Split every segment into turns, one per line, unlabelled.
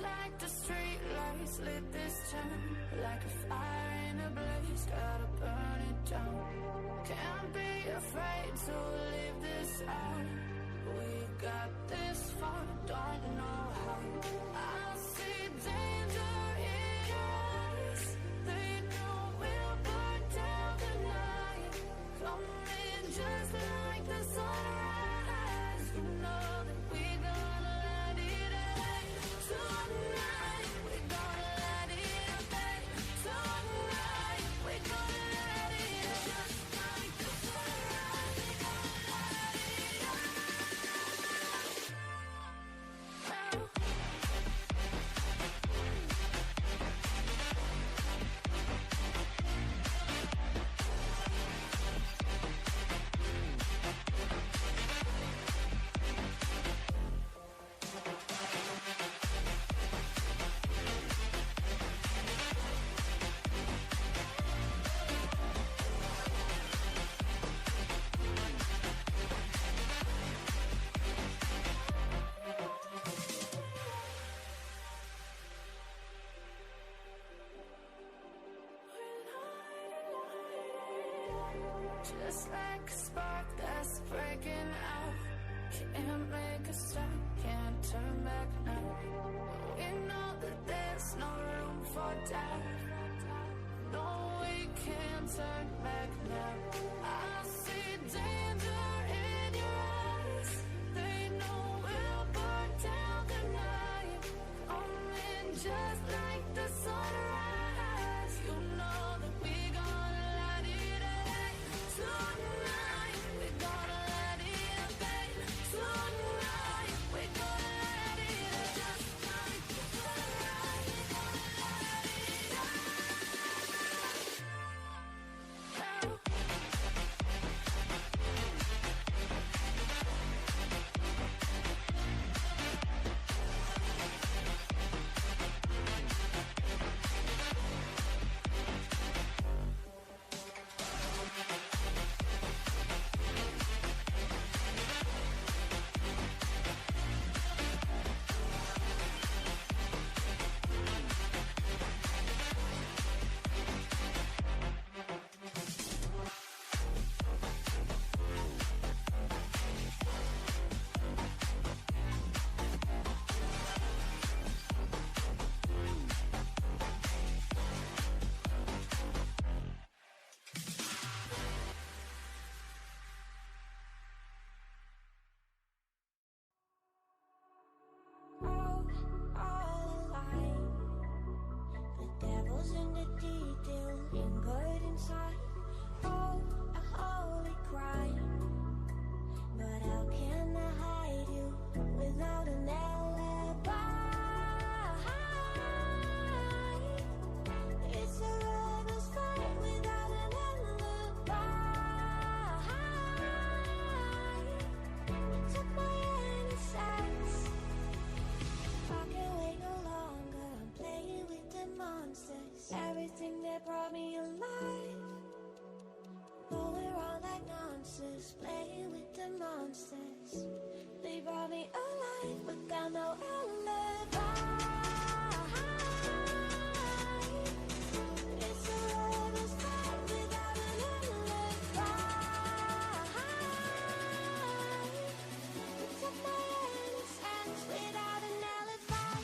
like the street lights lit this town, like a fire in a blaze, gotta burn it down. Can't be afraid to leave this out. We got this far, don't know how. I see danger in your eyes. They know we'll burn down the night. Coming just like the sunrise. You know that we're gonna let it out. Tonight, we're gonna let it out. Tonight, we're gonna let it out. Just like the sunrise, we're gonna let it out. Just like a spark that's breaking out. Can't make a stop, can't turn back now. We know that there's no room for doubt. No, we can't turn back now. I see danger in your eyes. They know we'll burn down the night. Coming just like the sunrise. You know that we're gonna let it out. Tonight, we're gonna let it out. Tonight, we're gonna let it out. Just like the sunrise, we're gonna let it out. All alive. The devil's in the detail, lingered inside. Oh, a holy crime. But how can I hide you without an alibi? It's a rebel's fight without an alibi. Took my innocence. I can't wait no longer. I'm playing with the monsters. Everything that brought me alive. Going around like nonsense. Playing with the monsters. They brought me alive, but got no alibi. It's a rebel's fight without an alibi. Took my innocence without an alibi.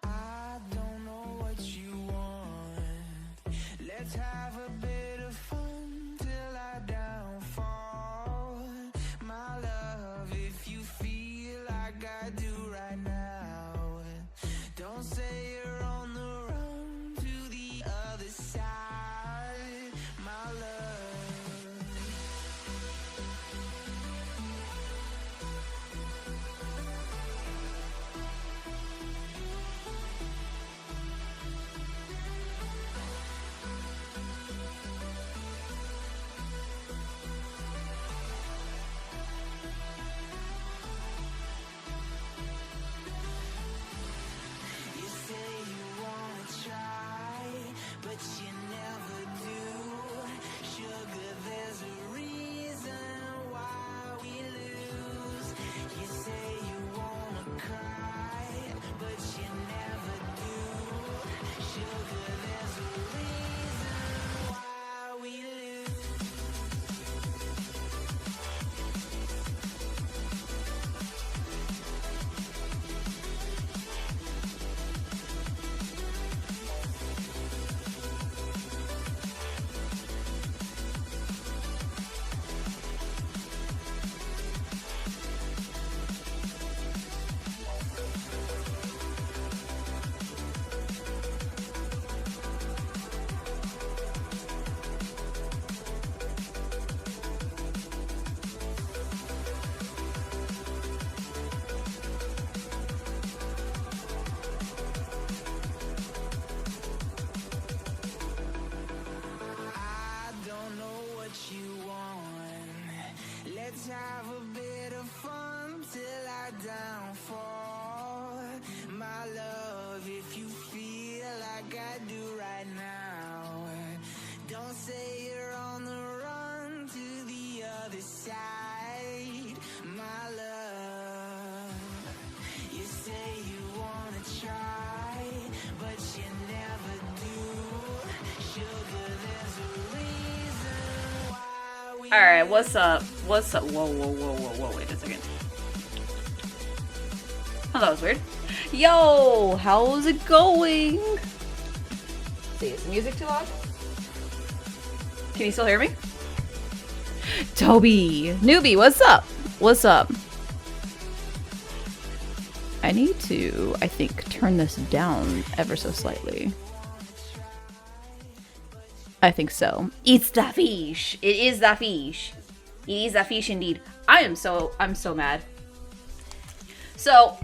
I don't know what you want. Let's have a bit of fun till I downfall. My love, if you feel like I do right now, don't say you're on the run to the other side. My love, you say you wanna try, but you never do. Sugar, there's a reason why we lose. You say you wanna cry, but you never do. Sugar, there's a reason why we lose. I don't know what you want. Let's have a bit of fun till I downfall. My love, if you feel like I do right now, don't say you're on the run to the other side. My love, you say you wanna try, but
Alright, what's up? What's up? Whoa, whoa, whoa, whoa, whoa, wait a second. Oh, that was weird. Yo, how's it going? Let's see, is the music too loud? Can you still hear me? Toby! Newbie, what's up? What's up? I need to, I think, turn this down ever so slightly. I think so. It's the fish! It is the fish. It is the fish indeed. I'm so mad. So,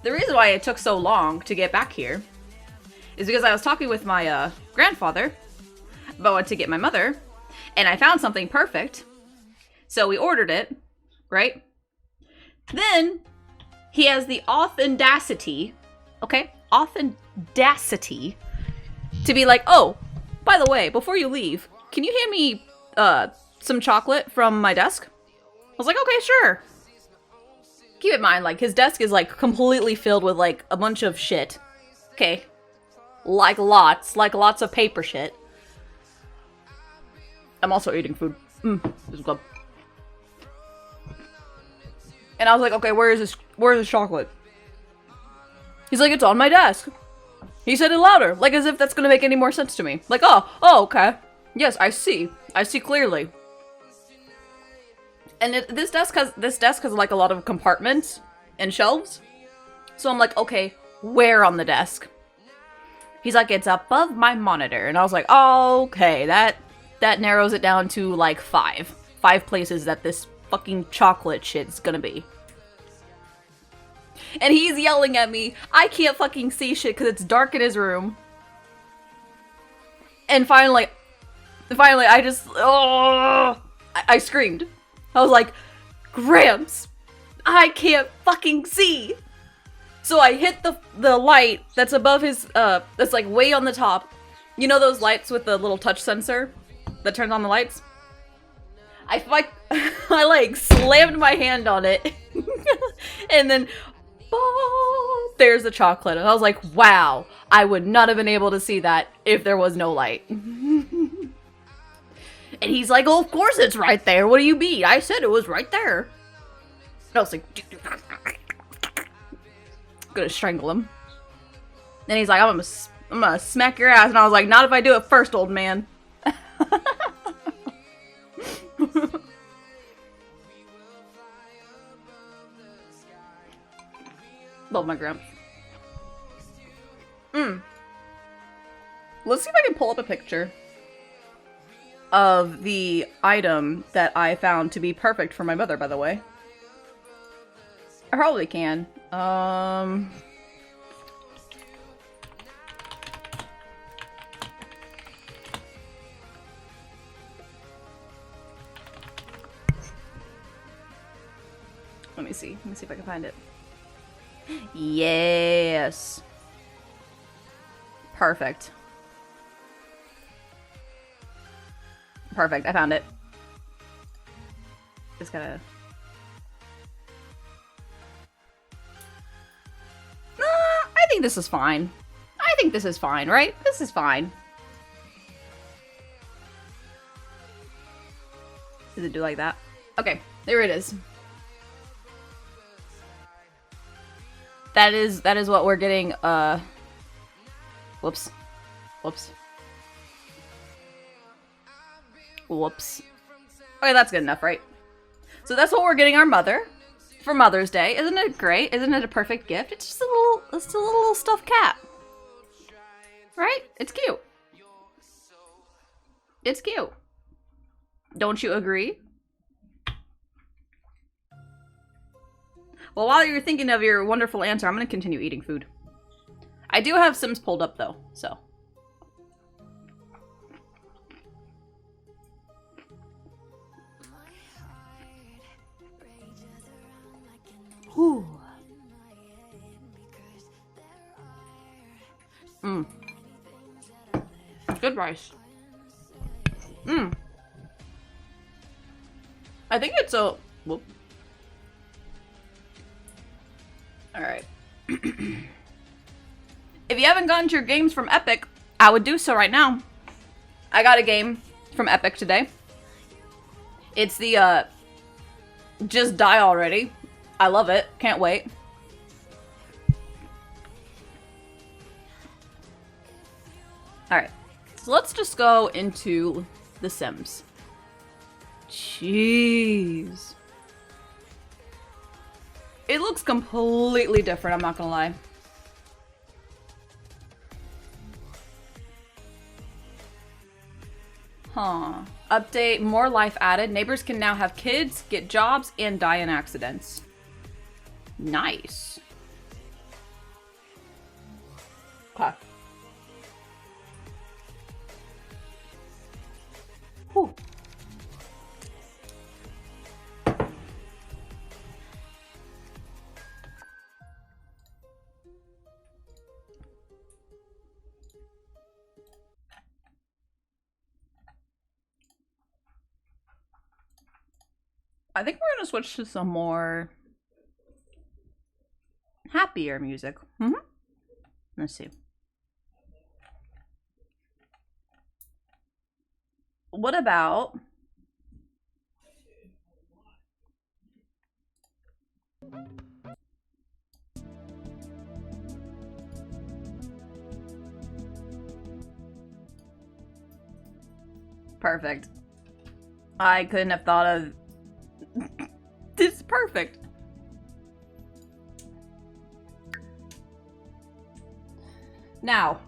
the reason why it took so long to get back here is because I was talking with my grandfather about what to get my mother, and I found something perfect. So we ordered it, right? Then he has the authenticity, okay? Authenticity to be like, oh, by the way, before you leave, can you hand me some chocolate from my desk? I was like, okay, sure. Keep in mind, like, his desk is, like, completely filled with, like, a bunch of shit. Okay. Like lots of paper shit. I'm also eating food. This is good. And I was like, okay, where's this chocolate? He's like, it's on my desk. He said it louder, like as if that's gonna make any more sense to me. Like, oh, okay. Yes, I see. I see clearly. And this desk has like a lot of compartments and shelves. So I'm like, okay, where on the desk? He's like, it's above my monitor. And I was like, oh, okay, that narrows it down to like five places that this fucking chocolate shit's gonna be. And he's yelling at me. I can't fucking see shit because it's dark in his room. And finally, I just, I screamed. I was like, Gramps, I can't fucking see. So I hit the light that's above his, that's like way on the top. You know those lights with the little touch sensor that turns on the lights? I like slammed my hand on it. And then, there's the chocolate. And I was like, wow, I would not have been able to see that if there was no light. And he's like, oh, of course it's right there. What do you mean? I said it was right there. And I was like, gonna strangle him. Then he's like, I'm gonna smack your ass. And I was like, not if I do it first, old man. Love my Gramps. Let's see if I can pull up a picture of the item that I found to be perfect for my mother, by the way. I probably can. Let me see if I can find it. Yes. Perfect. Perfect, I found it. Just gotta... I think this is fine. I think this is fine, right? This is fine. Does it do like that? Okay, there it is. That is what we're getting, whoops. Whoops. Whoops. Okay, that's good enough, right? So that's what we're getting our mother for Mother's Day. Isn't it great? Isn't it a perfect gift? It's just a little stuffed cat. Right? It's cute. It's cute. Don't you agree? Well, while you're thinking of your wonderful answer, I'm going to continue eating food. I do have Sims pulled up, though, so. Whew. Good rice. I think it's a... Whoop. Alright. If you haven't gotten your games from Epic, I would do so right now. I got a game from Epic today. It's the, just die already. I love it. Can't wait. Alright. So let's just go into The Sims. Jeez. It looks completely different, I'm not gonna lie. Huh. Update, more life added. Neighbors can now have kids, get jobs, and die in accidents. Nice. Okay. Whew. I think we're gonna switch to some more happier music. Let's see. What about perfect. I couldn't have thought of this. Is perfect. Now,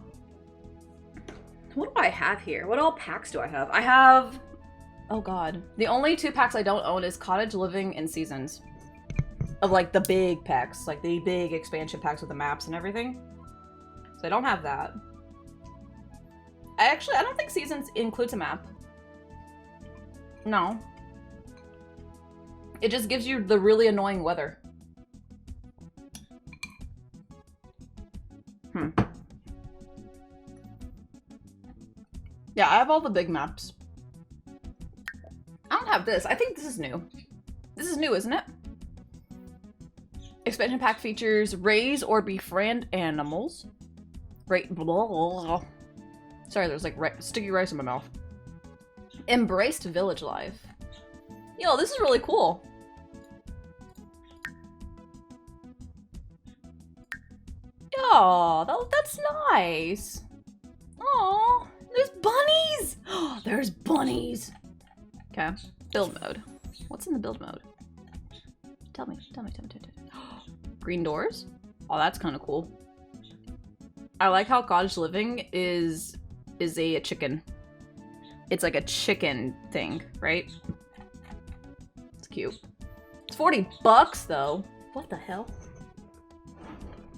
what do I have here? What all packs do I have? I have, oh god. The only 2 packs I don't own is Cottage Living and Seasons. Of like the big packs, like the big expansion packs with the maps and everything. So I don't have that. I don't think Seasons includes a map. No. It just gives you the really annoying weather. Yeah, I have all the big maps. I don't have this. I think this is new. This is new, isn't it? Expansion pack features raise or befriend animals. Sorry, there's like sticky rice in my mouth. Embraced village life. Yo, this is really cool. Oh, that's nice. Oh, there's bunnies. Oh, there's bunnies. Okay, build mode. What's in the build mode? Tell me. Green doors? Oh, that's kind of cool. I like how Cottage Living is a chicken. It's like a chicken thing, right? It's cute. It's $40 though. What the hell?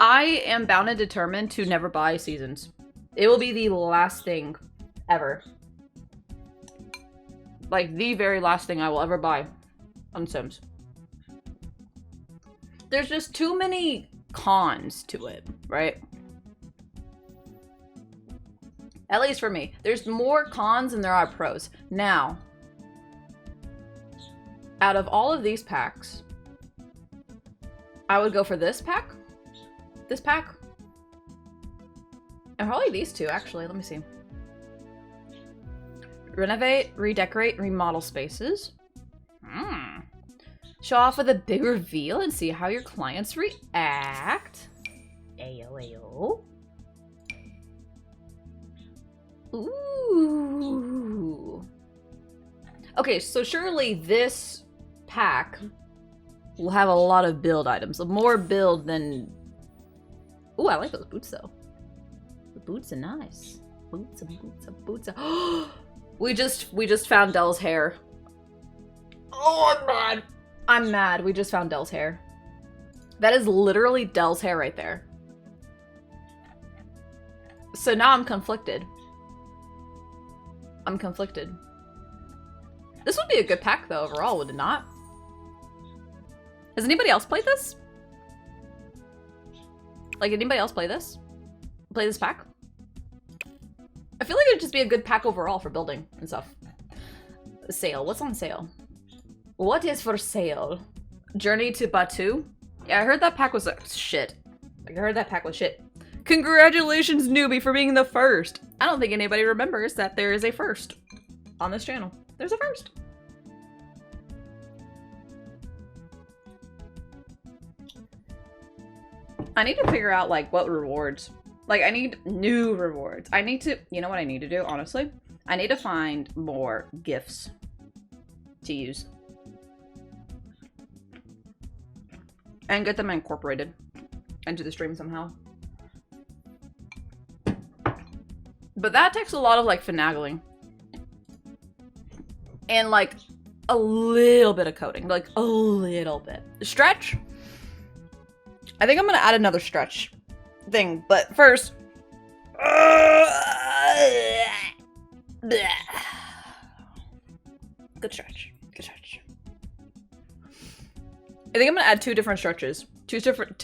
I am bound and determined to never buy Seasons. It will be the last thing ever. Like the very last thing I will ever buy on Sims. There's just too many cons to it, right? At least for me. There's more cons than there are pros. Now, out of all of these packs, I would go for this pack, and probably these 2, actually. Let me see. Renovate, redecorate, remodel spaces. Show off with a big reveal and see how your clients react. Ayo. Ooh. Okay, so surely this pack will have a lot of build items. More build than... Ooh, I like those boots though. The boots are nice. Boots. We just found Dell's hair. Oh, I'm mad. I'm mad. We just found Dell's hair. That is literally Dell's hair right there. So now I'm conflicted. This would be a good pack though overall, would it not? Has anybody else played this? Like, did anybody else play this? Play this pack? I feel like it'd just be a good pack overall for building and stuff. Sale. What's on sale? What is for sale? Journey to Batu? Yeah, I heard that pack was shit. Like, I heard that pack was shit. Congratulations, newbie, for being the first. I don't think anybody remembers that there is a first on this channel. There's a first. I need to figure out like what rewards. Like I need new rewards. I need to, you know what I need to do, honestly? I need to find more gifts to use. And get them incorporated into the stream somehow. But that takes a lot of like finagling. And like a little bit of coding. Like a little bit. Stretch? I think I'm gonna add another stretch thing, but first. Good stretch. Good stretch. I think I'm gonna add two different stretches. Two different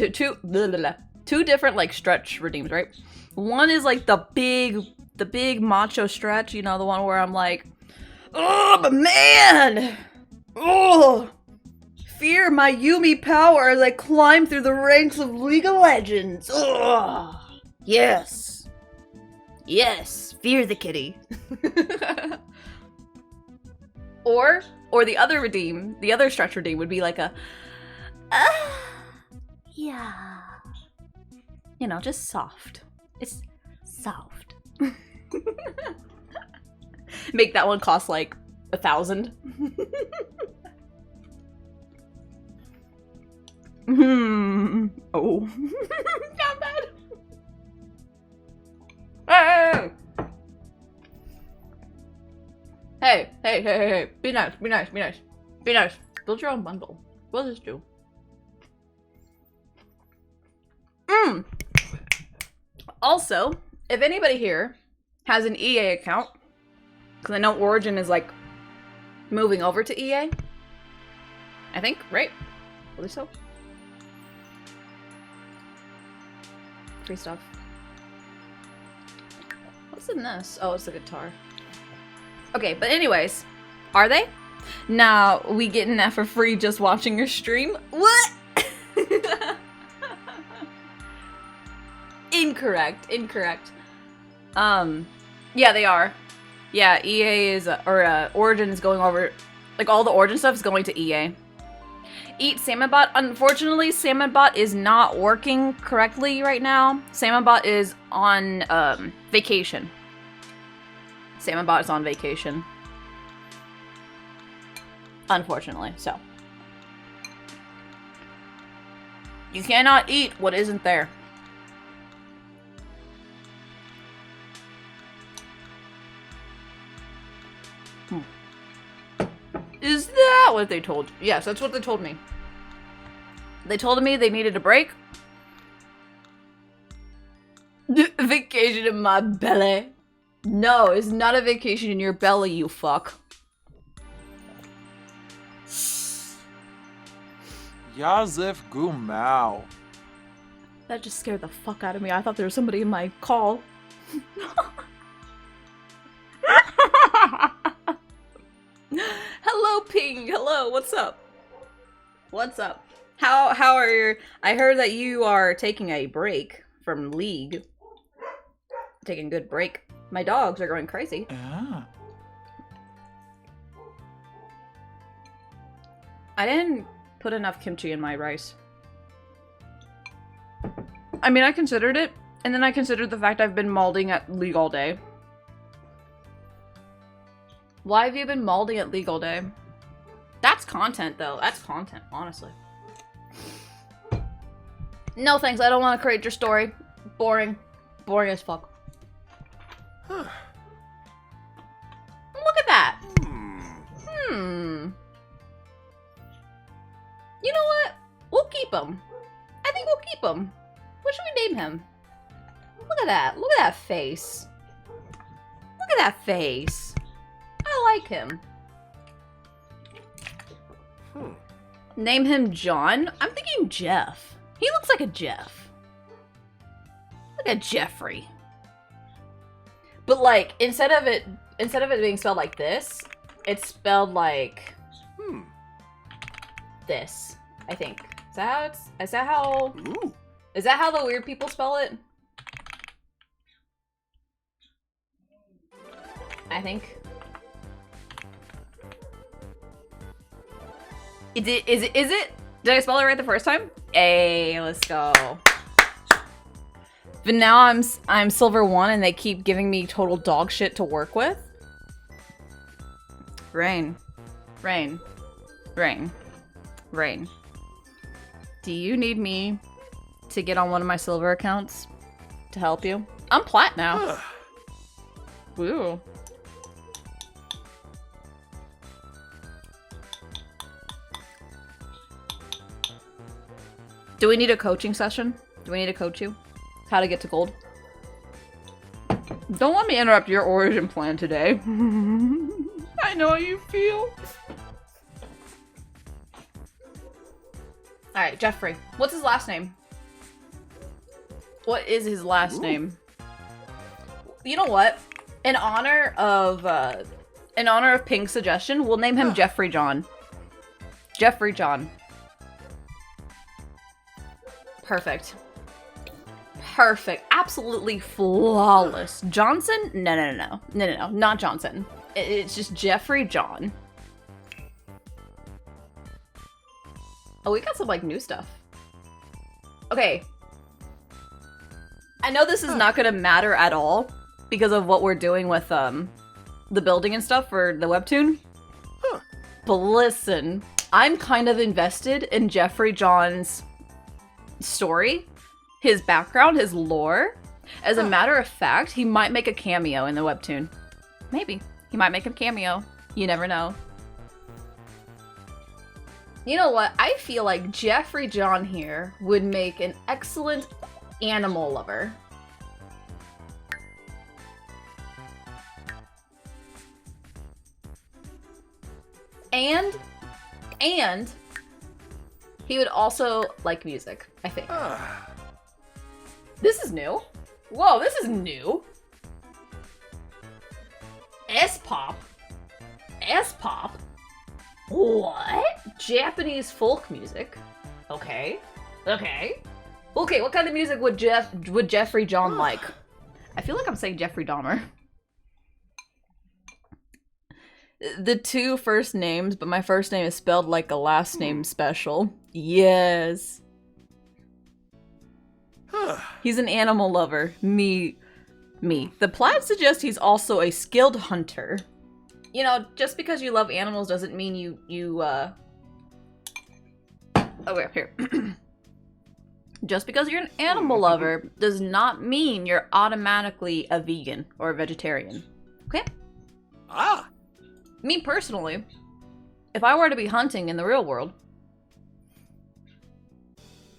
like stretch redeems, right? One is like the big macho stretch, you know, the one where I'm like, oh, but man! Oh! Fear my Yumi power as I climb through the ranks of League of Legends. Oh! Yes. Yes, fear the kitty. Or the other redeem, the other stretch redeem would be like a, yeah. You know, just soft. It's soft. Make that one cost like 1,000. Oh. Not bad. Hey! Hey. Be nice. Be nice. Build your own bundle. What does this do? Also, if anybody here has an EA account, because I know Origin is like moving over to EA. I think, right? At least so. Free stuff. What's in this? Oh, it's the guitar. Okay, but anyways, are they? Now, we getting that for free just watching your stream? What? Incorrect. Yeah, they are. Yeah, EA is, Origin is going over, like all the Origin stuff is going to EA. Eat Salmonbot. Unfortunately, Salmonbot is not working correctly right now. Salmonbot is on, vacation. Salmonbot is on vacation. Unfortunately, so. You cannot eat what isn't there. Is that what they told you? Yes, that's what they told me. They told me they needed a break. Vacation in my belly. No, it's not a vacation in your belly, you fuck.
Yazef Gumau.
That just scared the fuck out of me. I thought there was somebody in my call. Hello, Ping. Hello, what's up? What's up? How are your... I heard that you are taking a break from League. Taking a good break. My dogs are going crazy.
Ah.
I didn't put enough kimchi in my rice. I mean, I considered it, and then I considered the fact I've been malding at League all day. Why have you been malding at League all day? That's content, though. That's content, honestly. No thanks, I don't want to create your story. Boring. Boring as fuck. Look at that! You know what? We'll keep him. I think we'll keep him. What should we name him? Look at that. Look at that face. Look at that face. I like him. Name him John? I'm thinking Jeff. He looks like a Jeff. Like a Jeffrey. But like, instead of it being spelled like this, it's spelled like this, I think. Is that how the weird people spell it? I think. Is it? Did I spell it right the first time? Hey, let's go. But now I'm silver 1 and they keep giving me total dog shit to work with. Rain. Rain. Rain. Rain. Do you need me to get on one of my silver accounts to help you? I'm plat now. Woo. Do we need a coaching session? Do we need to coach you? How to get to gold? Don't let me interrupt your origin plan today. I know how you feel. Alright, Jeffrey. What's his last name? What is his last name? You know what? In honor of Pink's suggestion, we'll name him Jeffrey John. Jeffrey John. Perfect. Perfect. Absolutely flawless. Johnson? No. Not Johnson. It's just Jeffrey John. Oh, we got some, like, new stuff. Okay. I know this is not gonna matter at all because of what we're doing with, the building and stuff for the webtoon. But listen, I'm kind of invested in Jeffrey John's story, his background, his lore. As a matter of fact, he might make a cameo in the webtoon. Maybe. He might make a cameo. You never know. You know what? I feel like Jeffrey John here would make an excellent animal lover. And he would also like music, I think. This is new. Whoa, this is new. S-pop? S-pop? What? Japanese folk music? Okay. Okay, what kind of music would Jeffrey John like? I feel like I'm saying Jeffrey Dahmer. The 2 first names, but my first name is spelled like a last name special. Yes. He's an animal lover. Me. The plat suggests he's also a skilled hunter. You know, just because you love animals doesn't mean you okay, here. Just because you're an animal lover does not mean you're automatically a vegan or a vegetarian. Okay? Me personally, if I were to be hunting in the real world,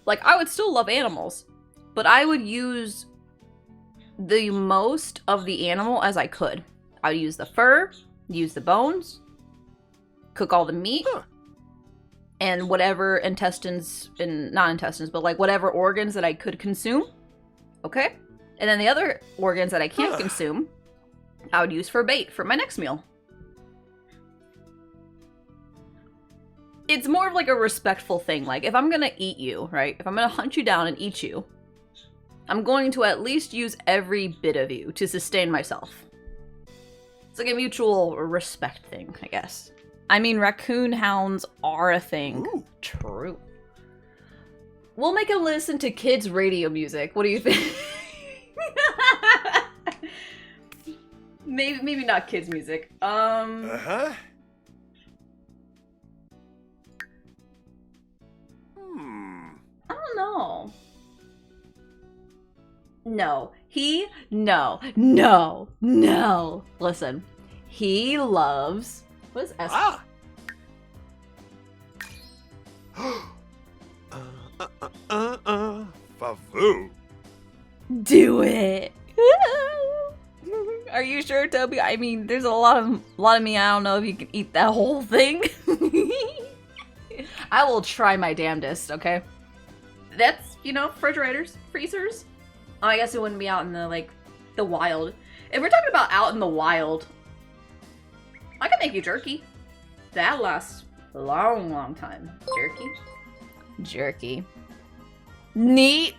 like, I would still love animals, but I would use the most of the animal as I could. I would use the fur, use the bones, cook all the meat, and whatever intestines, and not intestines, but like whatever organs that I could consume. Okay? And then the other organs that I can't consume, I would use for bait for my next meal. It's more of like a respectful thing. Like, if I'm gonna eat you, right? If I'm gonna hunt you down and eat you, I'm going to at least use every bit of you to sustain myself. It's like a mutual respect thing, I guess. I mean, raccoon hounds are a thing. Ooh. True. We'll make him listen to kids' radio music. What do you think? Maybe not kids' music. I don't know. No. No. Listen. He loves... What is S?
Favoo.
Do it. Are you sure, Toby? I mean, there's a lot of me. I don't know if you can eat that whole thing. I will try my damnedest, okay? That's, you know, refrigerators, freezers. Oh, I guess it wouldn't be out in the, like, the wild. If we're talking about out in the wild, I can make you jerky. That lasts a long, long time. Jerky. Neat.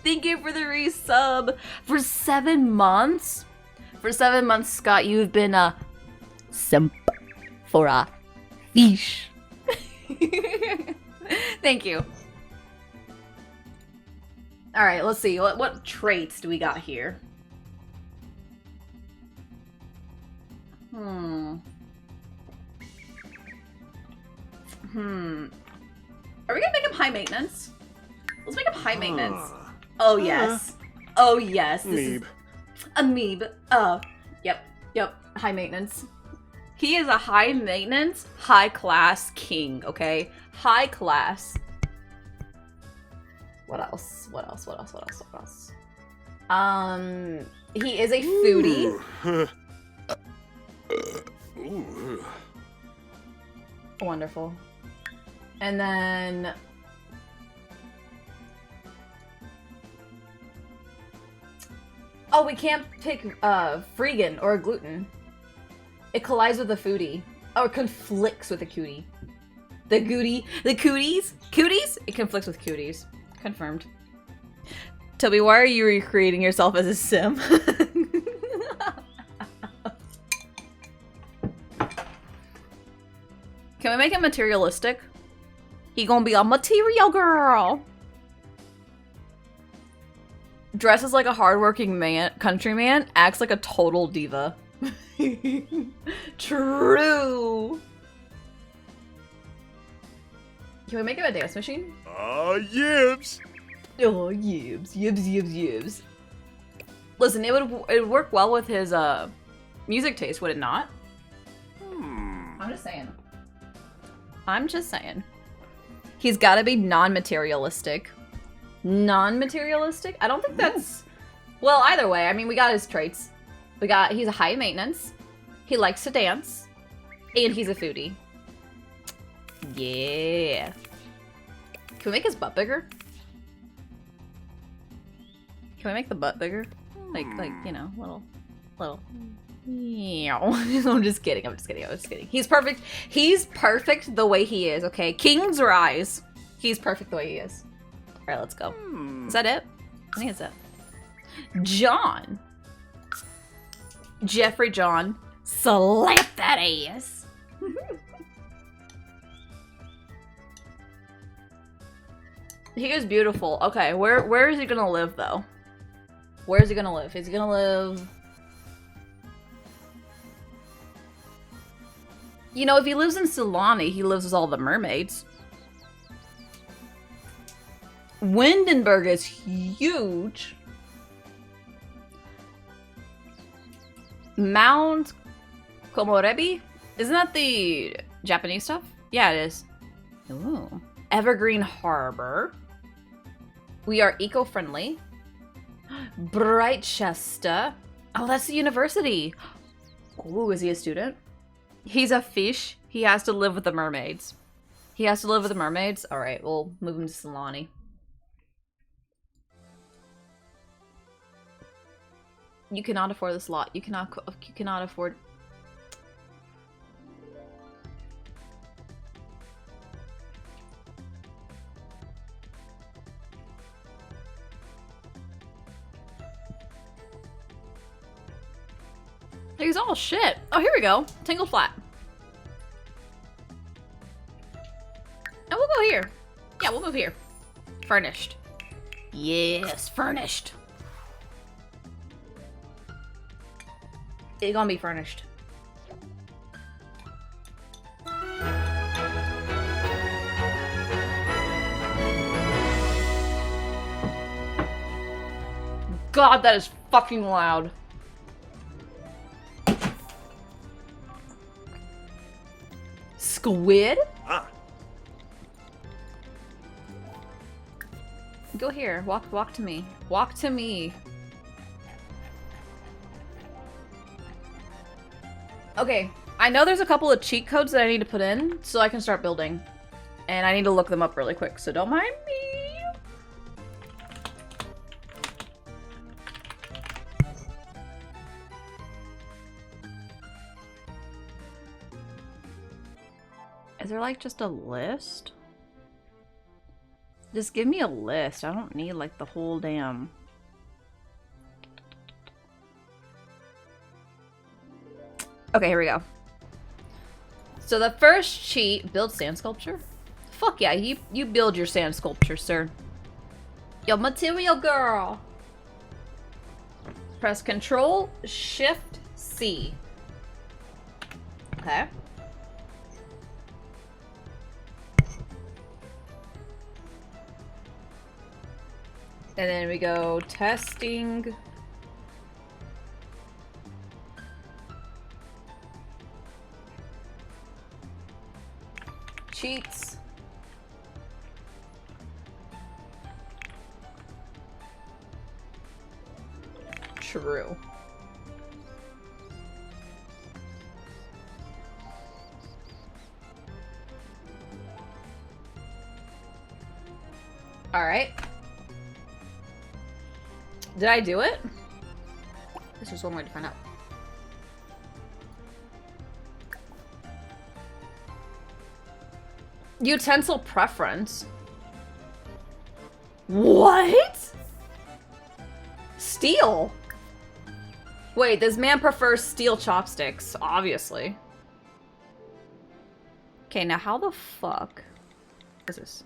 Thank you for the resub. For 7 months? For 7 months, Scott, you've been a simp for a fish. Thank you. All right, let's see. What traits do we got here? Are we gonna make him high maintenance? Let's make him high maintenance. Oh yes. Oh yes. This is amoeba. Oh, yep. High maintenance. He is a high maintenance, high class king. Okay, high class. What else? He is a foodie. Wonderful. And then oh, we can't pick freegan or gluten. It collides with the foodie. Or conflicts with the cootie. The cooties? Cooties? It conflicts with cooties. Confirmed. Toby, why are you recreating yourself as a sim? Can we make it materialistic? He gonna be a material girl. Dresses like a hardworking countryman, acts like a total diva. True. Can we make him a dance machine?
Yibs.
Oh, yibs. Listen, it would work well with his music taste, would it not? I'm just saying. He's got to be non-materialistic. Non-materialistic? I don't think that's... Well, either way, I mean, we got his traits. He's a high maintenance. He likes to dance. And he's a foodie. Yeah. Can we make his butt bigger? Can we make the butt bigger? Like, you know, little. I'm just kidding. He's perfect. He's perfect the way he is, okay? King's rise. He's perfect the way he is. All right, let's go. Is that it? I think it's it. John. Jeffrey John. Slap that ass. He is beautiful. Okay, where is he gonna live though? Where is he gonna live? Is he gonna live... You know, if he lives in Sulani, he lives with all the mermaids. Windenburg is huge. Mount Komorebi? Isn't that the Japanese stuff? Yeah, it is. Ooh. Evergreen Harbor. We are eco-friendly. Brightchester. Oh, that's the university. Ooh, is he a student? He's a fish. He has to live with the mermaids. All right, we'll move him to Sulani. You cannot afford this lot. You cannot afford... He's all shit. Oh, here we go. Tingle Flat. And we'll go here. Yeah, we'll move here. Furnished. Yes, furnished. It's gonna be furnished. God, that is fucking loud. Squid? Go here. Walk to me. Walk to me. Okay, I know there's a couple of cheat codes that I need to put in so I can start building. And I need to look them up really quick, so don't mind me. Is there like just a list? Just give me a list. I don't need like the whole damn... Okay, here we go. So the first cheat, build sand sculpture. Fuck yeah, you build your sand sculpture, sir. Yo, material girl. Press Control Shift C. Okay. And then we go testing. Cheats. True. All right. Did I do it? There's just one way to find out. Utensil preference. What? Steel? Wait, this man prefers steel chopsticks, obviously. Okay, now how the fuck is this?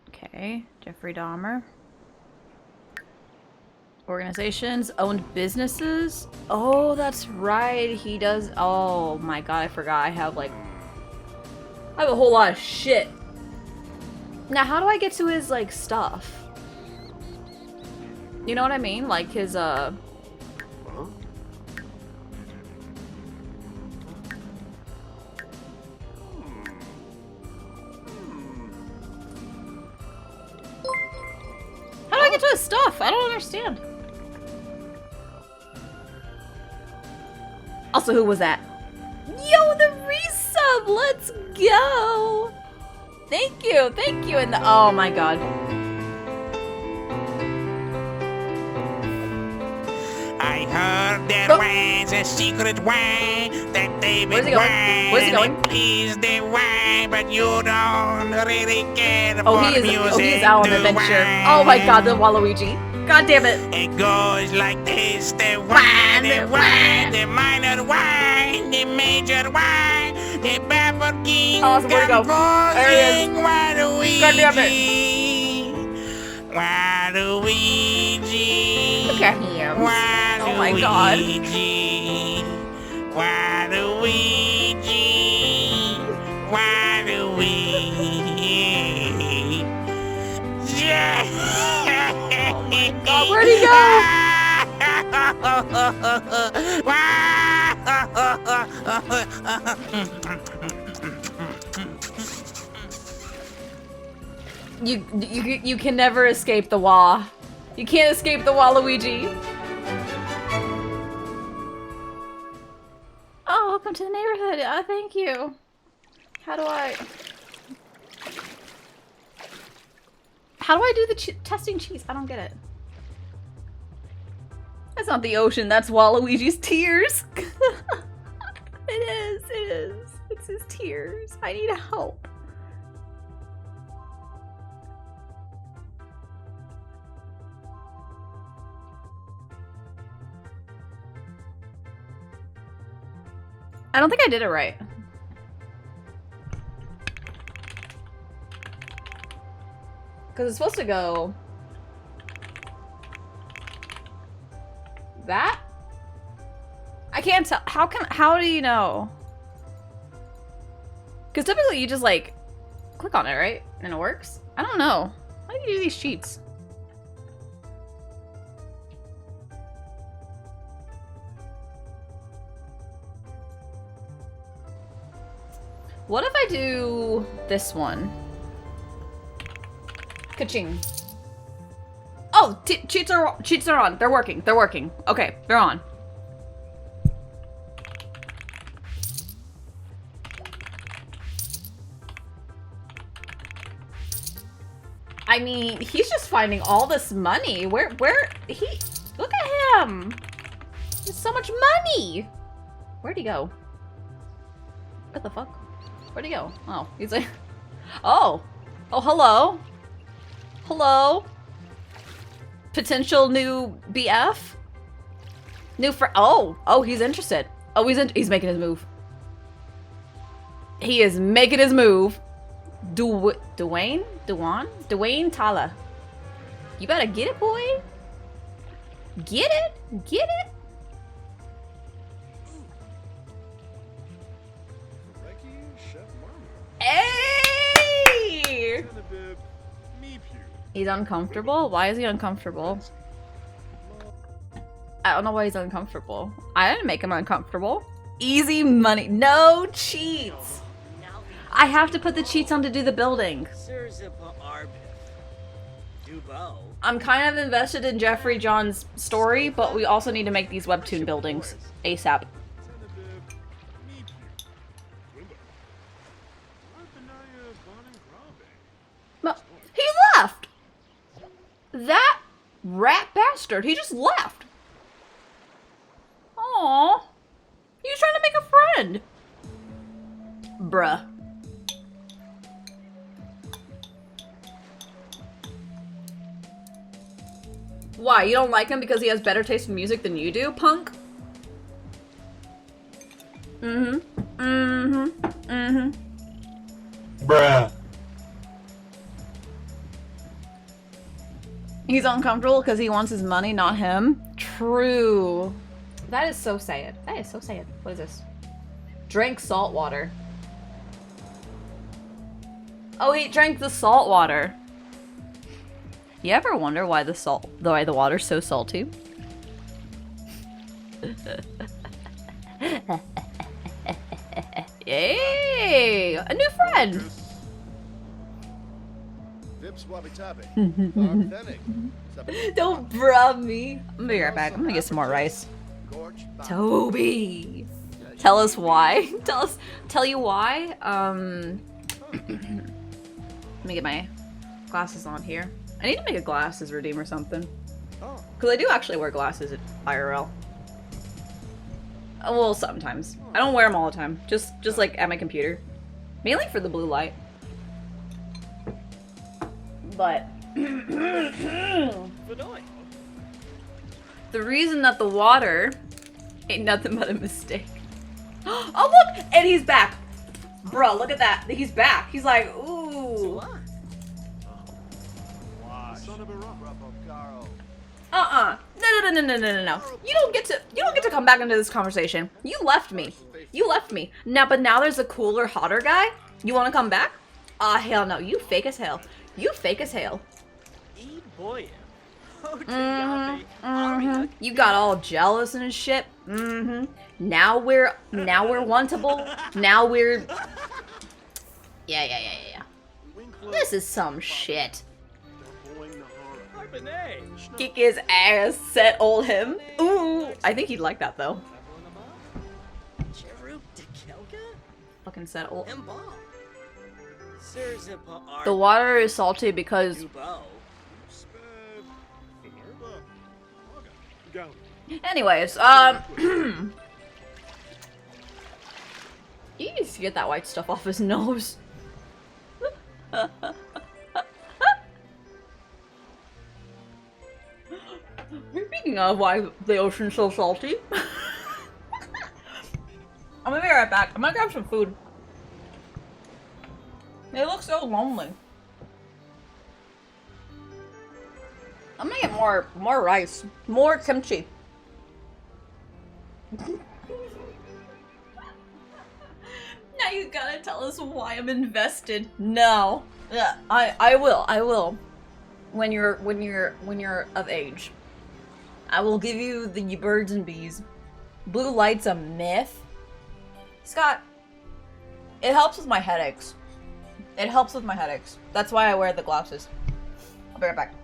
Okay, Jeffrey Dahmer. Organizations, owned businesses. Oh, that's right. He does. Oh my god, I forgot. I have a whole lot of shit. Now, how do I get to his, like, stuff? You know what I mean? Like, his, How do I get to his stuff? I don't understand. Also, who was that? Yo, the resub! Let's go! Thank you, and oh my god.
I heard there was a secret way that David
Where's he going? Where's he going?
Please the way, but you don't really care
Oh,
for
he is.
music.
Oh, he is out on
the
adventure.
way.
Oh my god, the Waluigi. God damn it.
It goes like this: the one, the minor one, the major one, the baffled king.
Awesome, where'd he go? There he is.
Waluigi.
God damn it.
Waluigi.
Look at him.
Waluigi.
Oh my god.
Waluigi. Waluigi. Yeah.
God, where'd he go? You can never escape the Wah. You can't escape the Waluigi. Oh, welcome to the neighborhood. Oh, thank you. How do I do the testing cheese? I don't get it. That's not the ocean. That's Waluigi's tears. It is. It's his tears. I need help. I don't think I did it right. Because it's supposed to go... that? I can't tell. How do you know? Because typically you just, like, click on it, right? And it works? I don't know. How do you do these cheats? What if I do this one? Ka-ching. Oh, cheats are on. They're working. Okay, they're on. I mean, he's just finding all this money. Where he? Look at him. There's so much money. Where'd he go? What the fuck? Where'd he go? Oh, he's like, oh, hello. Potential new BF? New friend. Oh, he's interested. Oh, he's making his move. He is making his move. Dwayne Tala. You better get it, boy. Get it. Get it. Hey! He's uncomfortable? Why is he uncomfortable? I don't know why he's uncomfortable. I didn't make him uncomfortable. Easy money. No cheats. I have to put the cheats on to do the building. I'm kind of invested in Jeffrey John's story, but we also need to make these webtoon buildings ASAP. But he left! That rat bastard, he just left! Aww. He was trying to make a friend! Bruh. Why, you don't like him because he has better taste in music than you do, punk?
Bruh.
He's uncomfortable because he wants his money, not him. True. That is so sad. That is so sad. What is this? Drank salt water. Oh, he drank the salt water. You ever wonder why why the water's so salty? Yay! A new friend! Don't brub me. I'm gonna be right back. I'm gonna get some more rice. Toby! Tell us why. Tell you why. Let me get my glasses on here. I need to make a glasses redeem or something. Because I do actually wear glasses at IRL. Well, sometimes. I don't wear them all the time. Just like at my computer. Mainly for the blue light. But the reason that the water ain't nothing but a mistake. Oh look! And he's back! Bro, look at that. He's back. He's like, ooh. No. You don't get to come back into this conversation. You left me. But now there's a cooler, hotter guy. You want to come back? Ah, hell no. You fake as hell. You got all jealous and shit. Now we're wantable. Now we're. Yeah. This is some shit. Kick his ass, set old him. Ooh, I think he'd like that though. Fucking set old. The water is salty because. Anyways, he needs to get that white stuff off his nose. Speaking of why the ocean's so salty, I'm gonna be right back. I'm gonna grab some food. They look so lonely. I'm gonna get more rice, more kimchi. Now you gotta tell us why I'm invested. No, yeah, I will. When you're of age, I will give you the birds and bees. Blue light's a myth. Scott, it helps with my headaches. That's why I wear the glasses. I'll be right back.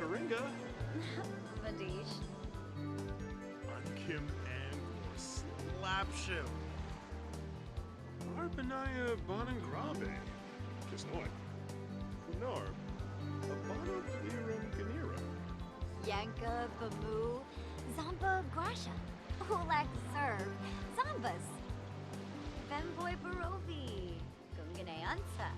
Taringa.
Madish.
Unkim and Slapshim. Arbanaya Bonangrabe. Kisnoy. Kunar. Abana Plirum Ganira.
Yanka, Bamu, Zamba, Grasha. Ulak, Serve, Zambas. Femboy, Barovi. Gungane, Ansa.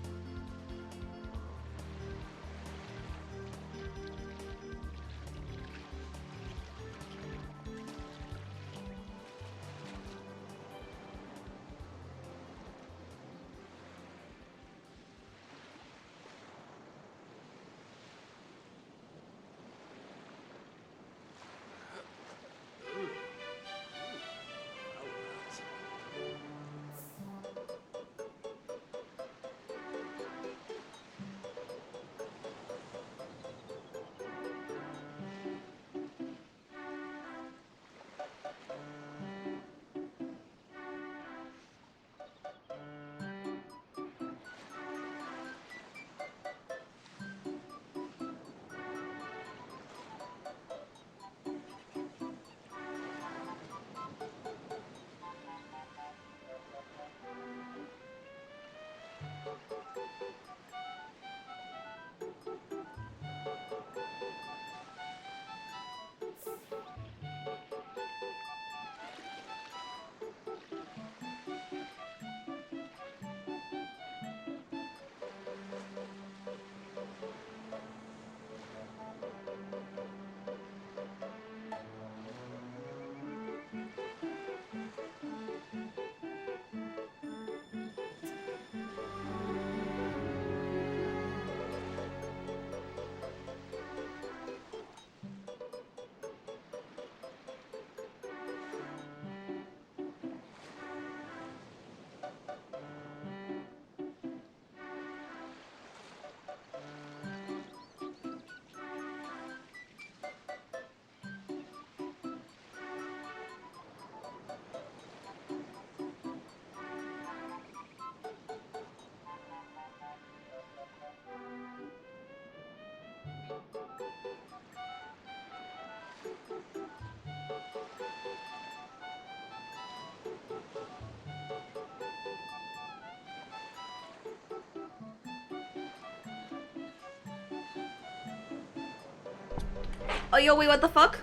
Oh, yo, wait, what the fuck?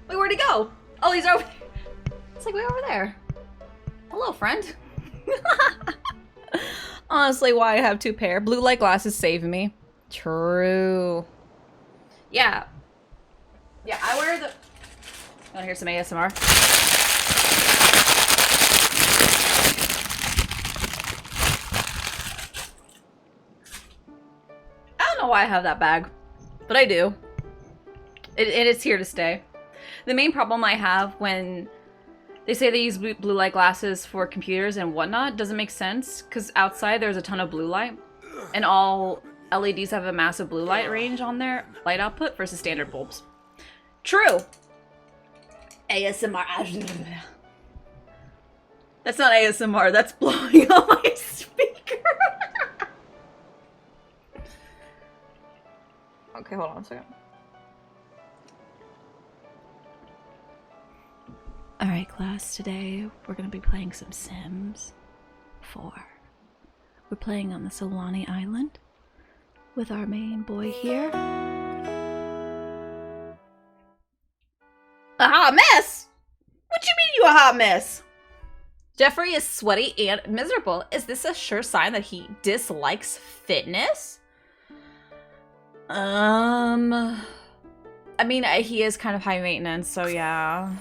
Wait, where'd he go? Oh, he's over. It's like way over there. Hello, friend. Honestly, why I have two pair. Blue light glasses save me. True. Yeah. Yeah, I wear the... Wanna hear some ASMR? I don't know why I have that bag, but I do. It's here to stay. The main problem I have when they say they use blue light glasses for computers and whatnot doesn't make sense, because outside there's a ton of blue light, and all LEDs have a massive blue light range on their light output versus standard bulbs. True! ASMR. That's not ASMR, that's blowing on my speaker. Okay, hold on a second. Alright class, today we're going to be playing some Sims 4. We're playing on the Solani Island with our main boy here. A hot mess? What you mean you a hot mess? Jeffrey is sweaty and miserable. Is this a sure sign that he dislikes fitness? I mean, he is kind of high maintenance, so yeah.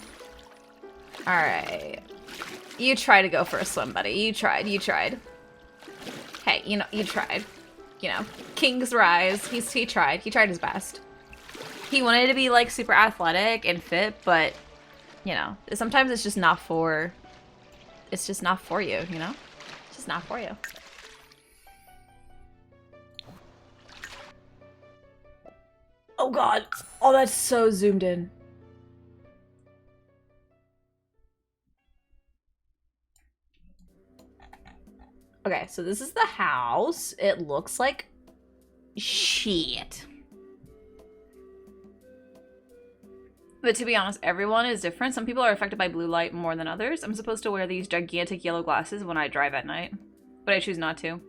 Alright. You try to go for a swim, buddy. You tried. Hey, you know, you tried. You know, King's Rise. He tried. He tried his best. He wanted to be, like, super athletic and fit, but, you know, sometimes it's just not for... It's just not for you, you know? It's just not for you. Oh, God. Oh, that's so zoomed in. Okay, so this is the house. It looks like shit. But to be honest, everyone is different. Some people are affected by blue light more than others. I'm supposed to wear these gigantic yellow glasses when I drive at night, but I choose not to.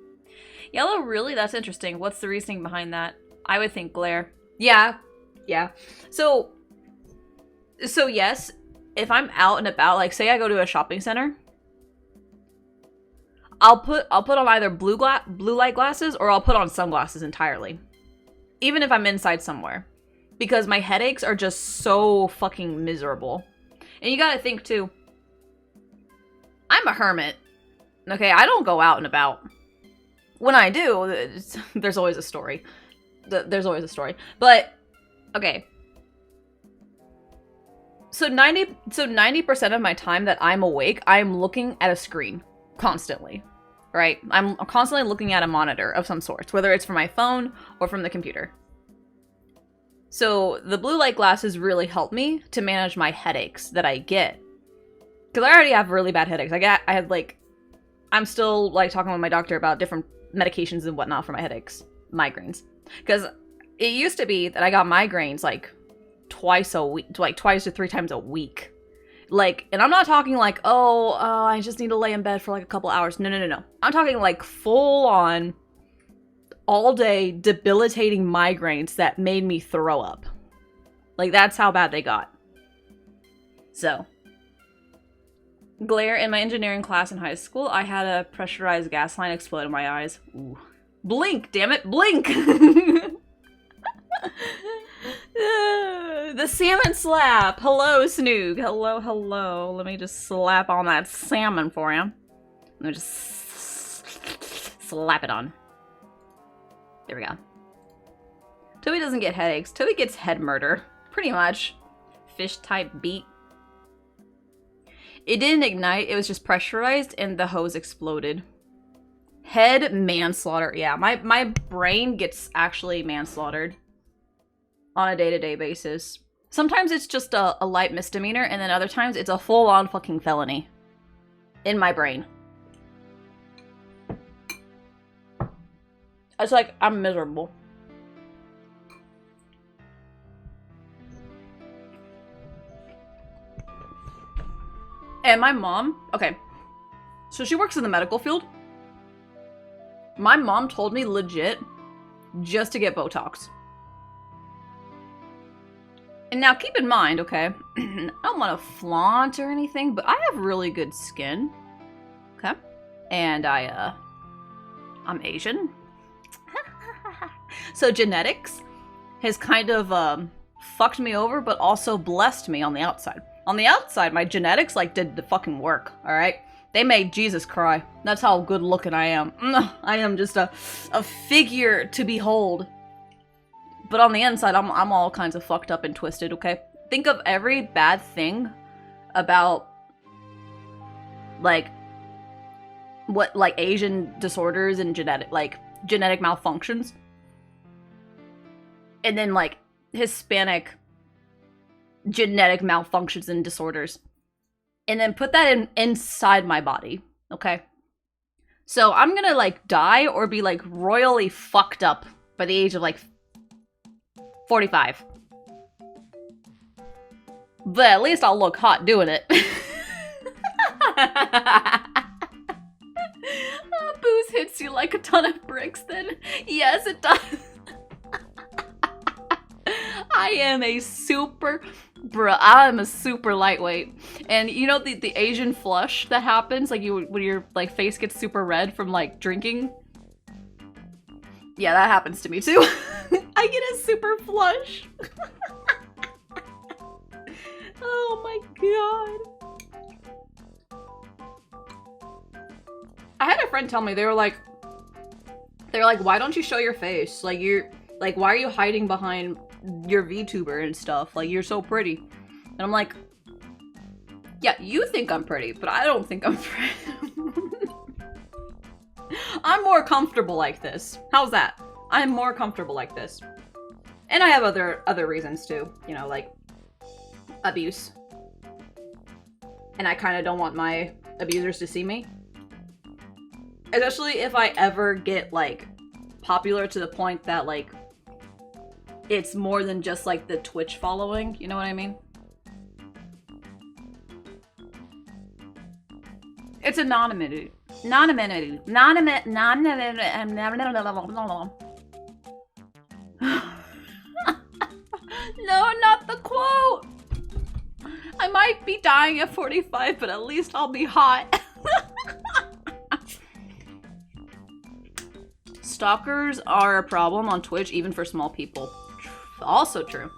Yellow, really? That's interesting. What's the reasoning behind that? I would think glare. Yeah. So yes, if I'm out and about, like say I go to a shopping center, I'll put on either blue light glasses or I'll put on sunglasses entirely. Even if I'm inside somewhere. Because my headaches are just so fucking miserable. And you gotta think too, I'm a hermit. Okay, I don't go out and about. When I do, there's always a story. There's always a story. But, okay. So 90% of my time that I'm awake, I'm looking at a screen. Constantly. Right? I'm constantly looking at a monitor of some sort. Whether it's from my phone or from the computer. So the blue light glasses really help me to manage my headaches that I get. Because I already have really bad headaches. I'm still like talking with my doctor about different medications and whatnot for my headaches. Migraines. Because it used to be that I got migraines like twice a week. Like twice to 3 times a week. Like, and I'm not talking like, I just need to lay in bed for like a couple hours. No. I'm talking like full on all day debilitating migraines that made me throw up. Like, that's how bad they got. So, glare. In my engineering class in high school, I had a pressurized gas line explode in my eyes. Ooh. Blink, damn it, blink! The salmon slap. Hello, Snoog. Hello. Let me just slap on that salmon for you. Let me just slap it on. There we go. Toby doesn't get headaches. Toby gets head murder. Pretty much. Fish type beat. It didn't ignite. It was just pressurized and the hose exploded. Head manslaughter. Yeah, my brain gets actually manslaughtered. On a day-to-day basis. Sometimes it's just a light misdemeanor, and then other times it's a full-on fucking felony. In my brain. It's like, I'm miserable. And my mom, okay, so she works in the medical field. My mom told me legit just to get Botox. And now keep in mind, okay, I don't want to flaunt or anything, but I have really good skin. Okay? And I'm Asian. So genetics has kind of fucked me over, but also blessed me on the outside. On the outside, my genetics like did the fucking work, alright? They made Jesus cry. That's how good looking I am. I am just a figure to behold. But on the inside, I'm all kinds of fucked up and twisted, okay? Think of every bad thing about, like, what, like, Asian disorders and genetic malfunctions. And then, like, Hispanic genetic malfunctions and disorders. And then put that inside my body, okay? So I'm gonna, like, die or be, like, royally fucked up by the age of, like, 45. But at least I'll look hot doing it. Booze hits you like a ton of bricks then. Yes, it does. I'm a super lightweight. And you know the Asian flush that happens? Like when your like face gets super red from like drinking? Yeah, that happens to me too. I get a super flush. Oh my god. I had a friend tell me, they were like, why don't you show your face? Like why are you hiding behind your VTuber and stuff? Like, you're so pretty. And I'm like, yeah, you think I'm pretty, but I don't think I'm pretty. I'm more comfortable like this. How's that? I'm more comfortable like this. And I have other reasons too. You know, like abuse. And I kind of don't want my abusers to see me. Especially if I ever get like popular to the point that like it's more than just like the Twitch following. You know what I mean? It's anonymity. Anonymity. No, not the quote. I might be dying at 45, but at least I'll be hot. Stalkers are a problem on Twitch, even for small people. Also true.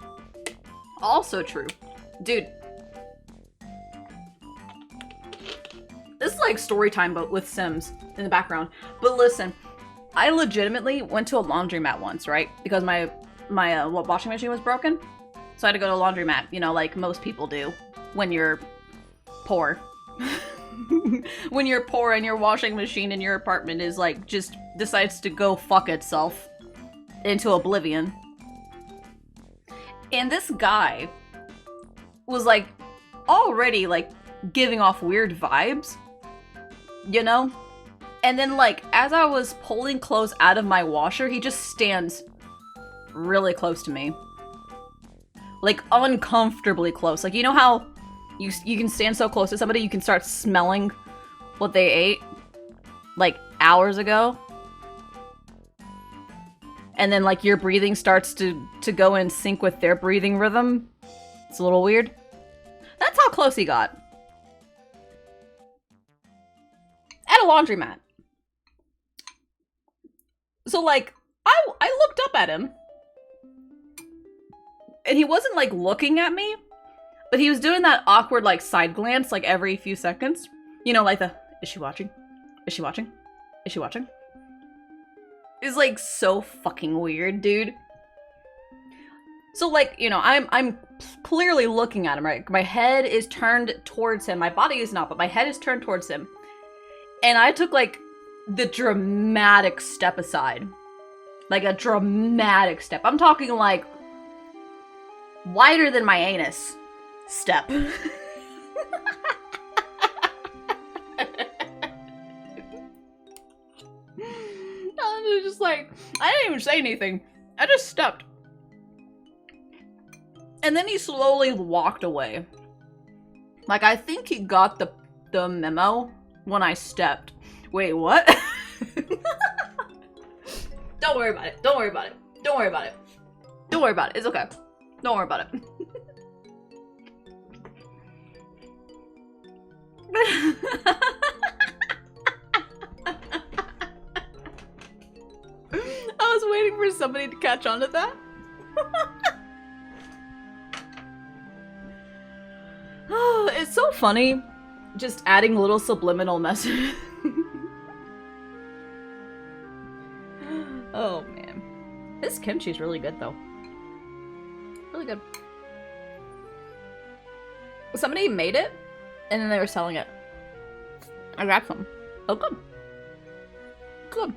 Also true. Dude. This is like story time, but with Sims in the background. But listen, I legitimately went to a laundromat once, right? Because my washing machine was broken. So I had to go to a laundromat, you know, like most people do when you're poor. When you're poor and your washing machine in your apartment is like just decides to go fuck itself into oblivion. And this guy was like already like giving off weird vibes, you know? And then like as I was pulling clothes out of my washer, he just stands really close to me. Like uncomfortably close. Like you know how you can stand so close to somebody you can start smelling what they ate like hours ago? And then like your breathing starts to go in sync with their breathing rhythm. It's a little weird. That's how close he got. At a laundromat. So like I looked up at him. And he wasn't like looking at me, but he was doing that awkward like side glance like every few seconds. You know, like the, is she watching? Is she watching? Is she watching? It's like so fucking weird, dude. So like, you know, I'm clearly looking at him, right? My head is turned towards him. My body is not, but my head is turned towards him. And I took like the dramatic step aside. Like a dramatic step. I'm talking like wider than my anus step. I was just like, I didn't even say anything. I just stepped. And then he slowly walked away. Like, I think he got the memo when I stepped. Wait, what? Don't worry about it. Don't worry about it. Don't worry about it. Don't worry about it. It's okay. Don't worry about it. I was waiting for somebody to catch on to that. Oh, it's so funny. Just adding little subliminal messages. Oh man. This kimchi's really good though. Really good. Somebody made it and then they were selling it. I grabbed some. Oh good. Good.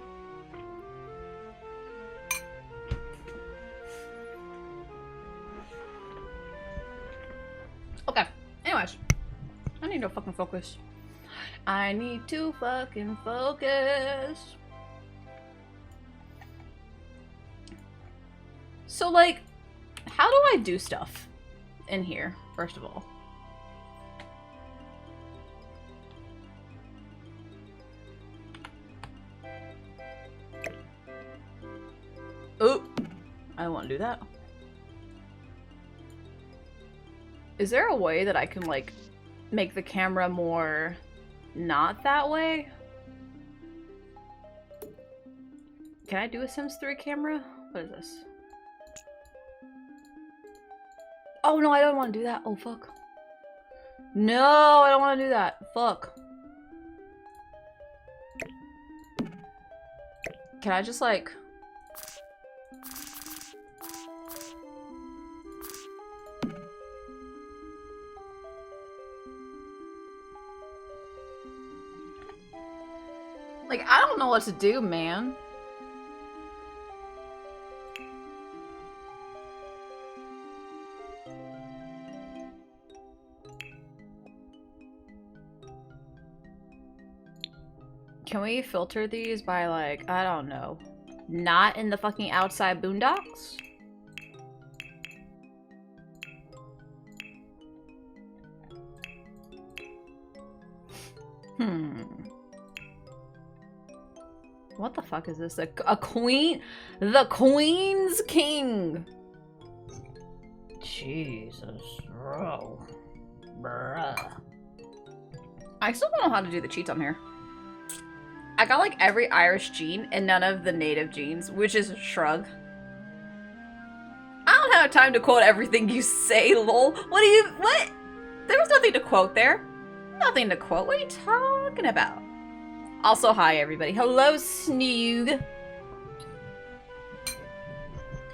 Okay. Anyways. I need to fucking focus. I need to fucking focus. So, like, how do I do stuff in here, first of all? Oh, I don't want to do that. Is there a way that I can, like, make the camera more not that way? Can I do a Sims 3 camera? What is this? Oh no, I don't want to do that. Oh fuck. No, I don't want to do that. Fuck. Can I just like... Like, I don't know what to do, man. Can we filter these by, like, I don't know, not in the fucking outside boondocks? What the fuck is this? A queen? The Queen's King! Jesus, bro. Bruh. I still don't know how to do the cheats on here. I got like every Irish gene and none of the native genes, which is a shrug. I don't have time to quote everything you say, lol. What? There was nothing to quote there. Nothing to quote. What are you talking about? Also, hi everybody. Hello, Snoog.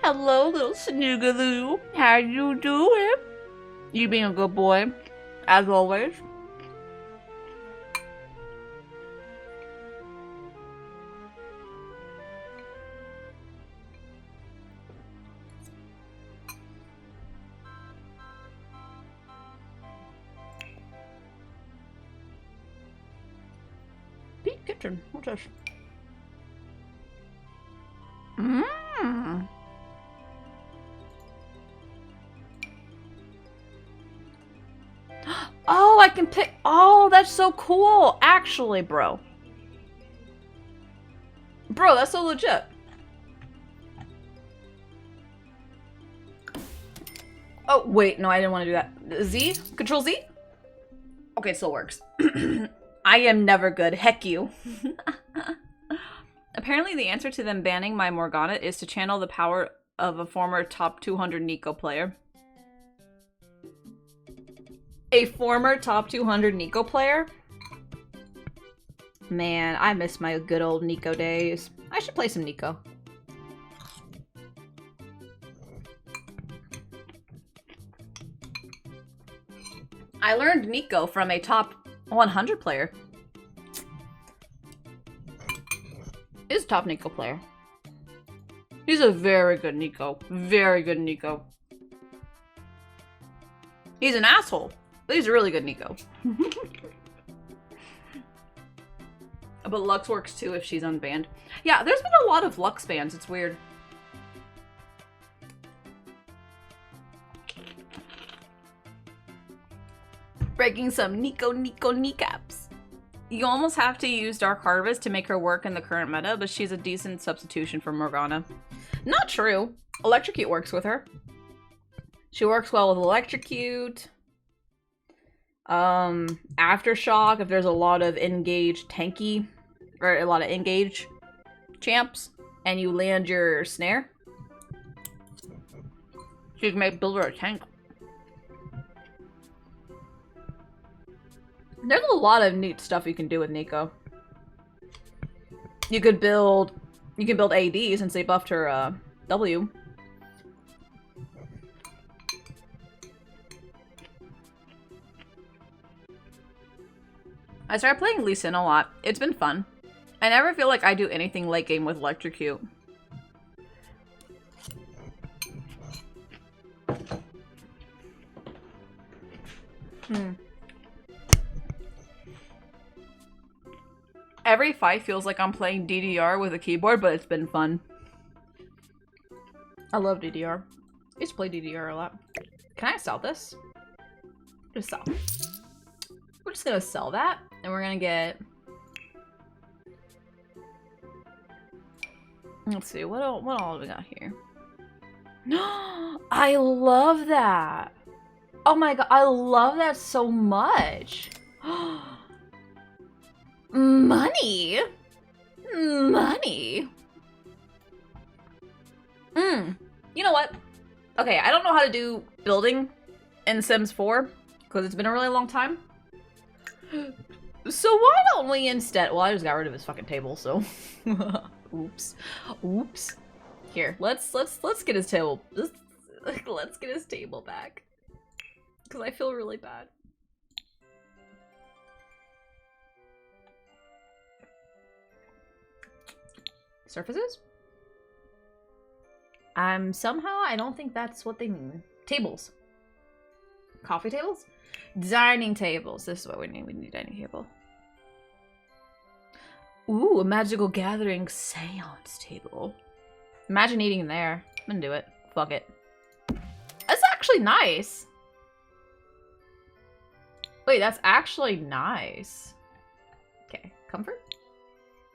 Hello, little Snoogaloo. How you doing? You being a good boy, as always. Peak kitchen. What's this? Mmm. Oh, I can pick. Oh, that's so cool. Actually, bro. Bro, that's so legit. Oh, wait. No, I didn't want to do that. Z? Control Z? Okay, it still works. I am never good. Heck you. Apparently, the answer to them banning my Morgana is to channel the power of a former top 200 Nico player. A former top 200 Nico player? Man, I miss my good old Nico days. I should play some Nico. I learned Nico from a top 100 player. He's a top Nico player. He's a very good Nico. Very good Nico. He's an asshole. But he's a really good Nico. But Lux works too if she's unbanned. Yeah, there's been a lot of Lux bans. It's weird. Breaking some Nico kneecaps. You almost have to use Dark Harvest to make her work in the current meta, but she's a decent substitution for Morgana. Not true. Electrocute works with her. She works well with Electrocute. Aftershock, if there's a lot of engaged tanky, or a lot of engage champs, and you land your snare, you can build her a tank. There's a lot of neat stuff you can do with Nico. You can build AD since they buffed her W. I started playing Lee Sin a lot. It's been fun. I never feel like I do anything late game with Electrocute. Every fight feels like I'm playing DDR with a keyboard, but it's been fun. I love DDR. I used to play DDR a lot. Can I sell this? Just sell. We're just gonna sell that, and we're gonna get... Let's see, what all do we got here? I love that! Oh my god, I love that so much! Money! Money! You know what? Okay, I don't know how to do building in Sims 4, because it's been a really long time. So why don't we instead... Well, I just got rid of his fucking table, so... Oops. Oops. Here, let's get his table... Let's get his table back. Because I feel really bad. Surfaces? Somehow I don't think that's what they mean. Tables. Coffee tables? Dining tables. This is what we need. We need a dining table. Ooh, a magical gathering seance table. Imagine eating there. I'm gonna do it. Fuck it. That's actually nice. Wait, that's actually nice. Comfort?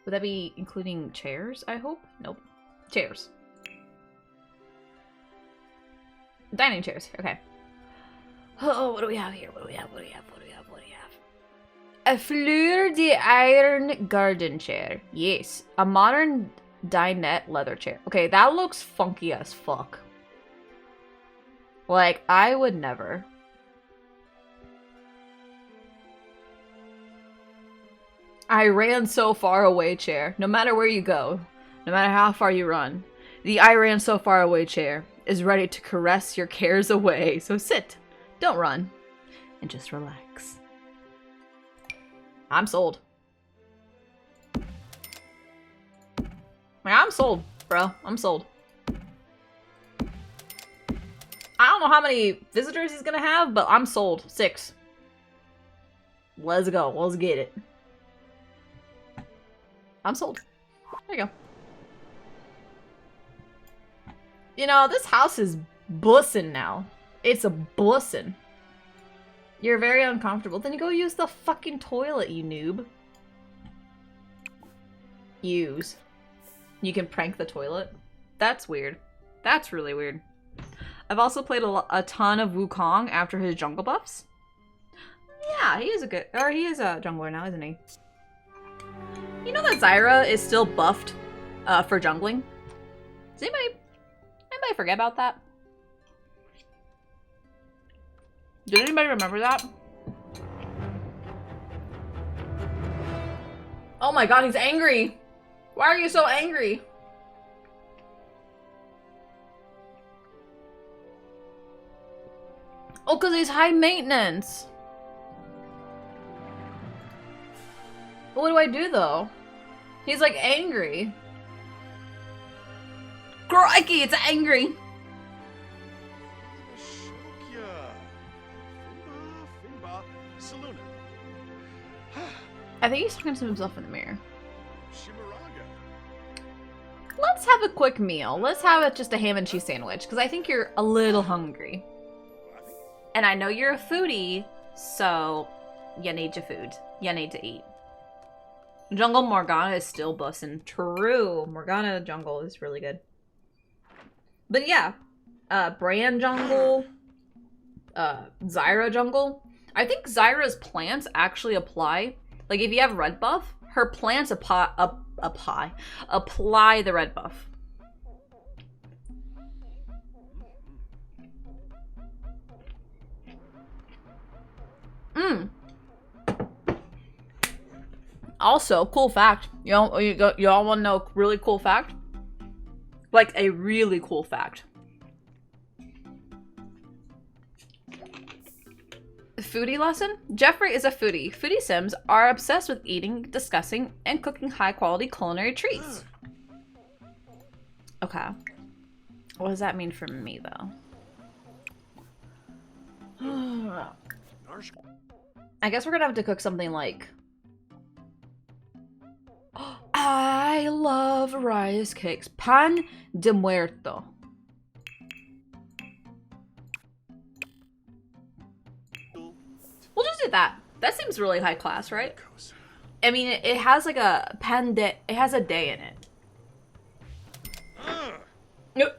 Would that be including chairs, I hope? Nope. Chairs. Dining chairs, okay. Oh, what do we have here? What do we have? What do we have? What do we have? What do we have? A Fleur d'Iron garden chair. Yes. A modern dinette leather chair. Okay, that looks funky as fuck. Like, I would never. I ran so far away chair. No matter where you go, no matter how far you run, the I ran so far away chair is ready to caress your cares away. So sit, don't run, and just relax. I'm sold. I'm sold, bro. I'm sold. I don't know how many visitors he's gonna have, but I'm sold. 6. Let's go. Let's get it. I'm sold. There you go. You know, this house is bussin' now. It's a bussin'. You're very uncomfortable. Then you go use the fucking toilet, you noob. Use. You can prank the toilet? That's weird. That's really weird. I've also played a ton of Wukong after his jungle buffs. Yeah, he is a good... Or he is a jungler now, isn't he? You know that Zyra is still buffed for jungling? Does anybody forget about that? Did anybody remember that? Oh my god, he's angry! Why are you so angry? Oh, because he's high maintenance. What do I do, though? He's, like, angry. Crikey, it's angry!
Shokya. Finba. Saluna.
I think he's talking to himself in the mirror.
Shimaraga.
Let's have a quick meal. Let's have just a ham and cheese sandwich, because I think you're a little hungry. And I know you're a foodie, so you need your food. You need to eat. Jungle Morgana is still bussin'. True. Morgana Jungle is really good. But yeah. Bran Jungle. Zyra Jungle. I think Zyra's plants actually apply. Like, if you have red buff, her plants apply the red buff. Also, cool fact. You all want to know a really cool fact? Like, a really cool fact. Foodie lesson? Jeffrey is a foodie. Foodie Sims are obsessed with eating, discussing, and cooking high-quality culinary treats. Okay. What does that mean for me, though? I guess we're gonna have to cook something like... I love rice cakes. Pan de muerto. We'll just do that. That seems really high class, right? I mean, it has like a pan de... It has a day in it. Nope.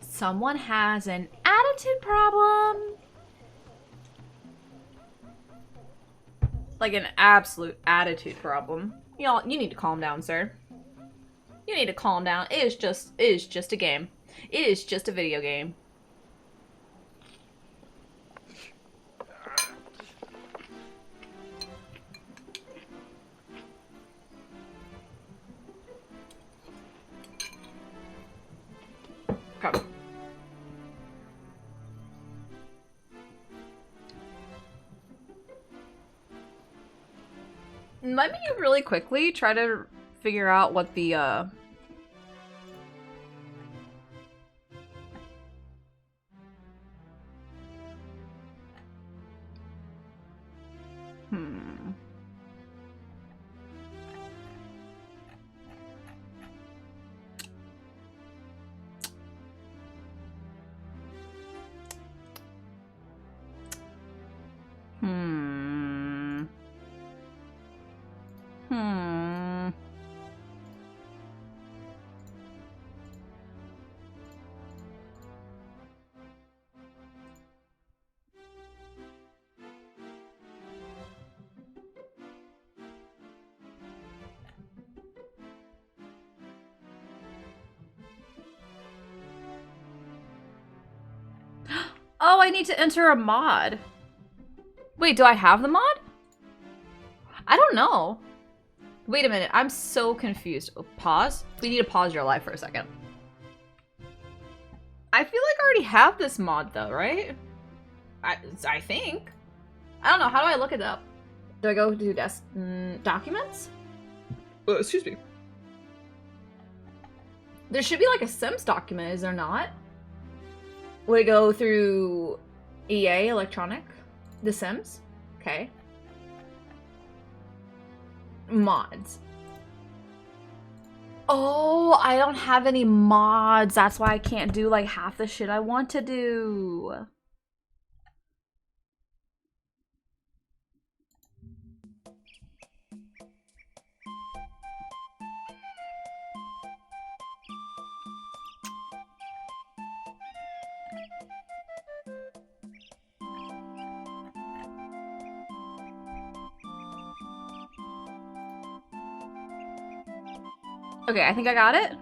Someone has an attitude problem. Like an absolute attitude problem. Y'all, you need to calm down, sir. You need to calm down. It is just a game. It is just a video game. Come. Let me really quickly try to figure out what the I need to enter a mod. Wait, do I have the mod? I don't know. Wait a minute, I'm so confused. Oh, pause? We need to pause your life for a second. I feel like I already have this mod though, right? I think. I don't know, how do I look it up? Do I go to documents? Excuse me. There should be like a Sims document, is there not? Would it go through EA Electronic? The Sims? Okay. Mods. Oh, I don't have any mods. That's why I can't do like half the shit I want to do. Okay, I think I got it.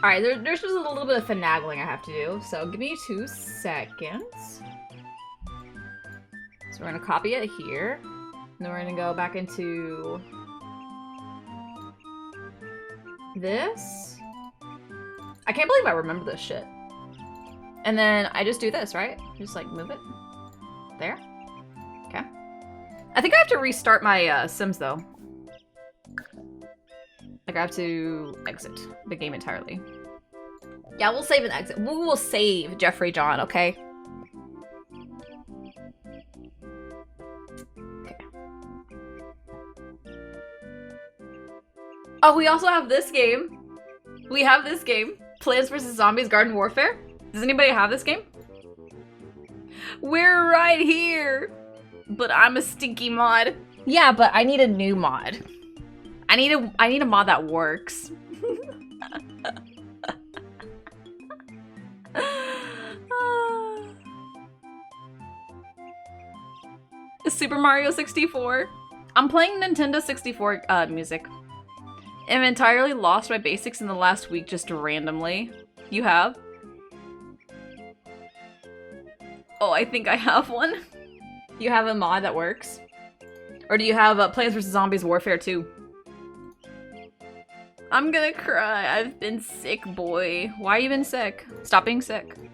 Alright, there's just a little bit of finagling I have to do, so give me 2 seconds. So we're gonna copy it here. And then we're gonna go back into this. I can't believe I remember this shit. And then I just do this, right? Just like move it. There. Okay. I think I have to restart my Sims though. Like I have to exit the game entirely. Yeah, we'll save and exit. We will save Jeffrey John, okay? Okay. Oh, we also have this game. We have this game. Plants vs. Zombies Garden Warfare. Does anybody have this game? We're right here. But I'm a stinky mod. Yeah, but I need a new mod. I need a mod that works. Super Mario 64. I'm playing Nintendo 64 music. I've entirely lost my basics in the last week just randomly. You have? Oh, I think I have one. You have a mod that works? Or do you have Plants vs. Zombies Warfare 2? I'm gonna cry. I've been sick, boy. Why you been sick? Stop being sick. You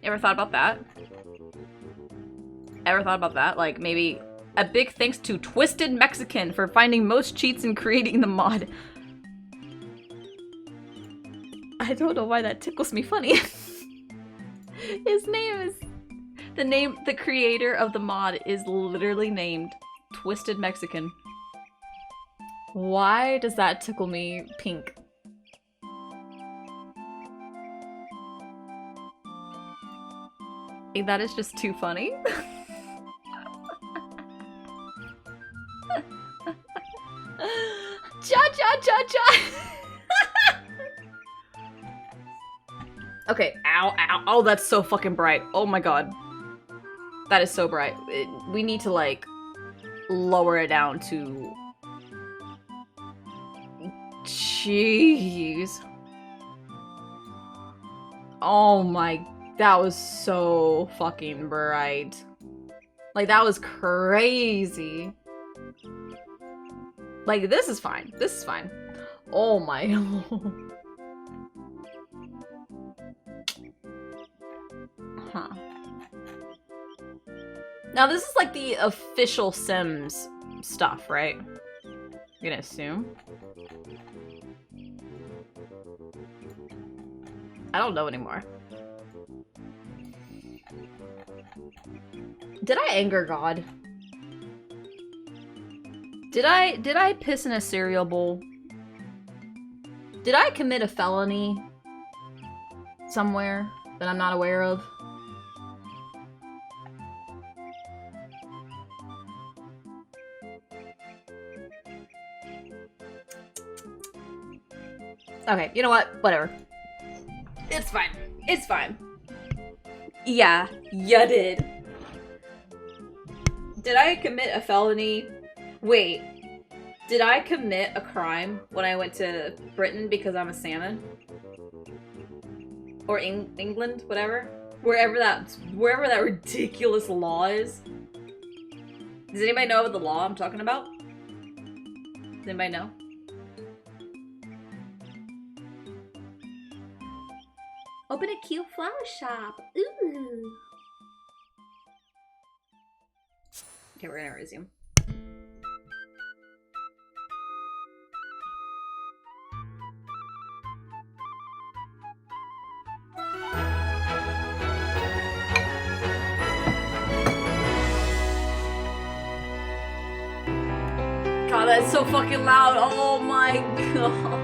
ever thought about that? Ever thought about that? Like, maybe a big thanks to Twisted Mexican for finding most cheats and creating the mod. I don't know why that tickles me funny. His name is... The creator of the mod is literally named Twisted Mexican. Why does that tickle me pink? That is just too funny. Okay, ow, ow. Oh, that's so fucking bright. Oh my god. That is so bright. We need to, like, lower it down to... Jeez. Oh my... That was so fucking bright. Like, that was crazy. Like, this is fine. This is fine. Oh my... Huh. Now, this is like the official Sims stuff, right? I'm gonna assume. I don't know anymore. Did I anger God? Did I piss in a cereal bowl? Did I commit a felony somewhere that I'm not aware of? Okay, you know what? Whatever. It's fine. It's fine. Yeah, you did. Did I commit a felony? Wait. Did I commit a crime when I went to Britain because I'm a salmon? Or England, whatever? Wherever that ridiculous law is. Does anybody know what the law I'm talking about? Does anybody know? Open a cute flower shop. Ooh. Okay, we're gonna resume. God, that's so fucking loud. Oh my god.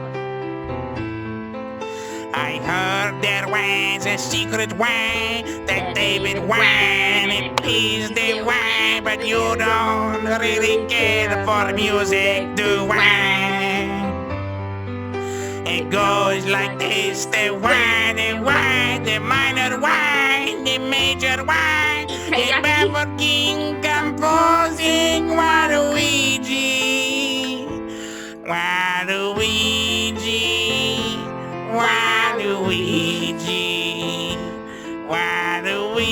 I heard there was a secret way that David went. It is the way, but you don't really care for music, do I? It goes like this: the one, the minor one, the major one, the Merfolk king composing Waluigi, Waluigi, Waluigi, Waluigi,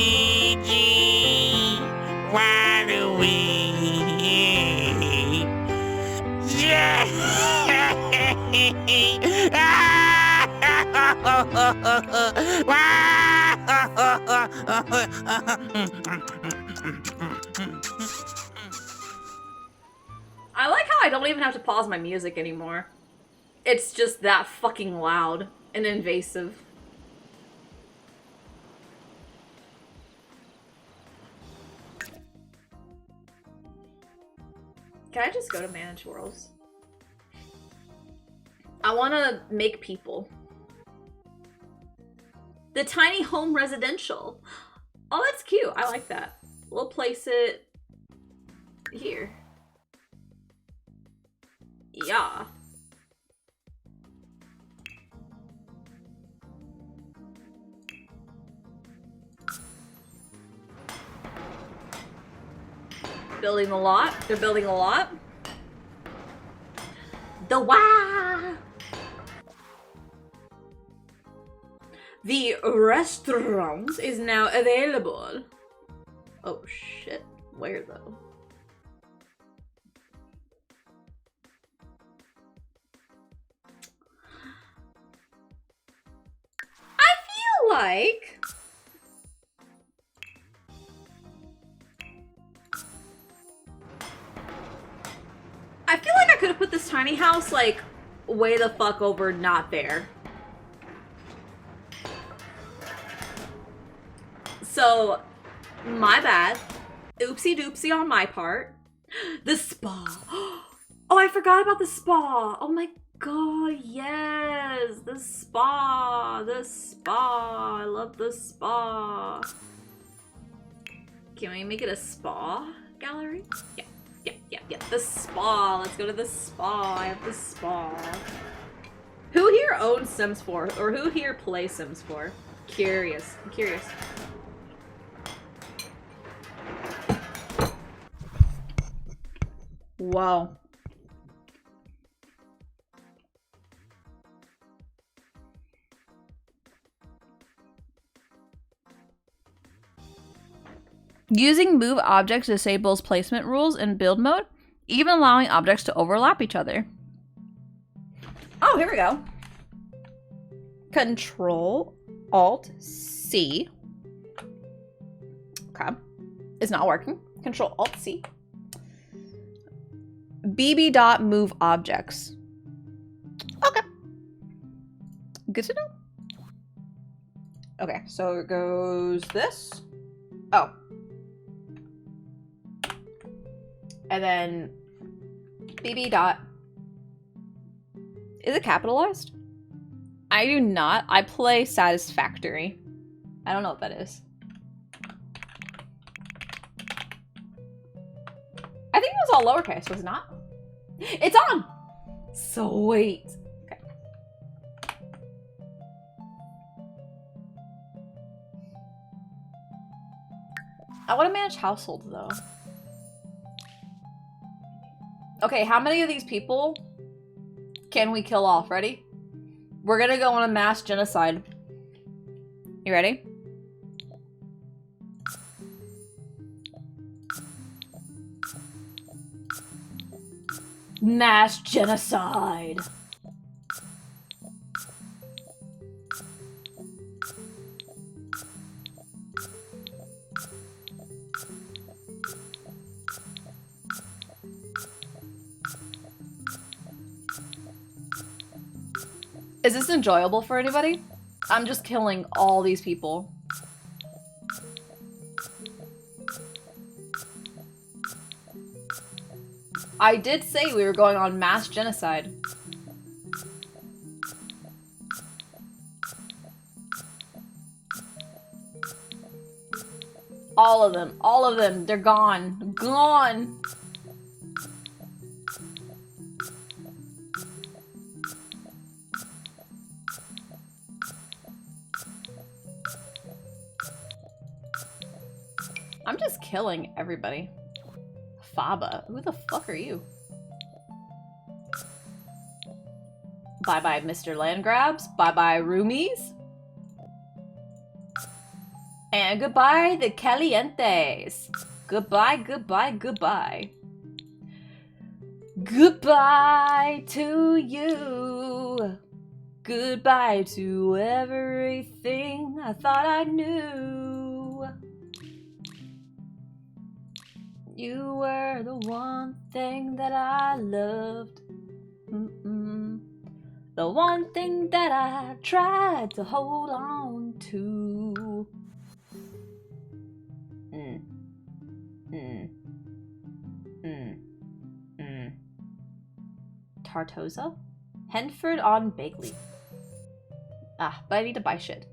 Waluigi. Yeah.
I like how I don't even have to pause my music anymore. It's just that fucking loud and invasive. Can I just go to Manage Worlds? I want to make people. The tiny home residential. Oh, that's cute. I like that. We'll place it here. Yeah. Building a lot. They're building a lot. The wow. The restaurant is now available. Oh shit. Where though? I feel like I could have put this tiny house like way the fuck over not there. So, my bad. Oopsie doopsie on my part. The spa. Oh, I forgot about the spa. Oh my god, yes. The spa. The spa. I love the spa. Can we make it a spa gallery? Yeah. Yeah. The spa. Let's go to the spa. I have the spa. Who here owns Sims 4? Or who here plays Sims 4? Curious. I'm curious. Wow. Using move objects disables placement rules in build mode, even allowing objects to overlap each other. Oh, here we go. Control Alt C. Okay. It's not working. Control Alt C. BB dot move objects. Okay. Good to know. Okay, so it goes this. Oh. And then BB dot. Is it capitalized? I do not. I play Satisfactory. I don't know what that is. I think it was all lowercase, was it not? It's on! Sweet. Okay. I want to manage households though. Okay, how many of these people can we kill off? Ready? We're gonna go on a mass genocide. You ready? Mass genocide. Is this enjoyable for anybody? I'm just killing all these people. I did say we were going on mass genocide. All of them, they're gone. Gone! I'm just killing everybody. Faba, who the fuck are you? Bye-bye, Mr. Landgrabs. Bye-bye, roomies. And goodbye, the Calientes. Goodbye, goodbye, goodbye. Goodbye to you. Goodbye to everything I thought I knew. You were the one thing that I loved. The one thing that I tried to hold on to. Tartosa? Henford on Bagley. Ah, but I need to buy shit.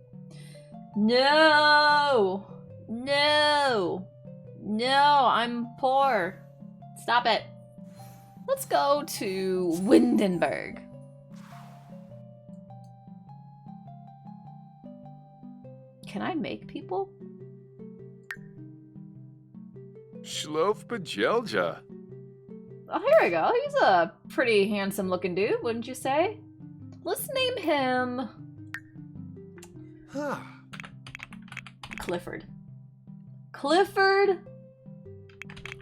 No! No! No, I'm poor. Stop it. Let's go to Windenburg. Can I make people?
Shlof Bajelja.
Oh, here we go. He's a pretty handsome looking dude, wouldn't you say? Let's name him...
Huh.
Clifford. Clifford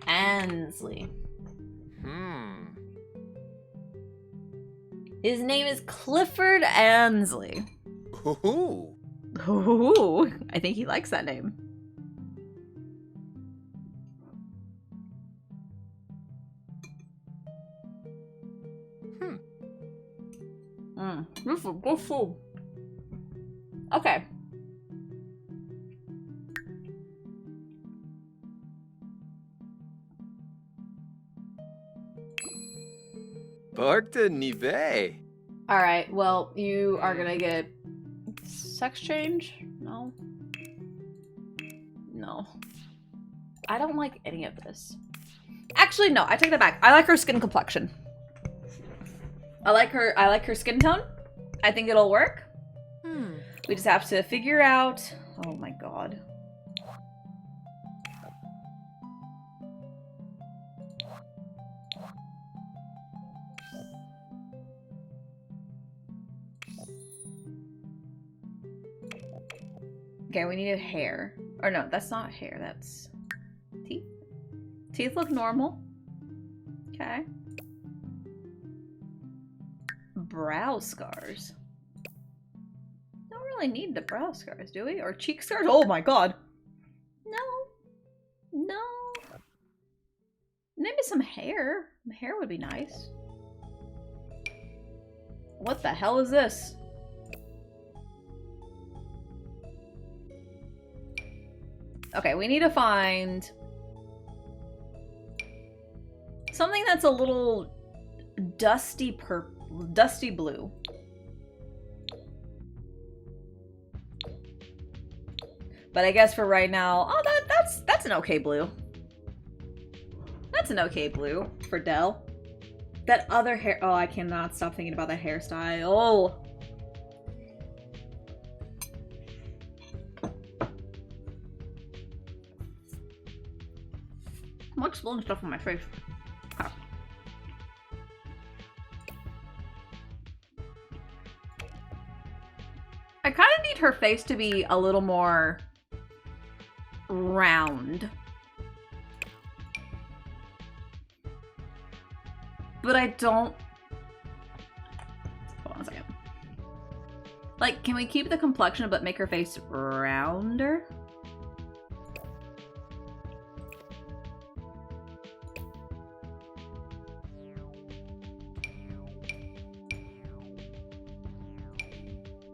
Ansley. His name is Clifford Ansley.
Ooh.
Ooh, I think he likes that name. This is good food. Okay.
Barkta Nive.
Alright, well, you are gonna get sex change? No. No. I don't like any of this. Actually, no, I take that back. I like her skin complexion. I like her skin tone. I think it'll work. We just have to figure out... Oh my god. Okay, we need a hair. Or no, that's not hair, that's teeth. Teeth look normal. Okay. Brow scars. Don't really need the brow scars, do we? Or cheek scars? Oh my god. No. No. Maybe some hair. Hair would be nice. What the hell is this? Okay, we need to find something that's a little dusty blue. But I guess for right now, oh, that's an okay blue. That's an okay blue for Dell. That other hair, oh, I cannot stop thinking about that hairstyle. I'm exploding stuff on my face. Okay. I kind of need her face to be a little more round. But but I don't... Hold on a second. Like, can we keep the complexion but make her face rounder?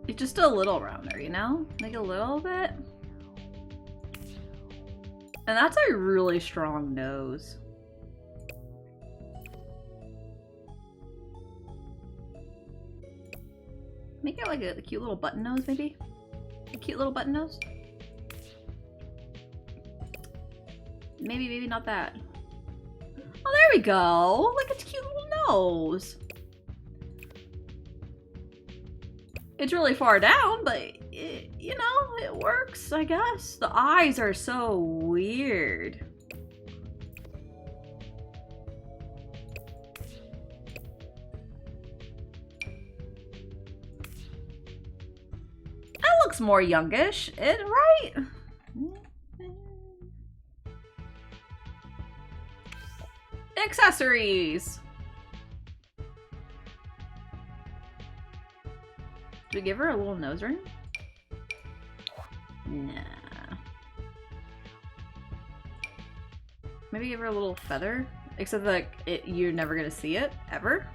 It's just a little rounder, you know? Like a little bit. And that's a really strong nose. Make it like a cute little button nose, maybe? A cute little button nose? Maybe not that. Oh, there we go! Like a cute little nose! It's really far down, but it, you know, it works, I guess. The eyes are so weird. That looks more youngish, right? Accessories! Do we give her a little nose ring? Nah. Maybe give her a little feather? Except that you're never gonna see it, ever?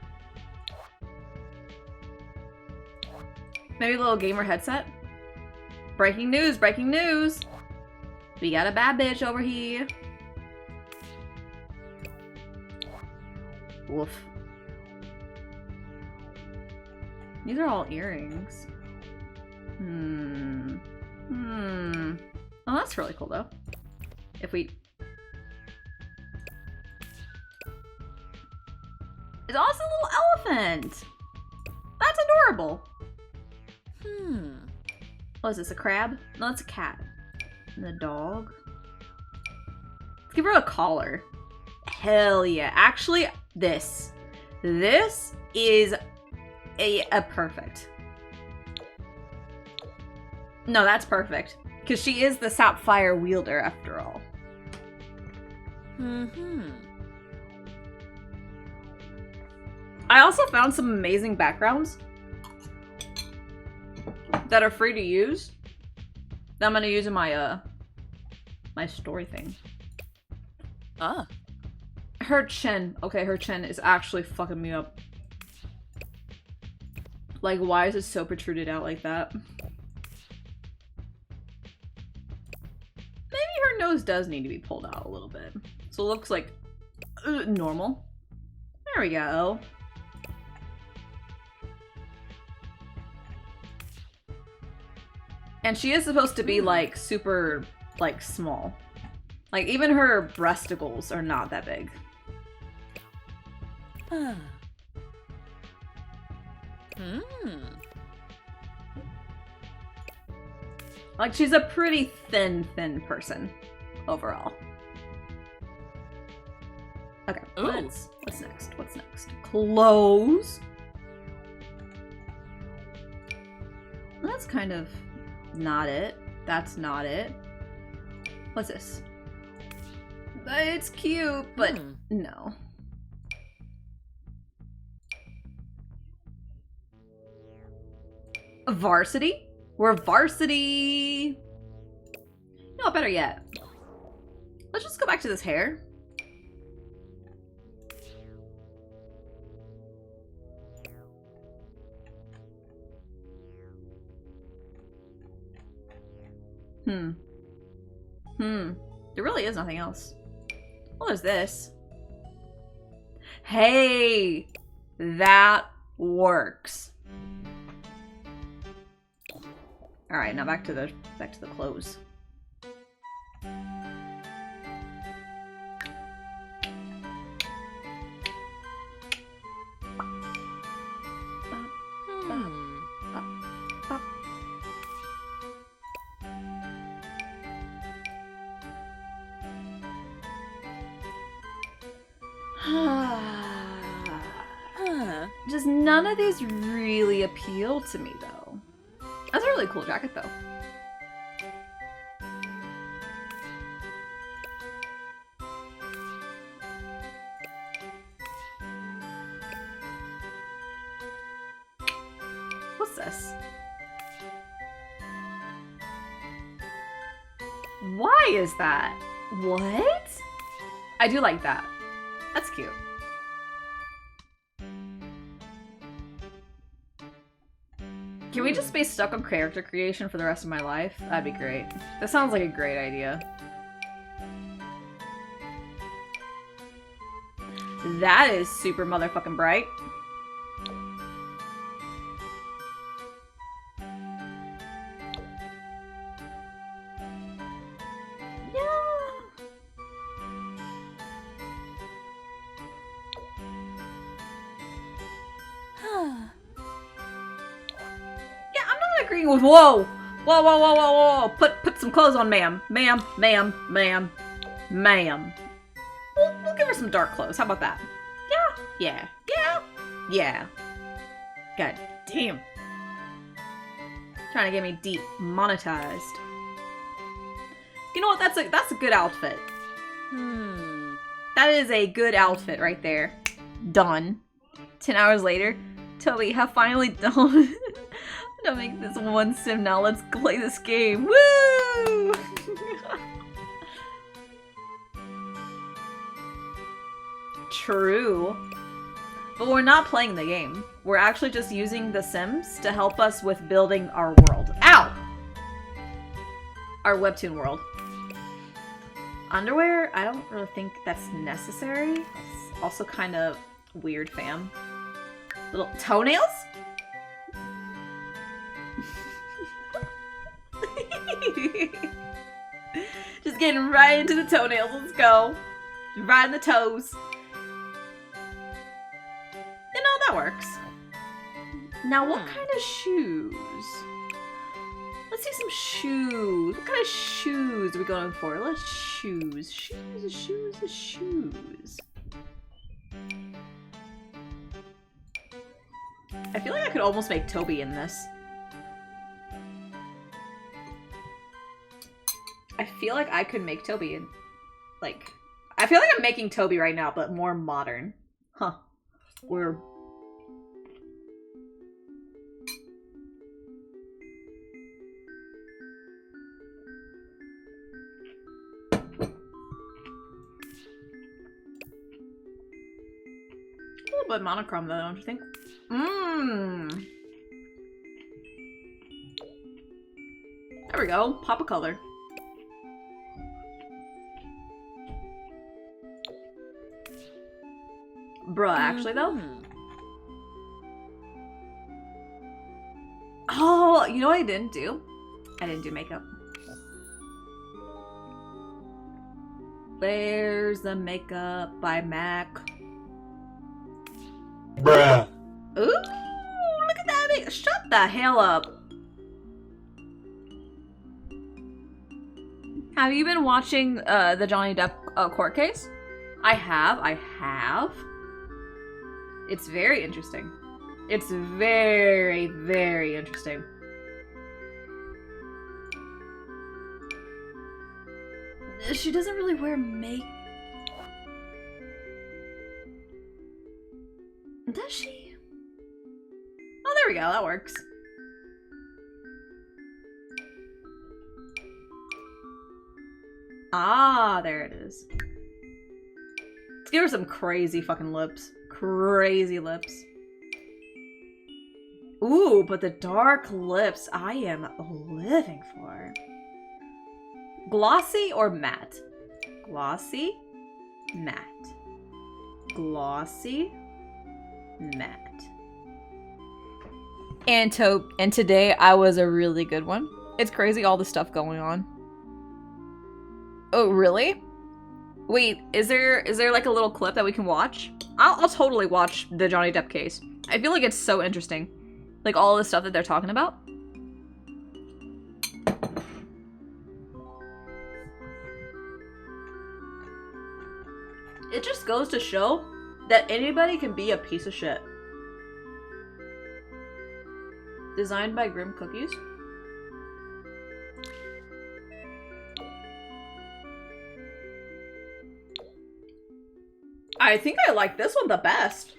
Maybe a little gamer headset? Breaking news, breaking news! We got a bad bitch over here. Woof. These are all earrings. Oh, that's really cool though. If we... It's also a little elephant! That's adorable! What is this, a crab? No, it's a cat. And a dog. Let's give her a collar. Hell yeah. Actually, this is a perfect. No, that's perfect. Because she is the sapphire wielder after all. I also found some amazing backgrounds that are free to use that I'm gonna use in my my story thing. Her chin. Okay, her chin is actually fucking me up. Like, why is it so protruded out like that? Maybe her nose does need to be pulled out a little bit. So it looks like normal. There we go. And she is supposed to be like super like small. Like even her breasticles are not that big. Like she's a pretty thin person overall. Okay, what's next? What's next? Clothes. That's kind of not it. That's not it. What's this? It's cute, but no. Varsity? We're varsity! No, better yet. Let's just go back to this hair. There really is nothing else. Well, there's this. Hey! That works. Alright, now back to the clothes. Just none of these really appeal to me, though. That's a really cool jacket, though. this? Why is that? What? I do like that. That's cute. Can we just be stuck on character creation for the rest of my life? That'd be great. That sounds like a great idea. That is super motherfucking bright. Agreeing with whoa, whoa. Put some clothes on, ma'am, ma'am. We'll give her some dark clothes. How about that? Yeah. God damn. Trying to get me demonetized. You know what? That's a good outfit. That is a good outfit right there. Done. 10 hours later, Toby have finally done. Don't make this one sim now. Let's play this game. Woo! True. But we're not playing the game. We're actually just using the Sims to help us with building our world. Ow! Our webtoon world. Underwear? I don't really think that's necessary. It's also kind of weird, fam. Little toenails? Just getting right into the toenails. Let's go. Right in the toes. You know, that works. Now, what kind of shoes? Let's see some shoes. What kind of shoes are we going for? Let's shoes. Shoes. I feel like I could almost make Toby in this. I feel like I could make Toby in, like, I feel like I'm making Toby right now, but more modern. Huh. We're... a little bit monochrome though, don't you think? There we go. Pop a color. Bruh, actually though? Oh, you know what I didn't do? I didn't do makeup. There's the makeup by MAC.
Bruh.
Ooh, look at that makeup. Shut the hell up. Have you been watching the Johnny Depp court case? I have. It's very interesting. It's very, very interesting. She doesn't really wear makeup. Does she? Oh, there we go. That works. Ah, there it is. Let's give her some crazy fucking lips. Crazy lips. Ooh, but the dark lips I am living for. Glossy or matte? Glossy, matte. Glossy, matte. And today I was a really good one. It's crazy all the stuff going on. Oh, really? Wait, is there like a little clip that we can watch? I'll totally watch the Johnny Depp case. I feel like it's so interesting. Like all the stuff that they're talking about. It just goes to show that anybody can be a piece of shit. Designed by Grim Cookies. I think I like this one the best.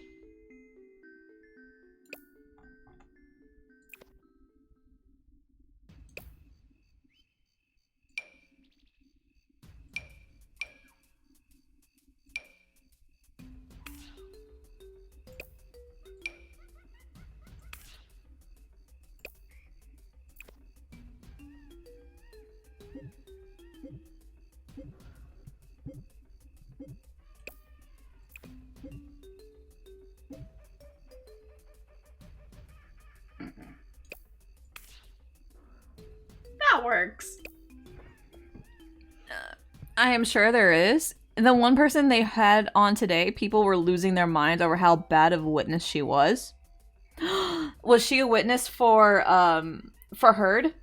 that works. I am sure there is. The one person they had on today, people were losing their minds over how bad of a witness she was. Was she a witness for Herd?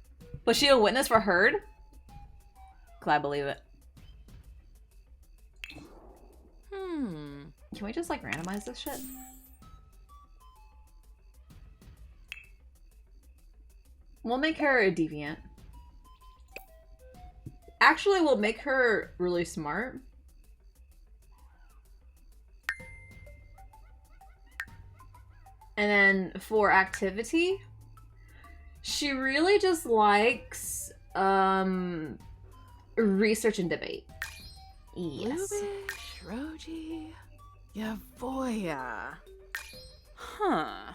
Was she a witness for Herd? I believe it. Can we just like randomize this shit? We'll make her a deviant. Actually, we'll make her really smart. And then for activity, she really just likes research and debate. Yes.
Lubish, Roji, Yavoya. Huh.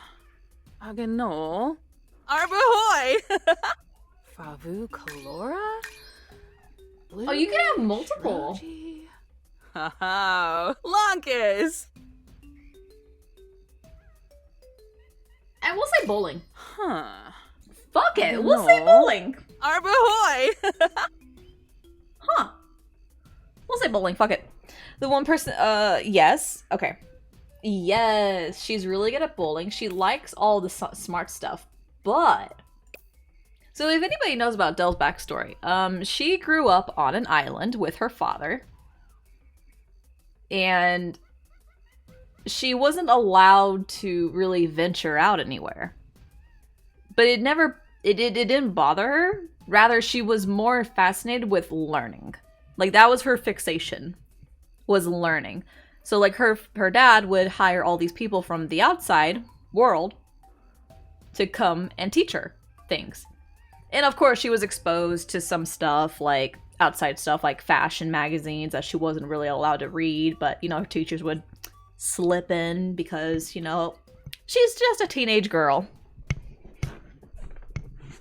Agano. Arbahoy! Favu Kalora?
Oh, you can have multiple.
Haha. Lonkus!
And we'll say bowling.
Huh.
Fuck it, we'll say bowling.
Arbahoy!
Huh. We'll say bowling, fuck it. The one person, yes. Okay. Yes, she's really good at bowling. She likes all the smart stuff, but... So if anybody knows about Dell's backstory, she grew up on an island with her father. And she wasn't allowed to really venture out anywhere. But it didn't bother her. Rather, she was more fascinated with learning. Like, that was her fixation, was learning. So, like, her dad would hire all these people from the outside world to come and teach her things. And, of course, she was exposed to some stuff, like, outside stuff, like fashion magazines that she wasn't really allowed to read. But, you know, her teachers would slip in because, you know, she's just a teenage girl.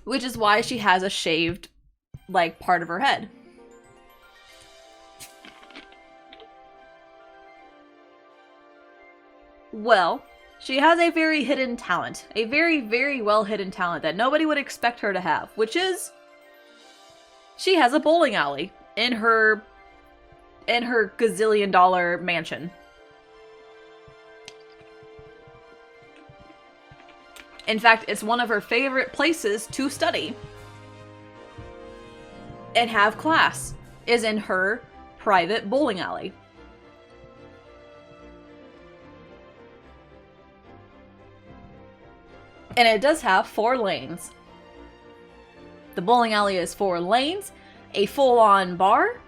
Which is why she has a shaved, like, part of her head. Well, she has a very hidden talent. A very, very well hidden talent that nobody would expect her to have. Which is... she has a bowling alley in her gazillion-dollar mansion. In fact, it's one of her favorite places to study and have class, is in her private bowling alley. And it does have 4 lanes. The bowling alley is 4 lanes, a full-on bar,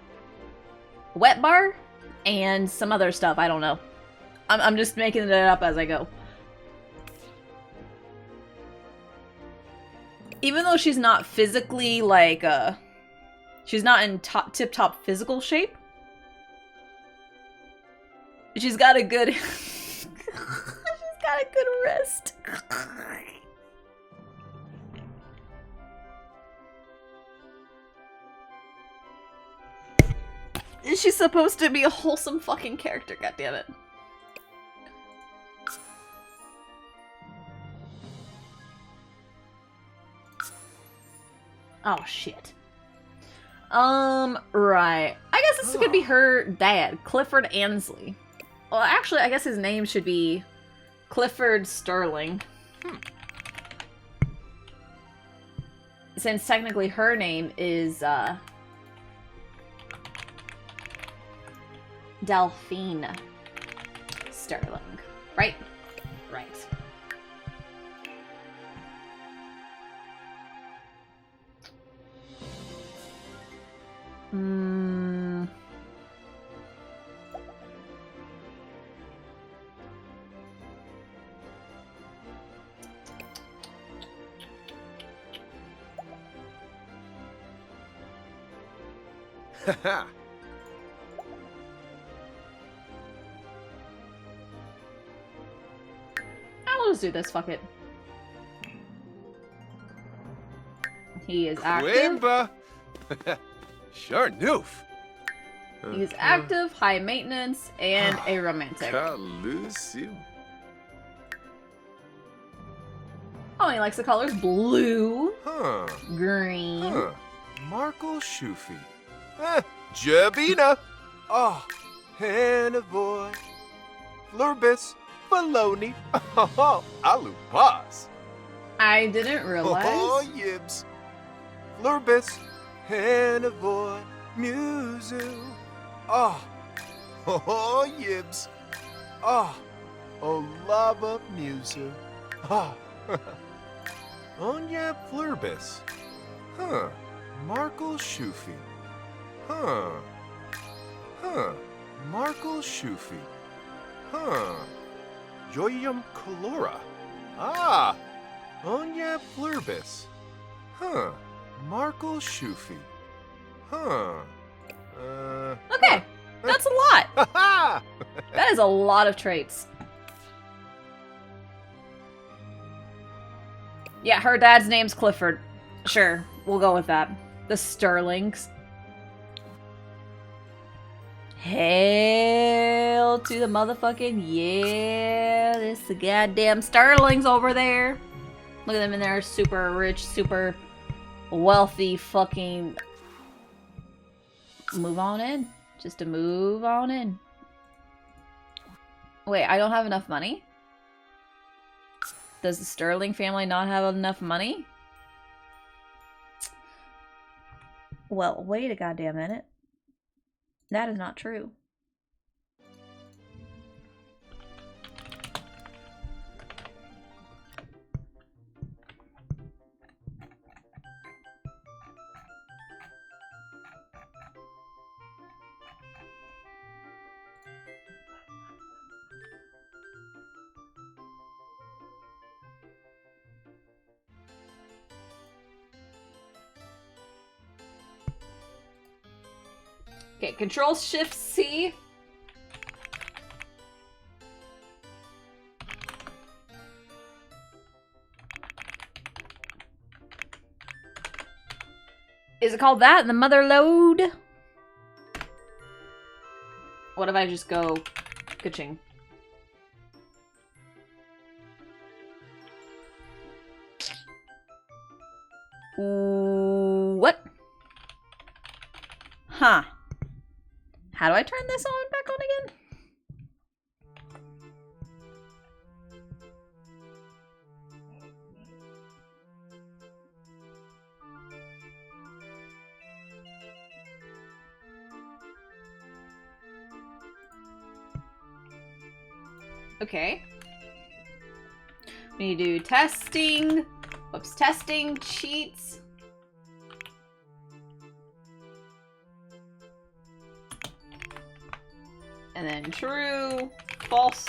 wet bar, and some other stuff, I don't know. I'm just making it up as I go. Even though she's not physically, like, she's not in tip-top physical shape, she's got a good... she's got a good wrist. She's supposed to be a wholesome fucking character, goddammit. Oh, shit. Right. I guess this could be her dad, Clifford Ansley. Well, actually, I guess his name should be Clifford Sterling. Since technically her name is, Delphine Sterling. Right? Right.
Haha.
I'll just do this, fuck it. He is active.
Wimba. Sure, noof.
He's active, high maintenance, and a romantic.
Calusiu.
Oh, he likes the colors blue,
Huh.
green,
Huh. Markle Shufi. Jabina. Oh, Hannavoy. Flurbis. Baloney. Oh, Alubas.
I didn't realize.
Oh, Yibs. Flurbis. Hannavoy. Muzu. Oh, Yibs. Oh, Olava Muzu. Oh, Onya Flurbis. Huh. Markle Shufi. Huh. Markle Shufi. Huh. Joyum Colora. Ah. Onya Flurbis. Huh. Markle Shufi. Huh.
Okay, that's a lot.
Ha
That is a lot of traits. Yeah, her dad's name's Clifford. Sure, we'll go with that. The Sterlings. Hail to the motherfucking yeah. This the goddamn Sterlings over there. Look at them in there, super rich, super wealthy fucking... Move on in. Just to move on in. Wait, I don't have enough money? Does the Sterling family not have enough money? Well, wait a goddamn minute. That is not true. Okay, Control Shift C. Is it called that? The mother load? What if I just go ka-ching? What? Huh. How do I turn this on back on again? Okay. We need to do testing. Whoops, testing, cheats. And then true, false.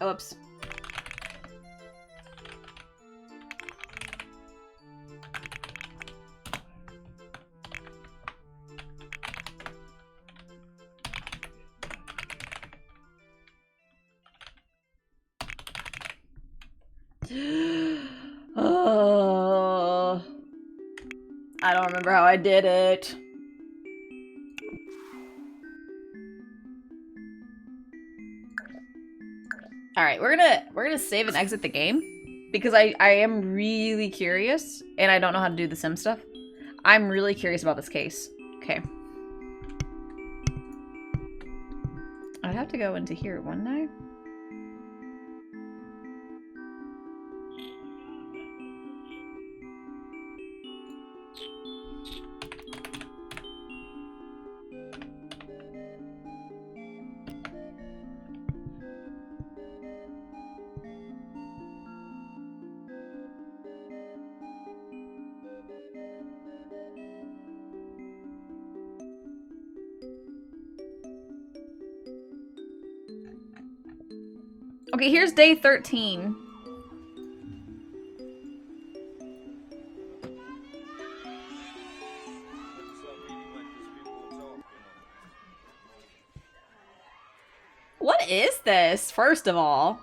Oops. Oh, I don't remember how I did it. All right, we're gonna save and exit the game because I am really curious and I don't know how to do the sim stuff. I'm really curious about this case. Okay. I'd have to go into here, wouldn't I? Okay, here's day 13. What is this, first of all?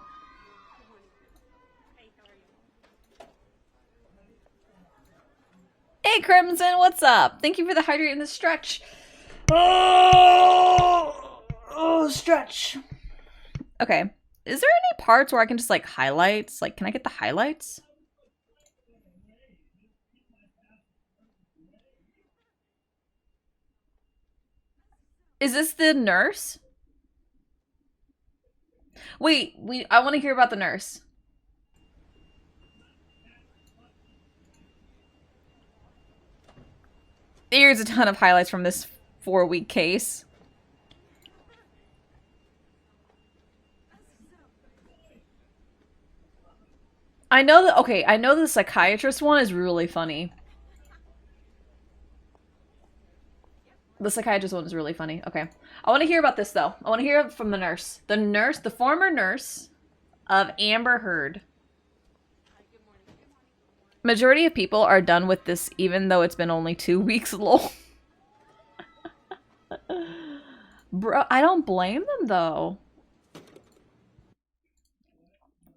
Hey, Crimson, what's up? Thank you for the hydrate and the stretch. Oh, stretch. Okay. Is there any parts where I can just, like, highlights? Like, can I get the highlights? Is this the nurse? Wait, I want to hear about the nurse. Here's a ton of highlights from this 4-week case. I know that, okay, I know the psychiatrist one is really funny. The psychiatrist one is really funny. Okay. I want to hear about this, though. I want to hear from the nurse. The nurse, the former nurse of Amber Heard. Majority of people are done with this, even though it's been only 2 weeks long. Bro, I don't blame them, though.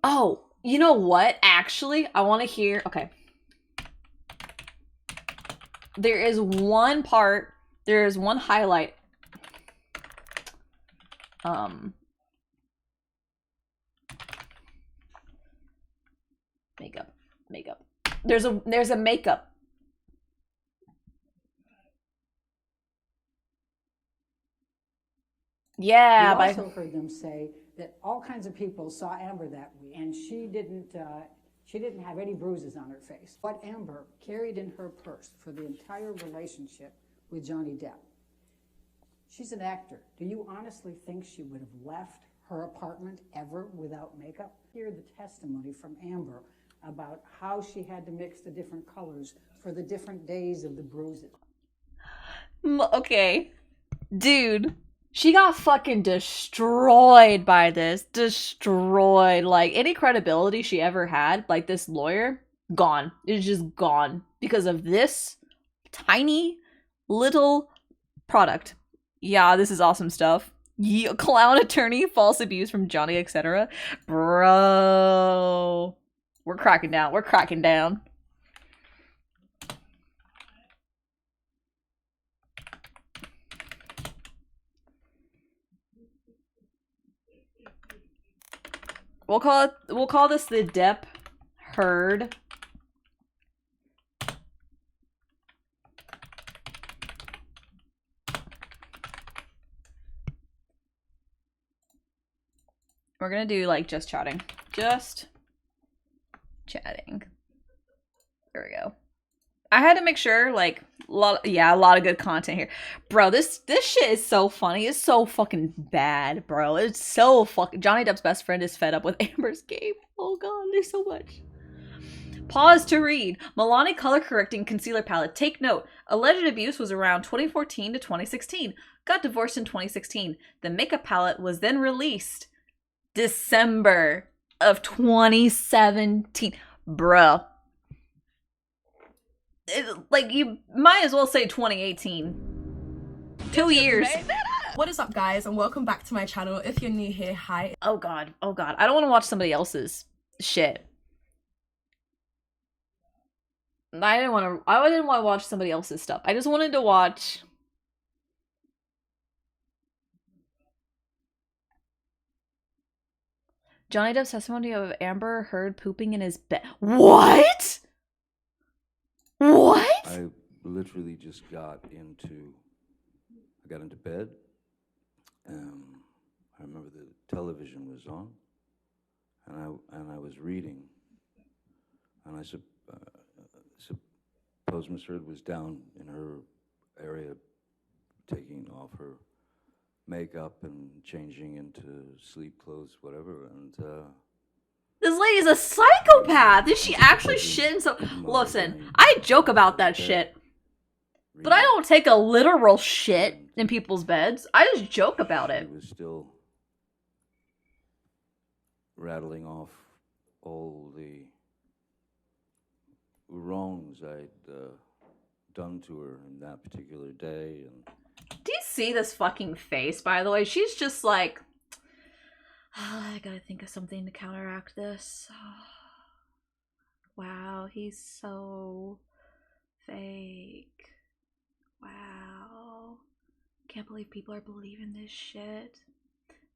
Oh, you know what? Actually, I want to hear... Okay. There is one part... There is one highlight. Makeup. There's a makeup. Yeah,
we also heard them say that all kinds of people saw Amber that week, and she didn't have any bruises on her face. What Amber carried in her purse for the entire relationship with Johnny Depp. She's an actor. Do you honestly think she would have left her apartment ever without makeup? Hear the testimony from Amber about how she had to mix the different colors for the different days of the bruises.
Okay. Dude, she got fucking destroyed by this. Destroyed. Like, any credibility she ever had, like this lawyer, gone. It's just gone. Because of this tiny little product. Yeah, this is awesome stuff. Yeah, clown attorney, false abuse from Johnny, etc. Bro. We're cracking down. We're cracking down. We'll call this the Depp Heard. We're gonna do like just chatting. Just chatting. There we go. I had to make sure, like, a lot of good content here. Bro, this shit is so funny. It's so fucking bad, bro. It's so fucking... Johnny Depp's best friend is fed up with Amber's game. Oh god, there's so much. Pause to read. Milani color correcting concealer palette. Take note. Alleged abuse was around 2014 to 2016. Got divorced in 2016. The makeup palette was then released December of 2017. Bro. Like, you might as well say 2018. 2 years.
What is up, guys, and welcome back to my channel. If you're new here, hi.
Oh god, I don't want to watch somebody else's shit. I didn't want to watch somebody else's stuff. I just wanted to watch... Johnny Depp's testimony of Amber Heard pooping in his bed. What? What?
I literally just got into bed. I remember the television was on, and I was reading, and I suppose Miss Heard was down in her area, taking off her makeup and changing into sleep clothes, whatever, and
this lady's a psychopath. Did she actually shit in so... Listen, I joke about that shit. But I don't take a literal shit in people's beds. I just joke about it.
She was still rattling off all the wrongs I'd done to her in that particular day. And
do you see this fucking face, by the way? She's just like... Oh, I gotta think of something to counteract this. Oh, wow, he's so fake. Wow. Can't believe people are believing this shit.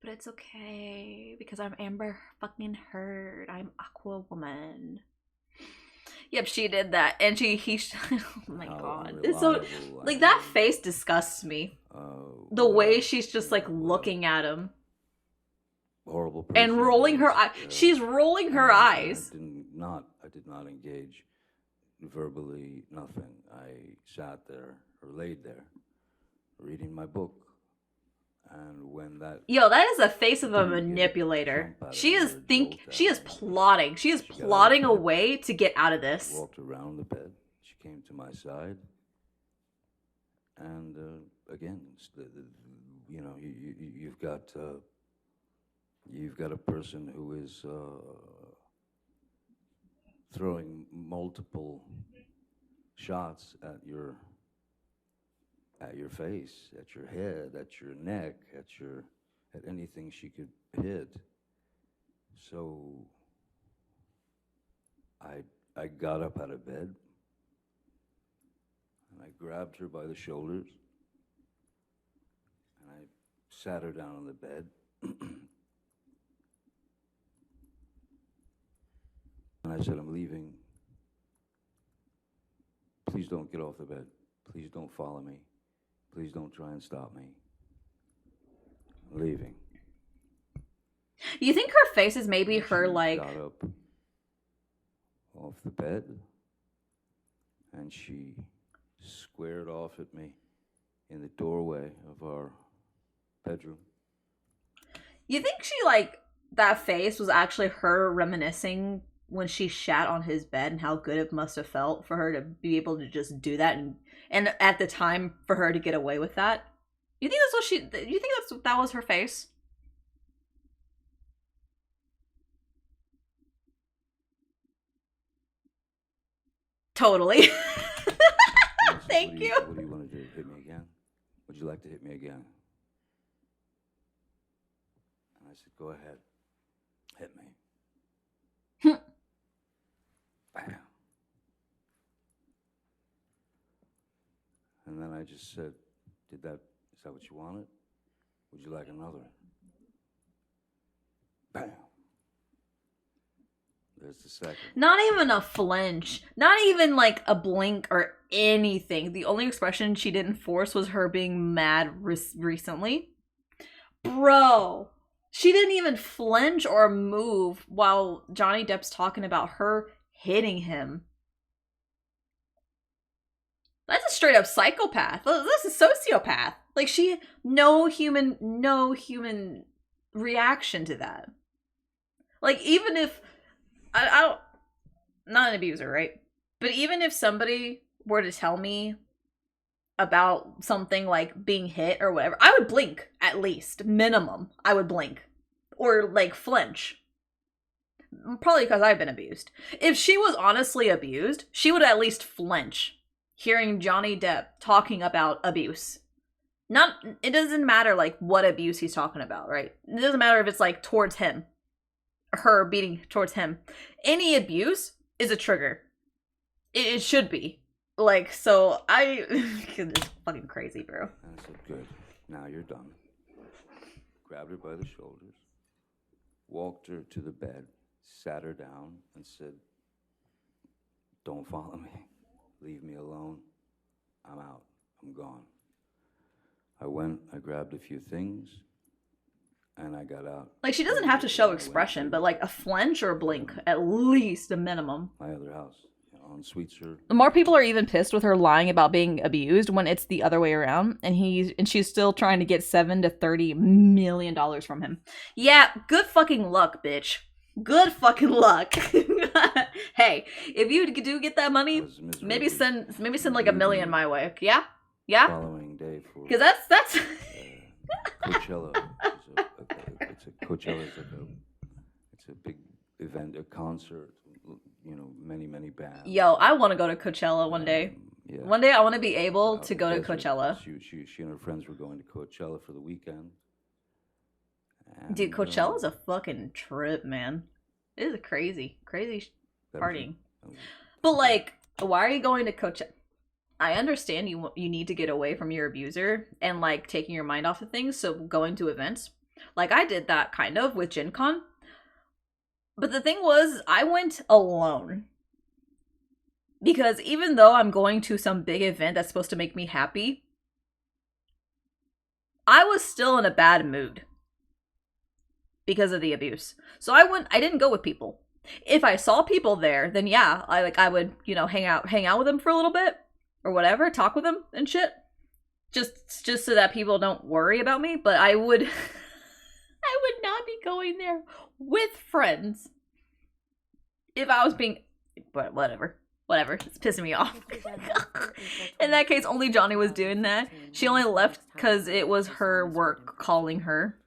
But it's okay, because I'm Amber fucking Heard. I'm Aqua Woman. Yep, she did that, and oh my
How
god, it's so
unreliable
like
I
that
am,
face disgusts me. The
what
way
a,
she's just
you
like
know, what
looking at him
a horrible
and
person
rolling
he
her
is.
eye. She's rolling her
And
eyes.
I did not engage verbally, nothing. I sat there or laid there reading my book. And when that
Yo, that is the face of a
didn't get
manipulator.
jump out of
She
her
is
or
think
jolt
she
out
is
of me,
plotting. She is
she got out of
plotting a
bed,
way to get out of
she
this.
walked around the bed. She came to my side. And again, you know, you've got a person who is throwing multiple shots at your face, at your head, at your neck, at anything she could hit. So I got up out of bed and I grabbed her by the shoulders and I sat her down on the bed. And I said, I'm leaving. Please don't get off the bed. Please don't follow me. Please don't try and stop me. I'm leaving.
You think her face is maybe
And
her
she
like
got up off the bed and she squared off at me in the doorway of our bedroom.
you think she like that face was actually her reminiscing when she shat on his bed and how good it must have felt for her to be able to just do that and at the time for her to get away with that? You think that's what you think that was her face? Totally. Thank you.
What do you want to do? Hit me again? Would you like to hit me again? And I said, go ahead. Hit me. Bam. And then I just said, is that what you wanted? Would you like another? Bam. There's the second.
Not even a flinch. Not even like a blink or anything. The only expression she didn't force was her being mad recently. Bro, she didn't even flinch or move while Johnny Depp's talking about her hitting him. That's a straight up psychopath. That's a sociopath. Like no human reaction to that. Like even if I don't, not an abuser, right? But even if somebody were to tell me about something like being hit or whatever, I would blink at least, minimum. I would blink or like flinch. Probably because I've been abused. If she was honestly abused, she would at least flinch hearing Johnny Depp talking about abuse. It doesn't matter like what abuse he's talking about, right? It doesn't matter if it's like towards him, her beating towards him. Any abuse is a trigger. It should be. Like, so it's fucking crazy, bro.
And I said, good. Now you're done. Grabbed her by the shoulders, walked her to the bed, sat her down, and said, don't follow me. Leave me alone. I'm out. I'm gone. I went, I grabbed a few things, and I got out.
Like, she doesn't have to show expression, but like a flinch or a blink, at least a minimum.
My other house, on Sweetser.
More people are even pissed with her lying about being abused when it's the other way around, and she's still trying to get $7 to $30 million from him. Yeah, good fucking luck, bitch. Good fucking luck. Hey, if you do get that money, maybe send like $1 million my way. Yeah, yeah.
Following day for
because that's
Coachella. Coachella is it's a big event, a concert. You know, many bands.
Yo, I want to go to Coachella one day.
Yeah.
One day I want to be able to go to Coachella.
She and her friends were going to Coachella for the weekend.
And, dude, Coachella's a fucking trip, man. It is a crazy partying. But like, why are you going to Coachella? I understand you need to get away from your abuser and like taking your mind off of things, so going to events. Like I did that kind of with Gen Con. But the thing was, I went alone. Because even though I'm going to some big event that's supposed to make me happy, I was still in a bad mood because of the abuse. So I didn't go with people. If I saw people there, then yeah, I would, you know, hang out with them for a little bit or whatever, talk with them and shit. Just so that people don't worry about me, but I would I would not be going there with friends if I was being, but whatever, it's pissing me off. In that case, only Johnny was doing that. She only left because it was her work calling her.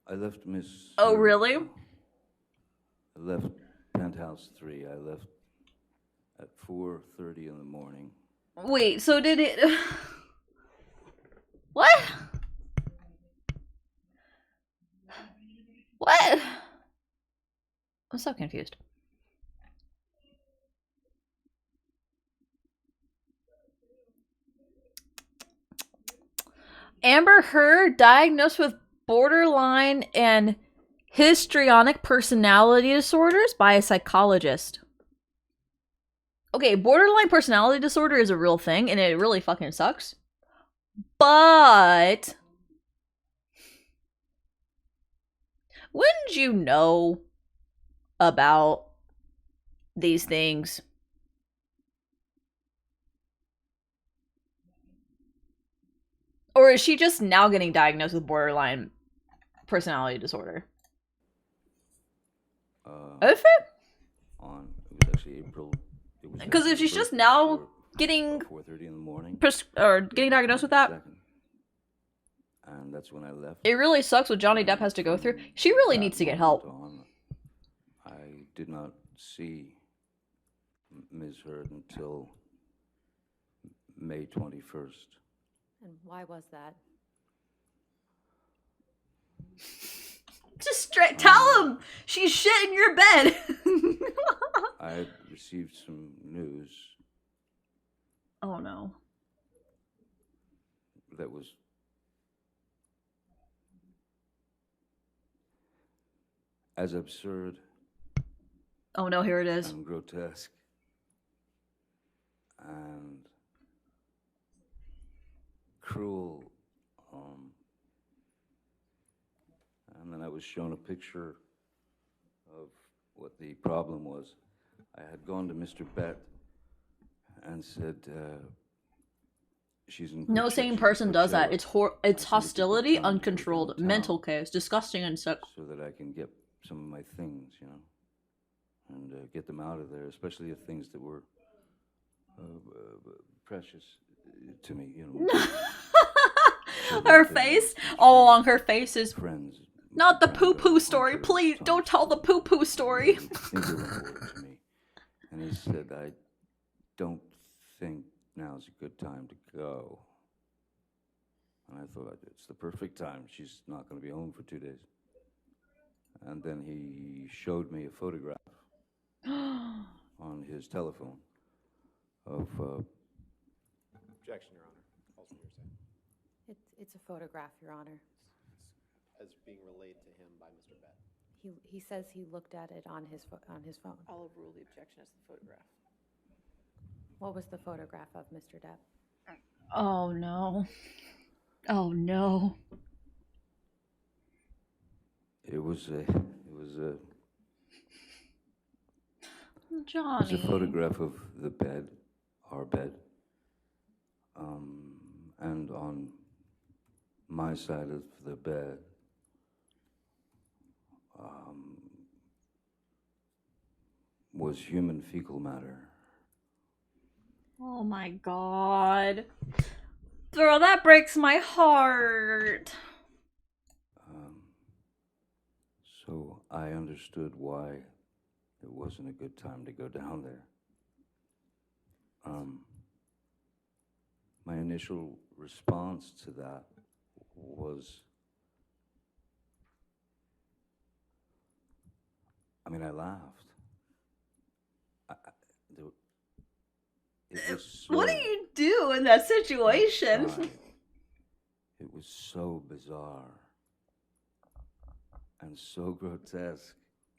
I left Miss...
Oh, really?
I left Penthouse 3. I left at 4:30 in the morning.
Wait, so did it... What? What? I'm so confused. Amber Heard diagnosed with borderline and histrionic personality disorders by a psychologist. Okay, borderline personality disorder is a real thing, and it really fucking sucks. But wouldn't you know about these things? Or is she just now getting diagnosed with borderline personality disorder? If it?
It was actually April.
Because if she's just now getting
4:30 in the morning,
or getting diagnosed with that,
and that's when I left.
It really sucks what Johnny Depp has to go through. She really needs to get help.
I did not see Ms. Heard until May 21st.
And why was that?
Just straight tell him she's shit in your bed.
I received some news.
Oh no.
That was as absurd.
Oh no, here it is.
And grotesque. And cruel. And then I was shown a picture of what the problem was. I had gone to Mr. Bett and said, she's in...
No sane person does that. It's hostility, uncontrolled, mental chaos, disgusting and sick.
So that I can get some of my things, you know, and get them out of there, especially the things that were precious to me, you know.
Her face, all along her face is...
Friends.
Not the poo-poo story, please, don't tell the poo-poo story.
Things were important to me. And he said, I don't think now's a good time to go. And I thought, it's the perfect time. She's not going to be home for 2 days. And then he showed me a photograph on his telephone of...
Objection, Your Honor. Also hearsay.
It's a photograph, Your Honor.
As being relayed to him by Mr. Bett.
He says he looked at it on his phone.
I'll overrule the objection as the photograph.
What was the photograph of, Mr. Depp?
Oh no. Oh no.
It was
Johnny.
a photograph of the bed, our bed, and on my side of the bed, was human fecal matter.
Oh my god. Girl, that breaks my heart.
So I understood why it wasn't a good time to go down there. My initial response to that was, I mean, I laughed. It was so,
what do you do in that situation?
It was so bizarre and so grotesque.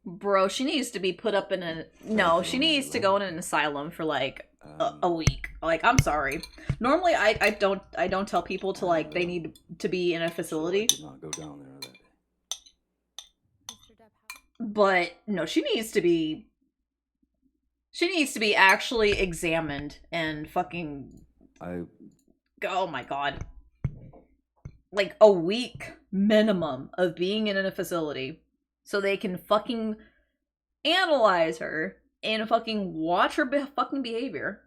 Bro, she needs to be put up in a... No, she needs to go in an asylum for, like, a week. Like, I'm sorry. Normally, I don't tell people to, like, they need to be in a facility.
Did not go down there that day.
But, no, she needs to be actually examined and fucking... Oh my god. Like, a week minimum of being in a facility so they can fucking analyze her and fucking watch her fucking behavior.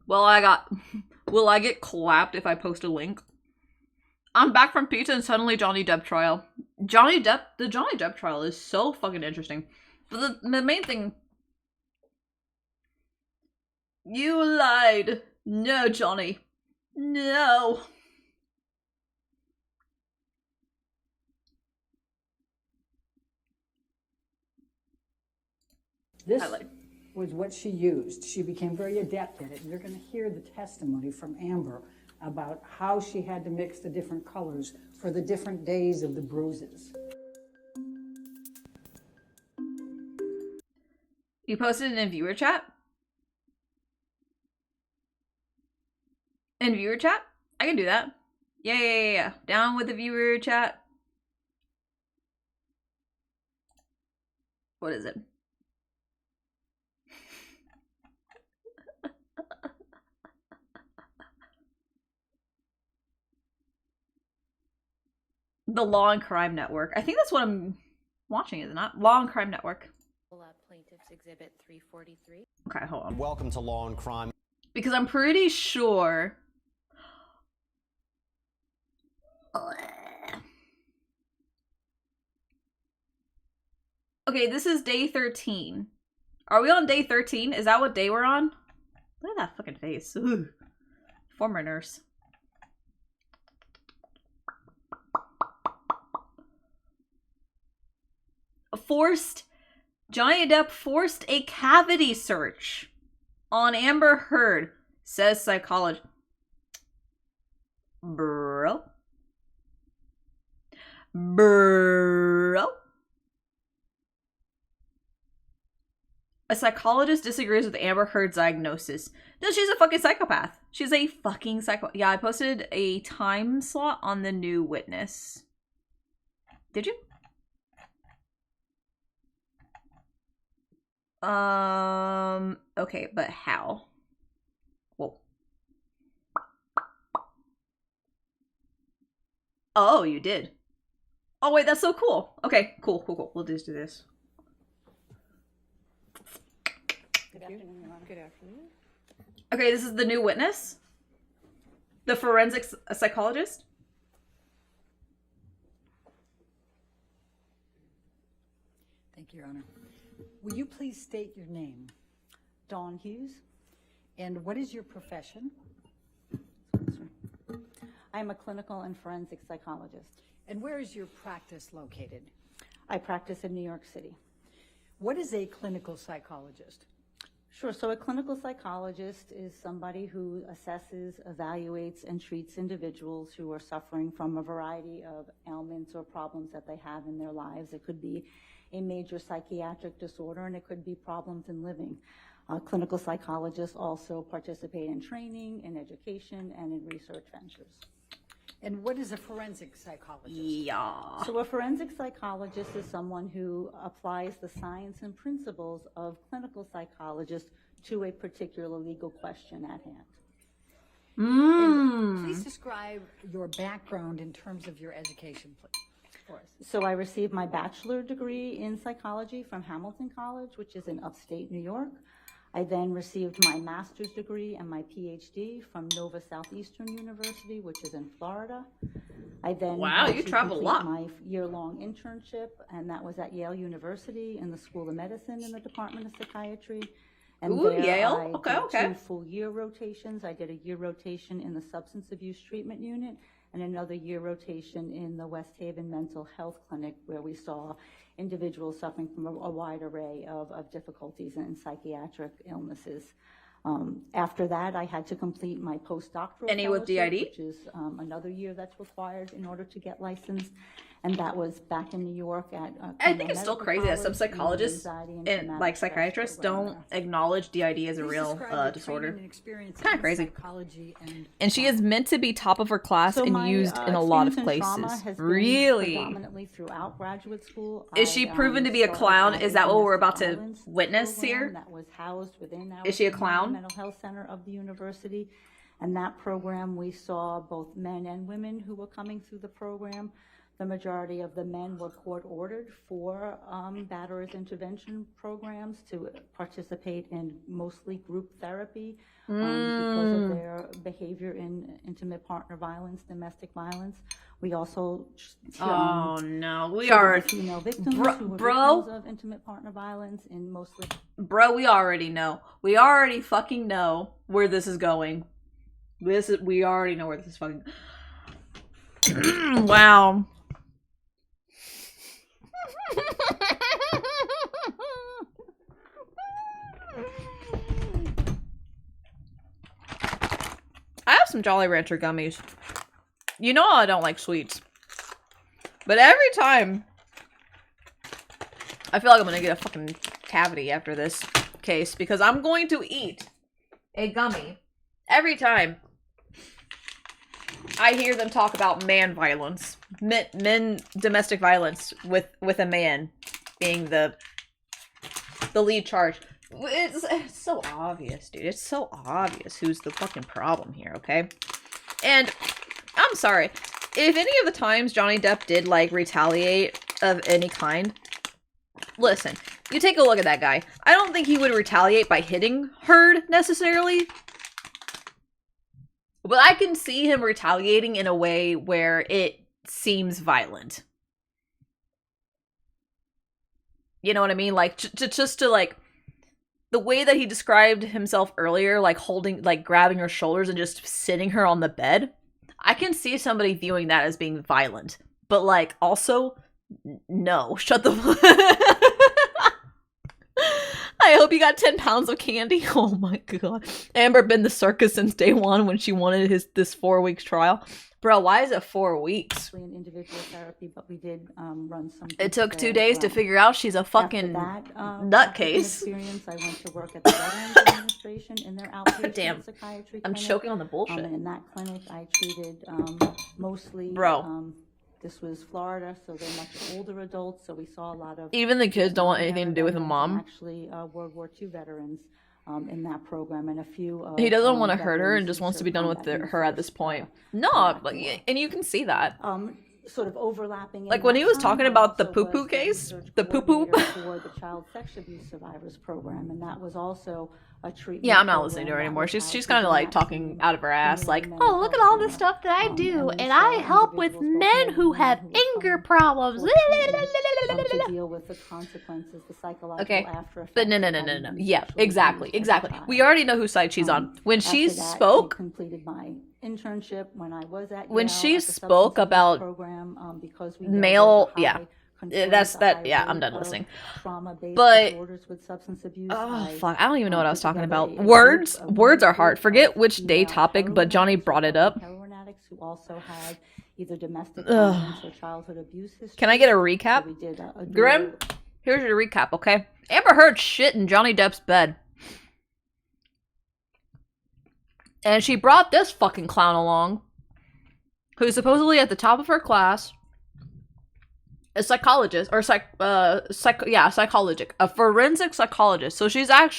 Will I get clapped if I post a link? I'm back from pizza and suddenly Johnny Depp trial. The Johnny Depp trial is so fucking interesting. But the main thing... You lied. No, Johnny. No.
This was what she used. She became very adept at it. You're going to hear the testimony from Amber about how she had to mix the different colors for the different days of the bruises.
You posted it in viewer chat? In viewer chat? I can do that. Yeah. Down with the viewer chat. What is it? The Law and Crime Network. I think that's what I'm watching, is it not? Law and Crime Network.
Plaintiff's Exhibit 343.
Okay, hold on.
Welcome to Law and Crime.
Because I'm pretty sure... Okay, this is day 13. Are we on day 13? Is that what day we're on? Look at that fucking face. Ooh. Former nurse. Johnny Depp forced a cavity search on Amber Heard, says psychologist. Bro. A psychologist disagrees with Amber Heard's diagnosis. No, she's a fucking psychopath. She's a fucking psycho. Yeah, I posted a time slot on the new witness. Did you? Okay, but how? Whoa. Oh, you did. Oh, wait, that's so cool. Okay, cool. We'll just do this.
Good afternoon, Your Honor. Good afternoon.
Okay, this is the new witness. The forensic psychologist.
Thank you, Your Honor. Will you please state your name?
Dawn Hughes.
And what is your profession?
I'm a clinical and forensic psychologist.
And where is your practice located?
I practice in New York City.
What is a clinical psychologist?
Sure. So a clinical psychologist is somebody who assesses, evaluates, and treats individuals who are suffering from a variety of ailments or problems that they have in their lives. It could be a major psychiatric disorder, and it could be problems in living. Clinical psychologists also participate in training, in education, and in research ventures.
And what is a forensic psychologist?
Yeah.
So a forensic psychologist is someone who applies the science and principles of clinical psychologists to a particular legal question at hand.
And please describe your background in terms of your education, please, for us.
So I received my bachelor degree in psychology from Hamilton College, which is in upstate New York. I then received my master's degree and my PhD from Nova Southeastern University, which is in Florida. I then
you travel a lot.
My year-long internship, and that was at Yale University in the School of Medicine in the Department of Psychiatry. And
Ooh,
there
Yale.
I
Okay.
did 2 full year rotations. I did a year rotation in the substance abuse treatment unit and another year rotation in the West Haven Mental Health Clinic, where we saw individuals suffering from a wide array of difficulties and psychiatric illnesses. After that, I had to complete my postdoctoral
Any with
fellowship,
DID?
which is another year that's required in order to get licensed. And that was back in New York at
I think it's still crazy that some psychologists and like psychiatrists don't acknowledge DID as a real disorder. Kind of crazy. And she is meant to be top of her class and used in a lot of places. Really?
Predominantly throughout graduate school.
Is she proven to be a clown? Is that what we're about to witness here?
That was housed within our
Is she a clown?
mental health center of the university. And that program, we saw both men and women who were coming through the program. The majority of the men were court-ordered for batterers intervention programs to participate in mostly group therapy because of their behavior in intimate partner violence, domestic violence. We also
oh no, we are
female victims who were victims of intimate partner violence in mostly.
Bro, we already know. We already fucking know where this is going. We already know where this is fucking. Wow. I have some Jolly Rancher gummies. You know I don't like sweets. But every time I feel like I'm gonna get a fucking cavity after this case because I'm going to eat a gummy every time I hear them talk about man violence. Men domestic violence with a man being the lead charge. It's so obvious, dude. It's so obvious who's the fucking problem here, okay? And I'm sorry. If any of the times Johnny Depp did, like, retaliate of any kind, listen, you take a look at that guy. I don't think he would retaliate by hitting Heard, necessarily. But I can see him retaliating in a way where it seems violent. You know what I mean? Like, just to, like, the way that he described himself earlier, like, holding, like, grabbing her shoulders and just sitting her on the bed, I can see somebody viewing that as being violent. But, like, also, no. Shut the fuck. I hope you got 10 pounds of candy. Oh my god. Amber been the circus since day one when she wanted this 4 weeks trial. Bro, why is it 4 weeks?
In individual therapy, but we did run some.
It took 2 days to figure out she's a fucking nutcase.
Experience, I went to work at the Veterans Administration in their outpatient psychiatry clinic.
I'm choking on the bullshit.
And in that clinic, I treated mostly.
Bro.
This was Florida, so they're much older adults. So we saw a lot of.
Even the kids don't want anything to do with a mom.
Actually, World War II veterans. In that program, and a few.
He doesn't want to hurt her and just wants to be done with her at this point. No, and you can see that.
Sort of overlapping.
Like when he was talking about the poo-poo case, the poo-poo.
For the child sex abuse survivors program, and that was also a treatment.
Yeah, I'm not listening to her anymore. She's kind of like talking out of her ass, like, oh, look at all this stuff that I do, and I help with men who have anger problems.
To deal with the consequences, the psychological after effects.
But no. Yeah, exactly. We already know whose side she's on. When she spoke,
completed my internship when I was at
when she spoke about
program, because we
male, yeah. That's that. Yeah, I'm done listening. But
with substance abuse,
oh fuck, I don't even know what I was talking about. Words are hard. Forget which day topic, but Johnny brought it up.
Heroin addicts who also had either domestic violence or childhood abuse history.
Can I get a recap?
So
Grim, here's your recap, okay? Amber Heard shit in Johnny Depp's bed. And she brought this fucking clown along, who's supposedly at the top of her class, a psychologist, or psychologic, a forensic psychologist. So she's a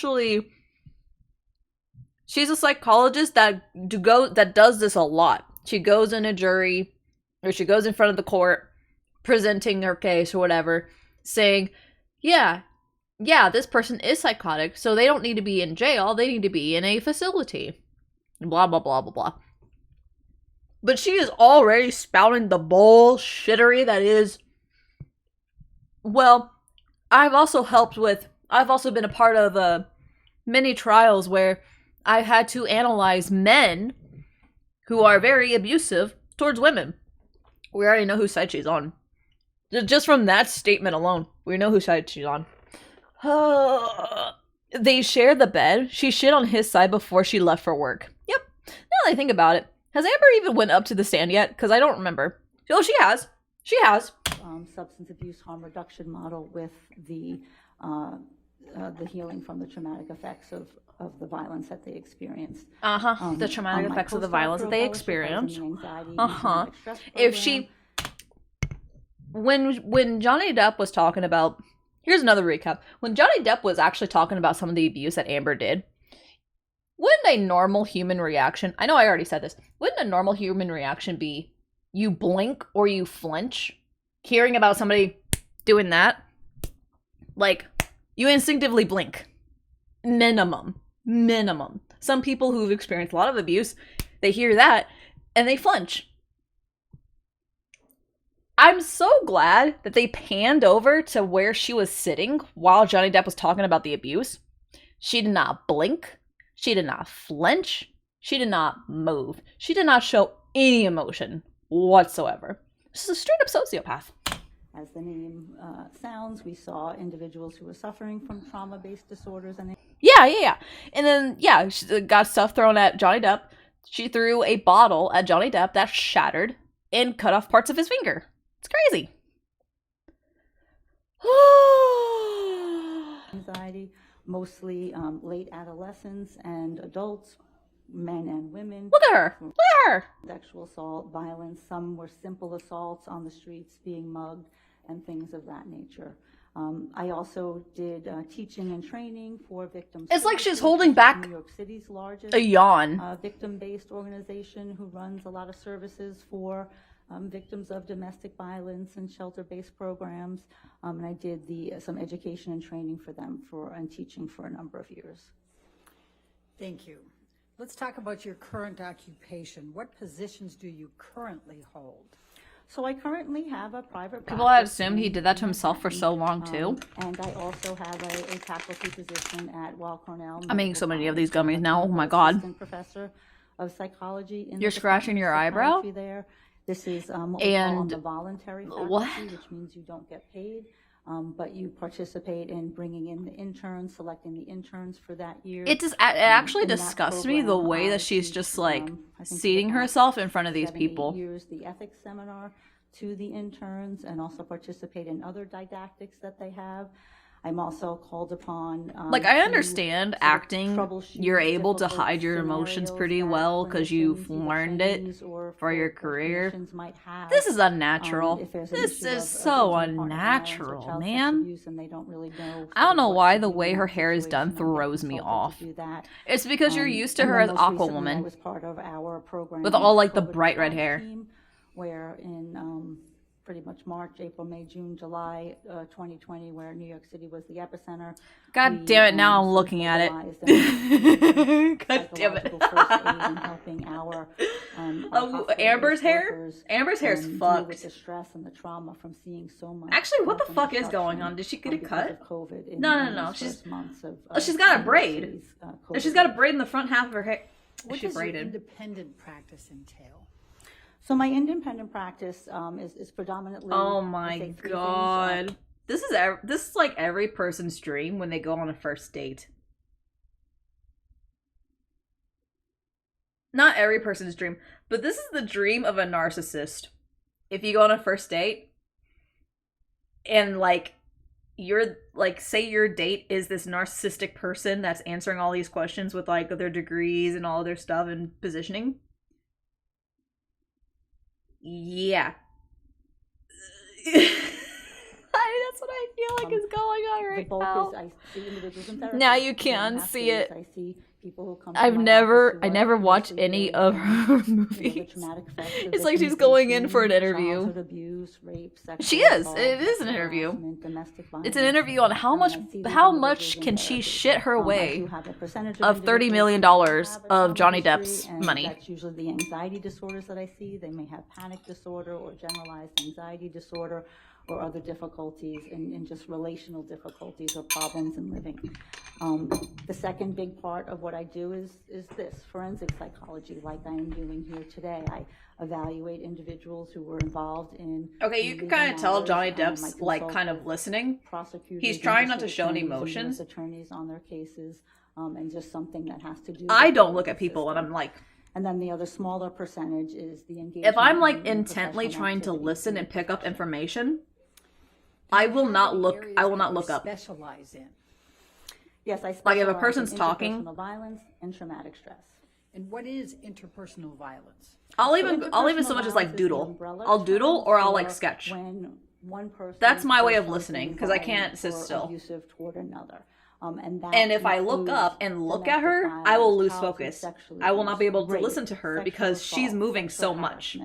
psychologist that does this a lot. She goes in a jury, or she goes in front of the court, presenting her case or whatever, saying, yeah, this person is psychotic, so they don't need to be in jail, they need to be in a facility. Blah, blah, blah, blah, blah. But she is already spouting the bullshittery that is, well, I've also been a part of many trials where I've had to analyze men who are very abusive towards women. We already know whose side she's on. Just from that statement alone, we know whose side she's on. They share the bed. She shit on his side before she left for work. Yep. Now that I think about it, has Amber even went up to the stand yet? Because I don't remember. Oh, she has. She has.
substance abuse harm reduction model with the healing from the traumatic effects of the violence that they experienced.
The traumatic effects of the violence that they experienced. If she, when Johnny Depp was talking about, here's another recap. When Johnny Depp was actually talking about some of the abuse that Amber did, wouldn't a normal human reaction, I know I already said this, wouldn't a normal human reaction be you blink or you flinch hearing about somebody doing that? Like, you instinctively blink. Minimum. Some people who've experienced a lot of abuse, they hear that and they flinch. I'm so glad that they panned over to where she was sitting while Johnny Depp was talking about the abuse. She did not blink. She did not flinch. She did not move. She did not show any emotion whatsoever. She's a straight up sociopath.
As the name sounds, we saw individuals who were suffering from trauma-based disorders. And
Yeah. And then, she got stuff thrown at Johnny Depp. She threw a bottle at Johnny Depp that shattered and cut off parts of his finger. It's crazy.
Anxiety, mostly late adolescents and adults, men and women.
Look at her. Look at her.
Sexual assault, violence. Some were simple assaults on the streets, being mugged, and things of that nature. I also did teaching and training for victims.
It's like she's holding back
New York City's largest
a yawn.
Victim-based organization who runs a lot of services for victims of domestic violence and shelter-based programs. And I did some education and training for them and teaching for a number of years.
Thank you. Let's talk about your current occupation. What positions do you currently hold?
So I currently have a private practice.
People had assumed he did that to himself for so long, too.
And I also have a faculty position at Weill Cornell.
I'm eating so many of these gummies now. Oh my god.
Assistant professor of psychology.
You're scratching your eyebrow?
There. This is what we call the voluntary faculty, which means you don't get paid. But you participate in bringing in the interns, selecting the interns for that year.
It actually disgusts me the way that she's just like seating herself in front of these people.
Years the ethics seminar to the interns and also participate in other didactics that they have. I'm also called upon.
Like, I understand acting, you're able to hide your emotions pretty well because you've learned it for your career. This is unnatural. This is so unnatural, man. I don't know why the way her hair is done throws me off. It's because you're used to her as Aquawoman with all like the bright red hair.
Where in pretty much March, April, May, June, July 2020, where New York City was the epicenter.
God damn it, now I'm looking at it. God damn it.
Helping our
Amber's hair? Amber's hair's fucked.
With the stress and the trauma from seeing so much.
Actually, what the fuck is going on? Did she get a cut? No. She's
she's
got a braid. She's got a braid in the front half of her hair.
What does your independent practice entail?
So my independent practice is predominantly.
Oh my god, this is like every person's dream when they go on a first date. Not every person's dream, but this is the dream of a narcissist. If you go on a first date, and like you're like, say your date is this narcissistic person that's answering all these questions with like their degrees and all their stuff and positioning. Yeah. That's what I feel like is going on right now. Now you can see it.
I see people who come.
I never watched any of her movies. It's like she's going in for an interview. She is. It is an interview. It's an interview on how much can she shit her way of $30 million of Johnny Depp's money.
That's usually the anxiety disorders that I see. They may have panic disorder or generalized anxiety disorder, or other difficulties and just relational difficulties or problems in living. The second big part of what I do is this, forensic psychology, like I am doing here today. I evaluate individuals who were involved in.
Okay, you can kind of tell Johnny Depp's like kind of listening. He's trying not to show any emotions.
Attorneys on their cases, and just something that has to do.
I don't look at people and I'm like.
And then the other smaller percentage is the engagement.
If I'm like intently trying to listen and pick up information, I will not
Any
look.
areas
I will
that
not
you
look up.
Specialize in.
Yes, I
Like if a
specialize
person's
in
talking.
interpersonal violence and traumatic stress.
And what is interpersonal violence?
I'll even
Interpersonal
so much as
violence
like
is the
doodle.
umbrella
I'll doodle
term
or I'll like
for
sketch.
When one person
That's my way
does
of listening,
something
'cause I
violent
can't sit
or
still.
Abusive toward another. And
And if I look up and look at her, I will lose focus. I will not be able to listen to her because she's moving so much.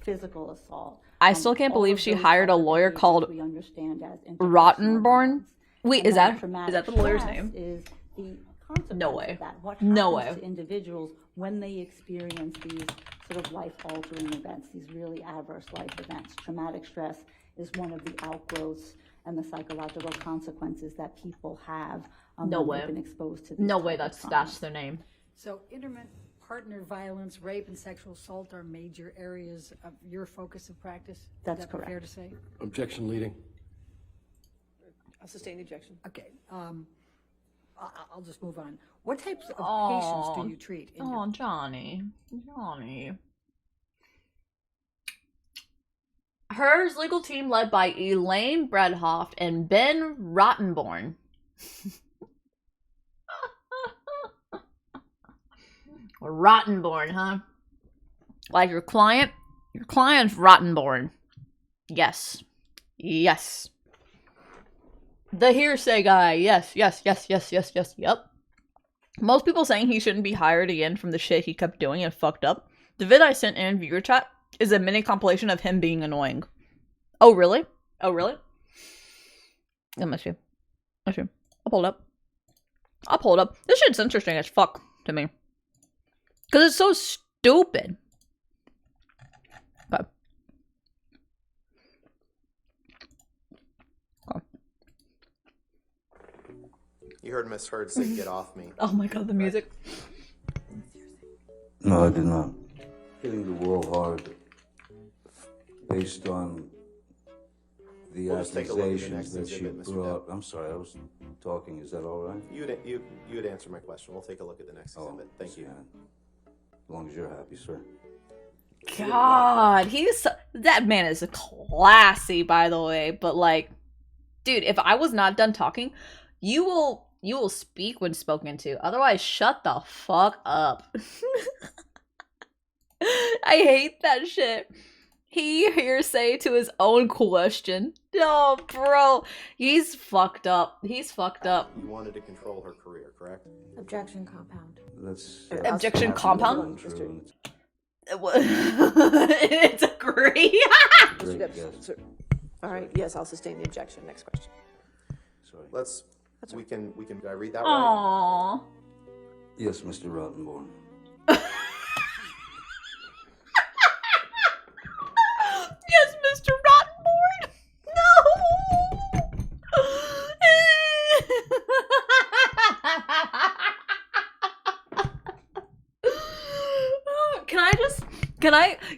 Physical assault.
I still can't
all
believe
of
she
those
hired a
types of
lawyer
behaviors
called
we understand as interpersonal
Rottenborn.
violence.
Wait,
And
is that
traumatic
the lawyer's
stress
name?
Is the consequence
No way.
of that. What
No
happens
way.
to individuals when they experience these sort of life-altering events, these really adverse life events? Traumatic stress is one of the outgrowths and the psychological consequences that people have
No
when
way.
they've been exposed to these
No way.
type of
That's
traumas.
their name.
So intimate partner violence, rape, and sexual assault are major areas of your focus of practice?
That's
Is that
correct.
fair to say?
Objection leading.
I'll sustain the objection.
Okay. I'll just move on. What types of patients do you treat? In your
Johnny. Hers legal team led by Elaine Bredhoft and Ben Rottenborn. Rottenborn, huh? Like your client? Your client's Rottenborn. Yes. Yes. The hearsay guy. Yes. Yep. Most people saying he shouldn't be hired again from the shit he kept doing and fucked up. The vid I sent in viewer chat is a mini compilation of him being annoying. Oh, really? That must be. I'll pull it up. This shit's interesting as fuck to me. Because it's so stupid. Okay.
You heard Miss Heard say, "Get off me."
Oh my god, the music.
No, I did not. Hitting the wall hard based on the
We'll just take a look at the
accusations
next
that she
exhibit, Mr.
brought. I'm sorry, I was talking. Is that all right?
You'd answer my question. We'll take a look at the next exhibit. Thank you.
As long as you're happy, sir.
God, that man is classy, by the way. But like, dude, if I was not done talking, you will speak when spoken to. Otherwise, shut the fuck up. I hate that shit. He hearsay to his own question. Oh, bro, he's fucked up.
You wanted to control her career, correct?
Objection compound.
Objection compound?
True.
It's a great.
Great
Yep,
guess.
sir. All right. Yes, I'll sustain the objection. Next question.
Sorry.
We can. Did I read that right?
Aww.
Yes, Mr. Rottenborn.
Yes, Mr. Rottenborn. No.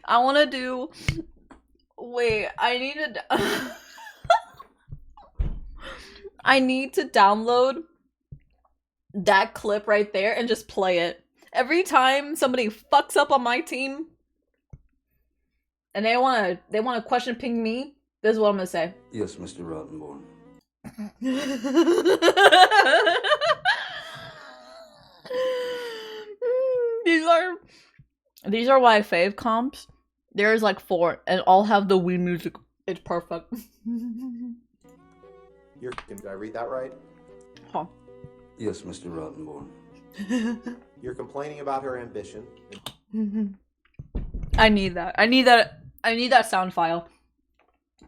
I want to do. Wait, I need to download that clip right there and just play it. Every time somebody fucks up on my team and they wanna question ping me, this is what I'm gonna say.
Yes, Mr. Rottenborn.
These are my fave comps. There's like 4 and all have the Wii music. It's perfect.
Did I read that right?
Huh.
Yes, Mr. Rottenborn.
You're complaining about her ambition.
I need that sound file.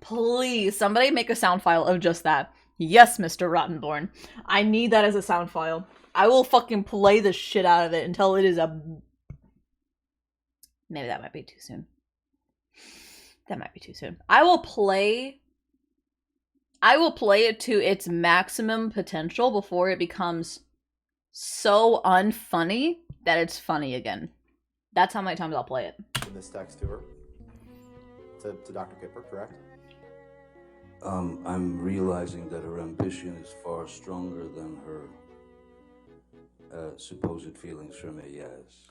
Please, somebody make a sound file of just that. Yes, Mr. Rottenborn. I need that as a sound file. I will fucking play the shit out of it until it is a... Maybe that might be too soon. I will play it to its maximum potential before it becomes so unfunny that it's funny again. That's how many times I'll play it.
In this text to her, to Dr. Kipper, correct?
I'm realizing that her ambition is far stronger than her supposed feelings for me, yes.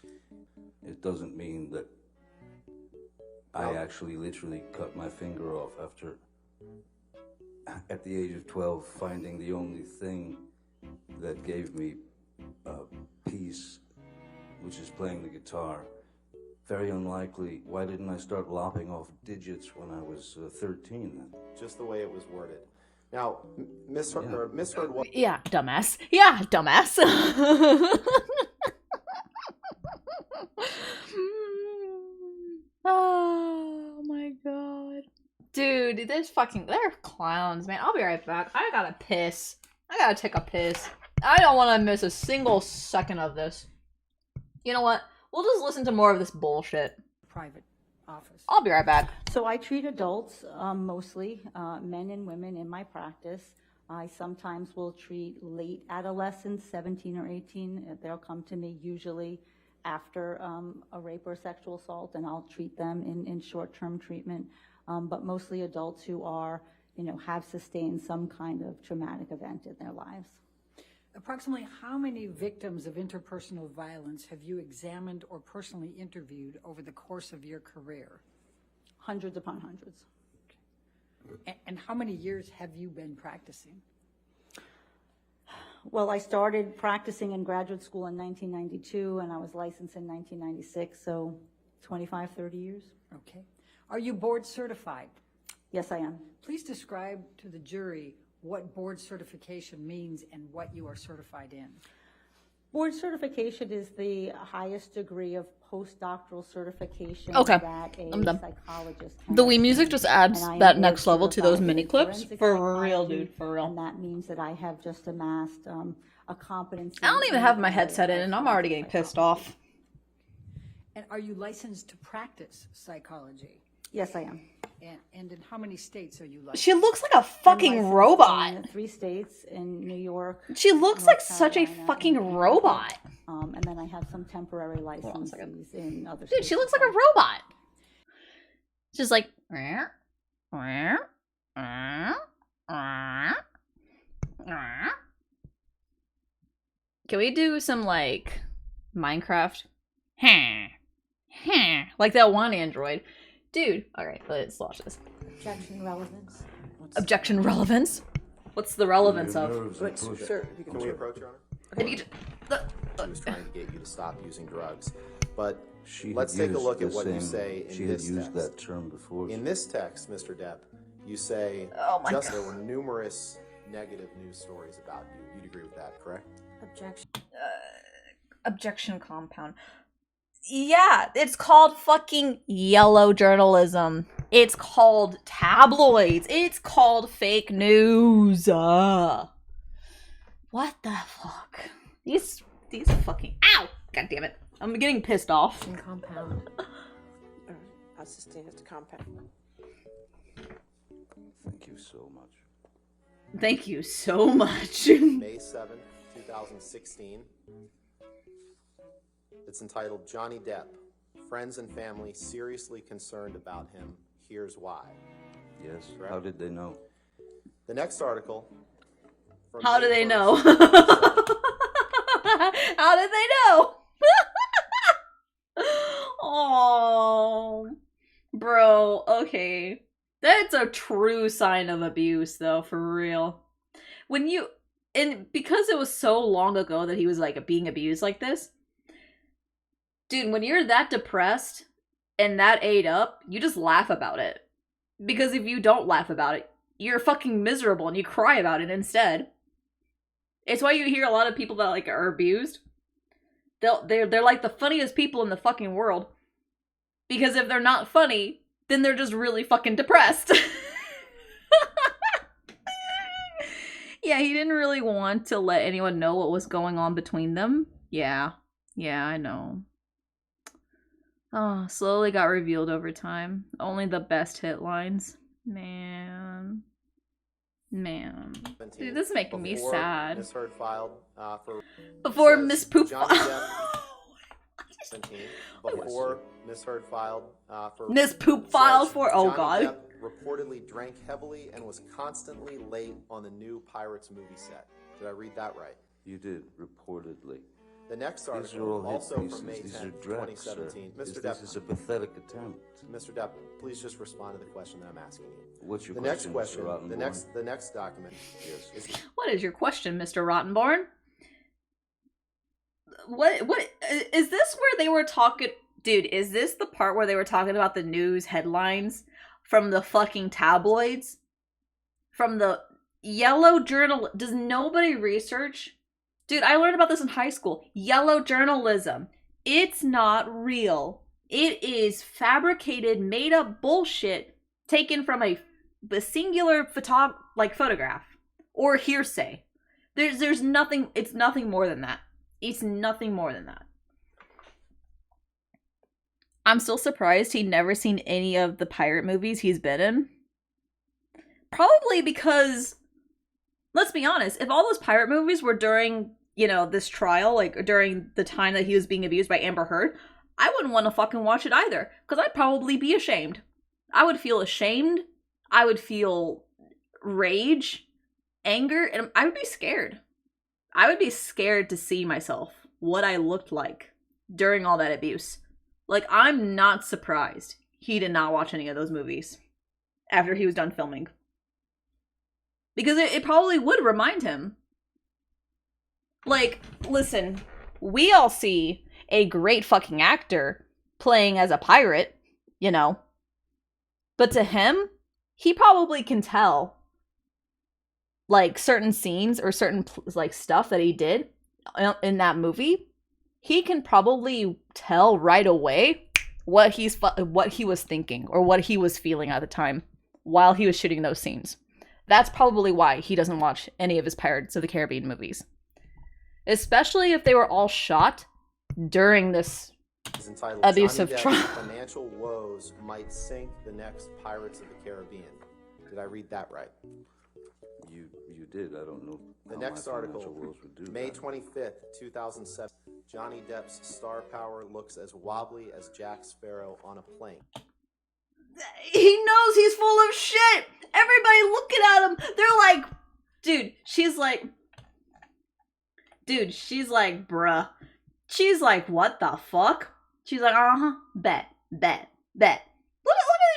It doesn't mean that I actually literally cut my finger off after at the age of 12, finding the only thing that gave me peace, which is playing the guitar. Very unlikely. Why didn't I start lopping off digits when I was 13 then?
Just the way it was worded. Now, misheard what?
Yeah, dumbass. Yeah, dumbass. Oh my god. Dude, they're clowns, man. I'll be right back. I gotta piss. I gotta take a piss. I don't want to miss a single second of this. You know what? We'll just listen to more of this bullshit.
Private office.
I'll be right back.
So I treat adults, mostly men and women in my practice. I sometimes will treat late adolescents, 17 or 18. They'll come to me usually after a rape or sexual assault, and I'll treat them in short-term treatment. But mostly adults who are, have sustained some kind of traumatic event in their lives.
Approximately how many victims of interpersonal violence have you examined or personally interviewed over the course of your career?
Hundreds upon hundreds.
And how many years have you been practicing?
Well, I started practicing in graduate school in 1992, and I was licensed in 1996, so 25, 30 years.
Okay. Are you board certified?
Yes, I am.
Please describe to the jury what board certification means and what you are certified in.
Board certification is the highest degree of postdoctoral certification
Okay,
that a
I'm done.
psychologist can
The Wii
obtain.
music just adds
And I am
that
board
next level to those
certified
mini
in
clips.
forensic
For real,
psychology,
dude, for real.
And that means that I have just amassed a competency.
I don't even
in
have
the
my
area
headset in,
of
and I'm already getting
forensic
pissed off.
And are you licensed to practice psychology?
Yes, I am.
And in how many states are you licensed?
She looks like a fucking
I'm
robot.
licensed in 3 states in New York.
She looks
North
like such a
Carolina,
fucking
and
robot.
And then I have some temporary licenses in other
Dude,
states.
she looks
as
like a
well.
robot. She's like, can we do some like Minecraft? Like that one android. Dude, alright, let's watch this.
Objection relevance.
Objection relevance? What's the relevance of?
Wait, sir, can we approach, Your Honor?
If you
She was trying to get you to stop using drugs. But
She
let's
had
take a
used
look
the
at what you
same-
say
She
in
had
this
used
text.
that term before.
In this text, Mr. Depp, you say
Oh my
just
God.
there were numerous negative news stories about you. You'd agree with that, correct?
Objection.
Objection compound. Yeah, it's called fucking yellow journalism. It's called tabloids. It's called fake news. What the fuck? These fucking ow! God damn it! I'm getting pissed off.
Compound. I'll sustain it to compound.
Thank you so much.
Thank you so much.
May 7th, 2016. It's entitled Johnny Depp. Friends and family seriously concerned about him. Here's why.
Yes.
Correct?
How did they know?
The next article. from
How do
May
they
1st,
know? How did they know? Oh, bro. Okay, that's a true sign of abuse, though, for real. And because it was so long ago that he was like being abused like this, dude. When you're that depressed and that ate up, you just laugh about it. Because if you don't laugh about it, you're fucking miserable and you cry about it instead. It's why you hear a lot of people that like are abused. They're like the funniest people in the fucking world. Because if they're not funny, then they're just really fucking depressed. Yeah, he didn't really want to let anyone know what was going on between them. Yeah, I know. Oh, slowly got revealed over time. Only the best hit lines. Man. Dude, this is making me
before
sad.
Misheard filed for
Before
says
Miss Poop
Johnny Depp, 17, before Misheard filed for
Miss Poop
says
filed for oh
Johnny
god.
Depp reportedly drank heavily and was constantly late on the new Pirates movie set. Did I read that right?
You did, reportedly.
The next
These are
article,
all hit
also
pieces.
from May
These
10,
are dregs,
2017.
sir.
Mr. Depp,
This is a pathetic attempt.
Mr. Depp, please just respond to the question that I'm asking you.
What's your
The
question,
next question,
Mr. Rottenborn?
the next document
Yes.
is
What is your question, Mr. Rottenborn? What is this where they were talking? Dude, is this the part where they were talking about the news headlines from the fucking tabloids? From the yellow journal? Does nobody research? Dude, I learned about this in high school. Yellow journalism. It's not real. It is fabricated, made up bullshit taken from a singular photograph or hearsay. There's nothing. It's nothing more than that. It's nothing more than that. I'm still surprised he'd never seen any of the pirate movies he's been in. Probably because, let's be honest, if all those pirate movies were during, you know, this trial, like during the time that he was being abused by Amber Heard, I wouldn't want to fucking watch it either. Because I'd probably be ashamed. I would feel ashamed. I would feel rage, anger, and I would be scared. I would be scared to see myself, what I looked like during all that abuse. Like, I'm not surprised he did not watch any of those movies after he was done filming. Because it probably would remind him. Like, listen, we all see a great fucking actor playing as a pirate, you know. But to him, he probably can tell, like, certain scenes or certain, like, stuff that he did in that movie. He can probably tell right away what he was thinking or what he was feeling at the time while he was shooting those scenes. That's probably why he doesn't watch any of his Pirates of the Caribbean movies. Especially if they were all shot during this abusive trial.
Financial woes might sink the next Pirates of the Caribbean. Did I read that right?
You did. I don't know.
The next article, May 25th, 2007. Johnny Depp's star power looks as wobbly as Jack Sparrow on a plane.
He knows he's full of shit. Everybody looking at him. They're like, dude, she's like, bruh. She's like, what the fuck? She's like, bet. Look at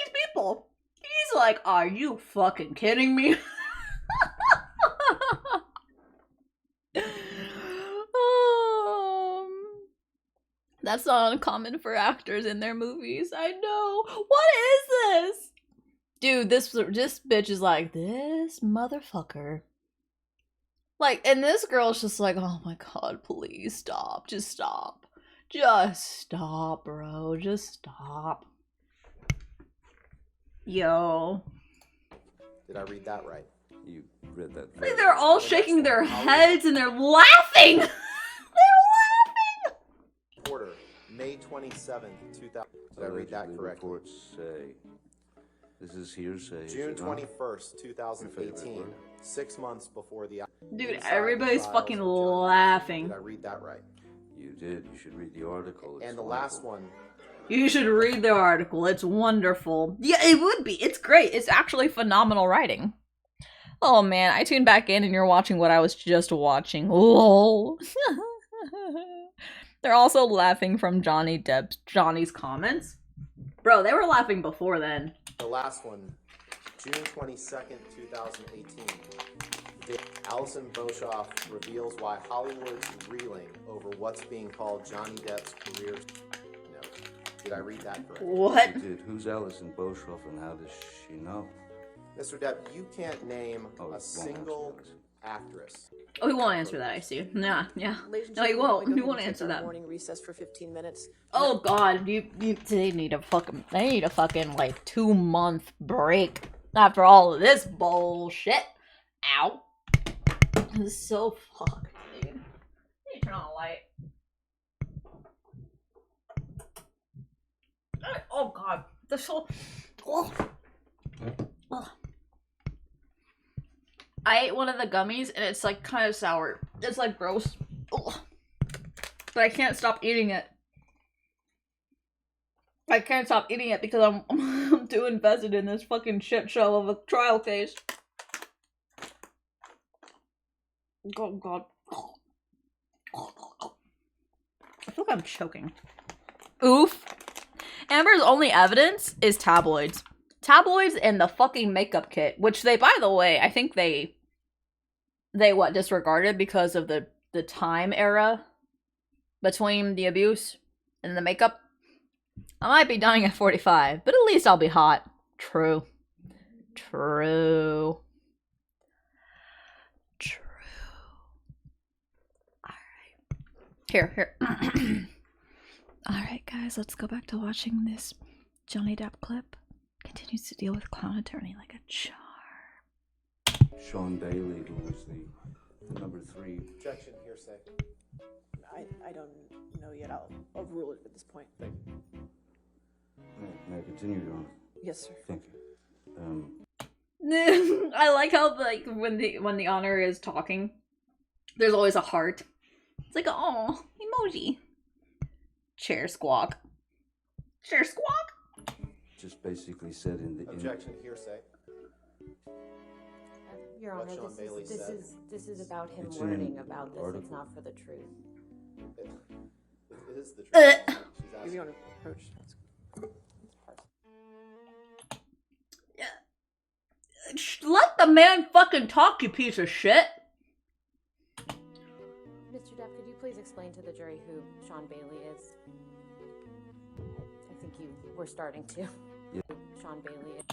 these people. He's like, are you fucking kidding me? That's not uncommon for actors in their movies. I know. What is this? Dude, this bitch is like, this motherfucker. Like, and this girl's just like, oh my god, please stop. Just stop. Just stop, bro. Just stop. Yo.
Did I read that right?
You read that.
Like, they're all shaking their heads and they're laughing.
Order, May 27th, 2000. Did I read that correctly?
Reports say, this is hearsay.
June 21st, 2018. 6 months before the...
Dude, everybody's fucking laughing.
Did I read that right?
You did. You should read the article.
And the last one.
You should read the article. It's wonderful. Yeah, it would be. It's great. It's actually phenomenal writing. Oh man, I tuned back in and you're watching what I was just watching. Lol. They're also laughing from Johnny's comments. Bro, they were laughing before then.
The last one, June 22nd, 2018. Alison Boshoff reveals why Hollywood's reeling over what's being called Johnny Depp's career note. Did I read that correctly?
What?
You did. Who's Alison Boshoff and how does she know?
Mr. Depp, you can't name a single actress.
Oh, he won't answer that, I see. Yeah. No, he won't. He won't answer that.
Morning recess for 15 minutes.
Oh god, they need a fucking like 2-month break after all of this bullshit. Ow. This is so fucked, dude. I need to turn on a light. Oh god. This whole... Oh. I ate one of the gummies and it's like kind of sour. It's like gross. Ugh. But I can't stop eating it. I can't stop eating it because I'm too invested in this fucking shit show of a trial case. Oh god. feel like I'm choking. Oof. Amber's only evidence is tabloids. Tabloids and the fucking makeup kit, which they, by the way, I think they what, disregarded because of the time era between the abuse and the makeup. I might be dying at 45, but at least I'll be hot. True. True. True. Alright. Here. Alright, guys, let's go back to watching this Johnny Depp clip. Continues to deal with clown attorney like a charm.
Sean Bailey, who was the number 3.
Objection, hearsay.
I don't know yet. I'll overrule it at this point.
Thank you.
May I continue, Your Honor?
Yes, sir.
Thank you.
I like how like when the honor is talking, there's always a heart. It's like, oh, emoji. Chair squawk. Chair squawk.
Just basically said in the
Objection, hearsay.
Your
What
Honor,
Sean Bailey said.
this is about him
It's in
learning
an
about this.
article.
It's not for the truth.
It is the truth. She's
If
asking.
you want to approach, that's
Let the man fucking talk, you piece of shit.
Mr. Depp, could you please explain to the jury who Sean Bailey is? I think you were starting to.
Yeah.
Sean Bailey is.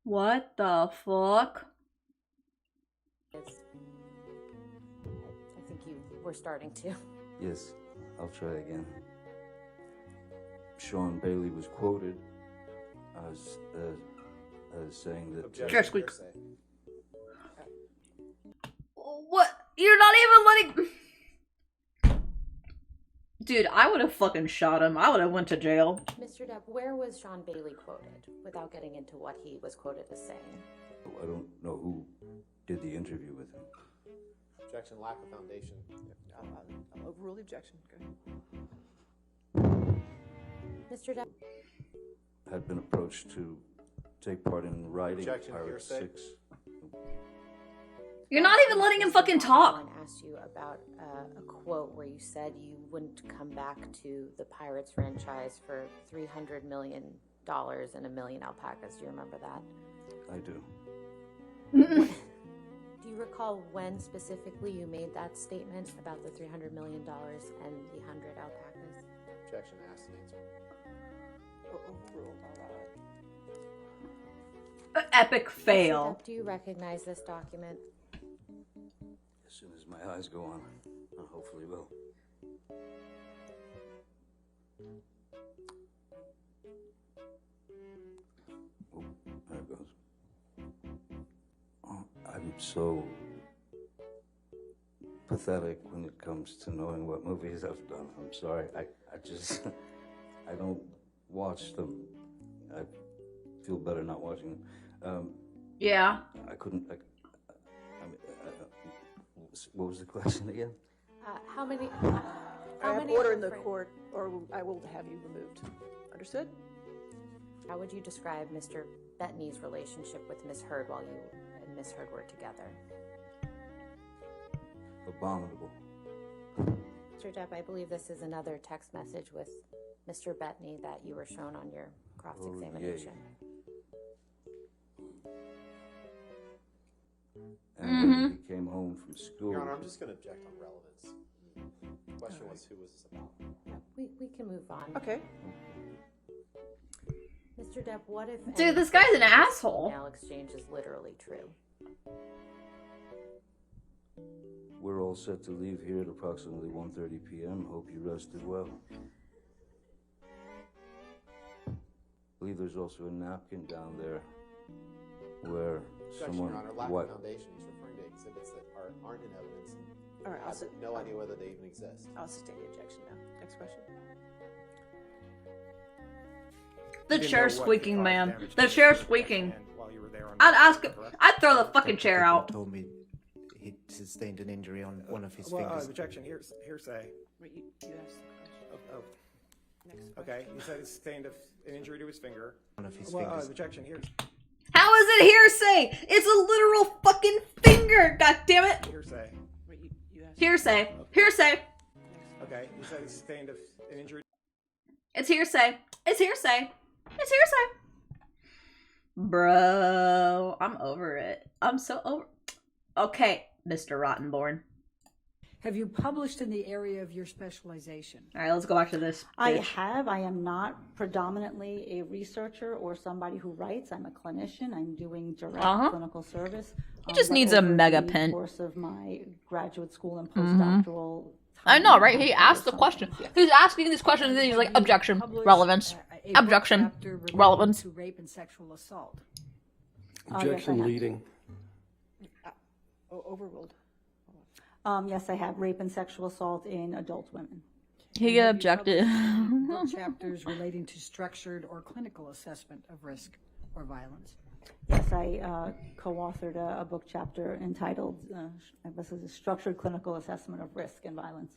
What the fuck?
I think you were starting to.
Yes, I'll try again. Sean Bailey was quoted as saying that.
Objection,
Chair squeak.
hearsay.
What? You're not even letting... Dude, I would have fucking shot him. I would have went to jail.
Mr. Depp, where was Sean Bailey quoted? Without getting into what he was quoted as saying.
I don't know who did the interview with him.
Objection, lack of foundation.
I'll overrule the objection. Go.
Mr. Depp,
Had been approached to take part in writing
Objection,
Pirate
hearsay.
6.
You're not even letting him fucking talk.
I asked you about a quote where you said you wouldn't come back to the Pirates franchise for $300 million and a million alpacas. Do you remember that?
I do.
Do you recall when specifically you made that statement about the $300 million and the 100 alpacas?
Objection, asked and answered.
Overruled.
Epic
Mr.
fail.
Depp, do you recognize this document?
As soon as my eyes go on, I hopefully will. Oh, there it goes. Oh, I'm so pathetic when it comes to knowing what movies I've done. I'm sorry. I just, I don't watch them. I feel better not watching them.
Yeah.
I couldn't, what was the question again?
How many?
I
How
have
many?
order in the court, or I will have you removed. Understood?
How would you describe Mr. Bettany's relationship with Miss Heard while you and Miss Heard were together?
Abominable.
Mr. Depp, I believe this is another text message with Mr. Bettany that you were shown on your cross-examination.
And when he came home from school.
Your Honor, I'm just going to object on relevance. The question was, who was this about?
We can move on.
Okay.
Mr. Depp, what if...
Dude, this guy's an asshole.
Email exchange is literally true.
We're all set to leave here at approximately 1:30 p.m. Hope you rested well. I believe there's also a napkin down there where
Objection,
someone
Your Honor, lack
what?
of foundation. He's referring to exhibits that aren't in evidence.
All right,
I have no idea whether they even exist.
I'll sustain the objection now. Next question.
The chair squeaking, man. The chair squeaking. I'd ask him. I'd throw the fucking chair out.
Told me he sustained an injury on one of his
Well,
fingers.
objection, hearsay.
Wait, you asked the question.
Oh,
Next question.
okay. He said he sustained an injury to his finger.
One of his
Well,
fingers.
objection, hearsay.
How is it hearsay? It's a literal fucking finger. God damn it.
Hearsay.
Wait, you asked
Hearsay. Hearsay.
Okay, you said he sustained an injury.
It's hearsay. It's hearsay. It's hearsay. Bro, I'm over it. I'm so over. Okay, Mr. Rottenborn.
Have you published in the area of your specialization?
All right, let's go back to this.
I have. I am not predominantly a researcher or somebody who writes. I'm a clinician. I'm doing direct clinical service.
He just
but
needs a
over
mega
the
pen.
course of my graduate school and postdoctoral
I know, right? He asked the question. He's asking these questions and he's like, objection, relevance, objection, relevance.
To rape and sexual assault.
Objection leading.
Overruled.
Yes, I have rape and sexual assault in adult women.
He objected.
Book chapters relating to structured or clinical assessment of risk or violence.
Yes, I co-authored a book chapter entitled, this is a structured clinical assessment of risk and violence.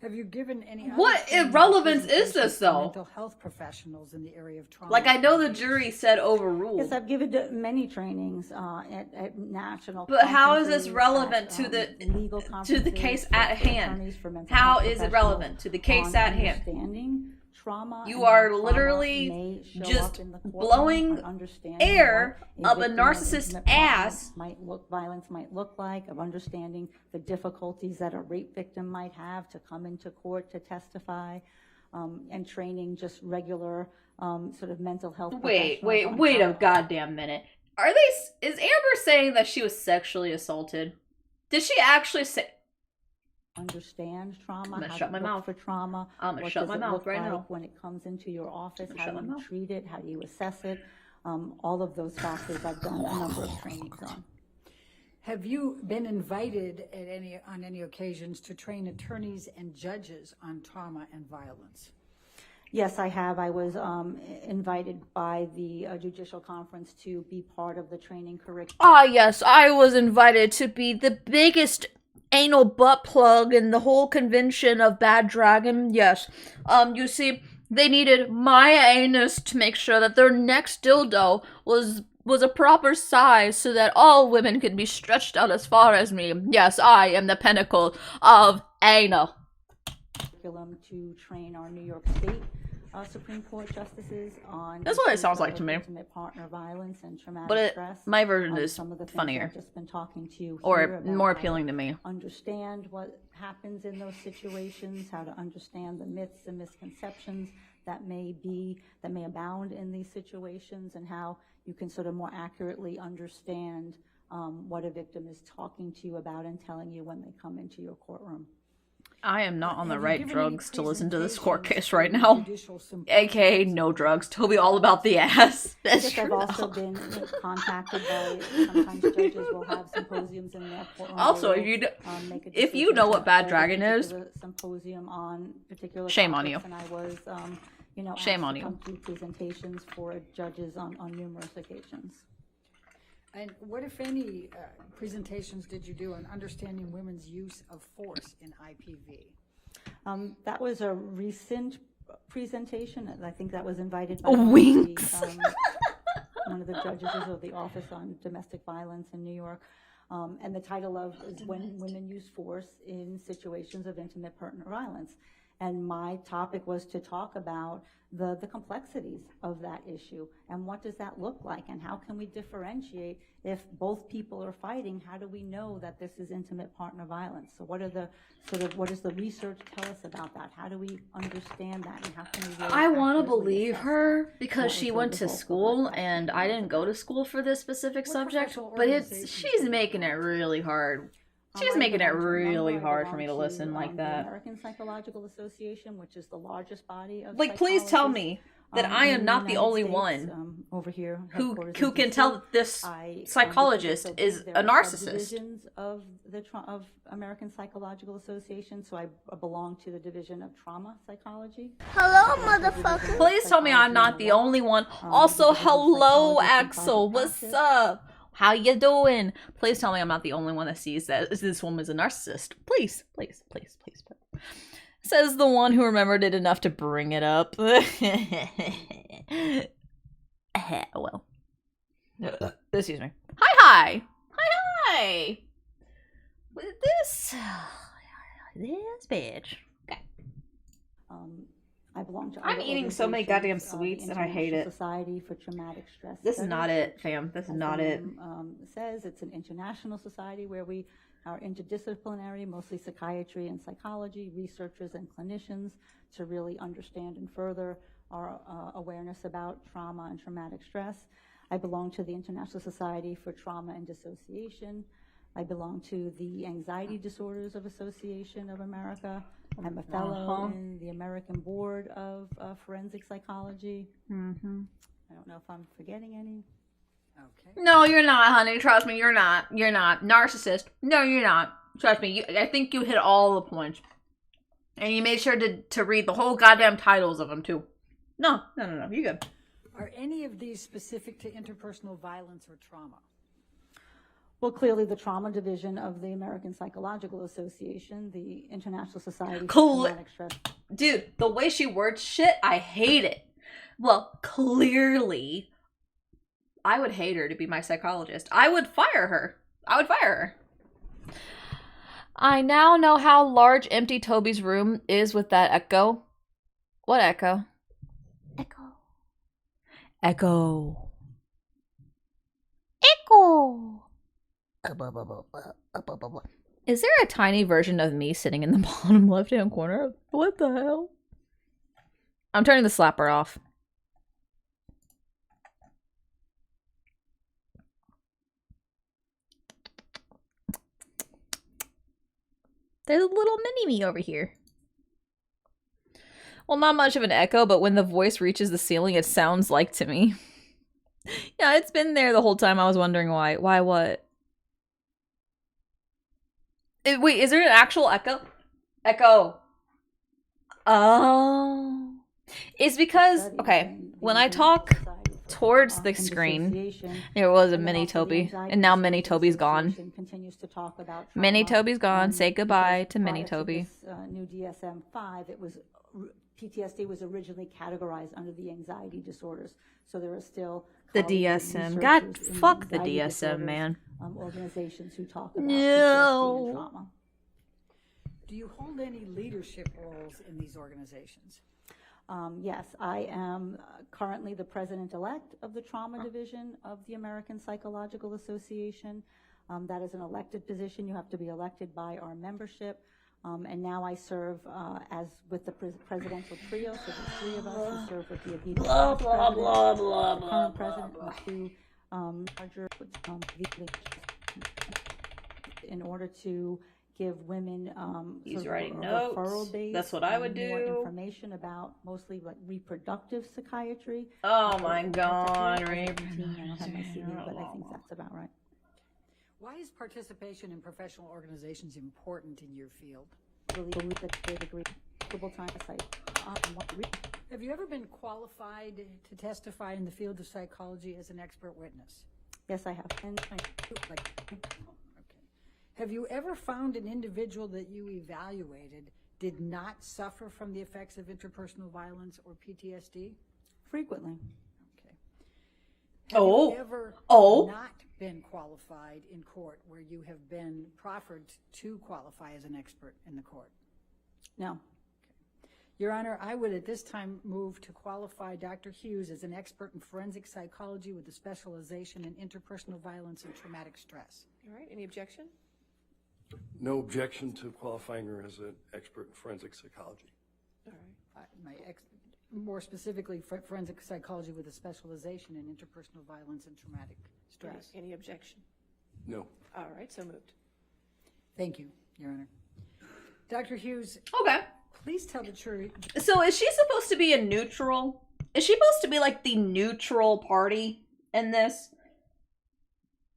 Have you given any?
What irrelevance is this, though?
Mental health professionals in the area of trauma.
Like, I know the jury said overruled.
Yes, I've given many trainings at national.
But how is this relevant to the
legal
case at hand? How is it relevant to the case at hand?
Understanding trauma.
You are literally just blowing air up a narcissist's ass.
Violence might look like, of understanding the difficulties that a rape victim might have to come into court to testify, and training just regular sort of mental health.
Wait a goddamn minute. Is Amber saying that she was sexually assaulted? Did she actually say?
Understand trauma.
I'm gonna
how
shut
to
my
look
mouth.
For trauma.
I'm gonna
what
shut
does
my
it
mouth
look
right
like
now.
When it comes into your office, how
shut
do
my
you
mouth.
treat it? How do you assess it? All of those factors I've done a number of trainings on.
Have you been invited on any occasions to train attorneys and judges on trauma and violence?
Yes, I have. I was invited by the Judicial Conference to be part of the training curriculum.
Ah, yes, I was invited to be the biggest anal butt plug in the whole convention of Bad Dragon. Yes. You see, they needed my anus to make sure that their next dildo was a proper size so that all women could be stretched out as far as me. Yes, I am the pinnacle of anal.
Curriculum to train our New York State Supreme Court justices on.
That's what it sounds like to me.
Intimate partner violence and traumatic
But
stress.
my version is
some of the things
funnier.
I've just been talking to you
Or
here about
more
how
appealing to me.
Understand what happens in those situations, how to understand the myths and misconceptions that may abound in these situations, and how you can sort of more accurately understand what a victim is talking to you about and telling you when they come into your courtroom.
I am not on the
Have you
right
given
drugs
any
to listen to this court
presentations
case right
to
now.
judicial symposiums?
AKA no drugs. Toby all about the ass. That's
Yes,
true.
I've also been contacted by, sometimes judges will have symposiums in their courtroom.
Also,
They
if you
will,
d-
make a
if you
decision
know
to
what Bad
hold a
Dragon is,
particular symposium on particular
shame on
topics,
you.
And I was,
Shame
asked
on
to
you.
come to presentations for judges on numerous occasions.
And what, if any, presentations did you do on understanding women's use of force in IPV?
That was a recent presentation. I think that was invited by
Winks.
one of the judges of the Office on Domestic Violence in New York. And the title of is When Women Use Force in Situations of Intimate Partner Violence. And my topic was to talk about the complexities of that issue and what does that look like and how can we differentiate if both people are fighting. How do we know that this is intimate partner violence? So what does the research tell us about that? How do we understand that, and how can we really
I want to
accurately
believe
assess
her
that?
because
What
she
was the
went to
result of
school
that?
and I didn't go to school for this specific subject,
professional
but
organizations
she's making it really hard. She's
I
making it
belong to a
really
number. I
hard for me to
belong
listen like
the
that.
American Psychological Association, which is the largest body of
Like, please tell
psychologists,
me that I
in
am
the
not the
United
only
States,
one
over here,
who
headquarters
who
in
can
DC.
tell that this
I
psychologist
because
is
there
a
are
narcissist.
subdivisions of of American Psychological Association, so I belong to the division of trauma psychology.
Hello, motherfucker.
Please tell me I'm not the only one. Also, hello, Axel. What's up? How you doing? Please tell me I'm not the only one that sees that this woman's a narcissist. Please, please, please, please, please. Says the one who remembered it enough to bring it up. Well. Excuse me. Hi, hi. Hi, hi. with this bitch. Okay.
I belong to.
I'm
other
eating so many goddamn
organizations,
sweets
the
and I hate
International
it.
Society for Traumatic Stress.
This is not
Studies,
it, fam. This is
as
not
the
it.
name, says it's an international society where we are interdisciplinary, mostly psychiatry and psychology, researchers and clinicians to really understand and further our awareness about trauma and traumatic stress. I belong to the International Society for Trauma and Dissociation. I belong to the Anxiety Disorders of Association of America. I'm a fellow in the American Board of Forensic Psychology.
Mm-hmm.
I don't know if I'm forgetting any.
Okay.
No, you're not, honey. Trust me, you're not. You're not. Narcissist. No, you're not. Trust me. I think you hit all the points. And you made sure to read the whole goddamn titles of them, too. No. You're good.
Are any of these specific to interpersonal violence or trauma?
Well, clearly the trauma division of the American Psychological Association, the International Society for Traumatic Stress.
Dude, the way she words shit, I hate it. Well, clearly, I would hate her to be my psychologist. I would fire her. I now know how large empty Toby's room is with that echo. What echo? Echo. Is there a tiny version of me sitting in the bottom left-hand corner? What the hell? I'm turning the slapper off. There's a little mini-me over here. Well, not much of an echo, but when the voice reaches the ceiling, it sounds like to me. Yeah, it's been there the whole time. I was wondering why. Why what? Wait, is there an actual echo? Echo. Oh. It's because, okay, when I talk towards the screen, there was a mini Toby, and now mini Toby's gone. Mini Toby's gone. Say goodbye to mini Toby.
New DSM-5, it was PTSD was originally categorized under the anxiety disorders, so there are still
the DSM. God, fuck the DSM, man.
Organizations who talk about PTSD and trauma.
Do you hold any leadership roles in these organizations?
Yes, I am currently the president-elect of the Trauma Division of the American Psychological Association. That is an elected position. You have to be elected by our membership. And now I serve as with the presidential trio, so there's three of us who serve with the immediate current president and two larger in order to give women
He's
sort
writing
of a
notes.
referral-based,
That's what I would
more
do.
information about mostly like reproductive psychiatry.
Oh my God,
I don't have my CV, but I think that's about right.
Why is participation in professional organizations important in your field? Have you ever been qualified to testify in the field of psychology as an expert witness?
Yes, I have.
Have you ever found an individual that you evaluated did not suffer from the effects of interpersonal violence or PTSD?
Frequently.
Have you ever not been qualified in court where you have been proffered to qualify as an expert in the court?
No.
Okay. Your Honor, I would at this time move to qualify Dr. Hughes as an expert in forensic psychology with a specialization in interpersonal violence and traumatic stress.
All right, any objection?
No objection to qualifying her as an expert in forensic psychology.
All right. More specifically, forensic psychology with a specialization in interpersonal violence and traumatic stress.
Any objection?
No.
All right, so moved.
Thank you, Your Honor. Dr. Hughes.
Okay.
Please tell the jury.
So is she supposed to be a neutral? Is she supposed to be like the neutral party in this?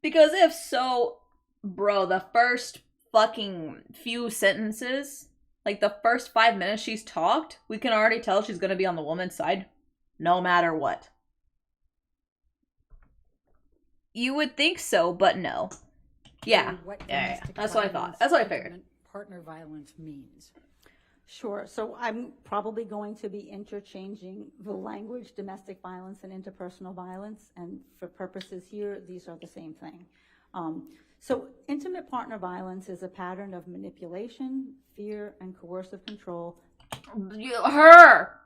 Because if so, bro, the first fucking few sentences, like the first 5 minutes she's talked, we can already tell she's gonna be on the woman's side, no matter what. You would think so, but no. Yeah. Yeah. That's what I thought. That's what I figured.
Partner violence means.
Sure. So I'm probably going to be interchanging the language domestic violence and interpersonal violence, and for purposes here, these are the same thing. So intimate partner violence is a pattern of manipulation, fear, and coercive control.
Her!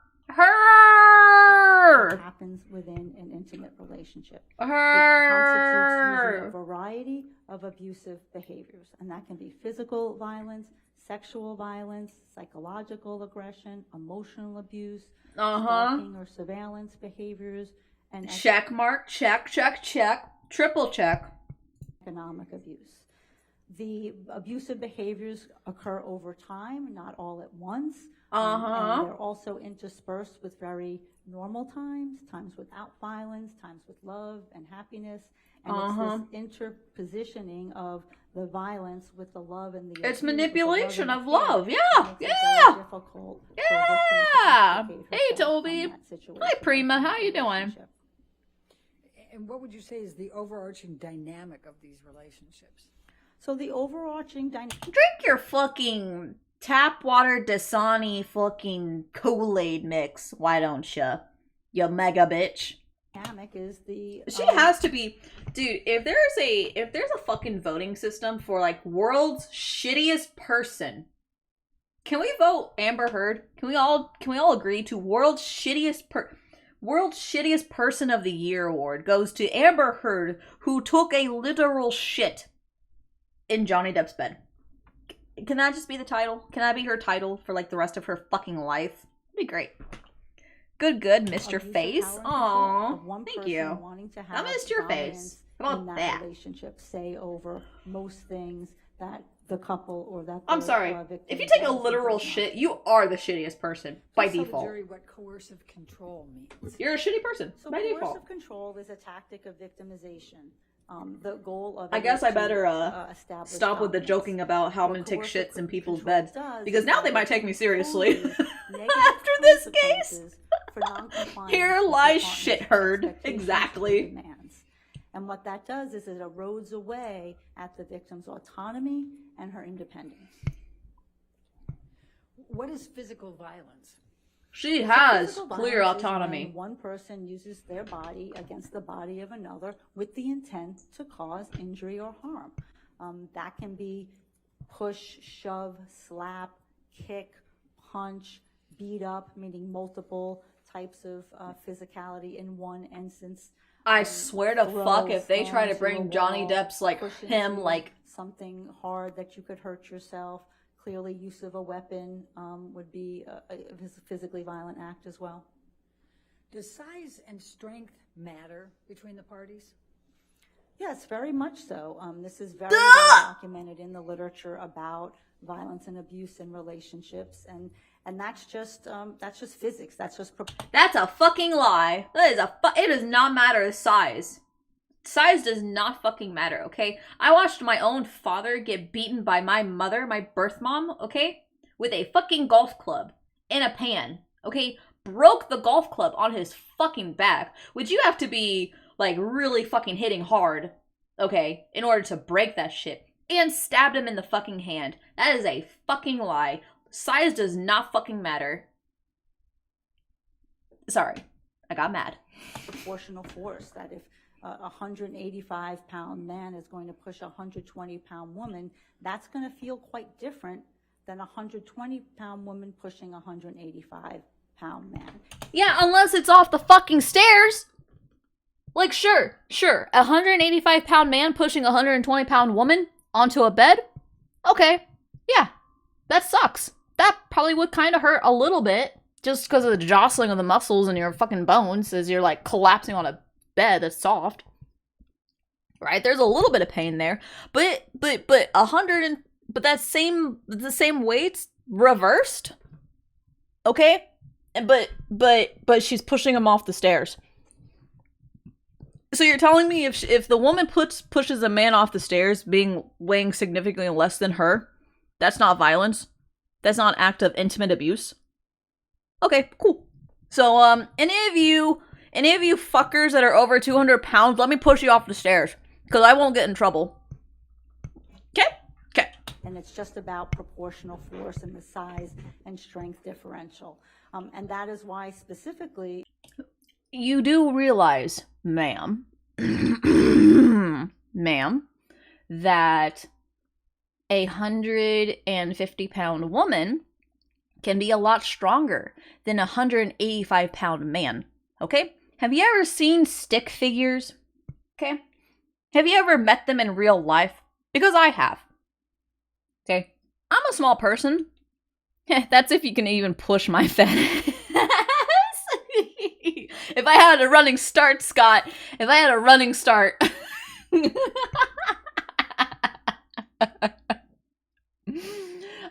That happens within an intimate relationship.
Her!
It constitutes using a variety of abusive behaviors, and that can be physical violence, sexual violence, psychological aggression, emotional abuse, stalking or surveillance behaviors, and
check mark, check, triple check.
Economic abuse. The abusive behaviors occur over time, not all at once. And they're also interspersed with very normal times without violence, times with love and happiness. And it's this interpositioning of the violence with the love and the
It's manipulation of love. Yeah.
Difficult.
Yeah. Hey, Toby. Hi, Prima. How you doing?
And what would you say is the overarching dynamic of these relationships?
So the overarching dynamic...
Drink your fucking tap water Dasani fucking Kool-Aid mix. Why don't you? You mega bitch.
Dynamic is the...
She has to be... Dude, if there's a fucking voting system for like world's shittiest person, can we vote Amber Heard? Can we all agree to world's shittiest person of the year award goes to Amber Heard, who took a literal shit in Johnny Depp's bed. Can that just be the title? Can that be her title for like the rest of her fucking life? That'd be great. Good, Mr. Face. Aww, thank you. I missed your face. How about that?
Relationship say over most things that the couple or that.
I'm sorry. If you take a literal shit, you are the shittiest person by default.
Jury, what coercive control means.
You're a shitty person by default.
Coercive control is a tactic of victimization. The goal of
I guess I better stop with the joking about how I'm gonna take shits in people's beds, because now they might take me seriously after this case. Here lies shit Heard. Exactly.
And what that does is it erodes away at the victim's autonomy and her independence.
What is physical violence?
She has clear autonomy.
One person uses their body against the body of another with the intent to cause injury or harm. That can be push, shove, slap, kick, punch, beat up, meaning multiple types of physicality in one instance.
I swear to fuck if they try to bring Johnny Depp's him
something hard that you could hurt yourself. Clearly, use of a weapon would be a physically violent act as well.
Does size and strength matter between the parties?
Yes, very much so. This is very well documented in the literature about violence and abuse in relationships, and that's just physics.
That's a fucking lie. It does not matter the size. Size does not fucking matter, okay? I watched my own father get beaten by my mother, my birth mom, okay? With a fucking golf club in a pan, okay? Broke the golf club on his fucking back, which you have to be, like, really fucking hitting hard, okay, in order to break that shit. And stabbed him in the fucking hand. That is a fucking lie. Size does not fucking matter. Sorry, I got mad.
Proportional force, that if a 185-pound man is going to push a 120-pound woman, that's going to feel quite different than a 120-pound woman pushing a 185-pound man.
Yeah, unless it's off the fucking stairs. Like, sure, a 185-pound man pushing a 120-pound woman onto a bed? Okay, yeah, that sucks. That probably would kind of hurt a little bit, just because of the jostling of the muscles in your fucking bones as you're, like, collapsing on a bed that's soft. Right? There's a little bit of pain there. But the same weight's reversed. Okay? But she's pushing him off the stairs. So you're telling me if the woman pushes a man off the stairs, weighing significantly less than her, that's not violence? That's not an act of intimate abuse? Okay, cool. So any of you fuckers that are over 200 pounds, let me push you off the stairs, because I won't get in trouble. Okay.
And it's just about proportional force and the size and strength differential. And that is why specifically...
You do realize, ma'am, that a 150-pound woman can be a lot stronger than a 185-pound man, okay? Have you ever seen stick figures? Okay? Have you ever met them in real life? Because I have. Okay? I'm a small person. That's if you can even push my fat ass. If I had a running start, Scott. If I had a running start.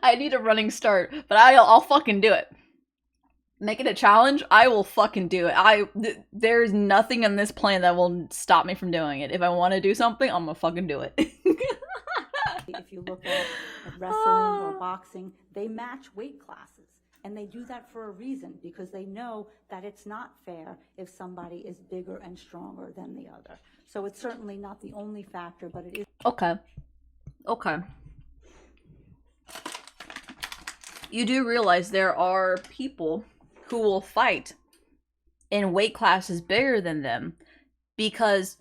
I need a running start, but I'll fucking do it. Make it a challenge, I will fucking do it. There's nothing on this planet that will stop me from doing it. If I want to do something, I'm gonna fucking do it.
If you look at wrestling or boxing, they match weight classes. And they do that for a reason, because they know that it's not fair if somebody is bigger and stronger than the other. So it's certainly not the only factor, but it is.
Okay. Okay. You do realize there are people who will fight in weight classes bigger than them because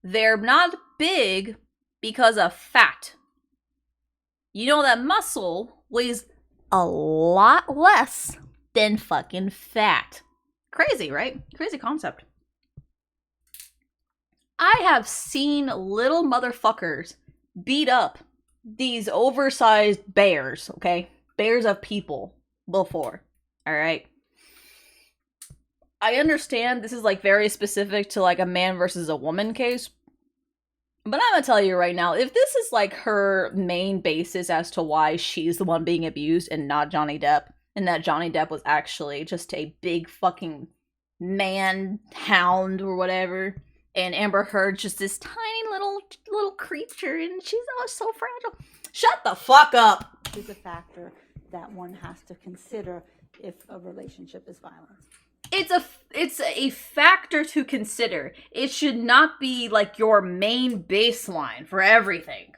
they're not big because of fat. You know that muscle weighs a lot less than fucking fat. Crazy, right? Crazy concept. I have seen little motherfuckers beat up these oversized bears, okay? Bears of people before, alright? I understand this is like very specific to like a man versus a woman case, but I'm gonna tell you right now, if this is like her main basis as to why she's the one being abused and not Johnny Depp, and that Johnny Depp was actually just a big fucking man hound or whatever, and Amber Heard just this tiny little creature, and she's so fragile. Shut the fuck up!
Is a factor that one has to consider if a relationship is violent.
It's a factor to consider. It should not be like your main baseline for everything.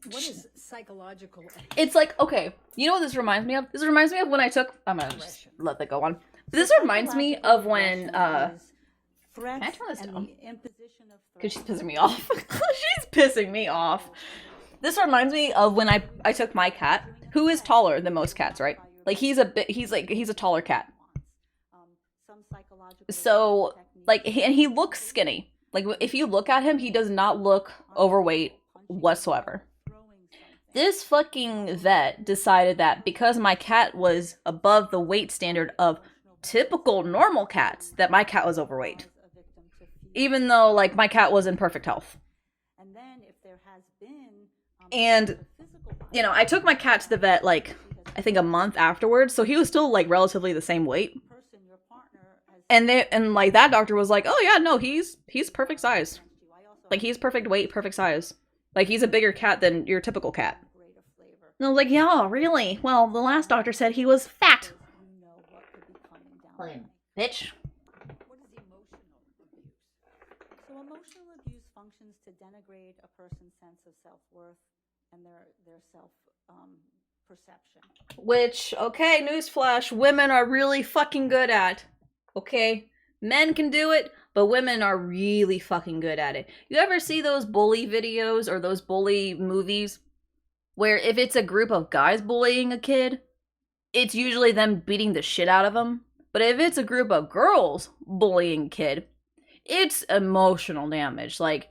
What is psychological?
It's like, okay, you know what this reminds me of? This reminds me of when I took, I'm gonna just let that go on. This reminds me of when, can I turn this down? Because she's pissing me off. She's pissing me off. This reminds me of when I took my cat, who is taller than most cats, right? Like he's a taller cat. So, like, and he looks skinny. Like, if you look at him, he does not look overweight whatsoever. This fucking vet decided that because my cat was above the weight standard of typical normal cats, that my cat was overweight. Even though, like, my cat was in perfect health. And, you know, I took my cat to the vet, like, I think a month afterwards, so he was still, like, relatively the same weight. And like, that doctor was like, oh yeah, no, he's perfect size. Like, he's perfect weight, perfect size. Like, he's a bigger cat than your typical cat. And I was like, yeah, really? Well, the last doctor said he was fat. Bitch.
What is emotional abuse? So emotional abuse functions to denigrate a person's sense of self-worth and their self-perception.
Which, okay, newsflash, women are really fucking good at. Okay? Men can do it, but women are really fucking good at it. You ever see those bully videos or those bully movies where if it's a group of guys bullying a kid, it's usually them beating the shit out of them? But if it's a group of girls bullying a kid, it's emotional damage. Like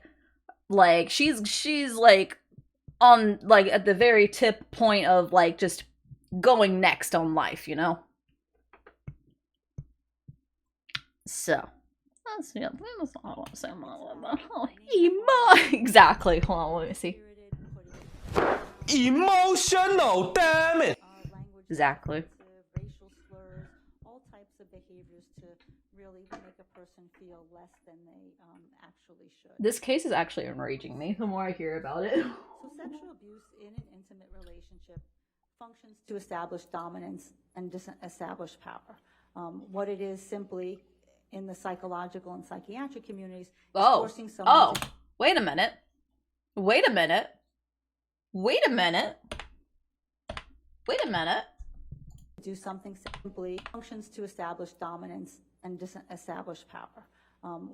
she's like on, like, at the very tip point of, like, just going next on life, you know? So, that's, yeah, that's all I want to say about that. Oh, exactly. Hold on, let me see.
Emotional, damn it!
Exactly.
Racial slurs, all types of behaviors to really make a person feel less than they actually should.
This case is actually enraging me the more I hear about it.
So sexual abuse in an intimate relationship functions to establish dominance and establish power. What it is simply in the psychological and psychiatric communities is forcing someone to...
Wait a minute. Wait a minute. Wait a minute. Wait a minute.
Do something simply functions to establish dominance and establish power.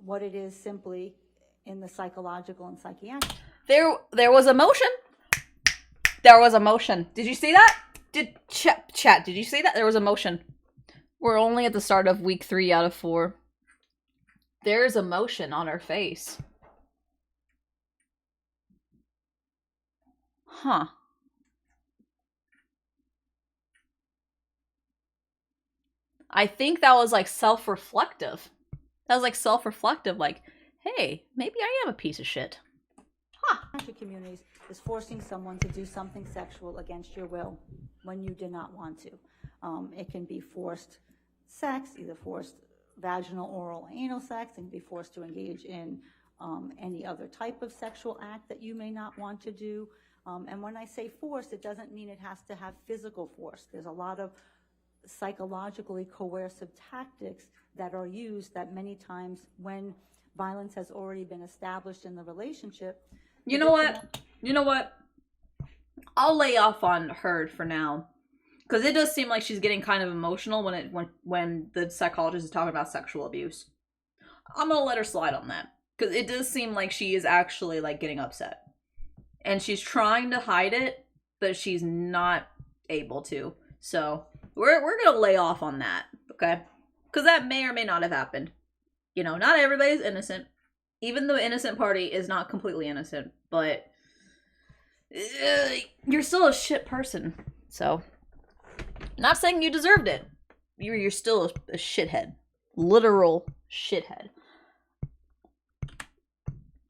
What it is simply in the psychological and psychiatric.
There was a motion. There was a motion. Did you see that? Chat, did you see that? There was a motion. We're only at the start of week 3 out of 4. There's emotion on her face. Huh. I think that was like self-reflective. That was like self-reflective, like, hey, maybe I am a piece of shit.
Communities is forcing someone to do something sexual against your will when you did not want to. It can be forced sex, either forced vaginal, oral, anal sex, and be forced to engage in any other type of sexual act that you may not want to do. And when I say forced, it doesn't mean it has to have physical force. There's a lot of psychologically coercive tactics that are used that many times when violence has already been established in the relationship.
You know what? You know what? I'll lay off on her for now. Because it does seem like she's getting kind of emotional when the psychologist is talking about sexual abuse. I'm gonna let her slide on that. Because it does seem like she is actually, like, getting upset. And she's trying to hide it, but she's not able to. So, we're gonna lay off on that, okay? Because that may or may not have happened. You know, not everybody's innocent. Even the innocent party is not completely innocent, but you're still a shit person. So, not saying you deserved it. You're still a shithead. Literal shithead.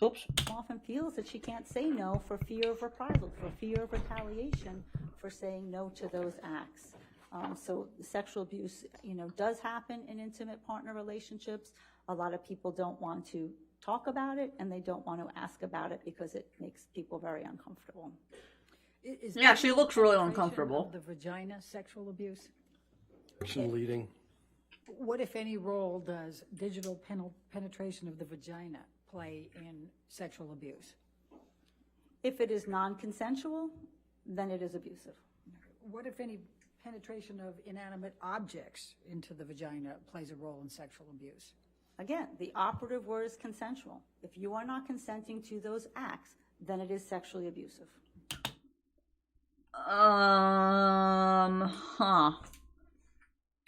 Oops.
Often feels that she can't say no for fear of reprisal, for fear of retaliation, for saying no to those acts. So sexual abuse, you know, does happen in intimate partner relationships. A lot of people don't want to talk about it, and they don't want to ask about it because it makes people very uncomfortable.
Yeah, she looks really uncomfortable.
The vagina sexual abuse.
Leading.
What, if any, role does digital penetration of the vagina play in sexual abuse?
If it is non-consensual, then it is abusive.
What, if any, penetration of inanimate objects into the vagina plays a role in sexual abuse?
Again, the operative word is consensual. If you are not consenting to those acts, then it is sexually abusive.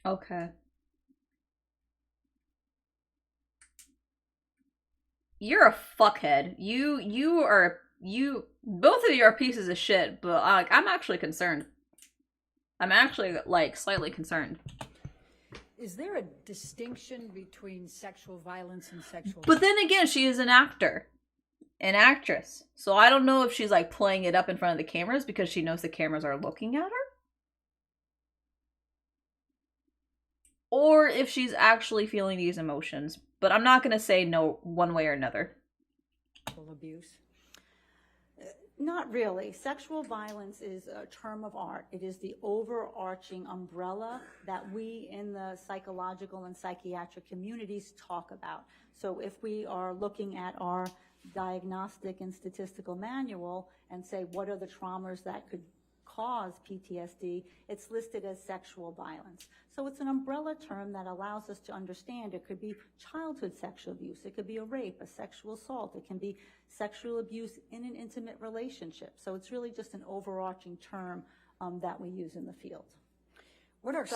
Okay. You're a fuckhead. Both of you are pieces of shit, but I'm actually concerned. I'm actually, like, slightly concerned.
Is there a distinction between sexual violence and sexual...
But then again, she is an actor. An actress. So I don't know if she's, like, playing it up in front of the cameras because she knows the cameras are looking at her. Or if she's actually feeling these emotions. But I'm not going to say no one way or another.
Abuse?
Not really. Sexual violence is a term of art. It is the overarching umbrella that we in the psychological and psychiatric communities talk about. So if we are looking at our diagnostic and statistical manual and say what are the traumas that could cause PTSD, it's listed as sexual violence. So it's an umbrella term that allows us to understand it could be childhood sexual abuse, it could be a rape, a sexual assault, it can be sexual abuse in an intimate relationship. So it's really just an overarching term that we use in the field.
What are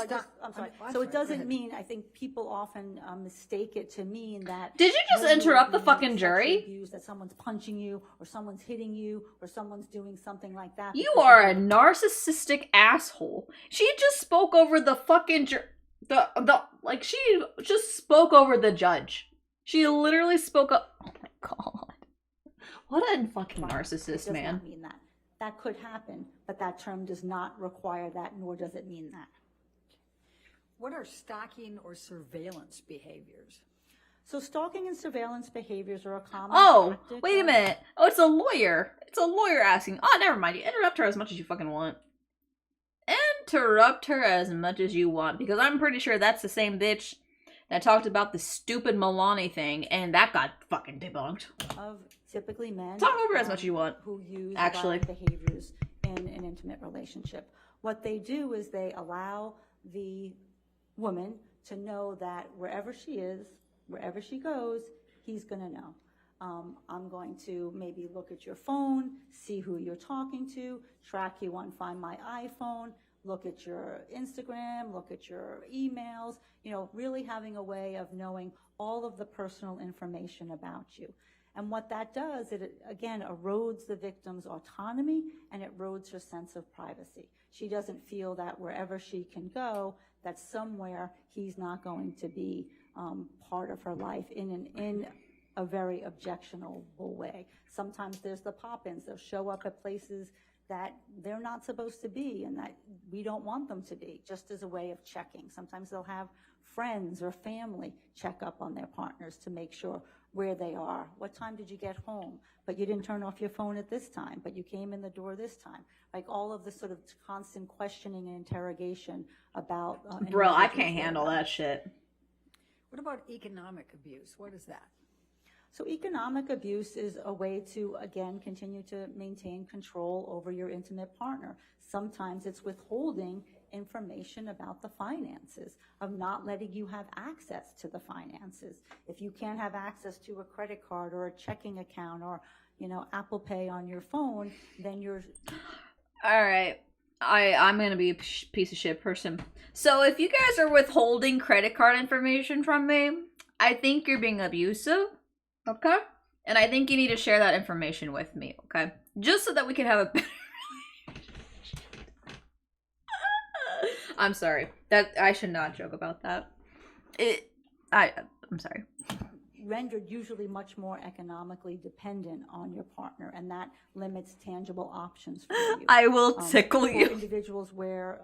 I'm sorry. So it doesn't mean, I think people often mistake it to mean that...
Did you just interrupt the fucking jury?
Abuse, that someone's punching you, or someone's hitting you, or someone's doing something like that.
You are a narcissistic asshole. She just spoke over the fucking she just spoke over the judge. She literally spoke up. Oh my god. What a fucking narcissist, man.
It does not mean that. That could happen, but that term does not require that, nor does it mean that.
What are stalking or surveillance behaviors?
So stalking and surveillance behaviors are a common tactic.
Wait a minute. Oh, it's a lawyer. It's a lawyer asking. Oh, never mind. You interrupt her as much as you fucking want. Interrupt her as much as you want, because I'm pretty sure that's the same bitch that talked about the stupid Milani thing, and that got fucking debunked.
Of typically men.
Talk over as much as you want.
Who use
actually
violent behaviors in an intimate relationship. What they do is they allow the woman to know that wherever she is, wherever she goes, he's going to know. I'm going to maybe look at your phone, see who you're talking to, track you on Find My iPhone, look at your Instagram, look at your emails, you know, really having a way of knowing all of the personal information about you. And what that does, it again erodes the victim's autonomy and it erodes her sense of privacy. She doesn't feel that wherever she can go, that somewhere he's not going to be part of her life in a very objectionable way. Sometimes there's the pop-ins. They'll show up at places that they're not supposed to be and that we don't want them to be, just as a way of checking. Sometimes they'll have friends or family check up on their partners to make sure where they are. What time did you get home? But you didn't turn off your phone at this time, but you came in the door this time. Like all of the sort of constant questioning and interrogation about...
Bro, I can't handle that shit.
What about economic abuse? What is that?
So economic abuse is a way to, again, continue to maintain control over your intimate partner. Sometimes it's withholding information about the finances, of not letting you have access to the finances. If you can't have access to a credit card or a checking account or, you know, Apple Pay on your phone, then you're...
All right. I'm going to be a piece of shit person. So if you guys are withholding credit card information from me, I think you're being abusive. Okay? And I think you need to share that information with me, okay? Just so that we can have a better I'm sorry. That I should not joke about that. I'm sorry.
Rendered usually much more economically dependent on your partner, and that limits tangible options for you.
I will tickle you.
For individuals where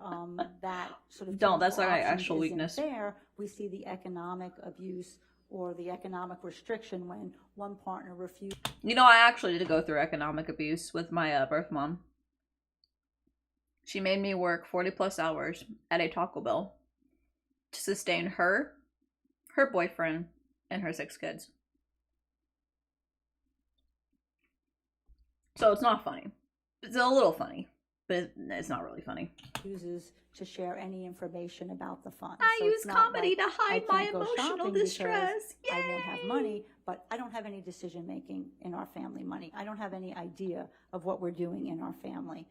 that sort of
don't. That's
tangible
my
option
actual
isn't
weakness.
There, we see the economic abuse or the economic restriction when one partner refuses.
You know, I actually did go through economic abuse with my birth mom. She made me work 40 plus hours at a Taco Bell to sustain her, her boyfriend, and her 6 kids. So it's not funny. It's a little funny, but it's not really funny.
Uses to share any information about the funds.
I
So
use
it's not
comedy
like
to hide
I
my
can't go
emotional
shopping because
distress.
I won't have money, but I don't have any decision making in our family money. I don't have any idea of what we're doing in our family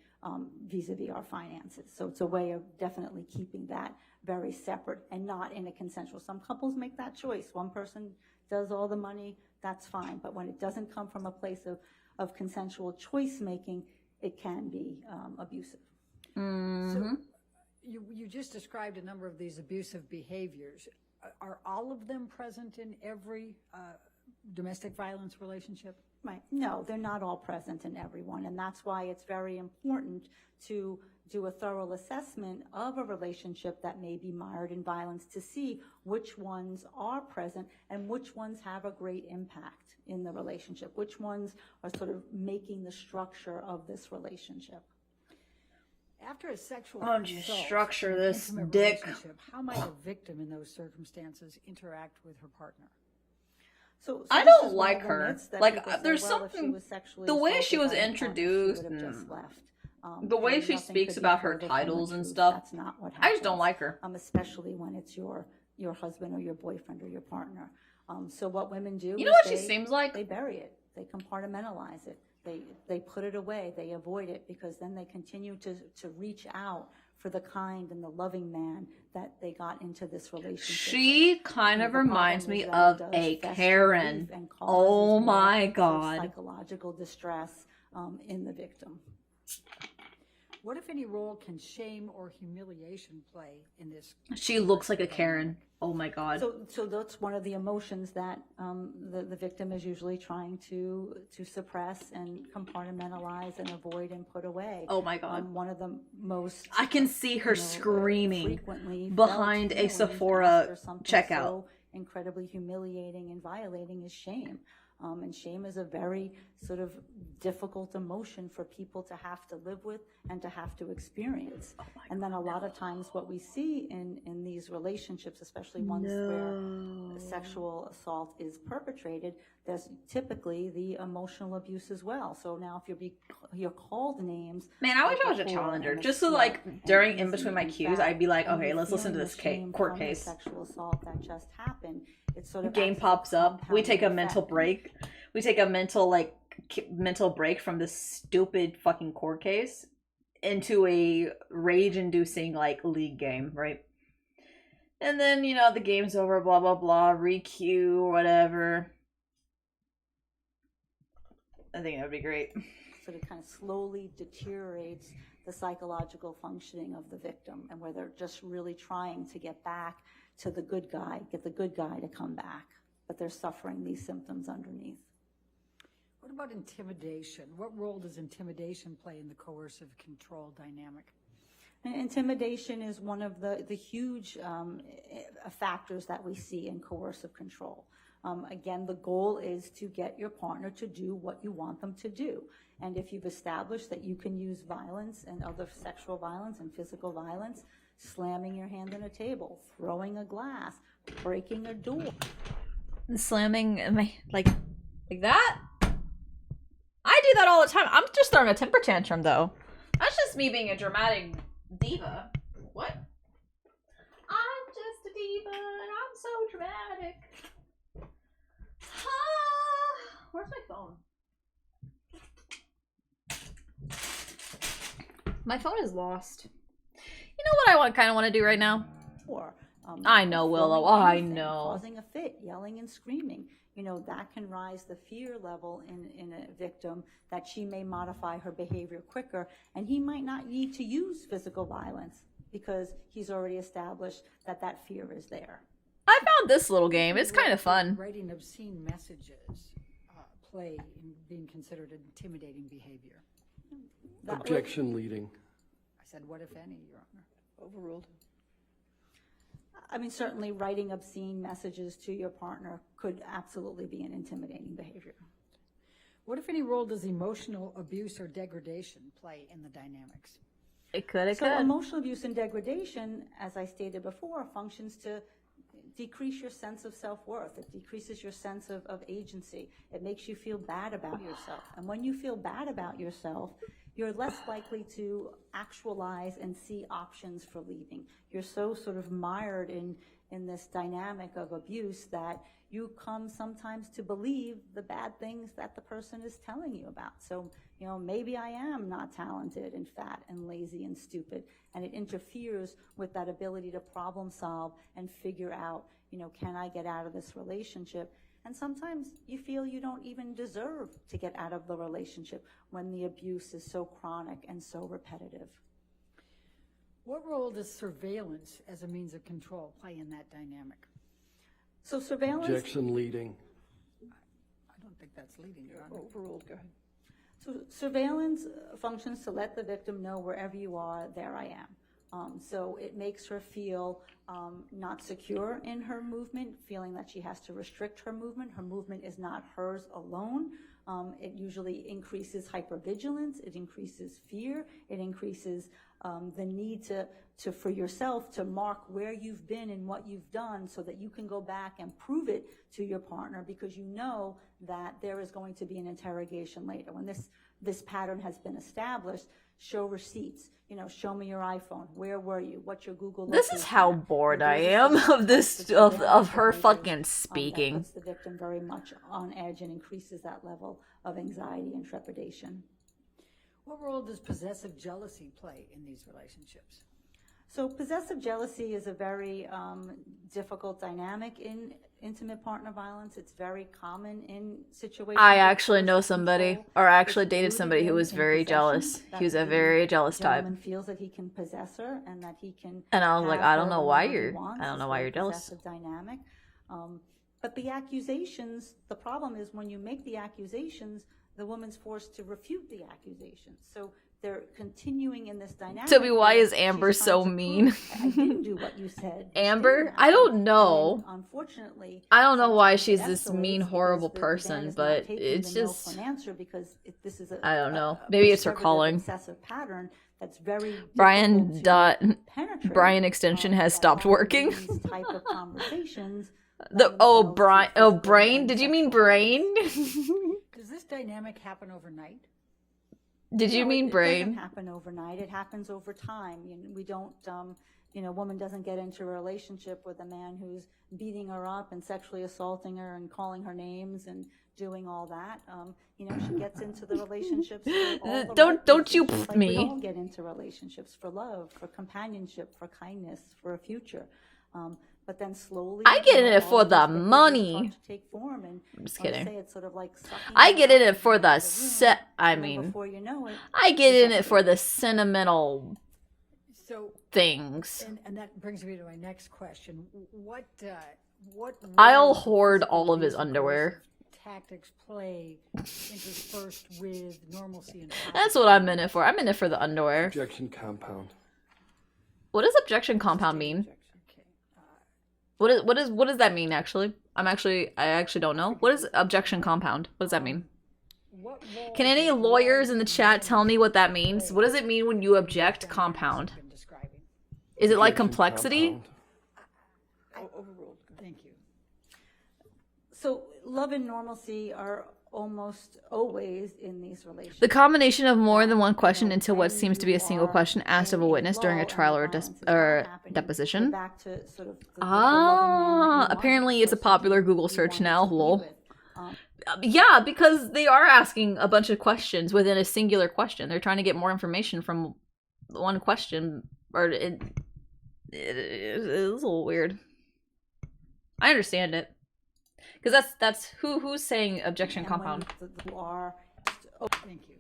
vis-a-vis our finances. So it's a way of definitely keeping that very separate and not in a consensual. Some couples make that choice. One person does all the money, that's fine. But when it doesn't come from a place of consensual choice making, it can be abusive.
So you just described a number of these abusive behaviors. Are all of them present in every domestic violence relationship?
Right. No, they're not all present in everyone. And that's why it's very important to do a thorough assessment of a relationship that may be mired in violence to see which ones are present and which ones have a great impact in the relationship, which ones are sort of making the structure of this relationship.
After a sexual
structure this
intimate
dick.
relationship, how might a victim in those circumstances interact with her partner?
So
I
this
don't
is one
like
of the
her.
myths that
Like,
people say,
there's
well, if she
something.
was sexually
The way she
assaulted
was
by a partner,
introduced,
she would have just left.
the way
And
she
nothing
speaks
could be
about her
further from the
titles and
truth.
stuff,
That's not what
I just don't
happens,
like her.
especially when it's your husband or your boyfriend or your partner. So what women do,
You know
is
what she seems like?
They bury it. They compartmentalize it. They put it away. They avoid it because then they continue to reach out for the kind and the loving man that they got into this relationship.
She kind of
The problem
reminds
is
me
that
of
it does
a
fester
Karen.
grief and causes
Oh
more
my
sort of
god.
psychological distress in the victim.
What, if any, role can shame or humiliation play in this?
She looks like a Karen. Oh my god.
So that's one of the emotions that the victim is usually trying to suppress and compartmentalize and avoid and put away.
Oh my god.
One of the most
I can see her screaming
frequently
behind
felt
a
feelings
Sephora
after something
checkout.
So incredibly humiliating and violating is shame. And shame is a very sort of difficult emotion for people to have to live with and to have to experience. And then a lot of times what we see in these relationships, especially ones where sexual assault is perpetrated, there's typically the emotional abuse as well. So now if you're called names...
Man, I wish I was a challenger. Just so, like, during in between my cues, I'd be like, okay, let's listen to this court case.
Sexual assault that just happened. It's sort of
Game pops up. We take a mental break. we take a mental break from this stupid fucking court case into a rage-inducing league game, right? And then the game's over, blah blah blah, re-queue, whatever. I think that would be great.
So it kind of slowly deteriorates the psychological functioning of the victim, and where they're just really trying to get back to the good guy, get the good guy to come back, but they're suffering these symptoms underneath.
What about intimidation? What role does intimidation play in the coercive control dynamic?
And intimidation is one of the huge factors that we see in coercive control. Again, the goal is to get your partner to do what you want them to do. And if you've established that you can use violence and other sexual violence and physical violence, slamming your hand on a table, throwing a glass, breaking a door.
Slamming like that? I do that all the time. I'm just throwing a temper tantrum though. That's just me being a dramatic diva. What? I'm just a diva and I'm so dramatic. Where's my phone? My phone is lost. You know what I kind of want to do right now? I know, Willow. I know.
Causing a fit, yelling and screaming. That can rise the fear level in a victim that she may modify her behavior quicker, and he might not need to use physical violence because he's already established that fear is there.
I found this little game. It's kind of fun.
Writing obscene messages play in being considered intimidating behavior.
Objection leading.
I said, what if any, Your Honor? Overruled.
I mean, certainly writing obscene messages to your partner could absolutely be an intimidating behavior.
What, if any, role does emotional abuse or degradation play in the dynamics?
It could.
So emotional abuse and degradation, as I stated before, functions to decrease your sense of self-worth. It decreases your sense of agency. It makes you feel bad about yourself. And when you feel bad about yourself, you're less likely to actualize and see options for leaving. You're so sort of mired in this dynamic of abuse that you come sometimes to believe the bad things that the person is telling you about. So, maybe I am not talented and fat and lazy and stupid, and it interferes with that ability to problem solve and figure out, can I get out of this relationship? And sometimes you feel you don't even deserve to get out of the relationship when the abuse is so chronic and so repetitive.
What role does surveillance as a means of control play in that dynamic?
So surveillance...
Objection leading.
I don't think that's leading, Your Honor.
Overruled, go ahead.
So surveillance functions to let the victim know wherever you are, there I am. So it makes her feel not secure in her movement, feeling that she has to restrict her movement. Her movement is not hers alone. It usually increases hypervigilance. It increases fear. It increases the need for yourself to mark where you've been and what you've done so that you can go back and prove it to your partner, because you know that there is going to be an interrogation later. When this pattern has been established, show receipts. Show me your iPhone. Where were you? What's your Google location?
This is how bored I am of this of her fucking speaking.
That puts the victim very much on edge and increases that level of anxiety and trepidation.
What role does possessive jealousy play in these relationships?
So possessive jealousy is a very difficult dynamic in intimate partner violence. It's very common in situations.
I actually know somebody, or I actually dated somebody who was very jealous. He was a very jealous type.
The gentleman feels that he can possess her and that he can.
And I was like, I don't know why you're jealous.
Possessive dynamic. But the accusations, the problem is when you make the accusations, the woman's forced to refute the accusations. So they're continuing in this dynamic.
Toby, why is Amber so mean?
I didn't do what you said.
Amber? I don't know.
And unfortunately,
I don't know why she's this mean, horrible person, but it's just.
This is
I don't know. Maybe it's her calling.
Obsessive pattern that's very
Brian extension has stopped working.
These type of conversations.
Brain? Did you mean brain?
Does this dynamic happen overnight?
Did you mean brain?
It doesn't happen overnight. It happens over time. We don't a woman doesn't get into a relationship with a man who's beating her up and sexually assaulting her and calling her names and doing all that. She gets into the relationships. For all the
Don't you
reasons,
me.
We all get into relationships for love, for companionship, for kindness, for a future. But then slowly,
I get in it
all
for
of
the
these behaviors
money.
start to take form, and
I'm just
I would
kidding.
say it's sort of like sucking
I
you
get
up
in it for
into
the
room,
set. I
and then
mean,
before you know it,
I get in it for the sentimental
So,
things.
and that brings me to my next question. What
I'll
role do
hoard
physical
all of his
abuse and
underwear.
coercive tactics play interspersed with normalcy and
That's what I'm in it for. I'm in it for the underwear.
Objection compound.
What does objection compound mean? What does that mean actually? I actually don't know. What is objection compound? What does that mean? Can any lawyers in the chat tell me what that means? What does it mean when you object compound? Is it like complexity?
Overruled. Thank you.
So love and normalcy are almost always in these relationships.
The combination of more than one question into what seems to be a single question asked of a witness during a trial or deposition.
Back to sort of the loving man that you
Apparently
want,
it's a popular Google search now.
to be
Lol.
with.
Yeah, because they are asking a bunch of questions within a singular question. They're trying to get more information from one question, or it's a little weird. I understand it, because that's who's saying objection compound.
Thank you.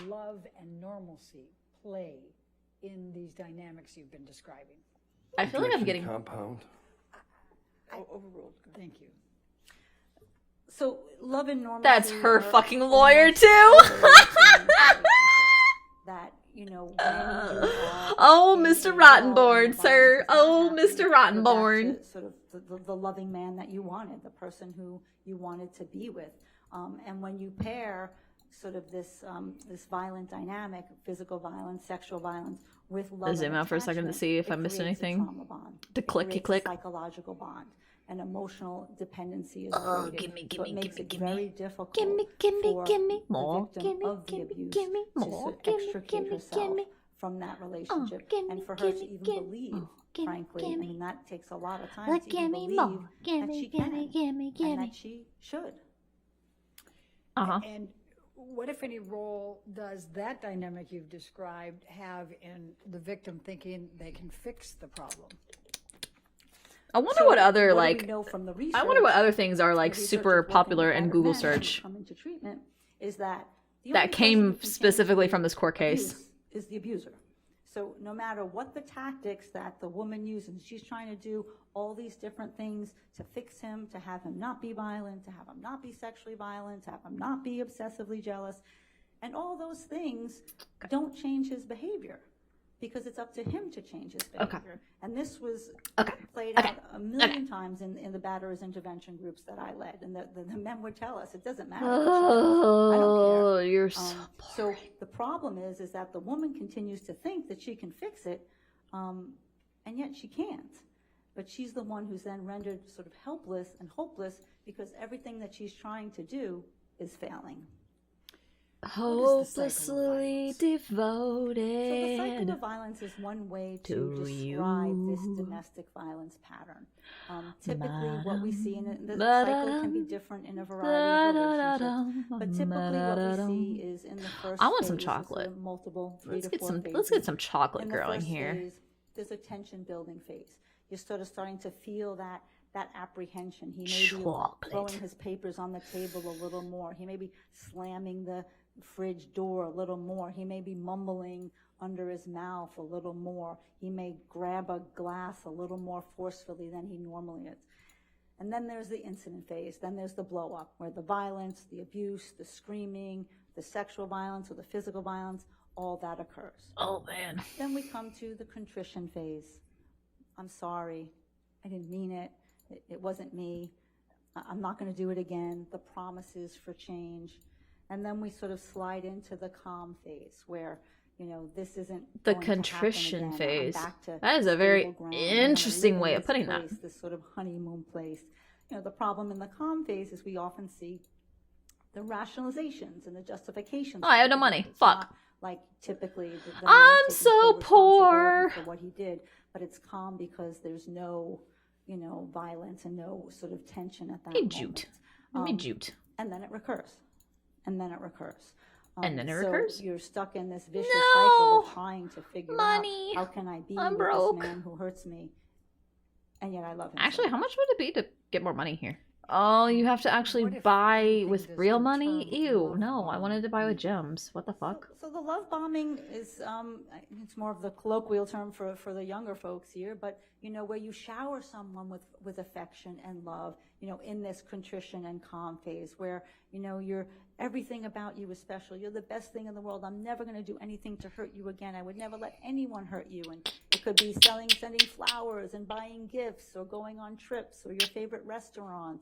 Love and normalcy play in these dynamics you've been describing.
I feel like I'm getting
compound.
Overruled. Thank you.
So love and normalcy.
That's her
are
fucking lawyer too.
That when you are
Oh, Mr. Rottenborn, sir. Oh, Mr. Rottenborn.
sort of the loving man that you wanted, the person who you wanted to be with, and when you pair sort of this violent dynamic, physical violence, sexual violence, with love.
Zoom out for a second to see if I missed anything. To clicky click.
Psychological bond. And emotional dependency is
Oh,
created.
gimme,
So it makes it
gimme.
very difficult
Gimme
for
more.
the victim of the abuse to extricate herself from that relationship, and for her to even believe, frankly, I mean, that takes a lot of time to even believe that she can and that she should.
And what, if any, role does that dynamic you've described have in the victim thinking they can fix the problem?
I wonder what other
what do we
like
know from the
I wonder what
research?
other things are like
The research
super
of working
popular
with
in
battered
Google
men who
search
come into treatment is that the
that
only person
came
who can
specifically
change
from this court case.
abuse is the abuser. So no matter what the tactics that the woman uses, she's trying to do all these different things to fix him, to have him not be violent, to have him not be sexually violent, to have him not be obsessively jealous. And all those things don't change his behavior, because it's up to him to change his behavior. And this was played out a million times in the batterers intervention groups that I led. And the men would tell us, it doesn't matter what she does. I don't care.
You're so
So the problem is that the woman continues to think that she can fix it, and yet she can't. But she's the one who's then rendered sort of helpless and hopeless, because everything that she's trying to do is failing.
Hopelessly devoted.
So the cycle of violence is one way to describe this domestic violence pattern. Typically, what we see in it, the cycle can be different in a variety of relationships, but typically what we see is in the first
I want some
phase,
chocolate.
it's a multiple
Let's
3 to
get
4
some.
phases.
Let's get some chocolate
In the
growing
first
here.
phase, there's a tension building phase. You're sort of starting to feel that apprehension. He may be throwing his papers on the table a little more. He may be slamming the fridge door a little more. He may be mumbling under his mouth a little more. He may grab a glass a little more forcefully than he normally is. And then there's the incident phase. Then there's the blow up, where the violence, the abuse, the screaming, the sexual violence or the physical violence, all that occurs.
Oh man.
Then we come to the contrition phase. I'm sorry. I didn't mean it. It wasn't me. I'm not going to do it again. The promises for change. And then we sort of slide into the calm phase, where, this isn't
The
going
contrition
to happen again.
phase.
I'm back to
That is a very
stable ground. I'm gonna
interesting
live
way
in
of
this
putting that.
place, this sort of honeymoon place. The problem in the calm phase is we often see the rationalizations and the justifications.
Oh, I have no money.
It's
Fuck.
not like typically the man
I'm
taking
so
full responsibility
poor.
for what he did, but it's calm because there's no, violence and no sort of tension at that
Hey,
moment.
jute. Let me jute.
And then it recurs. And then it recurs.
And then it
so
recurs?
You're stuck in this vicious
No!
cycle of trying to figure
Money.
out how can I be
I'm
with
broke.
this man who hurts me, and yet I love him.
Actually,
so
how much would it be to get more money here? Oh, you have to actually buy with real money? Ew, no, I wanted to buy with gems. What the fuck?
So the love bombing is, it's more of the colloquial term for the younger folks here, but, where you shower someone with affection and love, in this contrition and calm phase where, everything about you is special. You're the best thing in the world. I'm never going to do anything to hurt you again. I would never let anyone hurt you. And it could be sending flowers and buying gifts or going on trips or your favorite restaurant.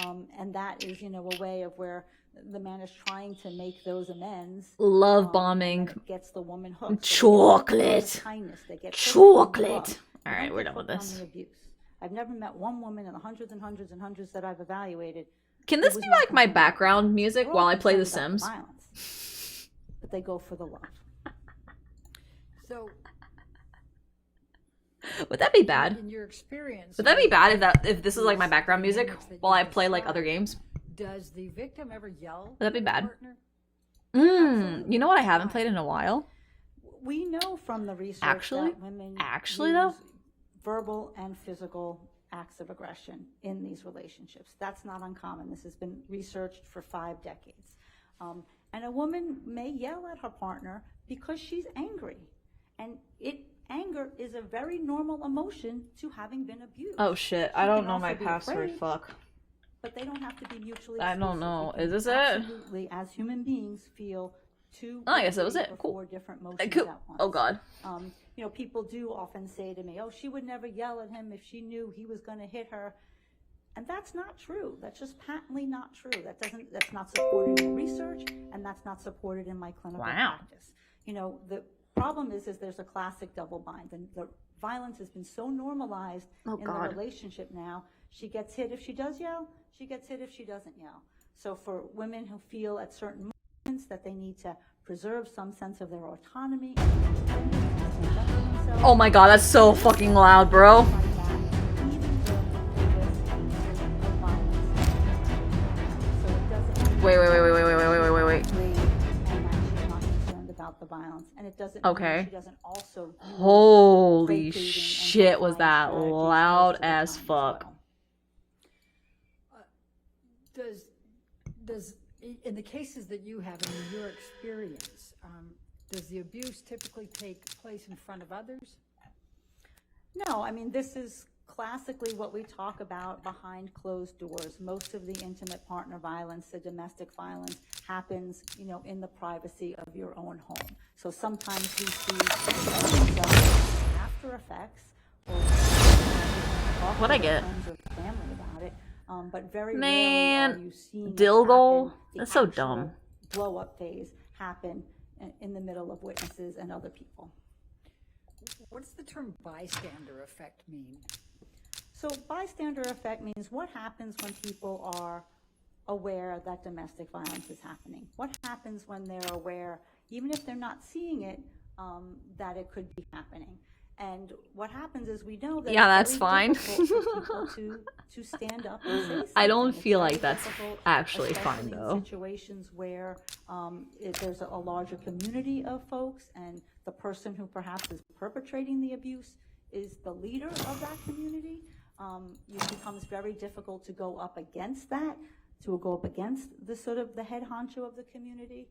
And that is, a way of where the man is trying to make those amends.
Love bombing.
And it gets the woman hooked.
Chocolate.
Kindness. They get
Chocolate. All right, we're done with
hooked on
this.
the abuse. I've never met one woman in the hundreds and hundreds and hundreds that I've evaluated.
Can this be like my background music while I play The Sims?
Violence, but they go for the love.
So,
Would that be bad?
in your experience,
Would that be bad if this is like my background music while I play like other games?
does the victim ever yell?
Would that be
at
bad?
the partner?
You know what I haven't played in a while?
We know from the research
Actually?
that women
Actually,
use
though?
verbal and physical acts of aggression in these relationships. That's not uncommon. This has been researched for 5 decades. And a woman may yell at her partner because she's angry. And anger is a very normal emotion to having been abused.
Oh shit, I
She
don't
can
know
also
my
be
password,
afraid,
fuck.
But they don't have to be mutually
I don't
exclusive.
know.
We
Is
can
this it?
absolutely, as human beings, feel 2
Oh, I guess that was
three,
it.
or
Cool.
4 different emotions
Cool.
at once.
Oh god.
People do often say to me, oh, she would never yell at him if she knew he was going to hit her. And that's not true. That's just patently not true. That's not supported in research, and that's not supported in my clinical practice. The problem is there's a classic double bind, and the violence has been so normalized in the relationship now. She gets hit if she does yell. She gets hit if she doesn't yell. So for women who feel at certain moments that they need to preserve some sense of their autonomy.
Oh my god, that's so fucking loud, bro. Wait.
About the violence, and it doesn't
Okay.
mean she doesn't also use
Holy
placating and
shit, was that
strategies
loud
most of the
as
time as
fuck.
well.
Does in the cases that you have and in your experience, does the abuse typically take place in front of others?
No, I mean, this is classically what we talk about behind closed doors. Most of the intimate partner violence, the domestic violence, happens, in the privacy of your own home. So sometimes we see after effects or
What'd I get?
friends or family about it. But very
Man,
rarely are you seeing it
Dilgle?
happen, the
That's so
actual
dumb.
blow-up phase happen in the middle of witnesses and other people.
What's the term bystander effect mean?
So bystander effect means what happens when people are aware that domestic violence is happening. What happens when they're aware, even if they're not seeing it, that it could be happening. And what happens is we know that
Yeah,
it's
that's
very
fine.
difficult for people to stand up and say something.
I don't
It's
feel
very
like that's
difficult,
actually
especially
fine,
in
though.
situations where if there's a larger community of folks and the person who perhaps is perpetrating the abuse is the leader of that community, it becomes very difficult to go up against that, to go up against the sort of the head honcho of the community.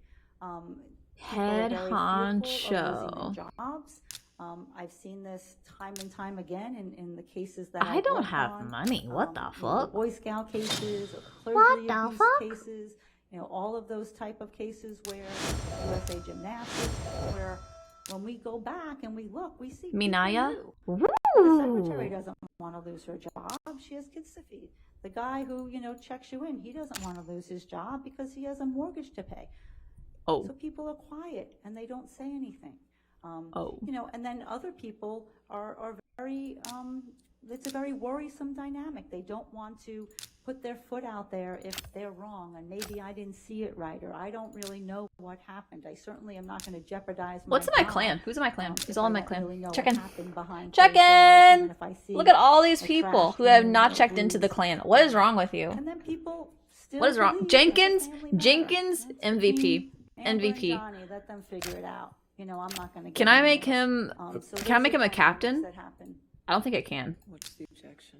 Head honcho.
Jobs. I've seen this time and time again in the cases that
I
I've
don't
worked
have
on.
money. What the
The
fuck?
Boy Scout cases, or
What
clergy
the
abuse
fuck?
cases, all of those type of cases where USA Gymnastics, where when we go back and we look, we see
Minaya?
The secretary doesn't want to lose her job. She has kids to feed. The guy who, checks you in, he doesn't want to lose his job because he has a mortgage to pay.
Oh.
So people are quiet and they don't say anything.
Oh.
And then other people are very it's a very worrisome dynamic. They don't want to put their foot out there if they're wrong, and maybe I didn't see it right, or I don't really know what happened. I certainly am not going to jeopardize my
What's in my
job,
clan? Who's in my clan? Who's all in my clan?
really know
Check
what
in.
happened behind
Check
closed doors, even
in.
if I see
Look at all these
a
people
trash
who have
can
not
or
checked into the
bruise.
clan. What is wrong with you?
And then people still
What is wrong?
believe
Jenkins,
that the family matter.
Jenkins, MVP,
Amber and
MVP.
Johnny, let them figure it out. You know, I'm not going to.
Can I make him?
So
Can I make him a captain?
that happen.
I don't think I can.
What's the objection?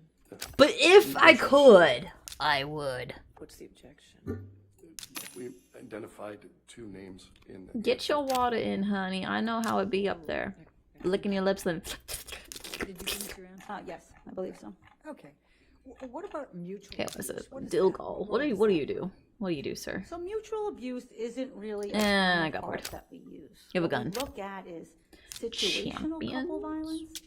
But if I could, I would.
What's the objection?
We identified 2 names in.
Get your water in, honey. I know how it be up there. Licking your lips and.
Did you finish your answer?
Yes, I believe so.
Okay. What about mutual
Okay, what's
abuse?
it?
What is
Dilgal. What do you do? What do you do, sir?
So mutual abuse isn't really a
I
common
got
part
bored.
that we use.
You have a
What
gun.
we look at is situational couple violence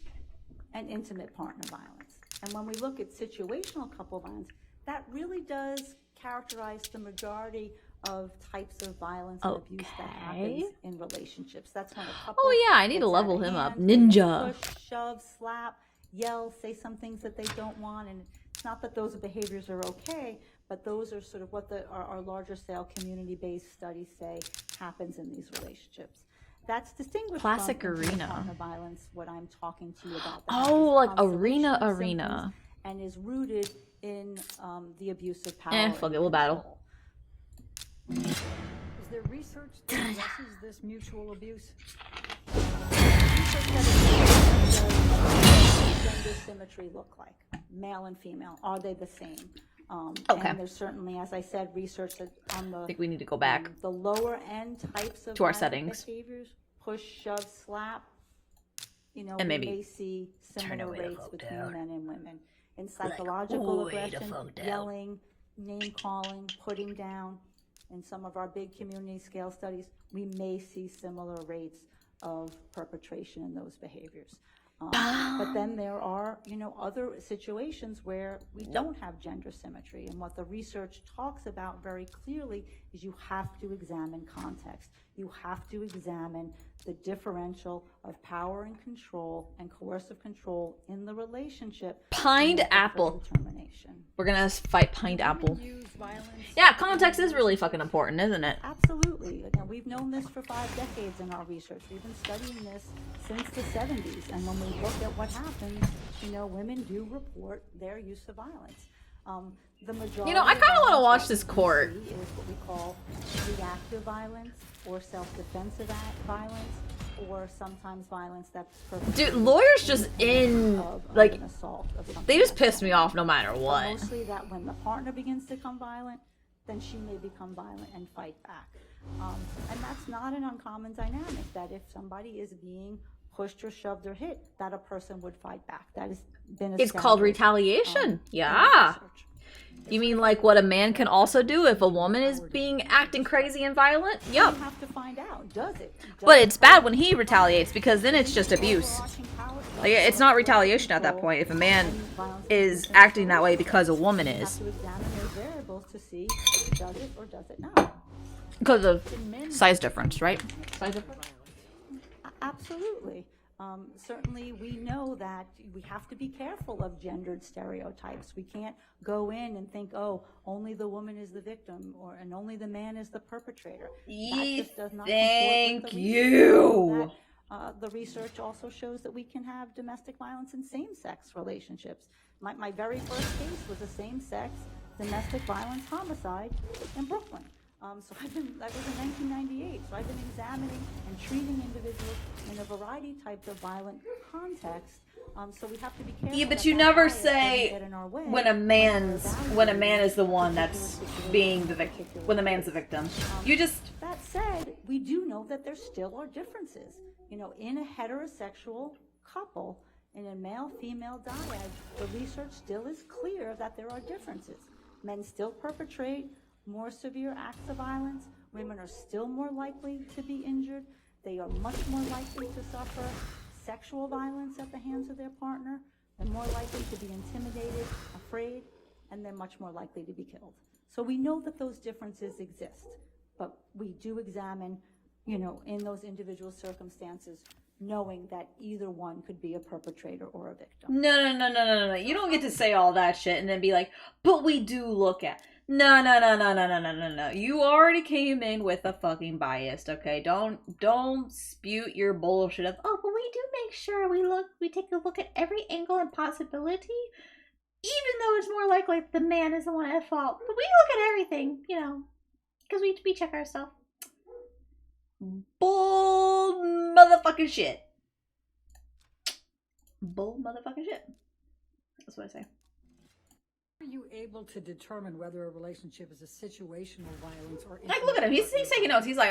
and intimate partner violence. And when we look at situational couple violence, that really does characterize the majority of types of violence and abuse that happens in relationships. That's when a couple
Oh yeah, I need to
gets
level
out of
him up.
hand, they
Ninja.
push, shove, slap, yell, say some things that they don't want, and it's not that those behaviors are okay, but those are sort of what our larger scale community-based studies say happens in these relationships. That's distinguished
Classic
from intimate
arena.
partner violence, what I'm talking to you about.
Oh, like arena,
Constellation of
arena.
symptoms, and is rooted in the abuse of power.
Fuck it, we'll battle.
Is there research that addresses this mutual abuse?
Gender symmetry look like? Male and female, are they the same?
Okay.
And there's certainly, as I said, research that on the
I think we need to go back
the lower end types of
to our
violent
settings.
behaviors, push, shove, slap. You know,
And
we
maybe
may see
turn
similar
away the
rates
fuck
between
down.
men and women. In psychological
way the
aggression,
fuck down.
yelling, name calling, putting down. In some of our big community scale studies, we may see similar rates of perpetration in those behaviors. But then there are, you know, other situations where we don't have gender symmetry. And what the research talks about very clearly is you have to examine context. You have to examine the differential of power and control and coercive control in the relationship.
Pined
and
apple.
determination.
We're gonna fight Pined Apple. Yeah, context is really fucking important, isn't it?
Absolutely. Again, we've known this for 5 decades in our research. We've been studying this since the 70s. And when we look at what happens, you know, women do report their use of violence. The majority
You know, I
of
kind of want to
violence
watch
that
this
we
court.
see is what we call reactive violence or self-defensive violence, or sometimes violence that's
Dude, lawyers just in like
an assault of something
they just
like
piss
that.
me off no matter
But
what.
mostly that when the partner begins to become violent, then she may become violent and fight back. And that's not an uncommon dynamic, that if somebody is being pushed or shoved or hit, that a person would fight back. That has been
It's called
established,
retaliation. Yeah. You mean like what a man can also do if a woman is being acting crazy and violent? Yup.
You have to find out, does it?
But it's bad when he retaliates because then it's just abuse. Like it's not retaliation at that point if a man is acting that way because a woman is.
to examine those variables to see, does it or does it not?
Because of size difference, right? Size difference?
Absolutely. Certainly, we know that we have to be careful of gendered stereotypes. We can't go in and think, oh, only the woman is the victim, and only the man is the perpetrator. That just does not comport with
Thank
the
you.
research. The research also shows that we can have domestic violence in same-sex relationships. My very first case was a same-sex domestic violence homicide in Brooklyn. So that was in 1998. So I've been examining and treating individuals in a variety of types of violent contexts. So we have to be careful.
Yeah, but
that
you
that
never
bias doesn't
say
get in our way
when a man is the one that's being the victim. When the man's the victim, you just.
That said, we do know that there still are differences. You know, in a heterosexual couple, in a male-female dyad, the research still is clear that there are differences. Men still perpetrate more severe acts of violence. Women are still more likely to be injured. They are much more likely to suffer sexual violence at the hands of their partner. They're more likely to be intimidated, afraid, and they're much more likely to be killed. So we know that those differences exist, but we do examine, you know, in those individual circumstances, knowing that either one could be a perpetrator or a victim.
No. You don't get to say all that shit and then be like, but we do look at. No. You already came in with a fucking bias, okay? Don't spew your bullshit of, oh, but we do make sure we take a look at every angle and possibility, even though it's more likely the man is the one at fault. But we look at everything, you know, because we check ourselves. Bull motherfucking shit. Bull motherfucking shit. That's what I say.
Are you able to determine whether a relationship is a situational violence or...
Like, look at him. He's taking notes. He's like,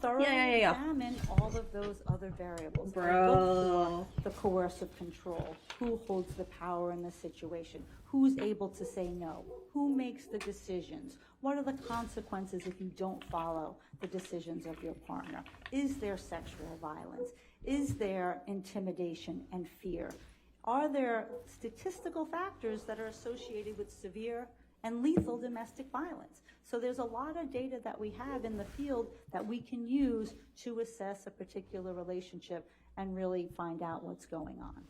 Thoroughly
yeah.
examine all of those other variables.
Bro.
Look for the coercive control. Who holds the power in the situation? Who's able to say no? Who makes the decisions? What are the consequences if you don't follow the decisions of your partner? Is there sexual violence? Is there intimidation and fear? Are there statistical factors that are associated with severe and lethal domestic violence? So there's a lot of data that we have in the field that we can use to assess a particular relationship and really find out what's going on.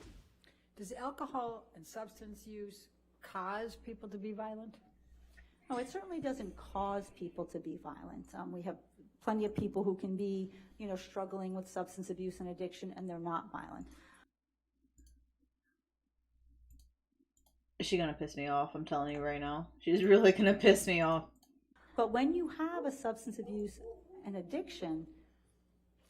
Does alcohol and substance use cause people to be violent?
No, it certainly doesn't cause people to be violent. We have plenty of people who can be, struggling with substance abuse and addiction, and they're not violent.
Is she gonna piss me off? I'm telling you right now. She's really gonna piss me off.
But when you have a substance abuse and addiction,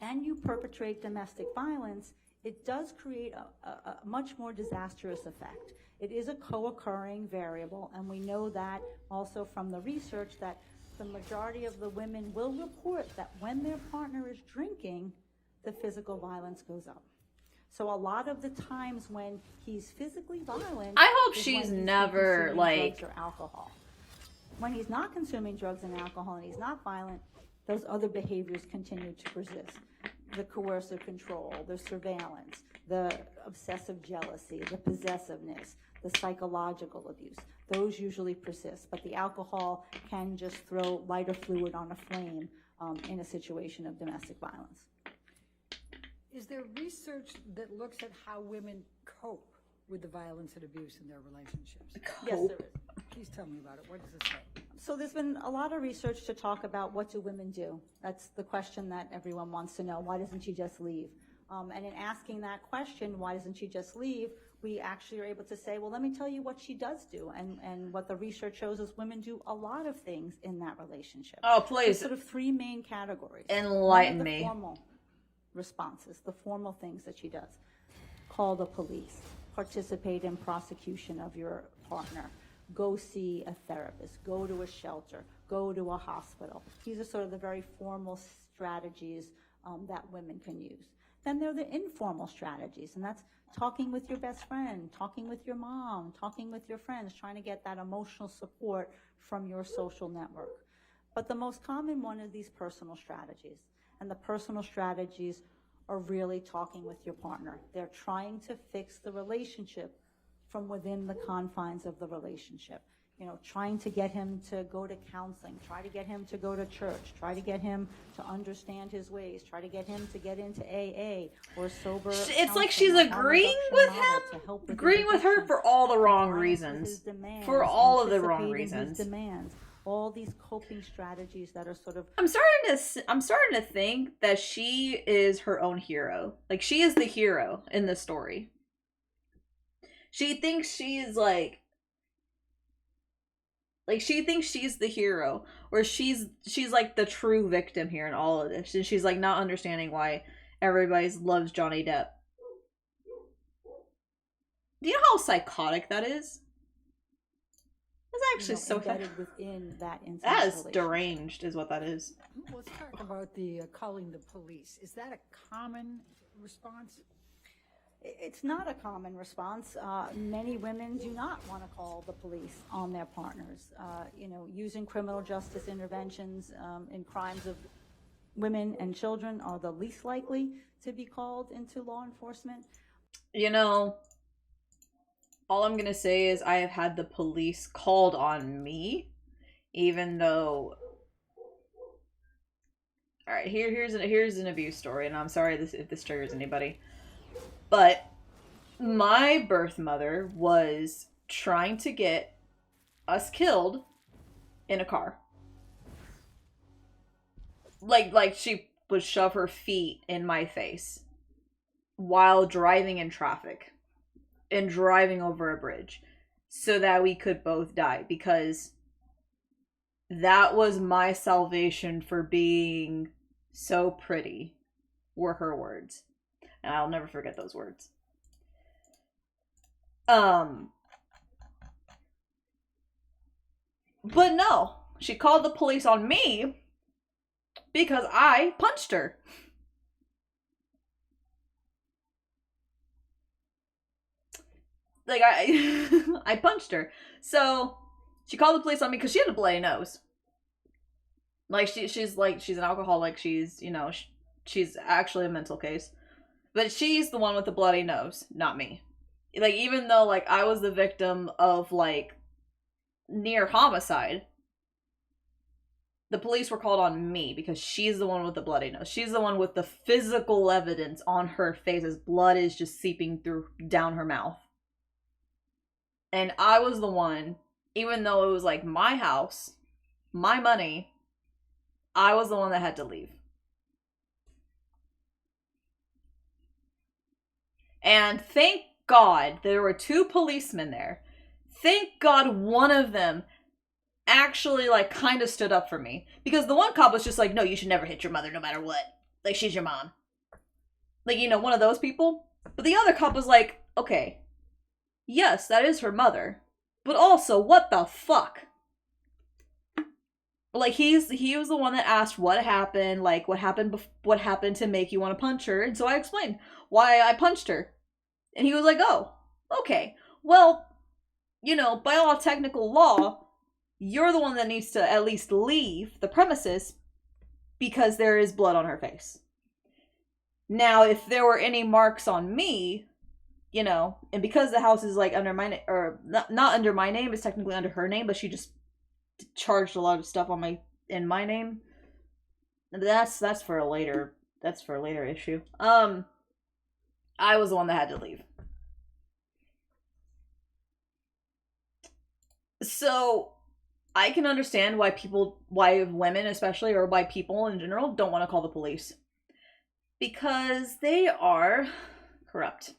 and you perpetrate domestic violence, it does create a much more disastrous effect. It is a co-occurring variable, and we know that also from the research that the majority of the women will report that when their partner is drinking, the physical violence goes up. So a lot of the times when he's physically violent,
I hope
is
she's
when he's
never
consuming
like
drugs or alcohol. When he's not consuming drugs and alcohol and he's not violent, those other behaviors continue to persist. The coercive control, the surveillance, the obsessive jealousy, the possessiveness, the psychological abuse. Those usually persist, but the alcohol can just throw lighter fluid on a flame in a situation of domestic violence.
Is there research that looks at how women cope with the violence and abuse in their relationships?
Yes, there is.
Please tell me about it. What does it say?
So there's been a lot of research to talk about what do women do. That's the question that everyone wants to know. Why doesn't she just leave? And in asking that question, why doesn't she just leave, we actually are able to say, well, let me tell you what she does do. And what the research shows is women do a lot of things in that relationship.
Oh, please.
There's sort of three main categories.
Enlighten
One of the
me.
Formal responses, the formal things that she does. Call the police. Participate in prosecution of your partner. Go see a therapist. Go to a shelter. Go to a hospital. These are sort of the very formal strategies that women can use. Then there are the informal strategies, and that's talking with your best friend, talking with your mom, talking with your friends, trying to get that emotional support from your social network. But the most common one is these personal strategies. And the personal strategies are really talking with your partner. They're trying to fix the relationship from within the confines of the relationship. Trying to get him to go to counseling, try to get him to go to church, try to get him to understand his ways, try to get him to get into AA or sober.
It's like she's agreeing with him, agreeing with her for all the wrong reasons. For all of the wrong reasons.
Demands. All these coping strategies that are sort of...
I'm starting to think that she is her own hero. Like, she is the hero in the story. She thinks she's like she thinks she's the hero, or she's like the true victim here in all of this, and she's like not understanding why everybody loves Johnny Depp. Do you know how psychotic that is? It's actually so
embedded within that intimate
that is
relationship.
Deranged, is what that is.
Let's talk about the calling the police. Is that a common response?
It's not a common response. Many women do not want to call the police on their partners. Using criminal justice interventions in crimes of women and children are the least likely to be called into law enforcement.
All I'm going to say is I have had the police called on me, even though All right, here's an abuse story, and I'm sorry if this triggers anybody, but my birth mother was trying to get us killed in a car. Like she would shove her feet in my face while driving in traffic and driving over a bridge so that we could both die, because that was my salvation for being so pretty, were her words. And I'll never forget those words. But no, she called the police on me because I punched her. Like, I punched her. So, she called the police on me because she had a bloody nose. Like, she's an alcoholic. She's, you know, she's actually a mental case. But she's the one with the bloody nose, not me. Like, even though, like, I was the victim of, like, near homicide, the police were called on me because she's the one with the bloody nose. She's the one with the physical evidence on her face as blood is just seeping through down her mouth. And I was the one, even though it was like my house, my money, I was the one that had to leave. And thank God there were 2 policemen there. Thank God one of them actually, like, kind of stood up for me. Because the one cop was just like, no, you should never hit your mother no matter what. Like, she's your mom. Like, you know, one of those people. But the other cop was like, okay, yes, that is her mother. But also, what the fuck? Like, he was the one that asked what happened, like, what happened to make you want to punch her. And so I explained why I punched her. And he was like, oh, okay. Well, you know, by all technical law, you're the one that needs to at least leave the premises because there is blood on her face. Now, if there were any marks on me, you know, and because the house is like under my name, or not under my name, it's technically under her name, but she just charged a lot of stuff on in my name. That's for a later issue. I was the one that had to leave. So I can understand why women especially, or why people in general, don't want to call the police. Because they are corrupt.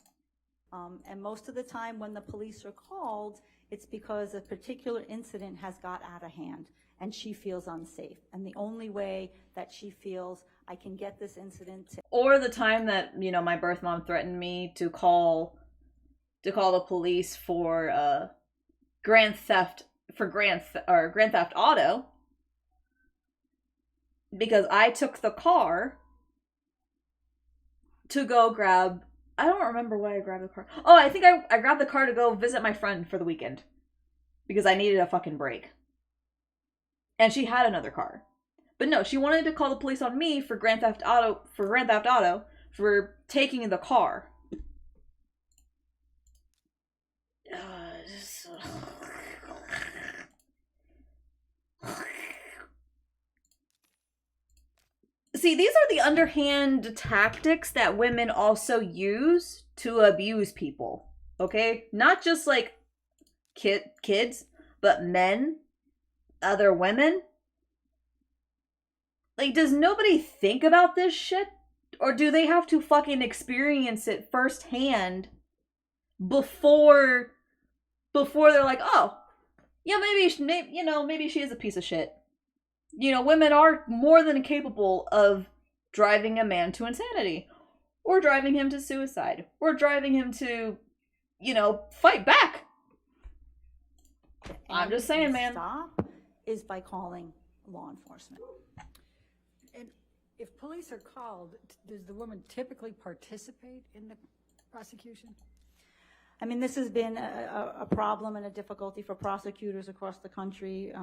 And most of the time when the police are called, it's because a particular incident has got out of hand and she feels unsafe. And the only way that she feels I can get this incident to...
Or the time that, you know, my birth mom threatened me to call the police for Grand Theft Auto, because I took the car to go grab, I don't remember why I grabbed the car. Oh, I think I grabbed the car to go visit my friend for the weekend because I needed a fucking break. And she had another car. But no, she wanted to call the police on me for Grand Theft Auto for taking the car. See, these are the underhand tactics that women also use to abuse people, okay? Not just, like, kids, but men, other women. Like, does nobody think about this shit? Or do they have to fucking experience it firsthand before they're like, oh, yeah, maybe she is a piece of shit. You know, women are more than capable of driving a man to insanity, or driving him to suicide, or driving him to, you know, fight back. I'm just saying, man.
Stop is by calling law enforcement.
And if police are called, does the woman typically participate in the prosecution?
I mean, this has been a problem and a difficulty for prosecutors across the country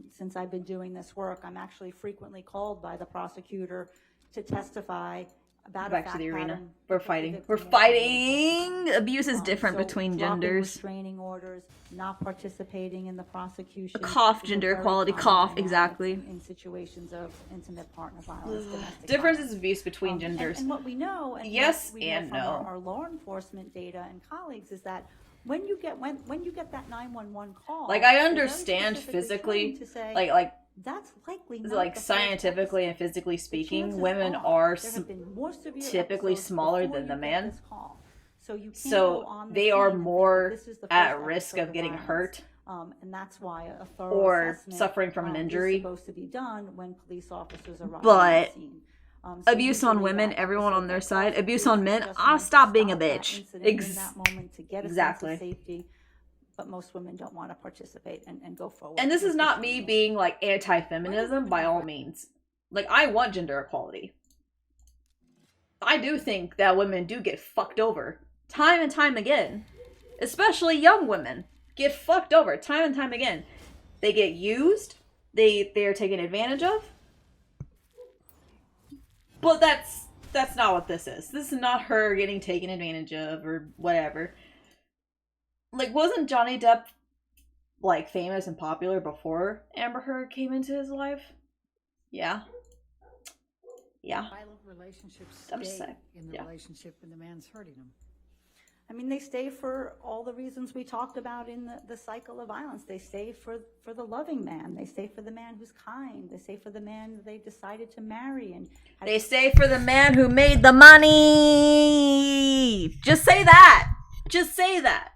since I've been doing this work. I'm actually frequently called by the prosecutor to testify about
Back
a
to the
fact
arena.
pattern
We're
because the
fighting.
victim
We're
was
fighting. Abuse is different
so
between
dropping
genders.
restraining orders, not participating in the prosecution.
Cough,
is a
gender
very
equality,
common
cough,
dynamic
exactly.
In situations of intimate partner violence, domestic
Difference
violence.
is abuse between genders.
And what we know, and
Yes
what we know
and
from
no.
our law enforcement data and colleagues, is that when you get that 911 call,
Like, I
they're very
understand
specifically
physically,
trained to say,
like
that's likely not
like
the first
scientifically and physically speaking,
chances
women
are
are
there have been more severe
typically
episodes
smaller
before
than the
you get
man.
this call. So you can't go
So
on the
they
scene
are
and think that
more
this is the
at
first
risk
episode
of getting
violence.
hurt
And that's why a thorough
or
assessment,
suffering from an
is
injury.
supposed to be done when police officers arrive
But
on the scene. So
abuse on
usually
women,
that
everyone on
episode
their
that
side.
calls
Abuse
police
on
is
men,
just
I'll
meant to
stop being a
stop that
bitch.
incident in that moment to get a sense of safety. But most women don't want to participate and go forward.
And this is
with
not me being like anti-feminism by all means. Like, I want gender equality. I do think that women do get fucked over time and time again. Especially young women get fucked over time and time again. They get used. They are taken advantage of. But that's not what this is. This is not her getting taken advantage of or whatever. Like, wasn't Johnny Depp like famous and popular before Amber Heard came into his life? Yeah. Yeah.
Violent relationships
I'm
stay
saying,
in the
yeah.
relationship when the man's hurting them.
I mean, they stay for all the reasons we talked about in the cycle of violence. They stay for the loving man. They stay for the man who's kind. They stay for the man they decided to marry. And
They stay for the man who made the money. Just say that. Just say that.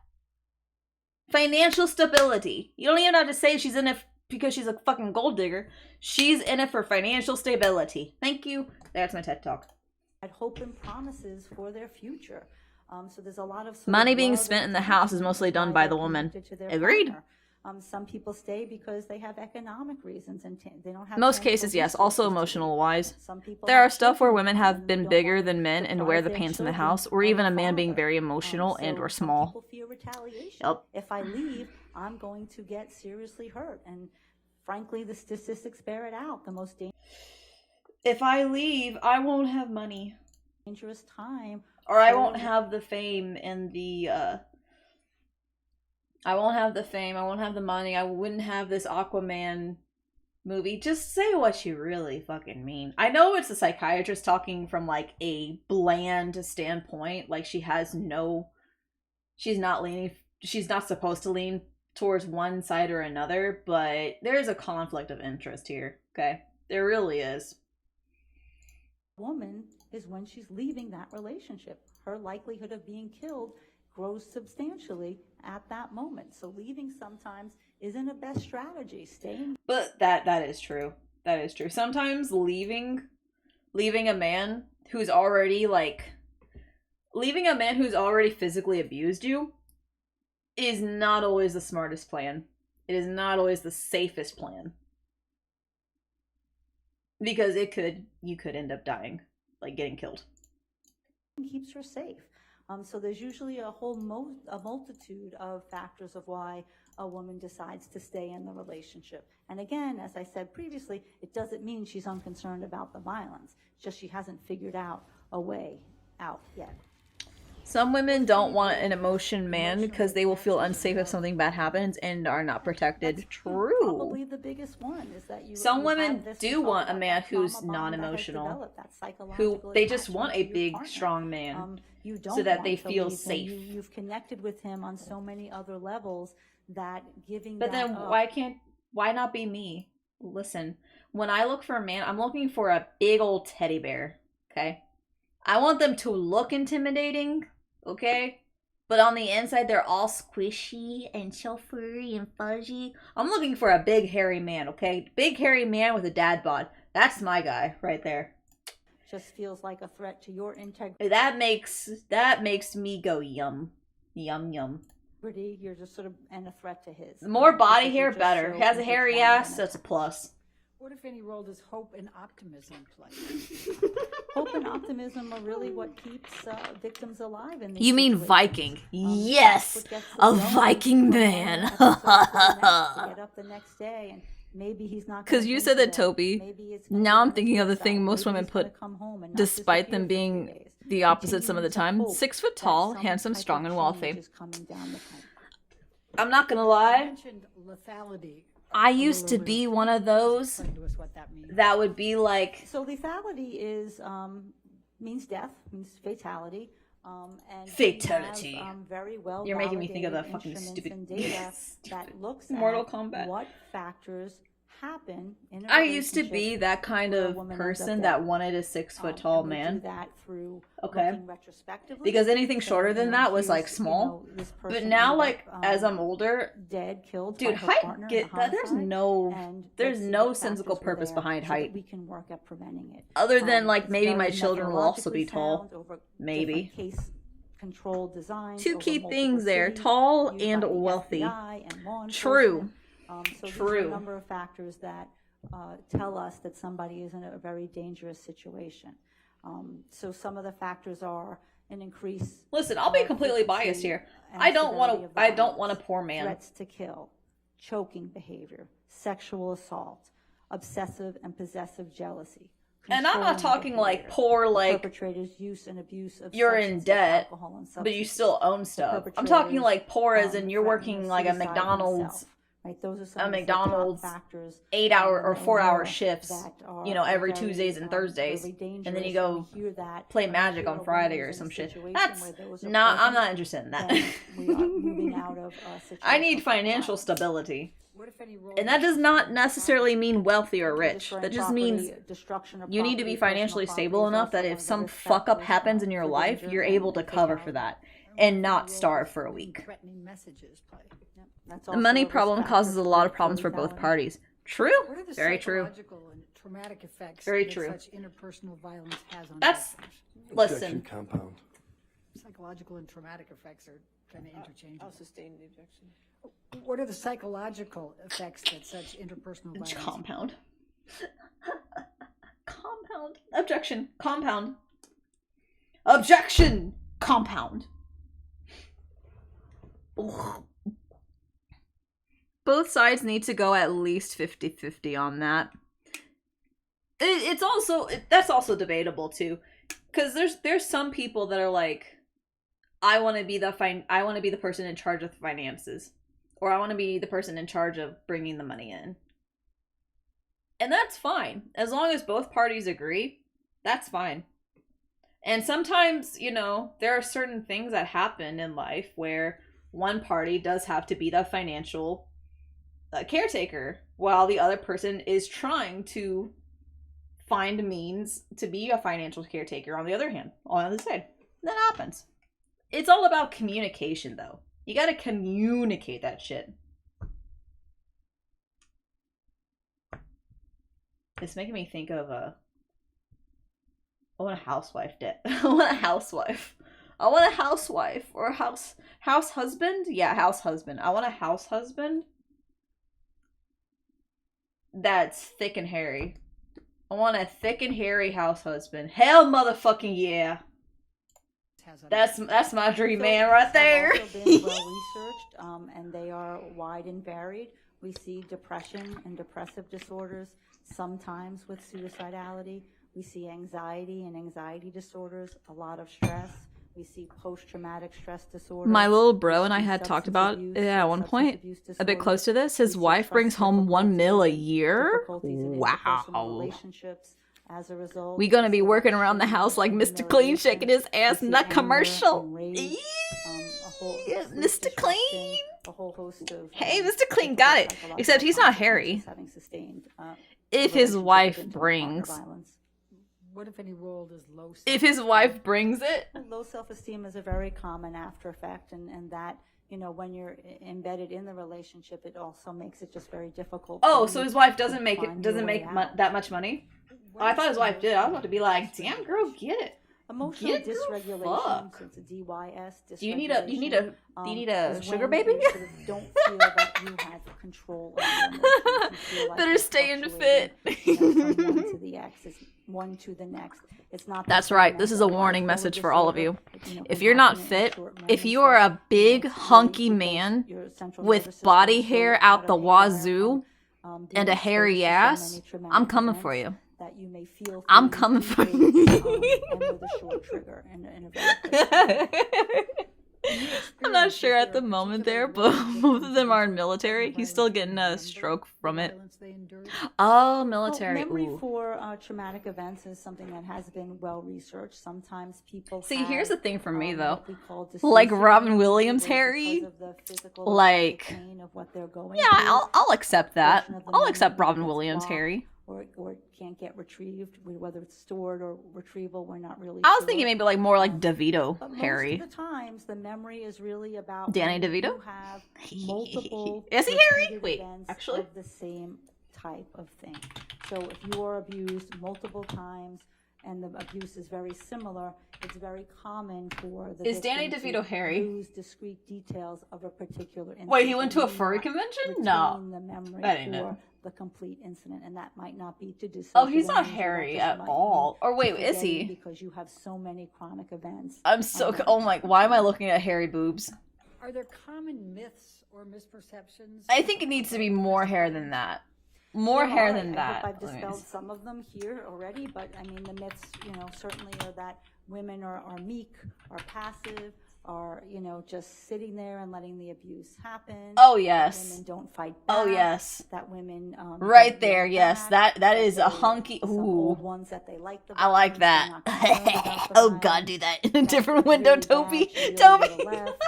Financial stability. You don't even have to say she's in it because she's a fucking gold digger. She's in it for financial stability. Thank you. That's my TED Talk.
had hope and promises for their future. So there's a lot of sort
Money
of
being
love
spent
and
in the house is
attachment
mostly
why
done by
they're
the woman.
connected to their
Agreed.
partner. Some people stay because they have economic reasons and they don't have.
Most
tangible
cases, yes. Also emotional wise.
Some people
There are
have
stuff where
children
women have been bigger than men and wear the
their
pants in the
children
house, or
of
even
a
a man being
father.
very emotional and or
some
small.
people fear retaliation.
Yep.
If I leave, I'm going to get seriously hurt, and frankly, the statistics bear it out. The most
If I leave, I won't have money.
Dangerous time.
Or I won't have the fame and the, I won't have the fame, I won't have the money, I wouldn't have this Aquaman movie. Just say what you really fucking mean. I know it's a psychiatrist talking from, like, a bland standpoint. Like, she's not supposed to lean towards one side or another, but there's a conflict of interest here, okay? There really is.
Woman is when she's leaving that relationship. Her likelihood of being killed grows substantially at that moment. So leaving sometimes isn't a best strategy. Staying.
But that is true. That is true. Sometimes leaving a man who's already physically abused you is not always the smartest plan. It is not always the safest plan. Because you could end up dying, like getting killed.
Keeps her safe. So there's usually a multitude of factors of why a woman decides to stay in the relationship. And again, as I said previously, it doesn't mean she's unconcerned about the violence. It's just she hasn't figured out a way out yet.
Some women don't want an emotion man because they will feel unsafe if something bad happens and are not protected. True.
Probably the biggest one is that
Some women do want a man who's non-emotional, who they just want a big, strong man,
you don't
so that
want
they
to
feel
leave when
safe.
You've connected with him on so many other levels that giving.
But
that
then
up,
why not be me? Listen, when I look for a man, I'm looking for a big old teddy bear. Okay, I want them to look intimidating. Okay, but on the inside they're all squishy and so furry and fuzzy. I'm looking for a big hairy man. Okay, big hairy man with a dad bod. That's my guy right there.
just feels like a threat to your integrity.
That makes me go yum, yum, yum.
You're just sort of and a threat to his.
The more body
Because
hair,
you're just
better.
so
Has a hairy
intertwined
ass,
in it.
that's a plus.
What, if any, role does hope and optimism play?
Hope and optimism are really what keeps victims alive in these
You mean
situations.
Viking? Yes,
That's what gets
a
them going
Viking
from
man.
one episode to the next, to get up the next day Maybe he's not.
Because you said that, Toby. Now I'm thinking of the thing most women put, despite them being the opposite some of the time. 6 foot tall, handsome, strong, and wealthy. I'm not gonna lie.
Lethality.
I used to be one of those that would be like.
So lethality is means death, means fatality. And
Fatality.
We have, very well
You're making me think of the fucking stupid
and data that looks
Mortal
at
Kombat.
What factors happen in a
I used to be
relationship
that kind
where a
of
woman ends
person
up
that
dead.
wanted a 6 foot tall
And we
man.
do that through
Okay.
looking retrospectively.
Because anything
saying,
shorter than
you know,
that was like
here's,
small.
this
But
person
now,
ended
like
up,
as I'm older,
dead, killed
dude,
by her
height
partner in
get
a
that. There's
homicide,
no,
and
there's
let's see
no
what
sensical
factors were
purpose
there
behind
so that
height.
we can work at preventing it.
Other than like
It's
maybe my
very
children will also be
methodologically
tall.
sound over
Maybe.
different case-controlled designs
Two
over
key
multiple
things there:
cities,
tall
used
and
by the
wealthy.
FBI and law
True.
enforcement. So these are
True.
a number of factors that tell us that somebody is in a very dangerous situation. So some of the factors are an increase.
Listen, I'll be completely biased here. I don't want a poor man.
Threats to kill, choking behavior, sexual assault, obsessive and possessive jealousy.
And I'm not
controlling
talking like
behavior,
poor, like
perpetrators' use and abuse of
you're in
substances,
debt,
alcohol and
but you
substances.
still own stuff. I'm talking like poor as in you're working like a McDonald's,
Right, those are some
a
of the
McDonald's
top factors
8-hour or 4-hour
that
shifts,
are
you know, every
very,
Tuesdays and Thursdays,
very
and then
dangerous,
you go
and we hear that
play
when
Magic
we
on
hear a
Friday
woman
or
is in
some
a
shit.
situation
That's
where those are
not. I'm
present,
not interested in that.
then we are moving out of
I need financial stability. And that does not necessarily mean wealthy or rich. That just means you need to be financially stable enough that if some fuck up happens in your life, you're able to cover for that and not starve for a week.
Threatening messages play.
The money problem causes a lot of problems for both parties. True.
What are the
Very true.
psychological and traumatic effects
Very
that
true.
such interpersal violence has on
That's
victims?
listen.
Compound.
Psychological and traumatic effects are kind of interchangeable.
I'll sustain the objection.
What are the psychological effects that such interpersonal violence?
Compound. Compound. Objection. Compound. Objection. Compound. Ugh. Both sides need to go at least 50-50 on that. It's also that's also debatable too, because there's some people that are like, I want to be the person in charge of the finances, or I want to be the person in charge of bringing the money in. And that's fine. As long as both parties agree, that's fine. And sometimes, you know, there are certain things that happen in life where one party does have to be the financial caretaker while the other person is trying to find means to be a financial caretaker on the other hand, on the other side. That happens. It's all about communication, though. You gotta communicate that shit. It's making me think of I want a housewife. I want a housewife. I want a housewife or a house husband. Yeah, house husband. I want a house husband that's thick and hairy. I want a thick and hairy house husband. Hell, motherfucking yeah. That's my dream man right there.
Have also been well researched, and they are wide and varied. We see depression and depressive disorders, sometimes with suicidality. We see anxiety and anxiety disorders, a lot of stress. We see post-traumatic stress disorder.
My little bro and I had talked about it at one point, a bit close to this. His wife brings home $1 million a year. Wow.
Relationships as a result.
We gonna be working around the house like Mr. Clean shaking his ass in that commercial. Mr. Clean.
A whole host of,
hey, Mr. Clean got it. Except he's not hairy.
Having sustained,
if his wife brings.
What if any role does low self-esteem?
If his wife brings it?
Low self-esteem is a very common after effect, and that, you know, when you're embedded in the relationship, it also makes it just very difficult.
Oh, so his wife doesn't make that much money? Oh, I thought his wife did. I was about to be like, damn girl, get it.
Emotional dysregulation, so it's a DYS.
Do you need a sugar baby?
You sort of don't feel that you have control of your emotions. You feel like
better stay in the fit.
From one to the X, it's one to the next. It's not.
That's right. This is a warning message for all of you. If you're not fit, if you are a big hunky man with body hair out the wazoo, and a hairy ass, I'm coming for you.
That you may feel
I'm coming for you.
And with a short trigger in a very quick
I'm not sure at the moment there, but both of them are in military. He's still getting a stroke from it. Oh, military.
Well, memory
Ooh.
for traumatic events is something that has been well researched. Sometimes people
See,
have,
here's the thing for me though.
what we call
Like
dissociative
Robin
memory,
Williams,
where
Harry.
because of the physical
Like,
pain of what they're going
yeah,
through,
I'll accept that.
portion of the
I'll
memory
accept Robin
gets
Williams,
blocked
Harry.
or can't get retrieved, whether it's stored or retrieval, we're not really
I was
sure.
thinking maybe like more like DeVito,
But
Harry.
most of the times, the memory is really about
Danny
when
DeVito?
you have multiple
Is he Harry?
repeated
Wait,
events
actually?
of the same type of thing. So if you are abused multiple times and the abuse is very similar, it's very common for the
Is Danny
victim
DeVito
to
Harry?
lose discrete details of a particular incident.
Wait, he went to a
and may
furry
not
convention? No.
retain the memory
I didn't
for
know.
the complete incident, and that might not be to dissociate.
Oh, he's not
memories, or that
Harry
just
at
might
all.
be
Or wait,
to
is
forgetting
he?
Because you have so many chronic events.
I'm so. Oh my. Why am I looking at hairy boobs?
Are there common myths or misperceptions?
I think it needs to be more hair than that. More
There
hair
are.
than
I
that.
hope I've dispelled some of them here already, but I mean, the myths, certainly are that women are meek, are passive, are, just sitting there and letting the abuse happen.
Oh
That
yes.
women don't fight back.
Oh yes.
That women
Right
don't
there.
yell
Yes.
back,
That is a
they-
hunky.
some
Ooh.
old ones that they like the
I like
violence, they're
that.
not concerned about the
Oh God,
violence.
do that in a
That
different
if it was
window,
really
Toby.
bad, she really
Toby.
would've left.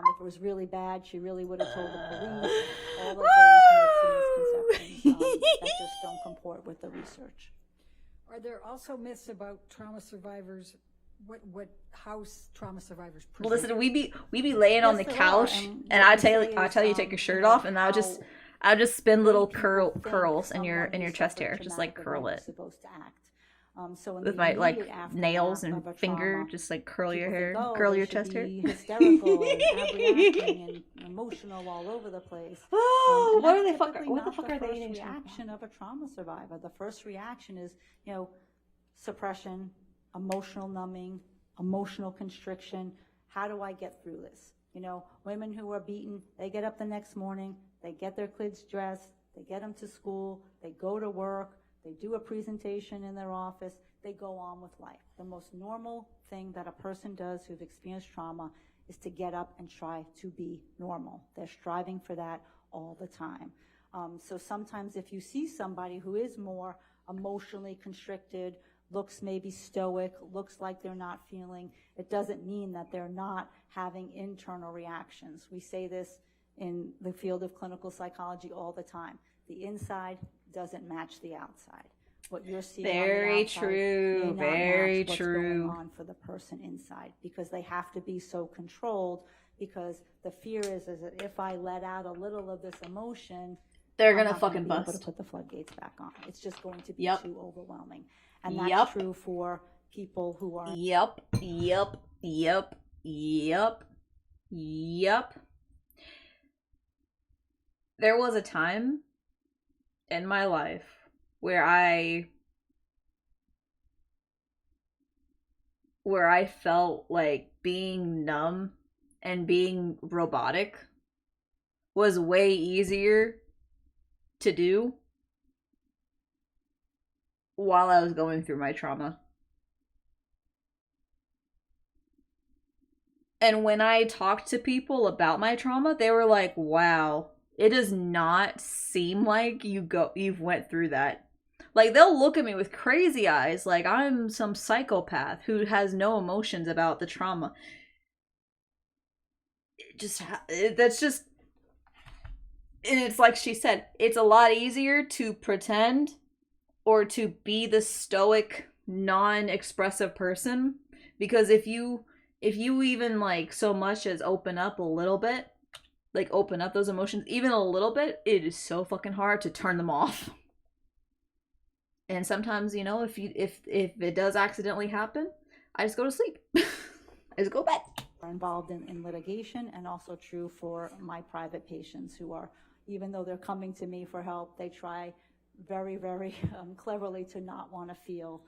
If it was really bad, she really would have told the police. All of those myths and misconceptions that just don't comport with the research.
Are there also myths about trauma survivors? How trauma survivors
Well,
present?
listen, we be laying on the
Yes, there
couch,
are, and
and
what
I
we
tell
say
I
is,
tell you take your shirt
you know,
off, and I'll just spin little curls in your chest hair, just like curl it
Supposed to act. So in
with
the
my like
immediate aftermath
nails
of
and
a
finger,
trauma,
just like curl your
people
hair,
think, oh,
curl
they
your
should
chest hair.
be hysterical and abreacting and emotional all over the place.
Oh,
And
what are
that's
they fuck?
typically
What the
not
fuck are they
first
eating?
reaction of a trauma survivor. The first reaction is, suppression, emotional numbing, emotional constriction. How do I get through this? Women who are beaten, they get up the next morning, they get their kids dressed, they get them to school, they go to work, they do a presentation in their office, they go on with life. The most normal thing that a person does who's experienced trauma is to get up and try to be normal. They're striving for that all the time. So sometimes if you see somebody who is more emotionally constricted, looks maybe stoic, looks like they're not feeling, it doesn't mean that they're not having internal reactions. We say this in the field of clinical psychology all the time. The inside doesn't match the outside. What you're seeing
Very
on the outside
true,
may not
very
match what's
true.
going on for the person inside, because they have to be so controlled, because the fear is that if I let out a little of this emotion,
They're
I'm
gonna
not
fucking
be able
bust.
to put the floodgates back on. It's just going to be
Yep.
too overwhelming. And that's
Yep.
true for people who are
Yep. There was a time in my life where I felt like being numb and being robotic was way easier to do while I was going through my trauma. And when I talked to people about my trauma, they were like, wow, it does not seem like you've went through that. Like, they'll look at me with crazy eyes like I'm some psychopath who has no emotions about the trauma. That's just, and it's like she said, it's a lot easier to pretend or to be the stoic, non-expressive person, because if you even like so much as open up a little bit, like open up those emotions even a little bit, it is so fucking hard to turn them off. And sometimes, if it does accidentally happen, I just go to sleep. I just go to bed.
are involved in litigation, and also true for my private patients who are, even though they're coming to me for help, they try very, very cleverly to not want to feel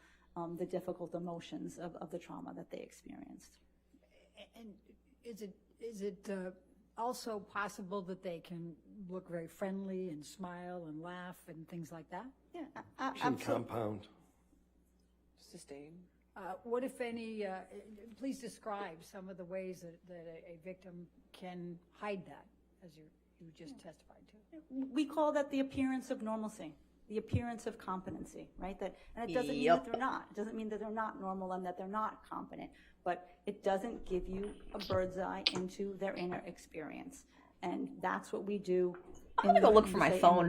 the difficult emotions of the trauma that they experienced.
And is it also possible that they can look very friendly and smile and laugh and things like that?
Yeah,
Absolutely. Compound.
Sustain.
What, if any, please describe some of the ways that a victim can hide that, as you just testified to.
We call that the appearance of normalcy, the appearance of competency, right? And it doesn't mean that they're not. It doesn't mean that they're not normal and that they're not competent, but it doesn't give you a bird's eye into their inner experience. And that's what we do.
I'm gonna go look for my phone.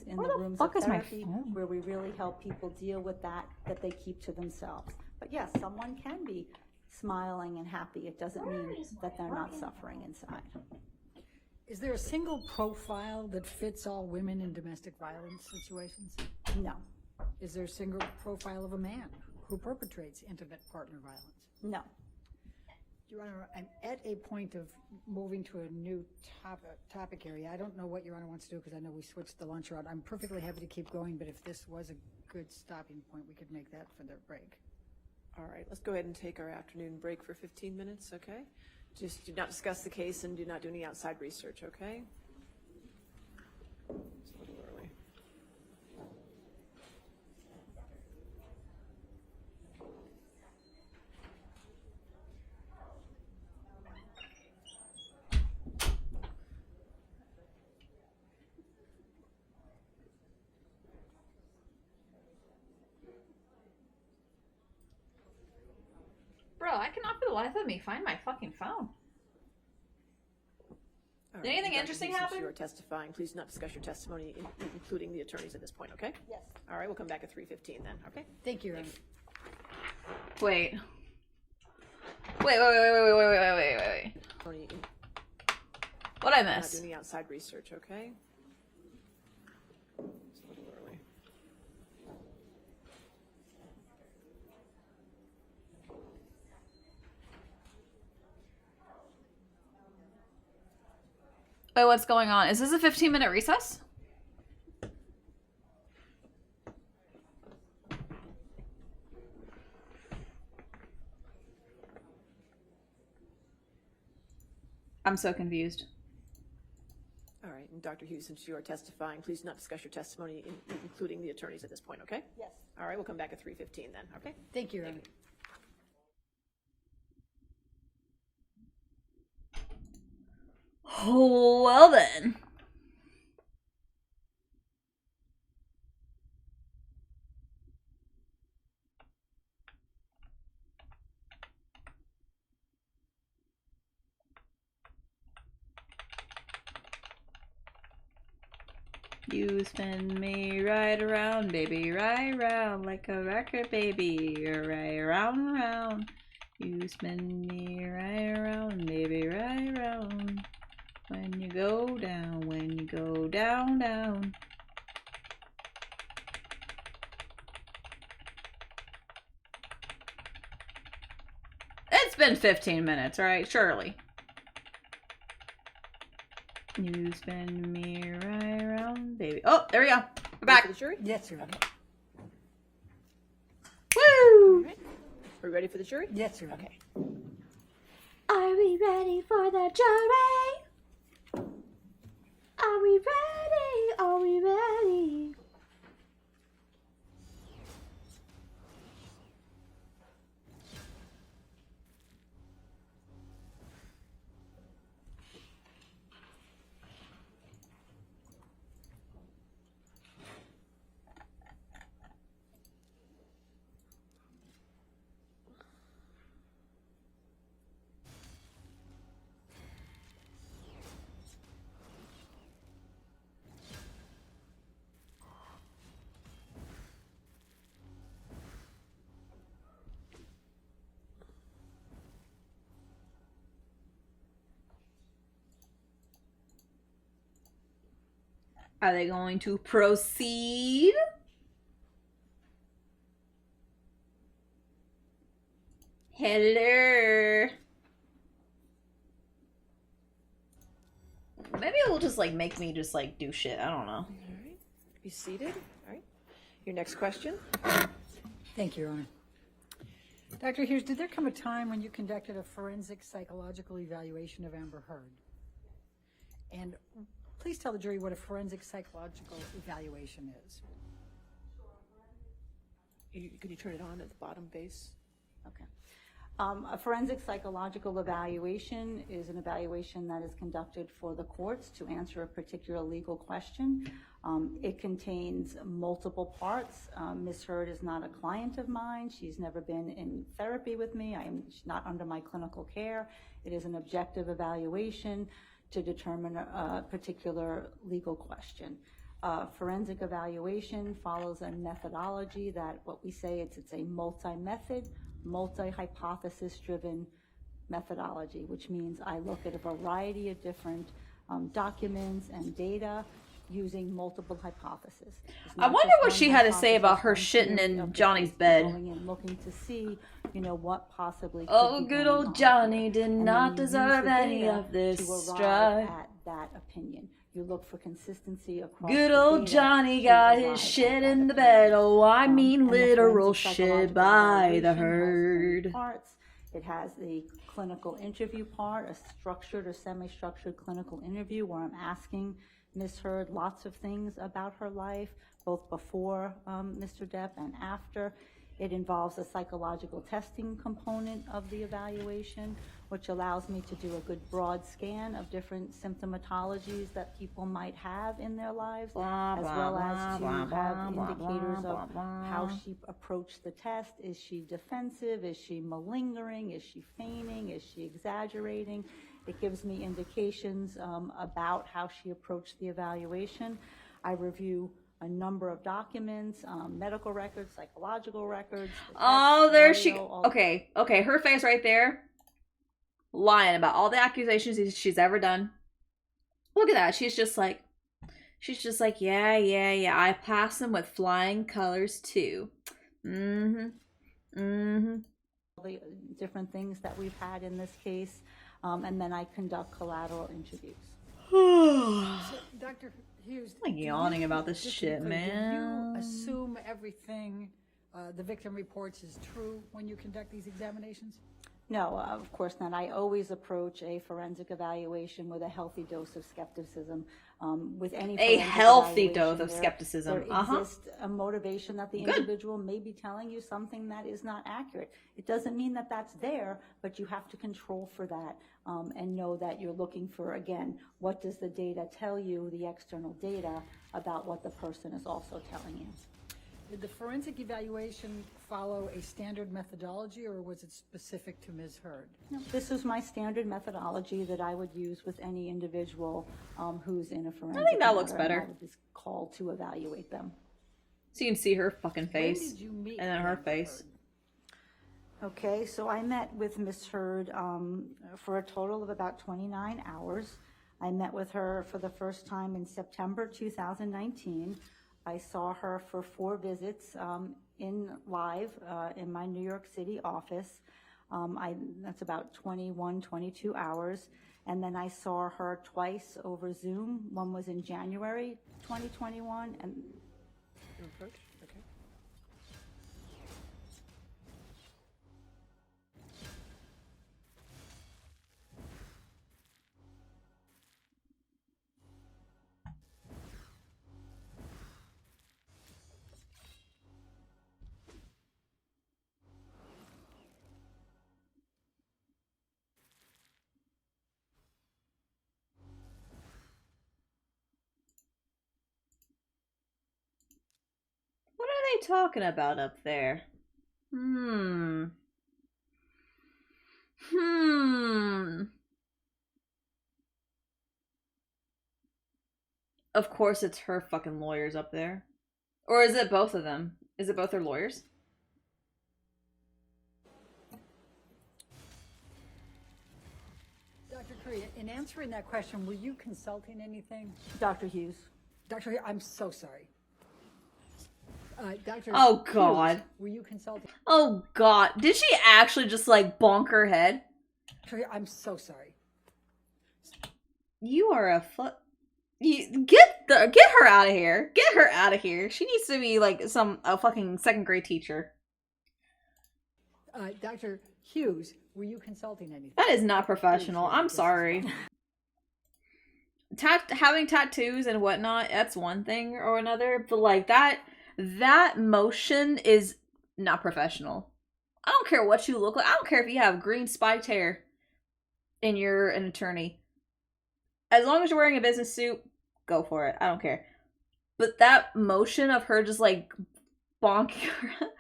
In the rooms
fuck
of
is my
therapy,
phone?
where we really help people deal with that they keep to themselves. But yes, someone can be smiling and happy. It doesn't mean that they're not suffering inside.
Is there a single profile that fits all women in domestic violence situations?
No.
Is there a single profile of a man who perpetrates intimate partner violence?
No.
Your Honor, I'm at a point of moving to a new topic area. I don't know what Your Honor wants to do because I know we switched the lunch route. I'm perfectly happy to keep going, but if this was a good stopping point, we could make that for the break.
All right, let's go ahead and take our afternoon break for 15 minutes, okay? Just do not discuss the case and do not do any outside research, okay? So where are we?
Bro, I cannot for the life of me find my fucking phone.
All
Did
right,
anything
Dr.
interesting
Hughes, since
happen?
You are testifying. Please do not discuss your testimony, including the attorneys at this point, okay?
Yes.
All right, we'll come back at 3:15 then, okay?
Thank you, Your Honor.
Wait. What'd I miss?
Not doing any outside research, okay? So where are we?
Wait, what's going on? Is this a 15-minute recess? I'm so confused.
All right, and Dr. Hughes, since you are testifying, please do not discuss your testimony, including the attorneys at this point, okay?
Yes.
All right, we'll come back at 3:15 then, okay?
Thank you, Your Honor.
Well then. You spin me right around, baby, right round, like a record, baby, you're right round, round. You spin me right around, baby, right round. When you go down, down. It's been 15 minutes, right? Surely. You spin me right around, baby. Oh, there we go. We're back.
For the jury?
Yes, Your Honor.
Woo!
All right. Are we ready for the jury?
Yes, Your Honor.
Okay.
Are we ready for the jury? Are we ready? Are we ready? Are they going to proceed? Hello. Maybe it'll just like make me just like do shit. I don't know.
All right. Be seated. All right. Your next question.
Thank you, Your Honor. Dr. Hughes, did there come a time when you conducted a forensic psychological evaluation of Amber Heard? And please tell the jury what a forensic psychological evaluation is.
Could you turn it on at the bottom base?
Okay. A forensic psychological evaluation is an evaluation that is conducted for the courts to answer a particular legal question. It contains multiple parts. Ms. Hurd is not a client of mine. She's never been in therapy with me. She's not under my clinical care. It is an objective evaluation to determine a particular legal question. Forensic evaluation follows a methodology that what we say it's a multi-method, multi-hypothesis driven methodology, which means I look at a variety of different documents and data using multiple hypotheses.
I wonder what she had to say about her shitting in Johnny's bed.
Going and looking to see, you know, what possibly.
Oh, good old Johnny did not deserve any of this strife.
At that opinion. You look for consistency across.
Good old Johnny got his shit in the bed. Oh, I mean literal shit by the herd.
Parts. It has the clinical interview part, a structured or semi-structured clinical interview where I'm asking Ms. Hurd lots of things about her life, both before Mr. Depp and after. It involves a psychological testing component of the evaluation, which allows me to do a good broad scan of different symptomatologies that people might have in their lives, as well as to have indicators of how she approached the test. Is she defensive? Is she malingering? Is she feigning? Is she exaggerating? It gives me indications about how she approached the evaluation. I review a number of documents, medical records, psychological records.
Oh, there she... Okay, her face right there. Lying about all the accusations she's ever done. Look at that. She's just like, yeah. I pass them with flying colors too. All
the different things that we've had in this case, and then I conduct collateral interviews.
So, Dr. Hughes,
I'm yawning about this shit, man.
Do you assume everything the victim reports is true when you conduct these examinations?
No, of course not. I always approach a forensic evaluation with a healthy dose of skepticism. With any
healthy dose of skepticism.
There exists a motivation that the individual may be telling you something that is not accurate. It doesn't mean that that's there, but you have to control for that and know that you're looking for, again, what does the data tell you, the external data, about what the person is also telling you.
Did the forensic evaluation follow a standard methodology, or was it specific to Ms. Hurd?
No, this is my standard methodology that I would use with any individual who's in a forensic.
I think that looks better.
I would just call to evaluate them.
So you can see her fucking face, and then her face.
Okay, so I met with Ms. Hurd for a total of about 29 hours. I met with her for the first time in September 2019. I saw her for 4 visits in live in my New York City office. That's about 21, 22 hours. And then I saw her twice over Zoom. One was in January 2021 and
Okay.
What are they talking about up there? Of course it's her fucking lawyers up there. Or is it both of them? Is it both their lawyers?
Dr. Curry, in answering that question, were you consulting anything?
Dr. Hughes.
Dr. Hughes, I'm so sorry. Dr.
Oh, God.
Hughes, were you consulting?
Oh, God. Did she actually just, like, bonk her head?
Dr. Hughes, I'm so sorry.
You are a Get her out of here. Get her out of here. She needs to be, like, a fucking second-grade teacher.
Dr. Hughes, were you consulting anything?
That is not professional. I'm sorry. having tattoos and whatnot, that's one thing or another, but like that motion is not professional. I don't care what you look like. I don't care if you have green spiked hair and you're an attorney. As long as you're wearing a business suit, go for it. I don't care. But that motion of her just like bonking around,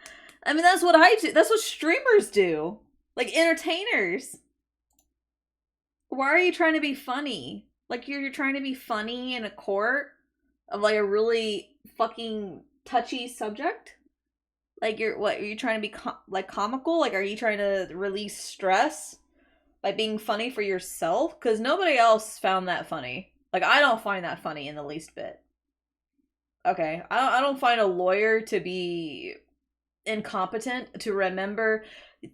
I mean, that's what I do. That's what streamers do. Like entertainers. Why are you trying to be funny? Like you're trying to be funny in a court of like a really fucking touchy subject? Like are you trying to be like comical? Like are you trying to release stress by being funny for yourself? Because nobody else found that funny. Like I don't find that funny in the least bit. Okay, I don't find a lawyer to be incompetent to remember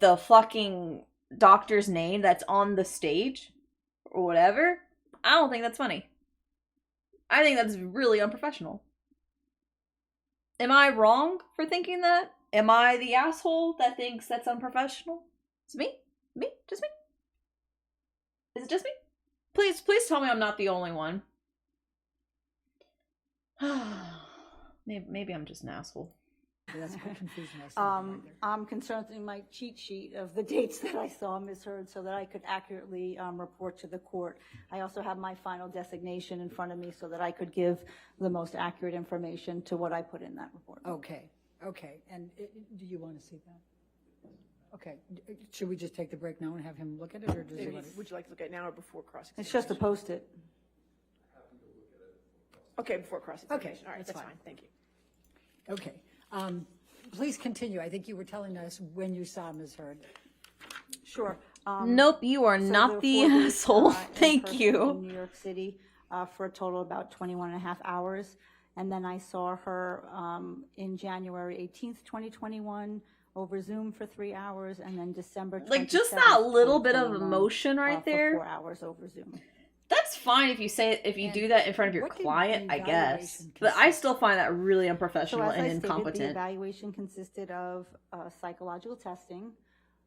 the fucking doctor's name that's on the stage or whatever. I don't think that's funny. I think that's really unprofessional. Am I wrong for thinking that? Am I the asshole that thinks that's unprofessional? It's me? Me? Just me? Is it just me? Please tell me I'm not the only one. Maybe I'm just an asshole.
That's a bit confusing.
I'm consulting my cheat sheet of the dates that I saw misheard so that I could accurately report to the court. I also have my final designation in front of me so that I could give the most accurate information to what I put in that report.
Okay. And do you want to see that? Okay. Should we just take the break now and have him look at it, or does he want
Would you like to look at it now or before cross-examination?
It's just to post it.
Okay, before cross-examination.
Okay,
All right,
that's
that's
fine.
fine. Thank you.
Okay. Please continue. I think you were telling us when you saw Ms. Heard.
Sure.
Nope, you are
So
not
there
the
were 4 days,
asshole.
in
Thank
person
you.
In New York City for a total of about 21 and a half hours. And then I saw her in January 18th, 2021 over Zoom for 3 hours. And then December 27th,
Like just that little bit of
2021,
emotion right
for
there.
4 hours over Zoom.
That's fine if you do that in front of your client, I guess. But I still find that really
So
unprofessional
as
and
I stated, the
incompetent.
evaluation consisted of psychological testing,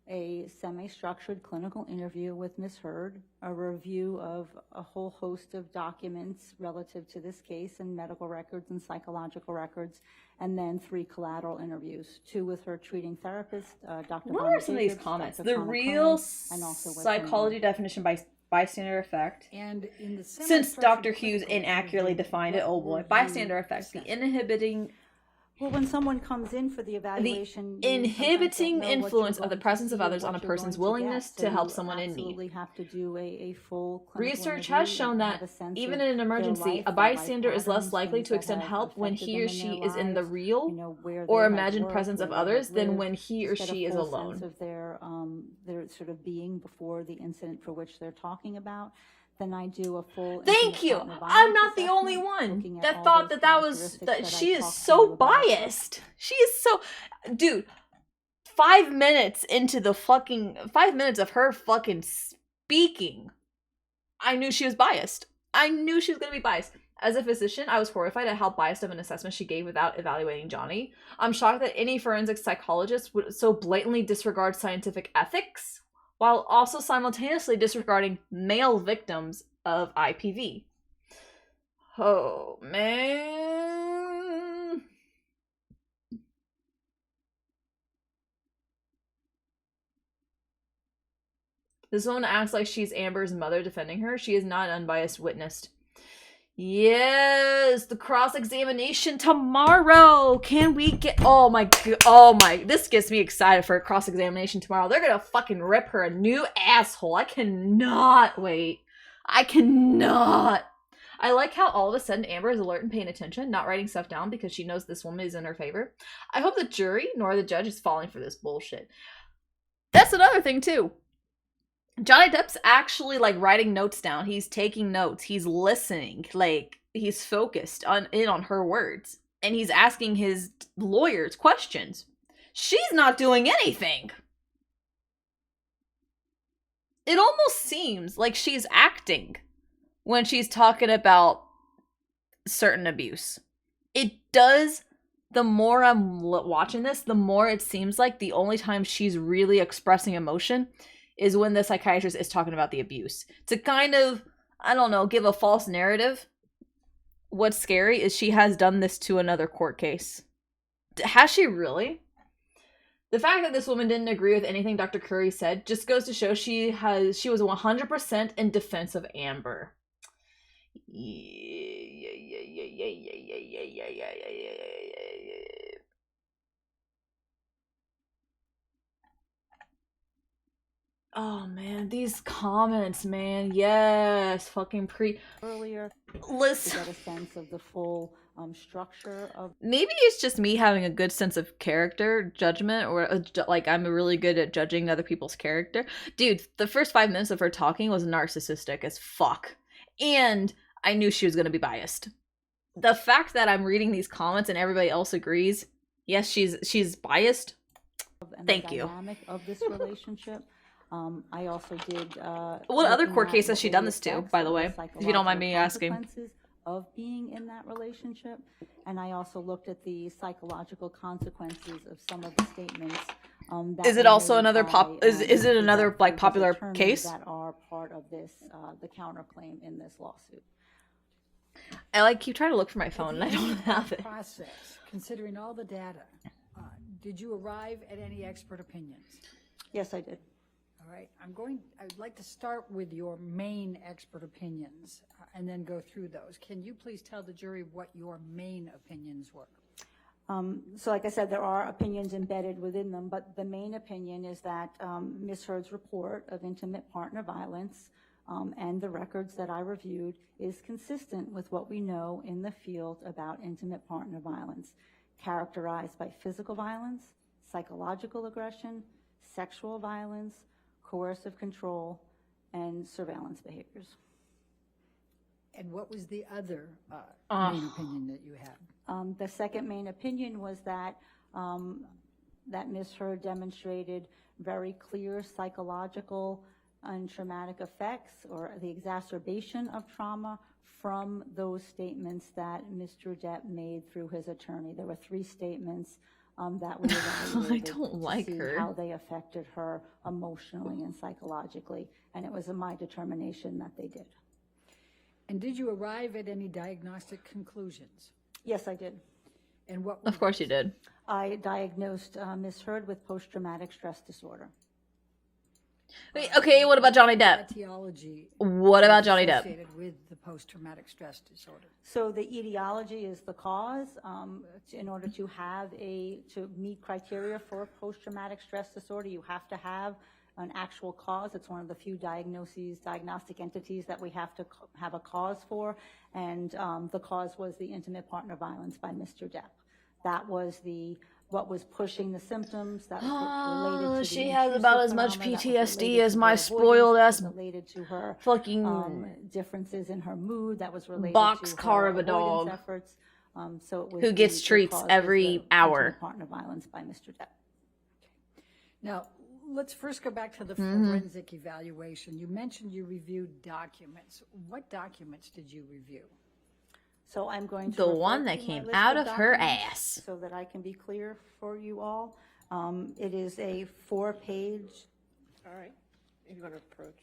a semi-structured clinical interview with Ms. Heard, a review of a whole host of documents relative to this case and medical records and psychological records, and then 3 collateral interviews, 2 with her treating therapist, Dr.
What
Bonnie
are some of these
Jacobs,
comments?
Dr.
The
Connor
real
Cohen, and also with her
psychology definition by bystander effect.
And in the
Since Dr. Hughes inaccurately defined it, oh boy, bystander effect, the inhibiting
Well, when someone comes in for the evaluation, you
inhibiting
sometimes don't know what you're
influence of the
going to
presence of
see or
others on a
what you're
person's
going to
willingness
get.
to
So
help
you
someone in need.
absolutely have to do a full clinical
Research
interview
has shown
and have
that
a sense
even
of
in an
their
emergency,
life,
a
their
bystander
life
is less
patterns,
likely
things
to
that
extend
have
help when
affected
he
them
or
in
she
their
is in the
lives,
real
you know, where
or
they have
imagined
worked,
presence of
where they have
others than
lived,
when he or
just get a
she is
full
alone.
sense of their sort of being before the incident for which they're talking about. Then I do a full.
Thank you.
intimate partner
I'm
violence
not the only
assessment,
one
looking at
that
all
thought
those
that was
characteristics
that
I
she is
talked to you
so
about.
biased. She is so, dude. 5 minutes into the 5 minutes of her fucking speaking, I knew she was biased. I knew she was gonna be biased. As a physician, I was horrified at how biased of an assessment she gave without evaluating Johnny. I'm shocked that any forensic psychologist would so blatantly disregard scientific ethics, while also simultaneously disregarding male victims of IPV. Oh, man. This woman acts like she's Amber's mother defending her. She is not an unbiased witness. Yes, the cross-examination tomorrow. Can we get... Oh my... This gets me excited for a cross-examination tomorrow. They're gonna fucking rip her a new asshole. I cannot wait. I cannot. I like how all of a sudden Amber is alert and paying attention, not writing stuff down because she knows this woman is in her favor. I hope the jury nor the judge is falling for this bullshit. That's another thing too. Johnny Depp's actually like writing notes down. He's taking notes. He's listening. Like he's focused on her words, and he's asking his lawyers questions. She's not doing anything. It almost seems like she's acting when she's talking about certain abuse. It does. The more I'm watching this, the more it seems like the only time she's really expressing emotion is when the psychiatrist is talking about the abuse. To kind of I don't know, give a false narrative. What's scary is she has done this to another court case. Has she really? The fact that this woman didn't agree with anything Dr. Curry said just goes to show she was 100% in defense of Amber. Oh man, these comments, man. Yes, fucking
earlier.
Listen.
To get a sense of the full structure of.
Maybe it's just me having a good sense of character judgment, or like I'm really good at judging other people's character. Dude, the first 5 minutes of her talking was narcissistic as fuck. And I knew she was going to be biased. The fact that I'm reading these comments and everybody else agrees, yes, she's biased. Thank you.
Dynamic of this relationship. I also did.
What other court case has she done this to, by the way? If you don't mind me asking.
Of being in that relationship, and I also looked at the psychological consequences of some of the statements.
Is it also another Is it another like popular case?
That are part of this, the counterclaim in this lawsuit.
I like keep trying to look for my phone and I don't have it.
Process, considering all the data, did you arrive at any expert opinions?
Yes, I did.
All right, I'd like to start with your main expert opinions and then go through those. Can you please tell the jury what your main opinions were?
So like I said, there are opinions embedded within them, but the main opinion is that Ms. Heard's report of intimate partner violence and the records that I reviewed is consistent with what we know in the field about intimate partner violence, characterized by physical violence, psychological aggression, sexual violence, coercive control, and surveillance behaviors.
And what was the other main opinion that you had?
The second main opinion was that that Ms. Heard demonstrated very clear psychological and traumatic effects, or the exacerbation of trauma from those statements that Mr. Depp made through his attorney. There were 3 statements that we evaluated
I don't like
to see
her.
how they affected her emotionally and psychologically, and it was my determination that they did.
And did you arrive at any diagnostic conclusions?
Yes, I did.
And what?
Of course you did.
I diagnosed Ms. Heard with post-traumatic stress disorder.
Wait, okay, what about Johnny Depp?
Etiology.
What about Johnny Depp?
Associated with the post-traumatic stress disorder.
So the etiology is the cause. In order to have to meet criteria for post-traumatic stress disorder, you have to have an actual cause. It's one of the few diagnostic entities that we have to have a cause for, and the cause was the intimate partner violence by Mr. Depp. That was what was pushing the symptoms. That was related to the
she has about as much PTSD as my spoiled ass
related to her
fucking
differences in her mood. That was related
box
to
car
her
of a dog
efforts. So it was
who gets treats every hour.
Intimate partner violence by Mr. Depp.
Now, let's first go back to the forensic evaluation. You mentioned you reviewed documents. What documents did you review?
So I'm going to
the one that came out of her ass,
so that I can be clear for you all. It is a 4-page.
All right, if you want to approach.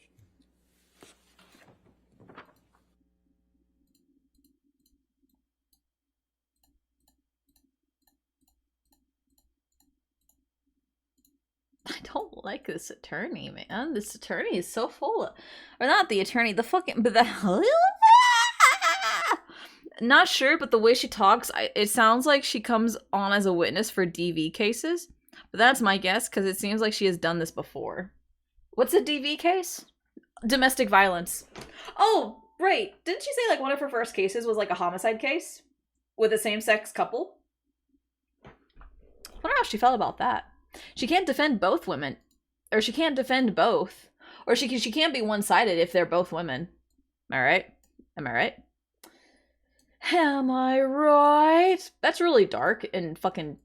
I don't like this attorney, man. This attorney is so full of, or not the attorney, the fucking, but the not sure, but the way she talks, it sounds like she comes on as a witness for DV cases. But that's my guess, because it seems like she has done this before. What's a DV case? Domestic violence. Oh, right. Didn't she say like one of her first cases was like a homicide case with a same-sex couple? I wonder how she felt about that. She can't defend both women, or she can't defend both, or she can't be one-sided if they're both women. Am I right? Am I right? Am I right? That's really dark and fucking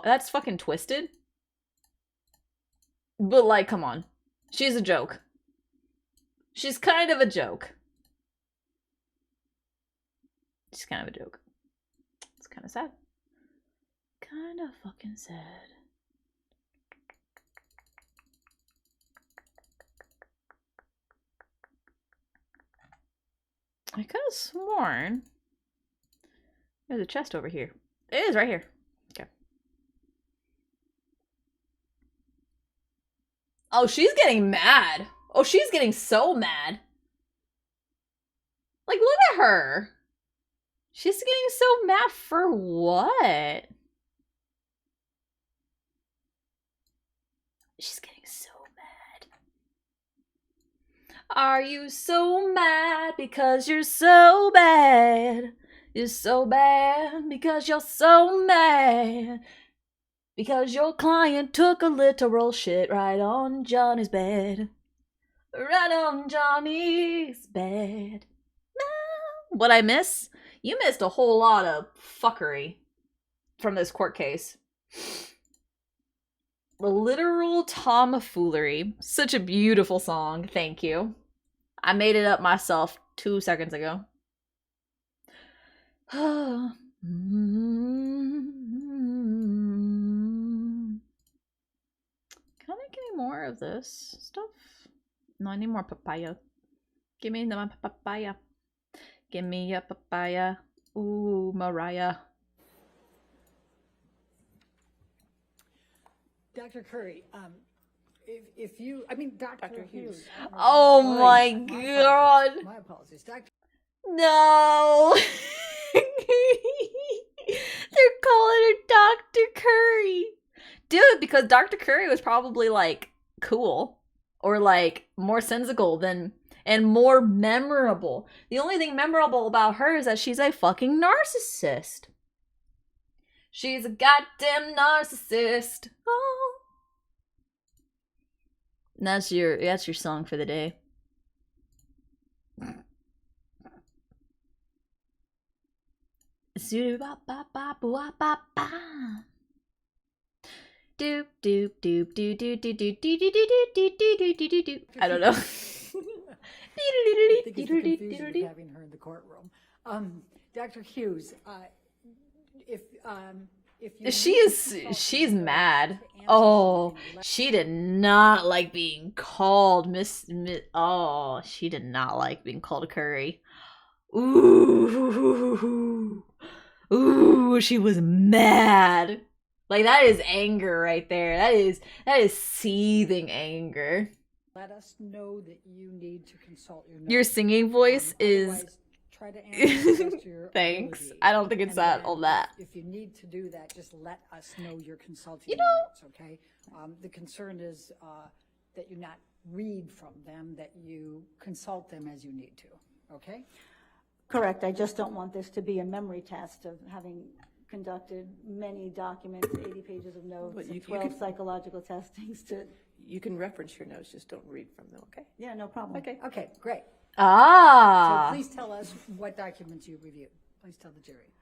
that's fucking twisted. But like, come on. She's a joke. She's kind of a joke. She's kind of a joke. It's kind of sad. Kind of fucking sad. I could have sworn there's a chest over here. It is right here. Okay. Oh, she's getting mad. Oh, she's getting so mad. Like, look at her. She's getting so mad for what? She's getting so mad. Are you so mad because you're so bad? You're so bad because you're so mad. Because your client took a literal shit right on Johnny's bed. Right on Johnny's bed. What I miss? You missed a whole lot of fuckery from this court case. Literal tomfoolery. Such a beautiful song. Thank you. I made it up myself 2 seconds ago. Can I make any more of this stuff? No, I need more papaya. Give me the papaya. Give me a papaya. Ooh, Mariah.
Dr. Curry, if you, I mean, Dr. Hughes.
Oh my god.
My apologies. Dr.
No. They're calling her Dr. Curry. Dude, because Dr. Curry was probably like cool or like more sensical than and more memorable. The only thing memorable about her is that she's a fucking narcissist. She's a goddamn narcissist. Oh. That's your song for the day. Doop doop doop doop doop doop doop doop doop doop. I don't know.
I think it's the confusion of having her in the courtroom. Dr. Hughes, if you
she's mad. Oh, she did not like being called Miss. Oh, she did not like being called Curry. Ooh, ooh, she was mad. Like that is anger right there. That is seething anger.
let us know that you need to consult your
Your singing voice is.
Try to answer your
Thanks.
ability.
I don't think it's
And
that
then
all that.
If you need to do that, just let us know you're consulting
You
your
know-
notes, okay? The concern is that you not read from them, that you consult them as you need to, okay?
Correct. I just don't want this to be a memory test of having conducted many documents, 80 pages of notes,
But you
and 12
could-
psychological testings to.
You can reference your notes, just don't read from them, okay?
Yeah, no problem.
Okay, great.
Ah.
So please tell us what documents you reviewed. Please tell the jury.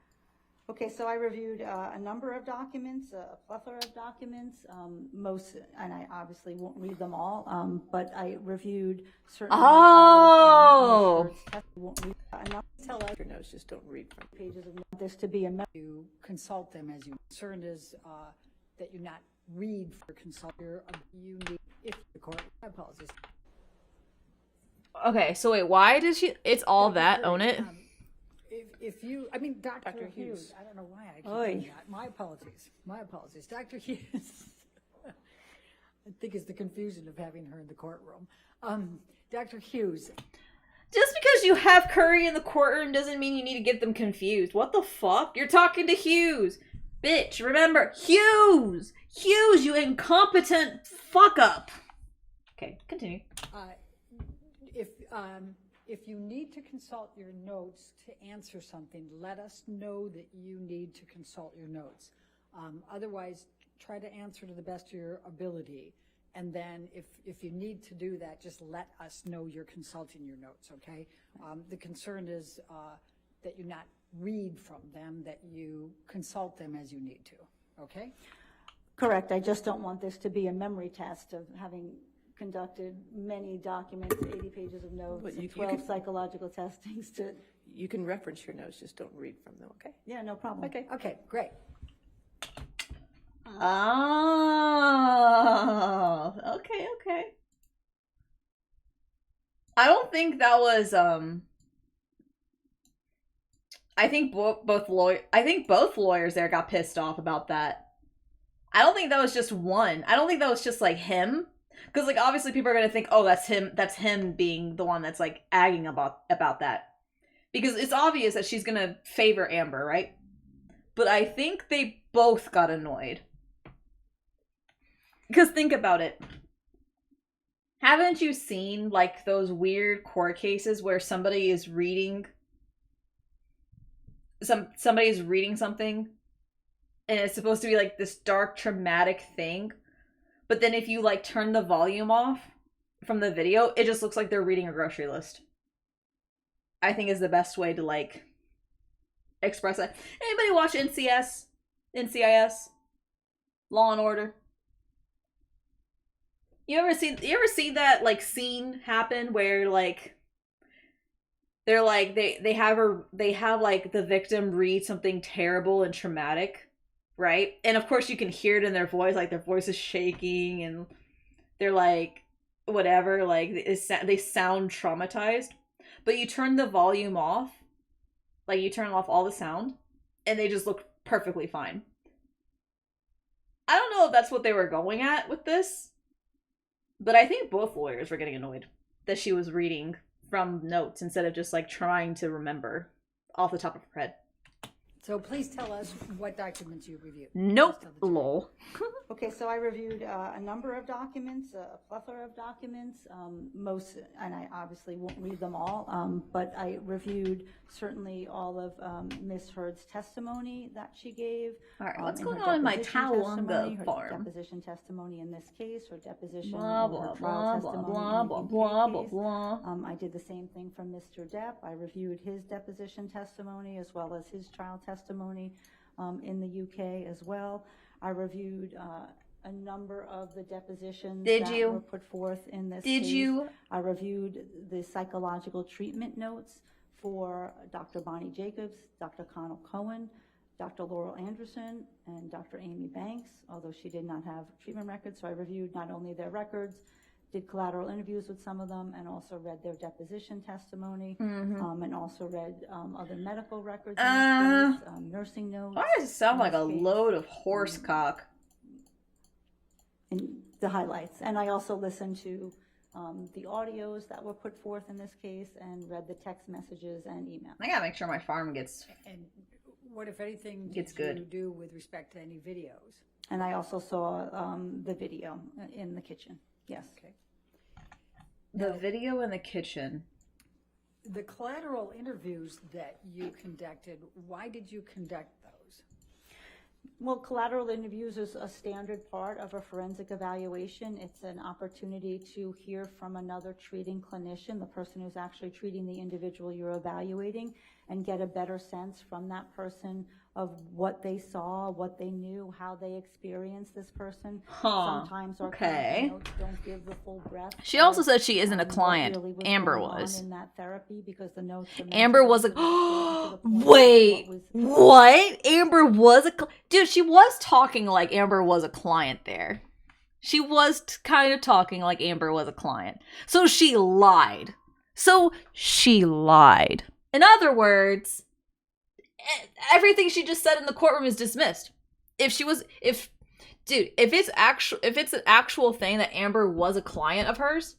Okay, so I reviewed a number of documents, a plethora of documents, most, and I obviously won't read them all, but I reviewed certain.
Oh.
Won't read enough.
Tell us your notes, just don't read from
Pages of this to be a memory.
You consult them as you. Concern is that you not read for consult your. You need if the court. My apologies.
Okay, so wait, why did she? It's all that. Own it.
If you, I mean, Dr. Hughes, I don't know why I keep doing that. My apologies. Dr. Hughes. I think it's the confusion of having her in the courtroom. Dr. Hughes.
Just because you have Curry in the courtroom doesn't mean you need to get them confused. What the fuck? You're talking to Hughes. Bitch, remember, Hughes! Hughes, you incompetent fuck up. Okay, continue.
If you need to consult your notes to answer something, let us know that you need to consult your notes. Otherwise, try to answer to the best of your ability. And then if you need to do that, just let us know you're consulting your notes, okay? The concern is that you not read from them, that you consult them as you need to, okay?
Correct. I just don't want this to be a memory test of having conducted many documents, 80 pages of notes,
But you
and 12
could-
psychological testings to.
You can reference your notes, just don't read from them, okay?
Yeah, no problem.
Okay, great.
Oh, okay. I don't think that was I think both lawyers there got pissed off about that. I don't think that was just one. I don't think that was just like him, because like obviously people are gonna think, oh, that's him. That's him being the one that's like agging about that, because it's obvious that she's gonna favor Amber, right? But I think they both got annoyed. Because think about it. Haven't you seen like those weird court cases where somebody is reading somebody's reading something and it's supposed to be like this dark traumatic thing, but then if you like turn the volume off from the video, it just looks like they're reading a grocery list? I think is the best way to like express that. Anybody watch NCIS? Law and Order? You ever see that like scene happen where like they're like they have like the victim read something terrible and traumatic, right? And of course you can hear it in their voice, like their voice is shaking and they're like whatever, like they sound traumatized. But you turn the volume off, like you turn off all the sound, and they just look perfectly fine. I don't know if that's what they were going at with this, but I think both lawyers were getting annoyed that she was reading from notes instead of just like trying to remember off the top of her head.
So please tell us what documents you reviewed.
Nope. Lol.
Okay, so I reviewed a number of documents, a plethora of documents, most, and I obviously won't read them all, but I reviewed certainly all of Ms. Heard's testimony that she gave.
All right, what's
in
going
her
on in my
deposition
Tawonga
testimony,
farm?
Her deposition testimony in this case, her deposition,
Blah,
or
blah,
her trial
blah,
testimony
blah,
in the
blah,
UK
blah, blah,
case.
blah.
I did the same thing for Mr. Depp. I reviewed his deposition testimony as well as his trial testimony in the UK as well. I reviewed a number of the depositions that were put forth in this case. I reviewed the psychological treatment notes for Dr. Bonnie Jacobs, Dr. Connell Cohen, Dr. Laurel Anderson, and Dr. Amy Banks, although she did not have treatment records. So I reviewed not only their records, did collateral interviews with some of them, and also read their deposition testimony, and also read other medical records in this case, nursing notes.
Why does it sound like a load of horse cock?
And the highlights. And I also listened to the audios that were put forth in this case and read the text messages and emails.
I gotta make sure my farm gets...
And what, if anything,
gets
did you
good.
do with respect to any videos?
And I also saw the video in the kitchen. Yes.
Okay.
The video in the kitchen.
The collateral interviews that you conducted, why did you conduct those?
Well, collateral interviews is a standard part of a forensic evaluation. It's an opportunity to hear from another treating clinician, the person who's actually treating the individual you're evaluating, and get a better sense from that person of what they saw, what they knew, how they experienced this person. Sometimes our client notes don't give the full breadth.
She also said she isn't a client.
Really
Amber
going on
was.
in that therapy, because the notes
Amber was like, wait, what? Amber was a dude. She was talking like Amber was a client there. She was kind of talking like Amber was a client. So she lied. In other words, everything she just said in the courtroom is dismissed. If it's an actual thing that Amber was a client of hers,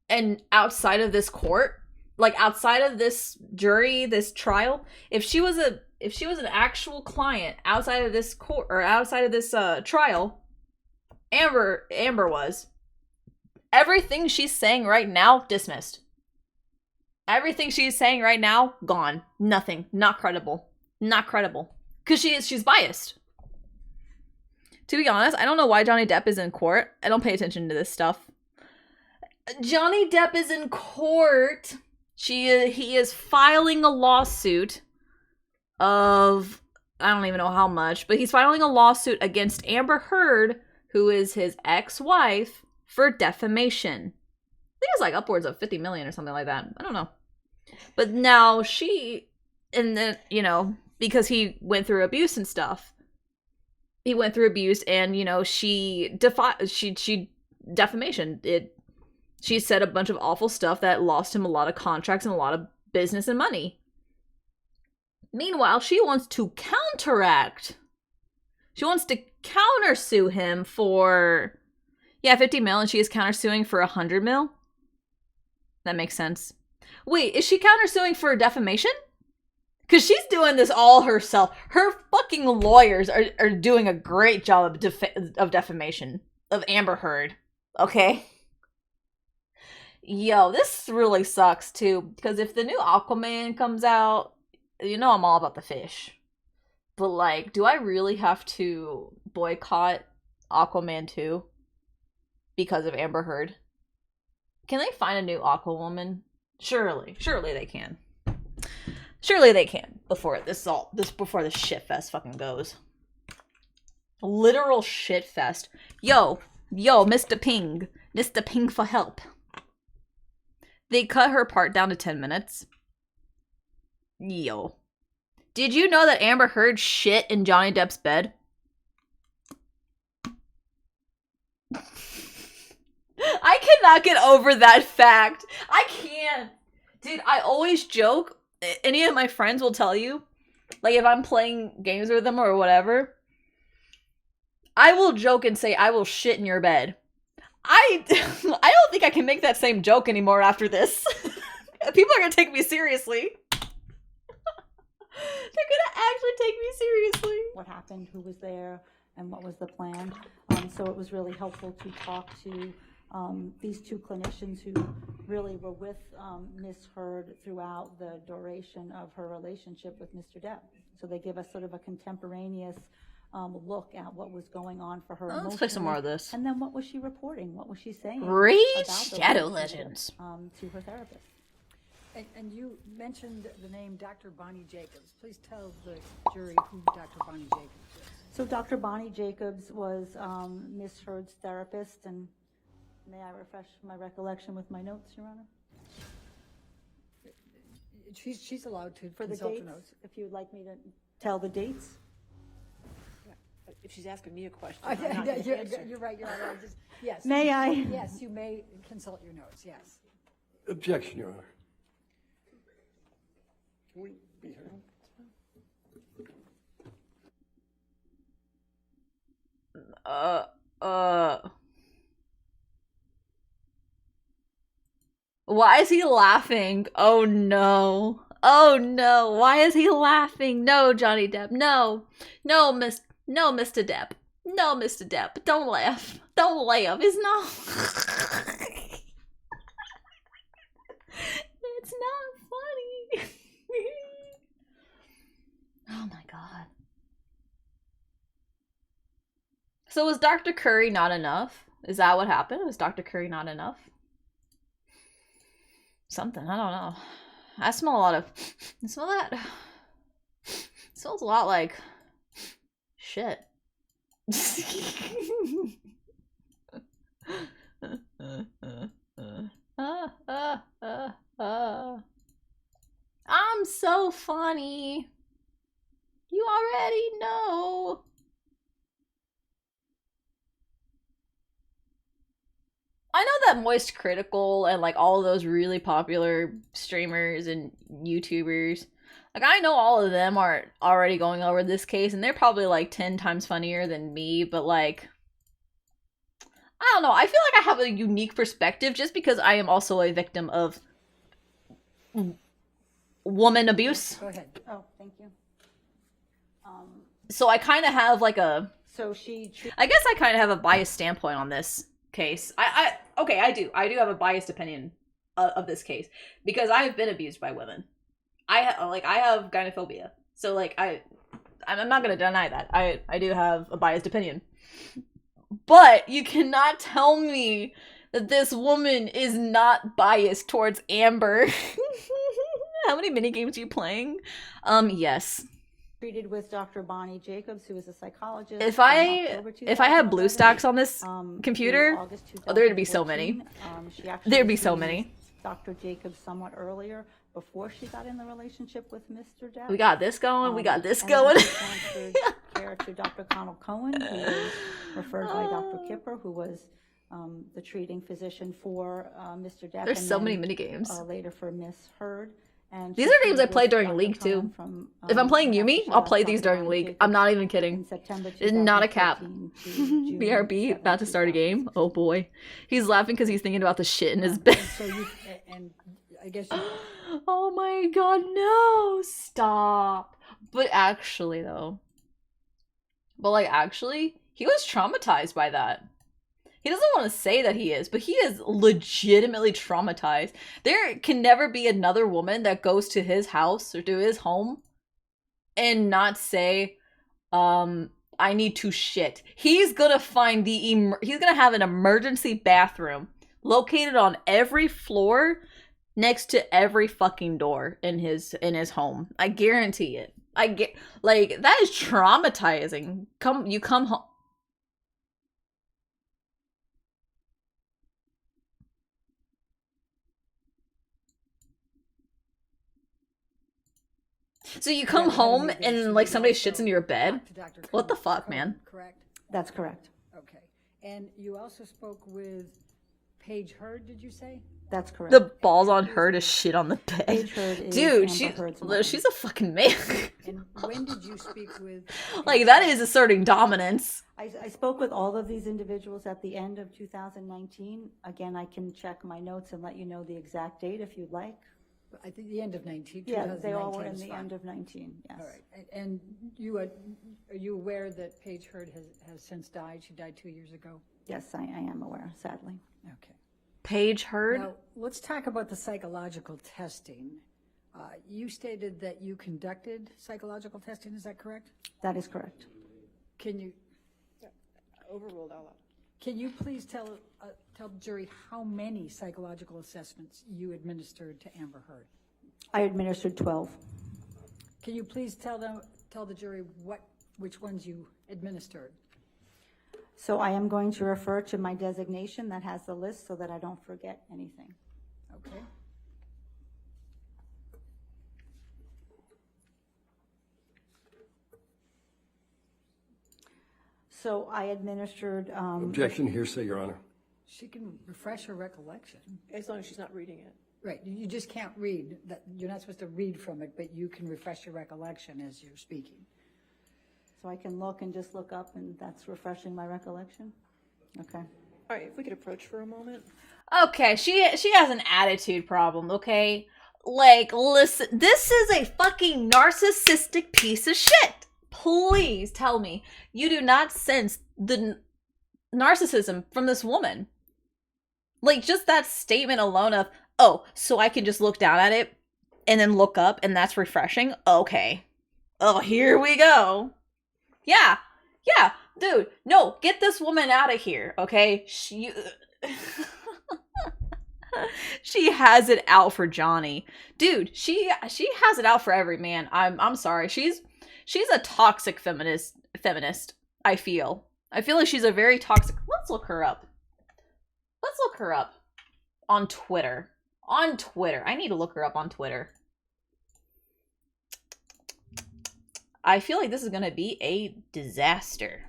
and outside of this court, like outside of this jury, this trial, if she was an actual client outside of this court or outside of this trial, Amber was. Everything she's saying right now, dismissed. Everything she's saying right now, gone. Nothing. Not credible. Not credible. Because she's biased. To be honest, I don't know why Johnny Depp is in court. I don't pay attention to this stuff. Johnny Depp is in court. He is filing a lawsuit of, I don't even know how much, but he's filing a lawsuit against Amber Heard, who is his ex-wife, for defamation. I think it's like upwards of 50 million or something like that. I don't know. But now and then, because he went through abuse and stuff. He went through abuse and, she defamation. She said a bunch of awful stuff that lost him a lot of contracts and a lot of business and money. Meanwhile, she wants to counteract. She wants to countersue him for, yeah, 50 mil, and she is countersuing for 100 mil. That makes sense. Wait, is she countersuing for defamation? Because she's doing this all herself. Her fucking lawyers are doing a great job of defamation of Amber Heard. Okay? Yo, this really sucks too. Because if the new Aquaman comes out, you know I'm all about the fish. But like, do I really have to boycott Aquaman 2 because of Amber Heard? Can they find a new Aquawoman? Surely they can. Surely they can before before the shit fest fucking goes. Literal shit fest. Yo, Mr. Ping for help. They cut her part down to 10 minutes. Yo. Did you know that Amber Heard shit in Johnny Depp's bed? I cannot get over that fact. I can't. Dude, I always joke. Any of my friends will tell you, like if I'm playing games with them or whatever, I will joke and say I will shit in your bed. I don't think I can make that same joke anymore after this. People are gonna take me seriously. They're gonna actually take me seriously.
What happened, who was there, and what was the plan. So it was really helpful to talk to these two clinicians who really were with Miss Heard throughout the duration of her relationship with Mr. Depp. So they give us sort of a contemporaneous look at what was going on for her emotionally.
Let's play some more of this.
And then what was she reporting? What was she saying?
Raid
about the
Shadow
relationship,
Legends.
to her therapist.
And you mentioned the name Dr. Bonnie Jacobs. Please tell the jury who Dr. Bonnie Jacobs is.
So Dr. Bonnie Jacobs was Miss Heard's therapist, and may I refresh my recollection with my notes, Your Honor?
She's allowed to
For the
consult
dates,
her notes.
if you would like me to tell the dates.
If she's asking me a question,
Oh,
I'm not gonna answer.
You're right, Your Honor. Yes.
May I?
Yes, you may consult your notes, yes.
Objection, Your Honor. Can we be heard?
Why is he laughing? Oh no. Oh no. Why is he laughing? No, Johnny Depp. No. No, Mr. Depp. No, Mr. Depp. Don't laugh. Don't laugh. It's not. It's not funny. Oh my god. So was Dr. Curry not enough? Is that what happened? Was Dr. Curry not enough? Something, I don't know. I smell a lot of... I smell that... It smells a lot like... shit. I'm so funny. You already know. I know that Moist Critical and like all of those really popular streamers and YouTubers, like I know all of them are already going over this case and they're probably like 10 times funnier than me, but like, I don't know. I feel like I have a unique perspective just because I am also a victim of woman abuse.
Go ahead. Oh, thank you.
So I kind of have like a...
So she...
I guess I kind of have a biased standpoint on this case. Okay, I do have a biased opinion of this case because I have been abused by women. I have gynophobia, so like I'm not gonna deny that. I do have a biased opinion, but you cannot tell me that this woman is not biased towards Amber. How many minigames are you playing? Yes.
Treated with Dr. Bonnie Jacobs, who is a psychologist.
If I had BlueStacks on this computer, oh, there'd be so many. There'd be so many.
Dr. Jacobs somewhat earlier, before she got in the relationship with Mr. Depp.
We got this going. We got this
and
going.
Then she transferred care to Dr. Connell Cohen, who was referred by Dr. Kipper, who was the treating physician for Mr. Depp.
There's
and
so
then,
many minigames.
Later for Miss Heard. And
These
she
are games I
speaks
play
with
during
Dr.
League
Cohen
too.
from,
If I'm playing Yumi,
Aftershock,
I'll play these
Dr.
during
Ron
League.
Jacobs
I'm not even
in
kidding.
September
It's not a cap.
2014 to June
BRB
7,
about to start a game. Oh boy, he's laughing because he's thinking about the shit in his bed.
And so you, and I guess you,
Oh my god, no! Stop. But actually, though. But like, actually, he was traumatized by that. He doesn't want to say that he is, but he is legitimately traumatized. There can never be another woman that goes to his house or to his home and not say, I need to shit. He's gonna find he's gonna have an emergency bathroom located on every floor next to every fucking door in his home. I guarantee it. Like, that is traumatizing. You come home. So you come home and like somebody shits in your bed? What the fuck, man?
correct?
That's correct.
Okay. And you also spoke with Paige Heard, did you say?
That's correct.
The balls on her to shit on the bed.
Paige Heard is
Dude,
Amber Heard's mother.
she's a fucking man.
And when did you speak with?
Like, that is asserting dominance.
I spoke with all of these individuals at the end of 2019. Again, I can check my notes and let you know the exact date if you'd like.
I think the end of 19.
Yeah, they all were
2019
in
is
the
fine.
end of 19, yes.
All right. And you are you aware that Paige Heard has since died? She died 2 years ago.
Yes, I am aware, sadly.
Okay.
Paige Heard?
Now, let's talk about the psychological testing. You stated that you conducted psychological testing, is that correct?
That is correct.
Can you,
Overruled all out.
can you please tell the jury how many psychological assessments you administered to Amber Heard?
I administered 12.
Can you please tell the jury which ones you administered?
So I am going to refer to my designation that has the list so that I don't forget anything.
Okay.
So I administered.
Objection, hearsay, Your Honor.
She can refresh her recollection.
As long as she's not reading it.
Right, you just can't read, that. You're not supposed to read from it, but you can refresh your recollection as you're speaking.
So I can look and just look up, and that's refreshing my recollection? Okay.
All right, if we could approach for a moment.
Okay, she has an attitude problem, okay? Like, listen, this is a fucking narcissistic piece of shit. Please tell me you do not sense the narcissism from this woman. Like, just that statement alone of, oh, so I can just look down at it and then look up and that's refreshing? Okay. Oh, here we go. Yeah, dude, no, get this woman out of here, okay? She has it out for Johnny. Dude, she has it out for every man. I'm sorry. She's a toxic feminist, I feel. I feel like she's a very toxic. Let's look her up on Twitter. I need to look her up on Twitter. I feel like this is going to be a disaster.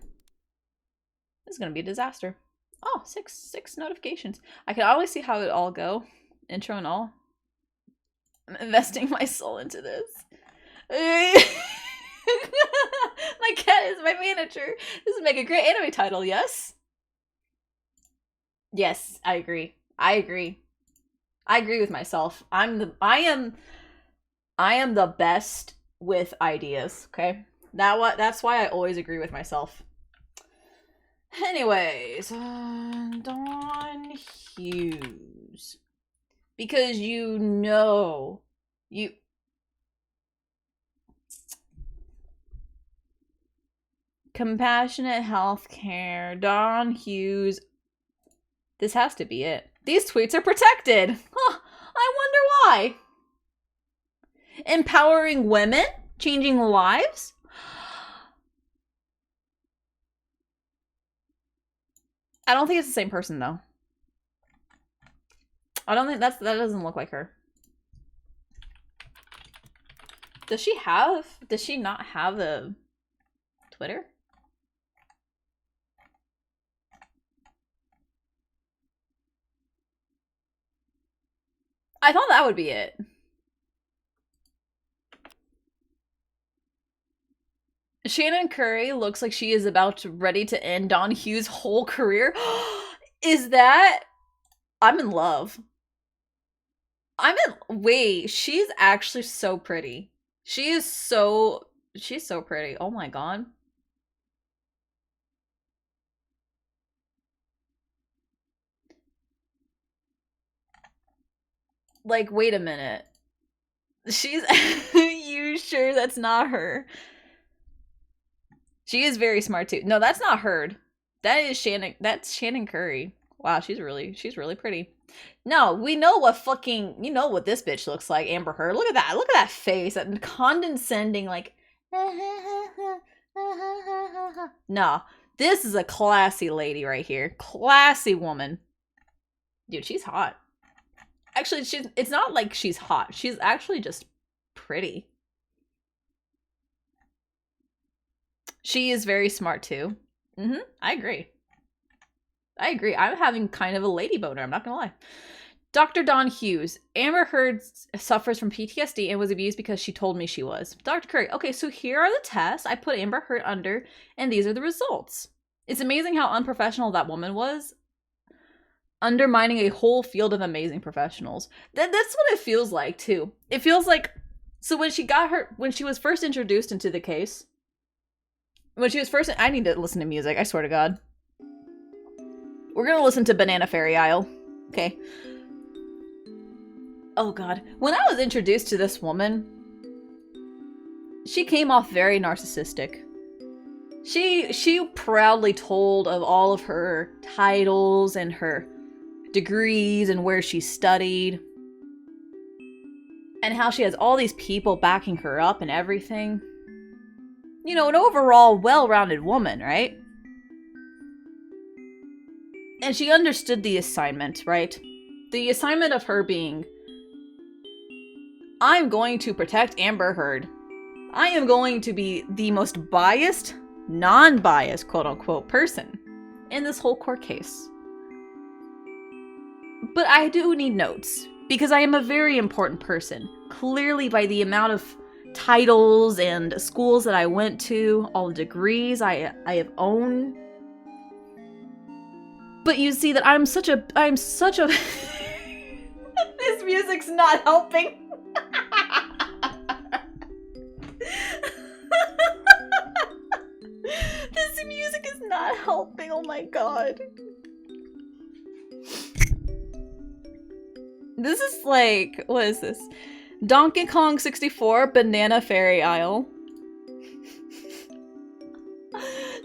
Oh, six notifications. I can always see how it all go. Intro and all. I'm investing my soul into this. My cat is my manager. This would make a great anime title, yes? Yes, I agree. I agree with myself. I am the best with ideas, okay? That's why I always agree with myself. Anyways, Dawn Hughes. Because compassionate healthcare, Dawn Hughes. This has to be it. These tweets are protected. Huh, I wonder why. Empowering women? Changing lives? I don't think it's the same person, though. I don't think that doesn't look like her. Does she not have a Twitter? I thought that would be it. Shannon Curry looks like she is ready to end Don Hughes' whole career. Is that? I'm in love. Wait, she's actually so pretty. She's so pretty. Oh my god. Like, wait a minute. She's you sure that's not her? She is very smart too. No, that's not her. That is Shannon. That's Shannon Curry. Wow, she's really pretty. No, we know what fucking, you know what this bitch looks like, Amber Heard. Look at that. Look at that face. That condescending, like, nah. This is a classy lady right here. Classy woman. Dude, she's hot. Actually, it's not like she's hot. She's actually just pretty. She is very smart too. I agree. I'm having kind of a lady boner, I'm not gonna lie. Dr. Don Hughes. Amber Heard suffers from PTSD and was abused because she told me she was. Dr. Curry. Okay, so here are the tests I put Amber Heard under, and these are the results. It's amazing how unprofessional that woman was, undermining a whole field of amazing professionals. That's what it feels like, too. It feels like, so when she was first introduced into the case, I need to listen to music, I swear to God. We're gonna listen to Banana Fairy Isle. Okay. Oh god. When I was introduced to this woman, she came off very narcissistic. She proudly told of all of her titles and her degrees and where she studied. And how she has all these people backing her up and everything. You know, an overall well-rounded woman, right? And she understood the assignment, right? The assignment of her being, I'm going to protect Amber Heard. I am going to be the most biased, non-biased, quote-unquote, person in this whole court case. But I do need notes, because I am a very important person. Clearly by the amount of titles and schools that I went to, all the degrees I have owned. But you see that I'm such a this music's not helping. This music is not helping. Oh my god. This is like, what is this? Donkey Kong 64 Banana Fairy Isle.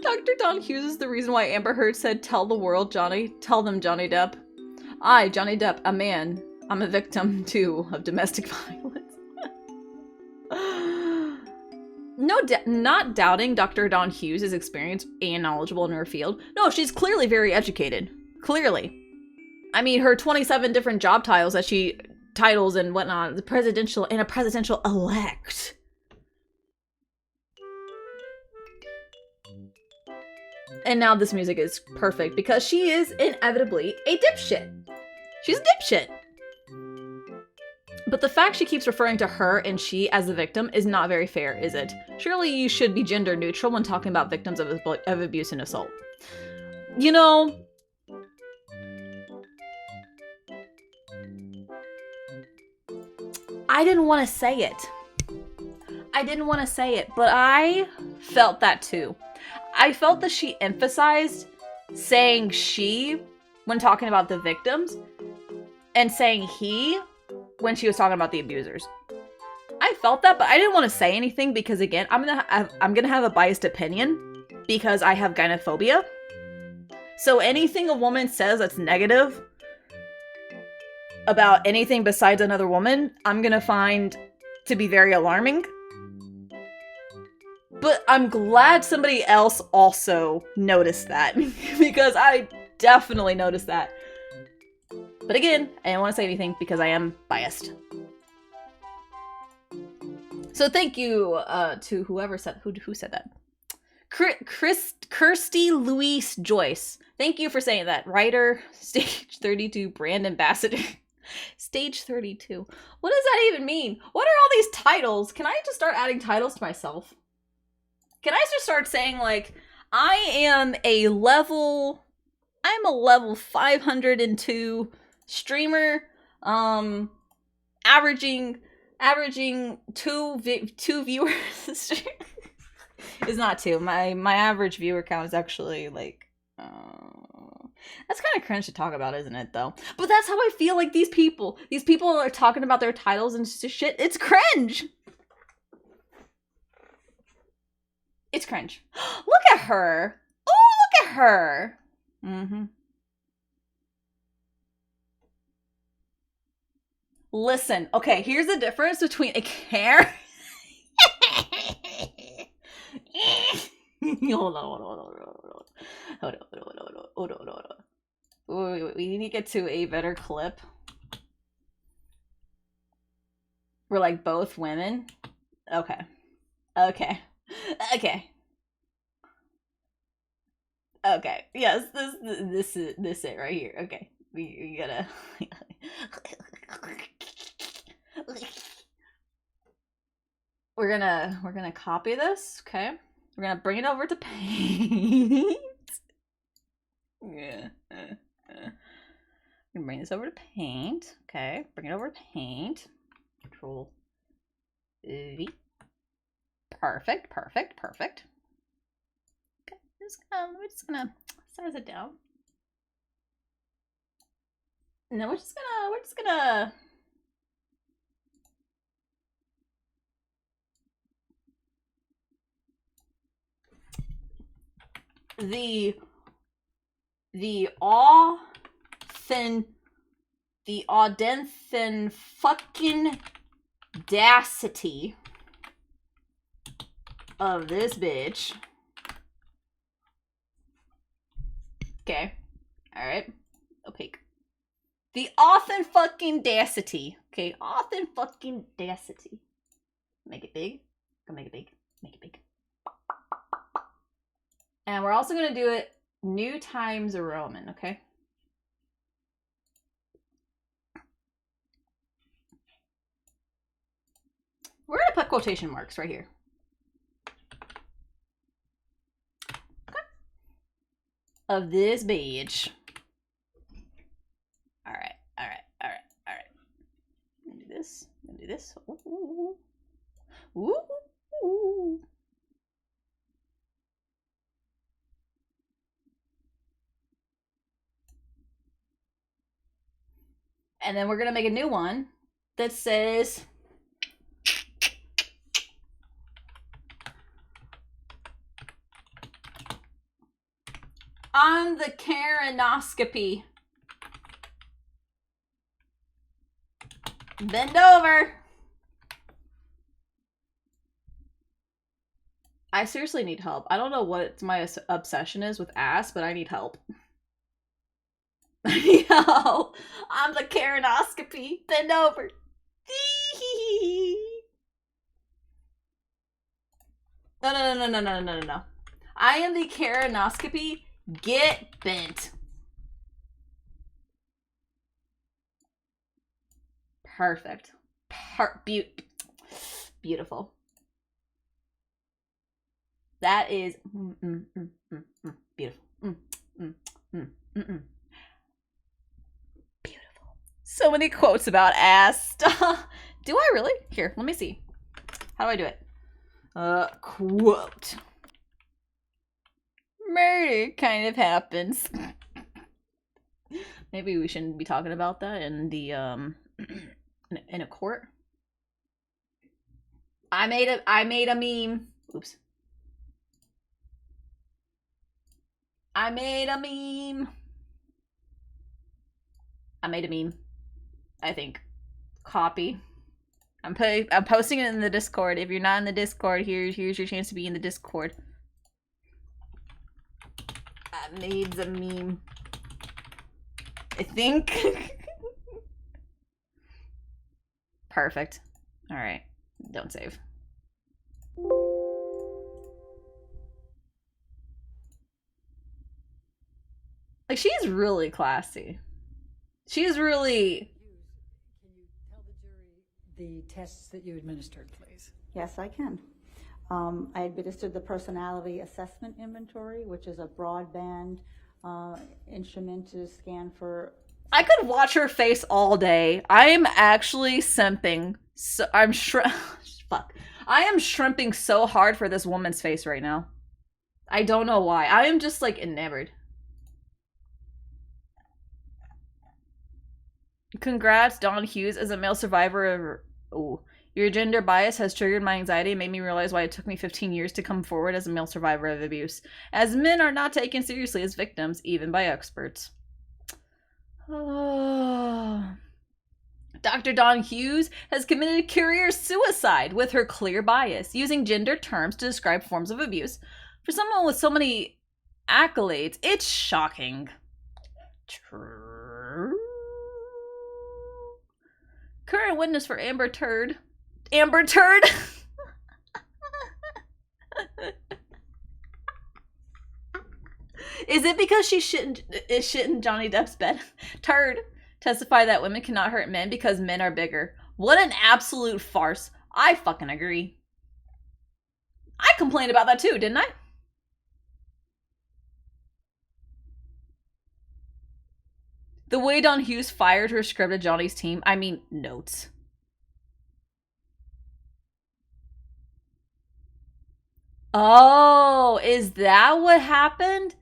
Dr. Don Hughes is the reason why Amber Heard said, tell them Johnny Depp. I, Johnny Depp, a man. I'm a victim, too, of domestic violence. Not doubting Dr. Don Hughes' experience and knowledgeable in her field. No, she's clearly very educated. Clearly. I mean, her 27 different job titles and whatnot, a presidential elect. And now this music is perfect because she is inevitably a dipshit. She's a dipshit. But the fact she keeps referring to her and she as the victim is not very fair, is it? Surely you should be gender neutral when talking about victims of abuse and assault. You know, I didn't want to say it. But I felt that too. I felt that she emphasized saying she when talking about the victims and saying he when she was talking about the abusers. I felt that, but I didn't want to say anything because, again, I'm gonna have a biased opinion because I have gynophobia. So anything a woman says that's negative about anything besides another woman, I'm gonna find to be very alarming. But I'm glad somebody else also noticed that because I definitely noticed that. But again, I didn't want to say anything because I am biased. So thank you to whoever said who said that. Kirsty Louise Joyce. Thank you for saying that. Writer, Stage 32 brand ambassador. Stage 32. What does that even mean? What are all these titles? Can I just start adding titles to myself? Can I just start saying, like, I'm a level 502 streamer, averaging two viewers. It's not two. My average viewer count is actually like, that's kind of cringe to talk about, isn't it, though? But that's how I feel like these people are talking about their titles and shit. It's cringe. It's cringe. Look at her. Oh, look at her. Listen, okay, here's the difference between a Karen. Hold on. Wait, we need to get to a better clip. We're like both women. Okay. Yes, this is it right here. Okay, we gotta. We're gonna copy this. Okay, we're gonna bring it over to Paint. Yeah. Gonna bring this over to Paint. Okay, bring it over to Paint. Control V. Perfect. Okay, we're just gonna size it down. No, we're just gonna the audenthin fucking audacity of this bitch. Okay. Alright. Opaque. The authen fucking audacity. Okay, authen fucking audacity. Make it big. Go make it big. Make it big. And we're also gonna do it new times Roman, okay? We're gonna put quotation marks right here. Okay. Of this bitch. Alright. I'm gonna do this. Ooh. And then we're gonna make a new one that says on the Karenoscopy. Bend over. I seriously need help. I don't know what my obsession is with ass, but I need help. I need help. I'm the Karenoscopy. Bend over. No. I am the Karenoscopy. Get bent. Perfect. Beautiful. That is beautiful. Beautiful. So many quotes about ass. Do I really? Here, let me see. How do I do it? Quote. Murder kind of happens. Maybe we shouldn't be talking about that in the in a court. I made a meme. Oops. I made a meme. I think. Copy. I'm posting it in the Discord. If you're not in the Discord, here's your chance to be in the Discord. I made the meme. I think. Perfect. All right. Don't save. Like, she's really classy. She's really...
Can you tell the jury the tests that you administered, please?
Yes, I can. I administered the Personality Assessment Inventory, which is a broadband instrument to scan for...
I could watch her face all day. I am actually simping. So I'm fuck. I am shrimping so hard for this woman's face right now. I don't know why. I am just like enamored. Congrats, Don Hughes, as a male survivor of... Ooh. Your gender bias has triggered my anxiety and made me realize why it took me 15 years to come forward as a male survivor of abuse, as men are not taken seriously as victims, even by experts. Oh. Dr. Dawn Hughes has committed career suicide with her clear bias, using gender terms to describe forms of abuse. For someone with so many accolades, it's shocking. True. Current witness for Amber Turd. Amber Turd? Is it because she's shitting Johnny Depp's bed? Turd. Testify that women cannot hurt men because men are bigger. What an absolute farce. I fucking agree. I complained about that too, didn't I? The way Dawn Hughes fired her script at Johnny's team, I mean, notes. Oh, is that what happened?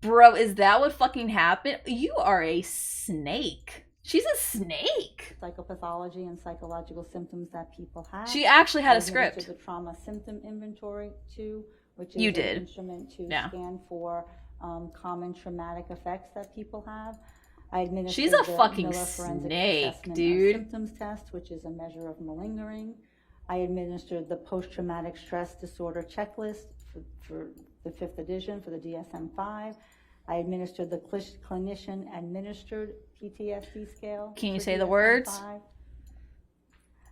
Bro, is that what fucking happened? You are a snake. She's a snake.
Psychopathology and psychological symptoms that people have.
She actually had a script.
The trauma symptom inventory too, which is
You
an
did.
instrument to scan for common traumatic effects that people have. I administered
She's a
the
fucking
Miller Forensic
snake,
Assessment
dude.
of Symptoms test, which is a measure of malingering. I administered the post-traumatic stress disorder checklist for the 5th edition for the DSM-5. I administered the clinician-administered PTSD scale.
Can you
for
say the
DSM-5.
words?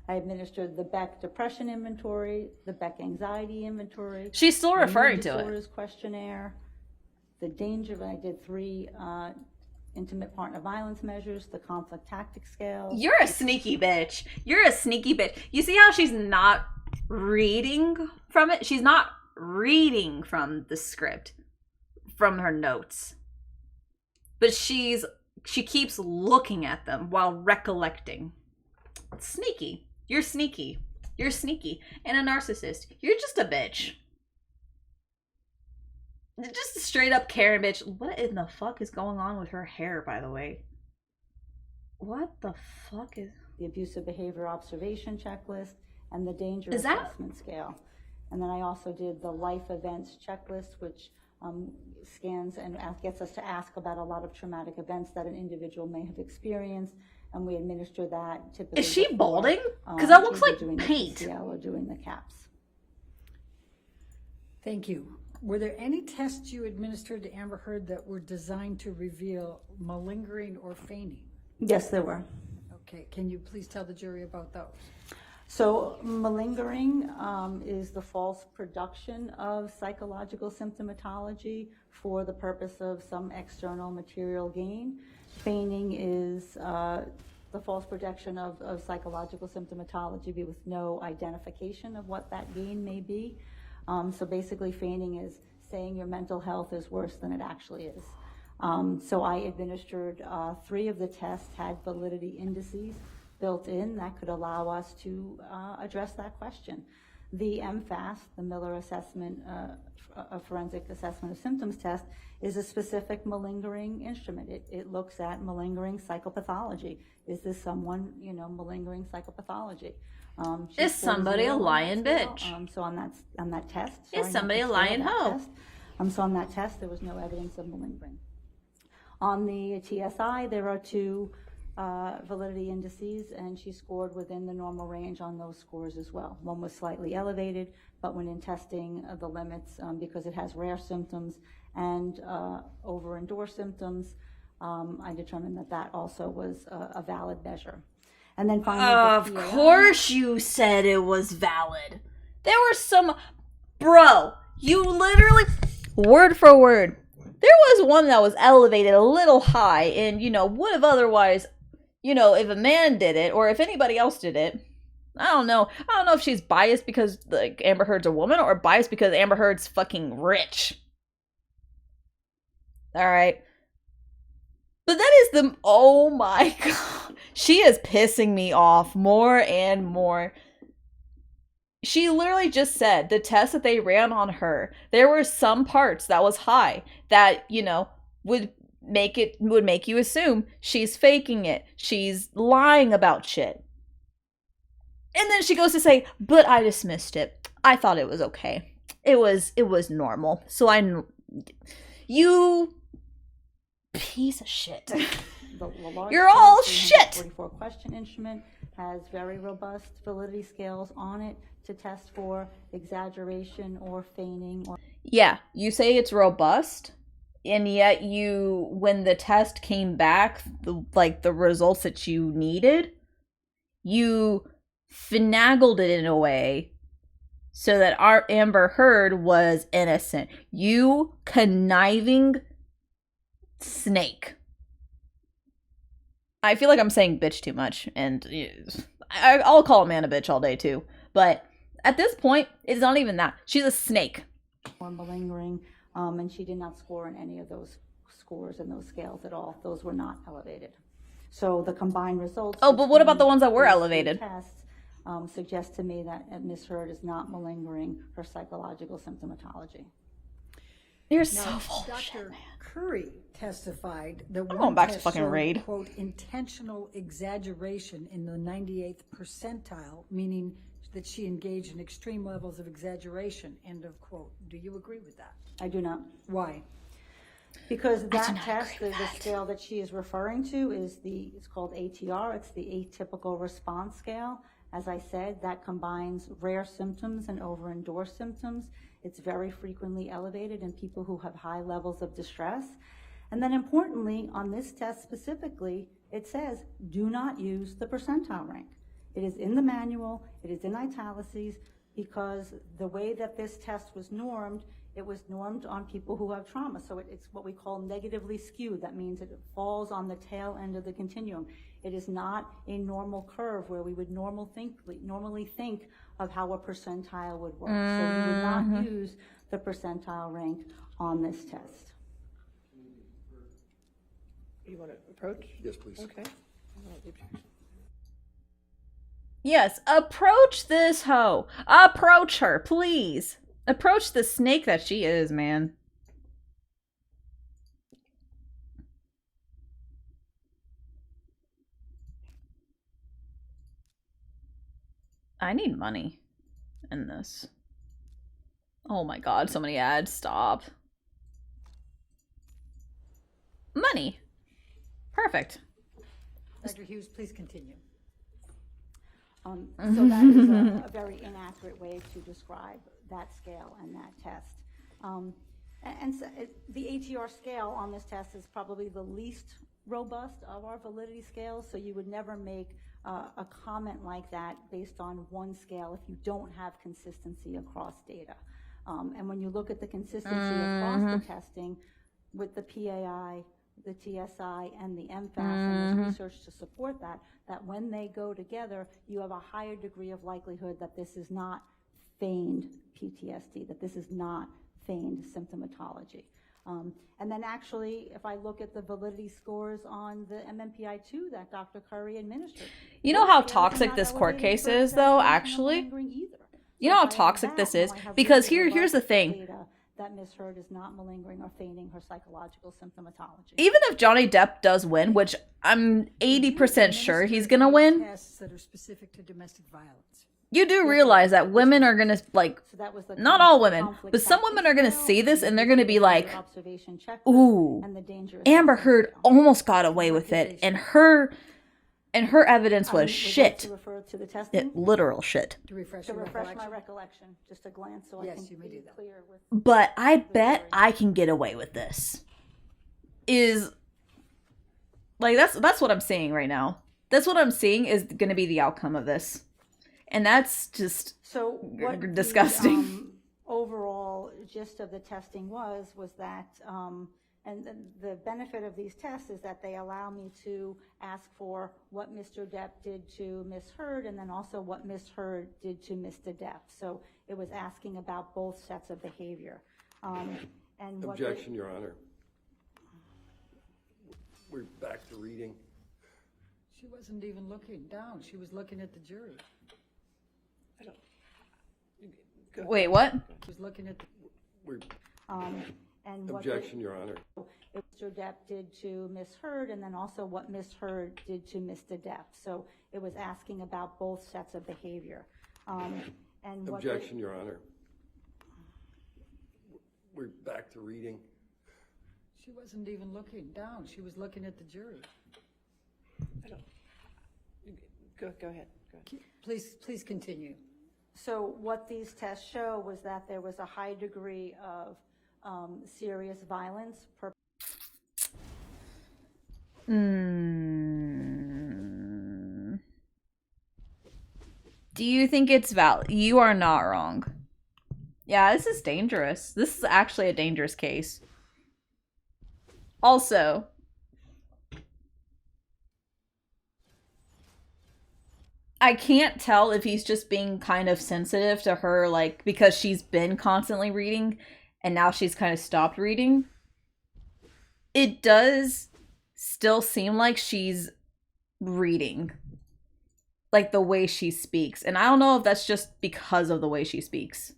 I administered the Beck Depression Inventory, the Beck Anxiety Inventory.
She's still
the
referring
Mood
to it.
Disorders Questionnaire, the danger, I did 3 intimate partner violence measures, the conflict tactic scale.
You're a sneaky bitch. You're a sneaky bitch. You see how she's not reading from it? She's not reading from the script, from her notes. But she keeps looking at them while recollecting. Sneaky. You're sneaky. You're sneaky. And a narcissist. You're just a bitch. Just a straight up Karen bitch. What in the fuck is going on with her hair, by the way? What the fuck is...
The abusive behavior observation checklist and the danger
Is that-
assessment scale. And then I also did the life events checklist, which scans and gets us to ask about a lot of traumatic events that an individual may have experienced, and we administer that typically.
Is she
before,
balding? Because that looks
either
like
doing the
paint.
PCL or doing the CAPS.
Thank you. Were there any tests you administered to Amber Heard that were designed to reveal malingering or feigning?
Yes, there were.
Okay, can you please tell the jury about those?
So malingering is the false production of psychological symptomatology for the purpose of some external material gain. Feigning is the false production of psychological symptomatology with no identification of what that gain may be. So basically feigning is saying your mental health is worse than it actually is. So I administered 3 of the tests, had validity indices built in that could allow us to address that question. The MFAS, the Miller Assessment, a Forensic Assessment of Symptoms test, is a specific malingering instrument. It looks at malingering psychopathology. Is this someone, malingering psychopathology?
Is somebody a lying bitch?
So on that test.
Is somebody a lying hoe?
So on that test, there was no evidence of malingering. On the TSI, there are 2 validity indices, and she scored within the normal range on those scores as well. One was slightly elevated, but when in testing the limits, because it has rare symptoms and over-endorsed symptoms, I determined that also was a valid measure. And then finally,
of course you said it was valid. There were some... Bro, you literally... Word for word. There was one that was elevated a little high and, would have otherwise, if a man did it or if anybody else did it, I don't know. I don't know if she's biased because like Amber Heard's a woman or biased because Amber Heard's fucking rich. All right. But that is the, oh my god. She is pissing me off more and more. She literally just said the test that they ran on her, there were some parts that was high that, you know, would make you assume she's faking it. She's lying about shit. And then she goes to say, but I dismissed it. I thought it was okay. It was normal. So you piece of shit. You're all shit.
44 question instrument has very robust validity scales on it to test for exaggeration or feigning.
Yeah, you say it's robust, and yet when the test came back, the results that you needed, you finagled it in a way so that our Amber Heard was innocent. You conniving snake. I feel like I'm saying bitch too much, and I'll call a man a bitch all day too. But at this point, it's not even that. She's a snake.
Or malingering, and she did not score in any of those scores and those scales at all. Those were not elevated. So the combined results.
Oh, but what about the ones that were elevated?
Tests suggest to me that Ms. Heard is not malingering her psychological symptomatology.
You're so full of shit,
Dr.
man.
Curry testified that
I'm
one
going back to
test
fucking
showed,
Raid.
quote, intentional exaggeration in the 98th percentile, meaning that she engaged in extreme levels of exaggeration, end of quote. Do you agree with that?
I do not.
Why?
Because that test, the scale that she is referring to it's called ATR. It's the atypical response scale. As I said, that combines rare symptoms and over-endorsed symptoms. It's very frequently elevated in people who have high levels of distress. And then importantly, on this test specifically, it says, do not use the percentile rank. It is in the manual, it is in italices, because the way that this test was normed, it was normed on people who have trauma. So it's what we call negatively skewed. That means it falls on the tail end of the continuum. It is not a normal curve where we would normally think of how a percentile would work. So we would not use the percentile rank on this test.
You want to approach?
Yes, please.
Okay.
Yes, approach this hoe. Approach her, please. Approach the snake that she is, man. I need money in this. Oh my god, so many ads. Stop. Money. Perfect.
Dr. Hughes, please continue.
So that is a very inaccurate way to describe that scale and that test. And so the ATR scale on this test is probably the least robust of our validity scales, so you would never make a comment like that based on one scale if you don't have consistency across data. And when you look at the consistency across the testing with the PAI, the TSI, and the MFAS, and there's research to support that when they go together, you have a higher degree of likelihood that this is not feigned PTSD, that this is not feigned symptomatology. And then actually, if I look at the validity scores on the MMPI-2 that Dr. Curry administered.
You know how toxic this court case is, though, actually? You know how toxic this is? Because here's the thing.
That Ms. Heard is not malingering or feigning her psychological symptomatology.
Even if Johnny Depp does win, which I'm 80% sure he's gonna win,
Tests that are specific to domestic violence.
you do realize that women are gonna, like, not all women, but some women are gonna see this and they're gonna be like, ooh, Amber Heard almost got away with it, and her evidence was shit.
To refer to the testing?
Literal shit.
To refresh
my recollection, just a glance so I can be clear with.
But I bet I can get away with this. Is like that's what I'm seeing right now. That's what I'm seeing is going to be the outcome of this, and that's just disgusting.
The overall gist of the testing was that And the benefit of these tests is that they allow me to ask for what Mr. Depp did to Miss Heard, and then also what Miss Heard did to Mr. Depp. So it was asking about both sets of behavior. And
Objection, Your Honor. We're back to reading.
She wasn't even looking down. She was looking at the jury.
I don't.
Wait, what?
She was looking at the.
We're.
And
Objection, Your Honor.
What Mr. Depp did to Miss Heard, and then also what Miss Heard did to Mr. Depp. So it was asking about both sets of behavior. And
Objection, Your Honor. We're back to reading.
She wasn't even looking down. She was looking at the jury.
I don't. Go ahead.
Please continue.
So what these tests show was that there was a high degree of serious violence.
Do you think it's valid? You are not wrong. Yeah, this is dangerous. This is actually a dangerous case. Also, I can't tell if he's just being kind of sensitive to her, like, because she's been constantly reading and now she's kind of stopped reading. It does still seem like she's reading, like the way she speaks. And I don't know if that's just because of the way she speaks.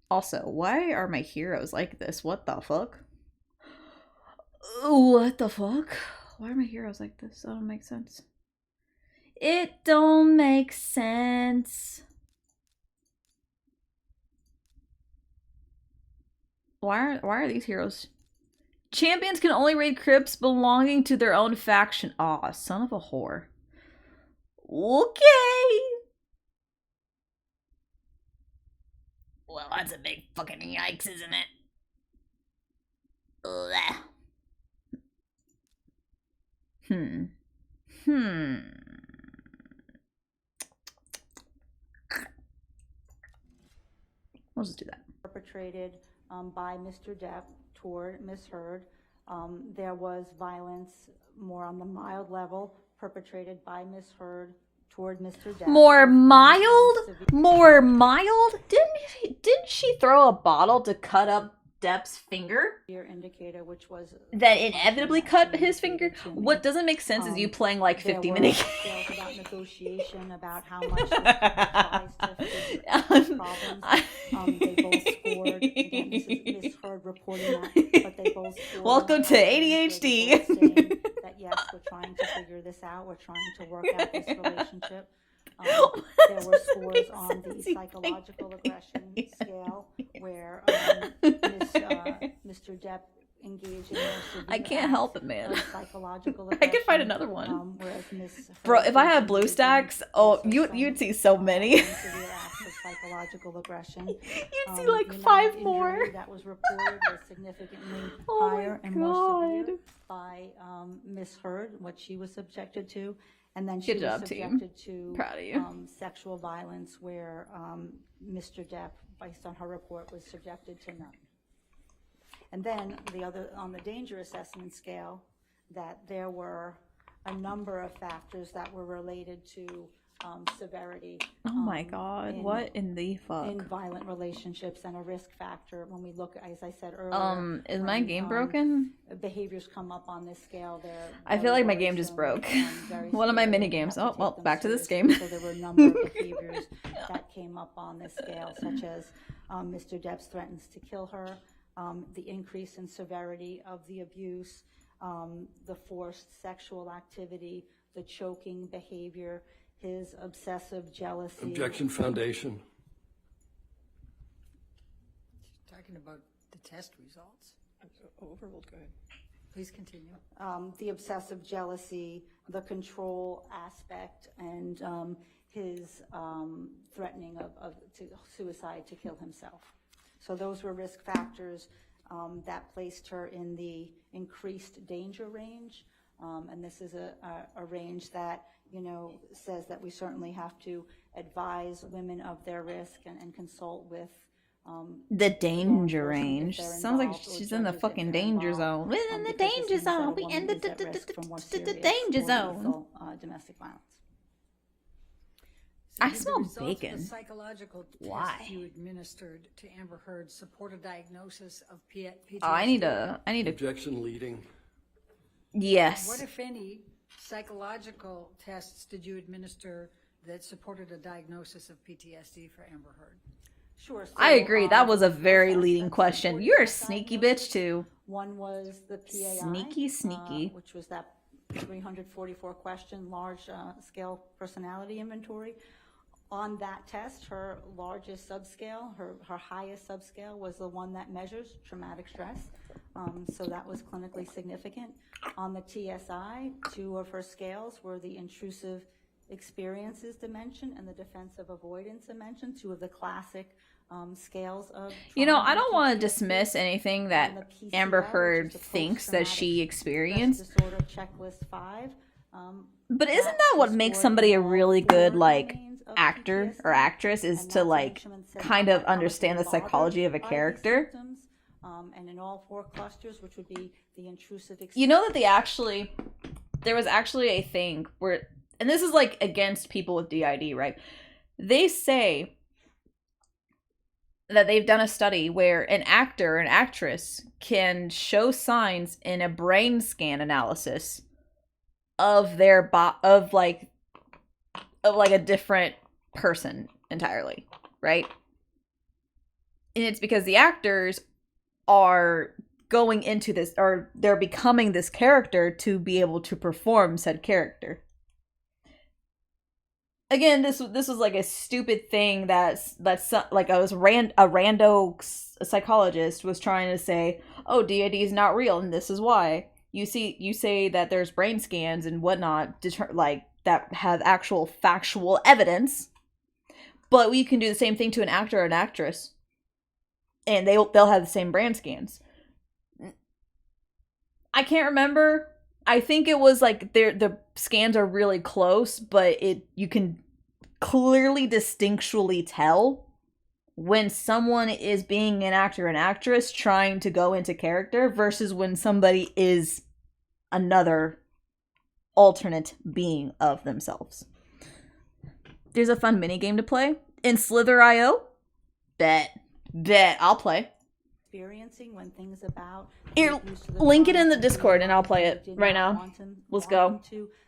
Also, why are my heroes like this? What the fuck? What the fuck? Why are my heroes like this? That don't make sense. It don't make sense. Why are these heroes? Champions can only raid crypts belonging to their own faction. Aw, son of a whore. Okay. Well, that's a big fucking yikes, isn't it? Ugh. We'll just do that.
Perpetrated by Mr. Depp toward Miss Heard. There was violence more on the mild level perpetrated by Miss Heard toward Mr. Depp.
More mild? More mild? Didn't she throw a bottle to cut up Depp's finger?
Your indicator, which was
that inevitably cut his finger? What doesn't make sense is you playing like 50-minute games.
About negotiation, about how much tries to fix problems. They both scored. Again, this is Miss Heard reporting that, but they both scored.
Welcome to ADHD.
That yes, we're trying to figure this out. We're trying to work out this relationship. There were scores on the psychological aggression scale where Mr. Depp engaged in
I can't help it, man.
Psychological
I could find another one.
Miss
Bro, if I had blue stacks, oh, you'd see so many.
Psychological aggression.
You'd see like 5 more.
That was reported was significantly higher and more severe by Miss Heard, what she was subjected to. And then she was subjected to
Proud of you.
Sexual violence where Mr. Depp, based on her report, was subjected to none. And then the other, on the danger assessment scale, that there were a number of factors that were related to severity.
Oh my God, what in the fuck?
In violent relationships, and a risk factor when we look, as I said earlier.
Is my game broken?
Behaviors come up on this scale.
I feel like my game just broke. One of my mini games. Oh, well, back to this game.
So there were a number of behaviors that came up on this scale, such as Mr. Depp threatens to kill her, the increase in severity of the abuse, the forced sexual activity, the choking behavior, his obsessive jealousy.
Objection, foundation.
Talking about the test results.
Overruled, go ahead.
Please continue.
The obsessive jealousy, the control aspect, and his threatening of suicide to kill himself. So those were risk factors that placed her in the increased danger range. And this is a range that, you know, says that we certainly have to advise women of their risk and consult with
The danger
enforcement if
range.
they're
Sounds like
involved, or
she's in the
judges if
fucking
they're
danger
involved,
zone. We're in the
because this
danger
means that a
zone. We
woman
in the
is at risk for more serious
danger
or
zone.
lethal, domestic violence.
I
Did
smell
the results
bacon.
Of the psychological
Why?
tests you administered to Amber Heard support a diagnosis of PTSD?
Oh, I need to.
Objection leading.
Yes.
What, if any, psychological tests did you administer that supported a diagnosis of PTSD for Amber Heard?
Sure. So,
I agree. That was a very leading question. You're a sneaky bitch too.
One was the PAI,
Sneaky.
which was that 344 question large scale personality inventory. On that test, her largest subscale, her highest subscale was the one that measures traumatic stress. So that was clinically significant. On the TSI, 2 of her scales were the intrusive experiences dimension and the defensive avoidance dimension, 2 of the classic scales of trauma.
I don't want to dismiss anything that Amber Heard thinks that she experienced.
Disorder checklist 5.
But isn't that what makes somebody a really good actor or actress, is to kind of understand the psychology of a character?
And in all 4 clusters, which would be the intrusive experience.
You know that there was actually a thing where, and this is against people with DID, right? They say that they've done a study where an actor or an actress can show signs in a brain scan analysis of their of a different person entirely, right? And it's because the actors are going into this, or they're becoming this character to be able to perform said character. Again, this was a stupid thing a rando psychologist was trying to say, oh, DID is not real, and this is why. You say that there's brain scans and whatnot, that have actual factual evidence, but we can do the same thing to an actor or an actress, and they'll have the same brain scans. I can't remember. I think it was the scans are really close, but you can clearly distinctually tell when someone is being an actor or an actress trying to go into character versus when somebody is another alternate being of themselves. There's a fun mini game to play in Slither.io. Bet I'll play.
Experiencing when things about
Here, link it in the Discord and I'll play it right now. Let's go.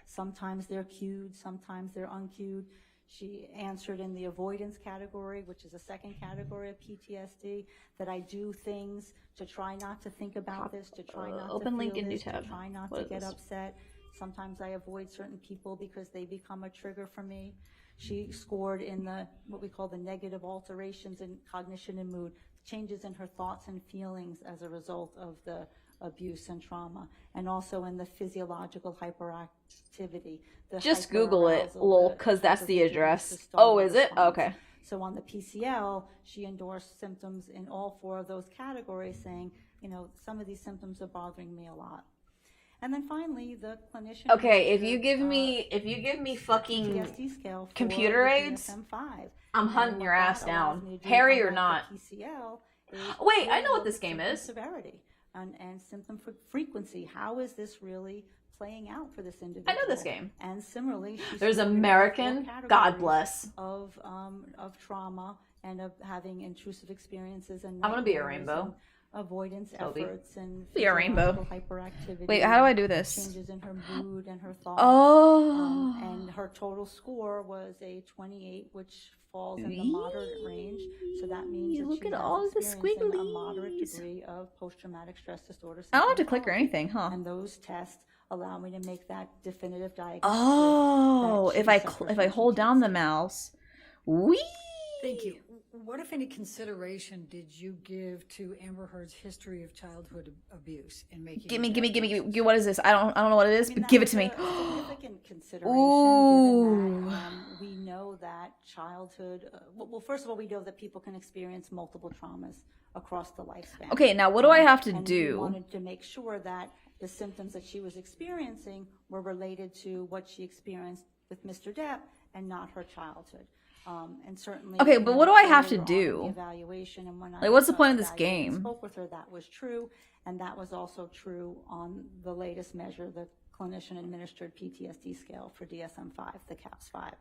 Sometimes they're cued, sometimes they're uncued. She answered in the avoidance category, which is a second category of PTSD, that I do things to try not to think about this, to try not
open
to
link
feel
in
this,
new tab.
to try not to get upset. Sometimes I avoid certain people because they become a trigger for me. She scored in what we call the negative alterations in cognition and mood, changes in her thoughts and feelings as a result of the abuse and trauma, and also in the physiological hyperactivity.
Just Google it, lol, because that's the address. Oh, is it? Okay.
So on the PCL, she endorsed symptoms in all 4 of those categories, saying, some of these symptoms are bothering me a lot. And then finally, the clinician.
Okay, if you give me fucking
PTSD scale
computer aids,
DSM-5,
I'm hunting your ass down, hairy or not.
PCL
Wait, I know what this game is.
Severity and symptom frequency. How is this really playing out for this individual?
I know this game.
And similarly,
there's American. God bless.
Of trauma and of having intrusive experiences and.
I want to be a rainbow.
Avoidance
Toby.
efforts and
be a rainbow.
Hyperactivity.
Wait, how do I do this?
Changes in her mood and her thoughts.
Oh.
And her total score was a 28, which falls in the moderate range. So that means that
look
she
at all
has
the
experienced
squigglies.
A moderate degree of post-traumatic stress disorder.
I don't have to click or anything, huh?
And those tests allow me to make that definitive diagnosis.
Oh, if I hold down the mouse, wee.
Thank you. What, if any, consideration did you give to Amber Heard's history of childhood abuse in making?
Give me. What is this? I don't know what it is. But give it to me.
Significant consideration.
Ooh.
Given that, we know that childhood. Well, first of all, we know that people can experience multiple traumas across the lifespan.
Okay, now what do I have to
and
do?
We wanted to make sure that the symptoms that she was experiencing were related to what she experienced with Mr. Depp and not her childhood. And certainly,
Okay, but what do I have to
earlier on in
do?
the evaluation, and when
Like, what's the point of this
evaluated and
game?
spoke with her, that was true, and that was also true on the latest measure, the clinician-administered PTSD scale for DSM-5, the CAPS-5.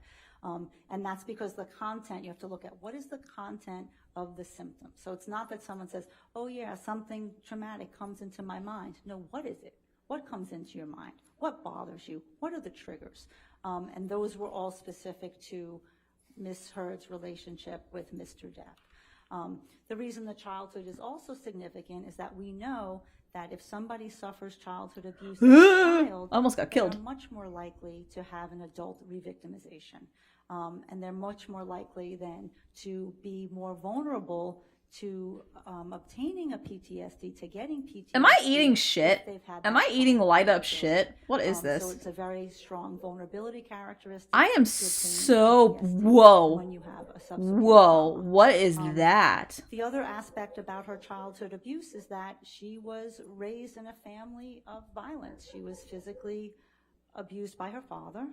And that's because the content, you have to look at what is the content of the symptom. So it's not that someone says, oh yeah, something traumatic comes into my mind. No, what is it? What comes into your mind? What bothers you? What are the triggers? And those were all specific to Miss Heard's relationship with Mr. Depp. The reason the childhood is also significant is that we know that if somebody suffers childhood abuse as a child,
Almost got killed.
they're much more likely to have an adult re-victimization. And they're much more likely then to be more vulnerable to obtaining a PTSD, to getting PTSD.
Am I eating shit?
if they've had
Am
that
I eating light up
childhood.
shit? What is
So
this?
it's a very strong vulnerability characteristic.
I am
to obtain
so
PTSD
whoa.
when you have a subsequent
Whoa,
trauma.
what is that?
The other aspect about her childhood abuse is that she was raised in a family of violence. She was physically abused by her father.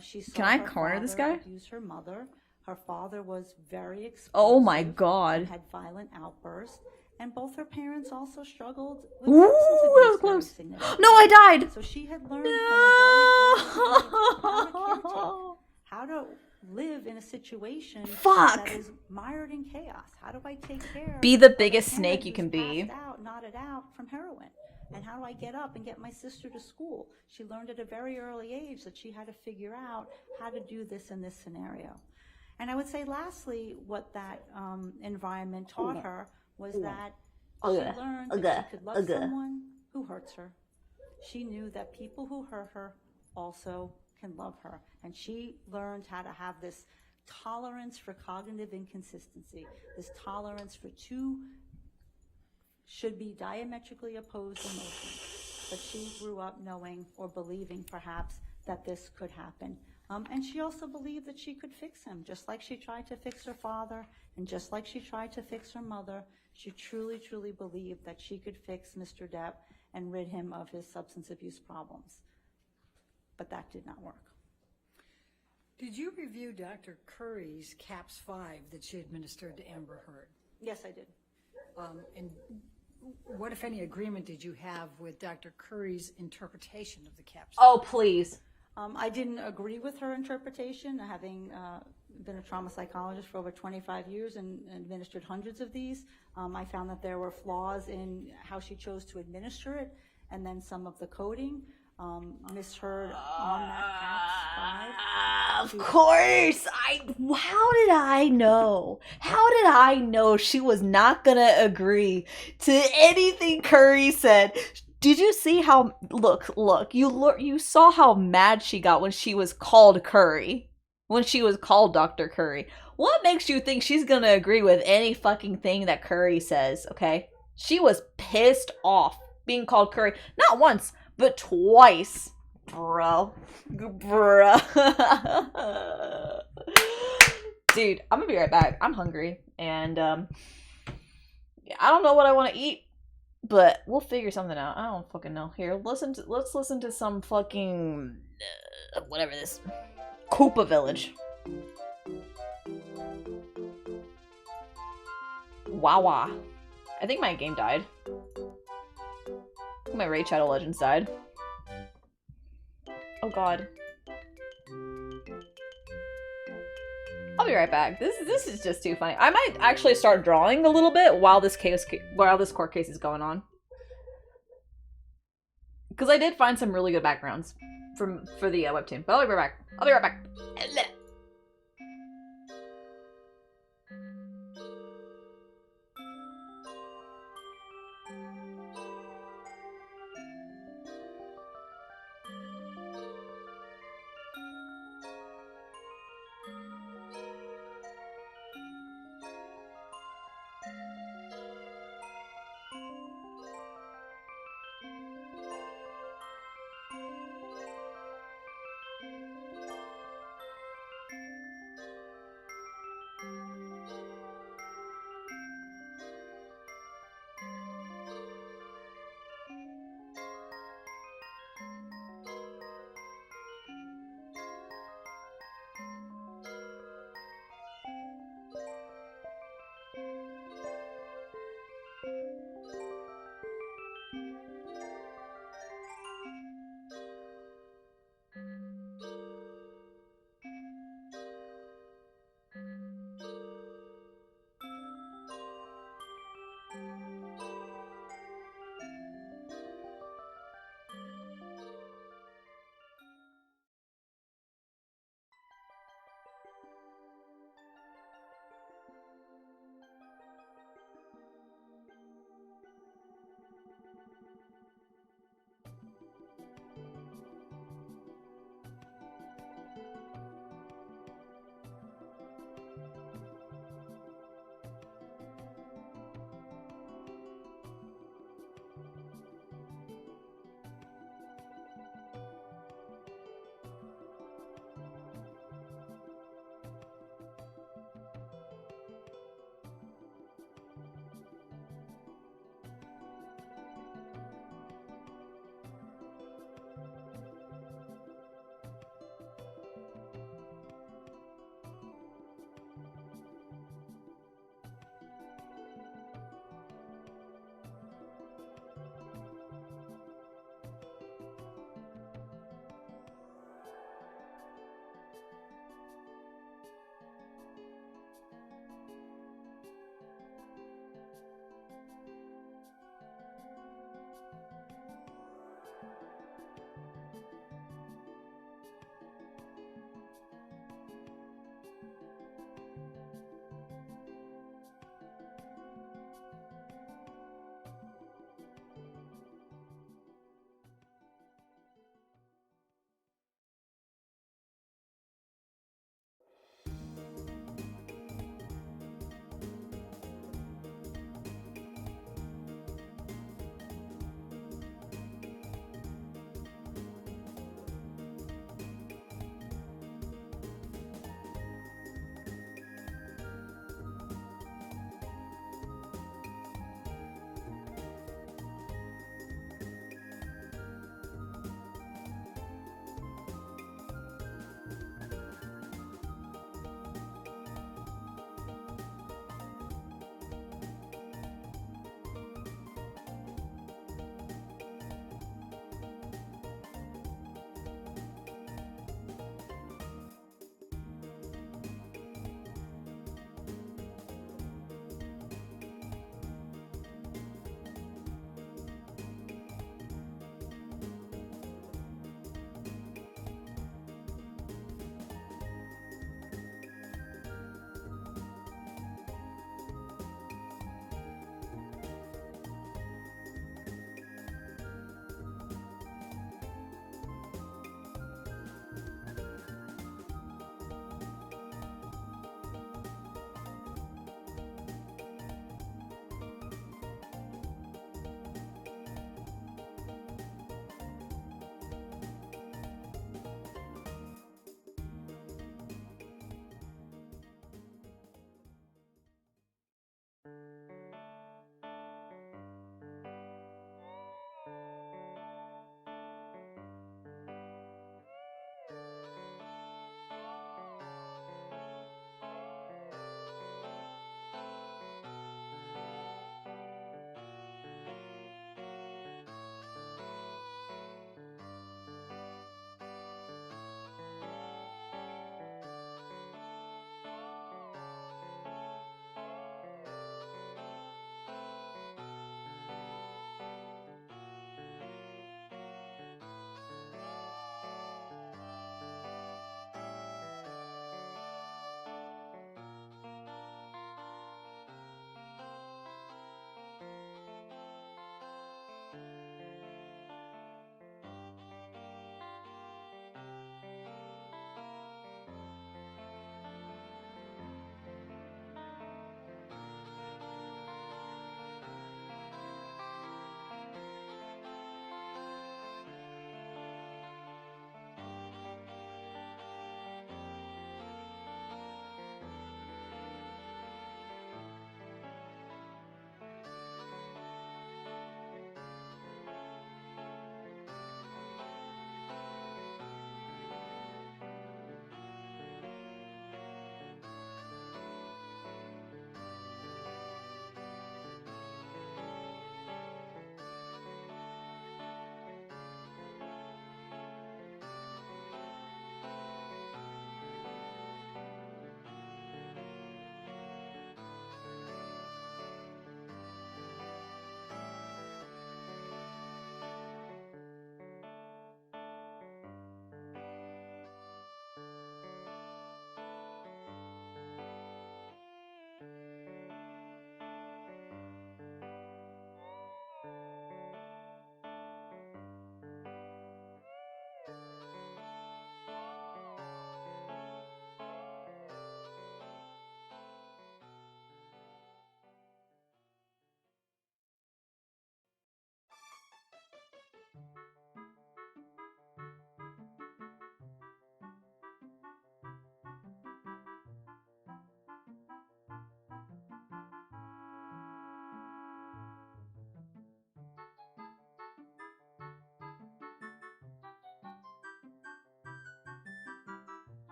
She saw
Can I
her
corner this
father
guy?
abuse her mother. Her father was very explosive.
Oh my
and
god.
had violent outbursts. And both her parents also struggled with
Ooh,
substance
that
abuse
was
very
close.
significantly.
No, I died.
So she had learned from a very early age how to live in a situation
Fuck.
that is mired in chaos. How do I take care
Be the
of a
biggest
parent
snake you
who's
can be.
passed out, knotted out from heroin? And how do I get up and get my sister to school? She learned at a very early age that she had to figure out how to do this in this scenario. And I would say lastly, what that environment taught her was that she learned that she could love someone who hurts her. She knew that people who hurt her also can love her. And she learned how to have this tolerance for cognitive inconsistency, this tolerance for two should be diametrically opposed emotions. But she grew up knowing or believing perhaps that this could happen. And she also believed that she could fix him, just like she tried to fix her father, and just like she tried to fix her mother. She truly, truly believed that she could fix Mr. Depp and rid him of his substance abuse problems. But that did not work.
Did you review Dr. Curry's CAPS-5 that she administered to Amber Heard?
Yes, I did.
And what, if any, agreement did you have with Dr. Curry's interpretation of the CAPS-5?
Oh, please.
I didn't agree with her interpretation, having been a trauma psychologist for over 25 years and administered hundreds of these. I found that there were flaws in how she chose to administer it, and then some of the coding. Misheard on that CAPS-5.
Of course. How did I know? How did I know she was not gonna agree to anything Curry said? Did you see how, look, you saw how mad she got when she was called Curry. When she was called Dr. Curry. What makes you think she's gonna agree with any fucking thing that Curry says, okay? She was pissed off being called Curry. Not once, but twice. Bruh. Dude, I'm gonna be right back. I'm hungry. And, I don't know what I want to eat. But we'll figure something out. I don't fucking know. Here, let's listen to some fucking whatever this Koopa Village. Wawa. I think my game died. I think my Raid Shadow Legends died. Oh god. I'll be right back. This is just too funny. I might actually start drawing a little bit while this court case is going on, because I did find some really good backgrounds for the webtoon. But I'll be right back. I'll be right back.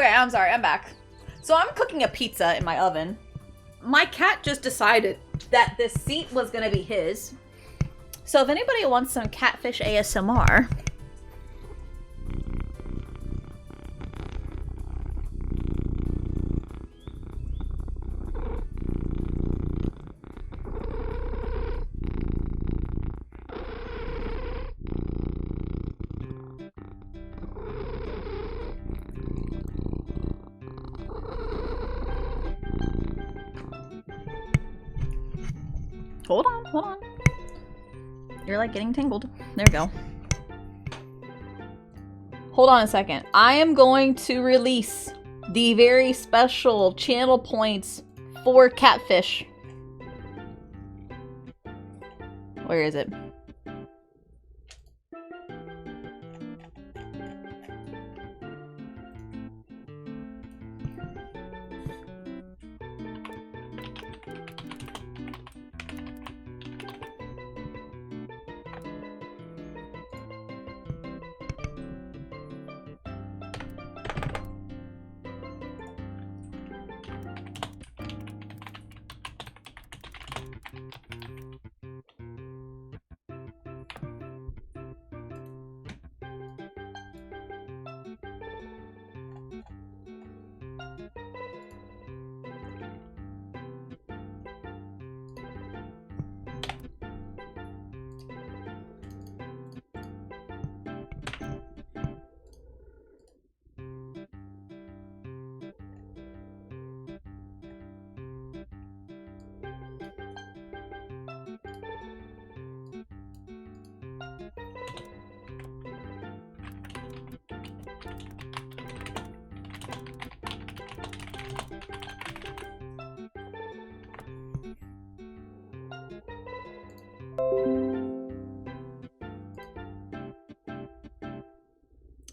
Okay, I'm sorry, I'm back. So I'm cooking a pizza in my oven. My cat just decided that this seat was gonna be his. So if anybody wants some catfish ASMR... Hold on, hold on. You're like getting tangled. There we go. Hold on a second. I am going to release the very special channel points for catfish. Where is it?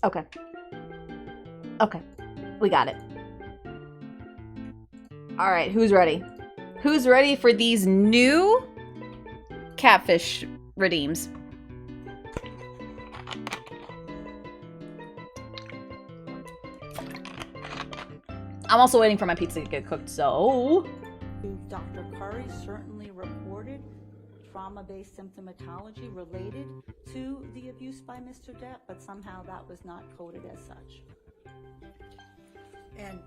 Okay. Okay. We got it. Alright, who's ready? Who's ready for these new catfish redeems? I'm also waiting for my pizza to get cooked, so...
Dr. Curry certainly reported trauma-based symptomatology related to the abuse by Mr. Depp, but somehow that was not coded as such.
And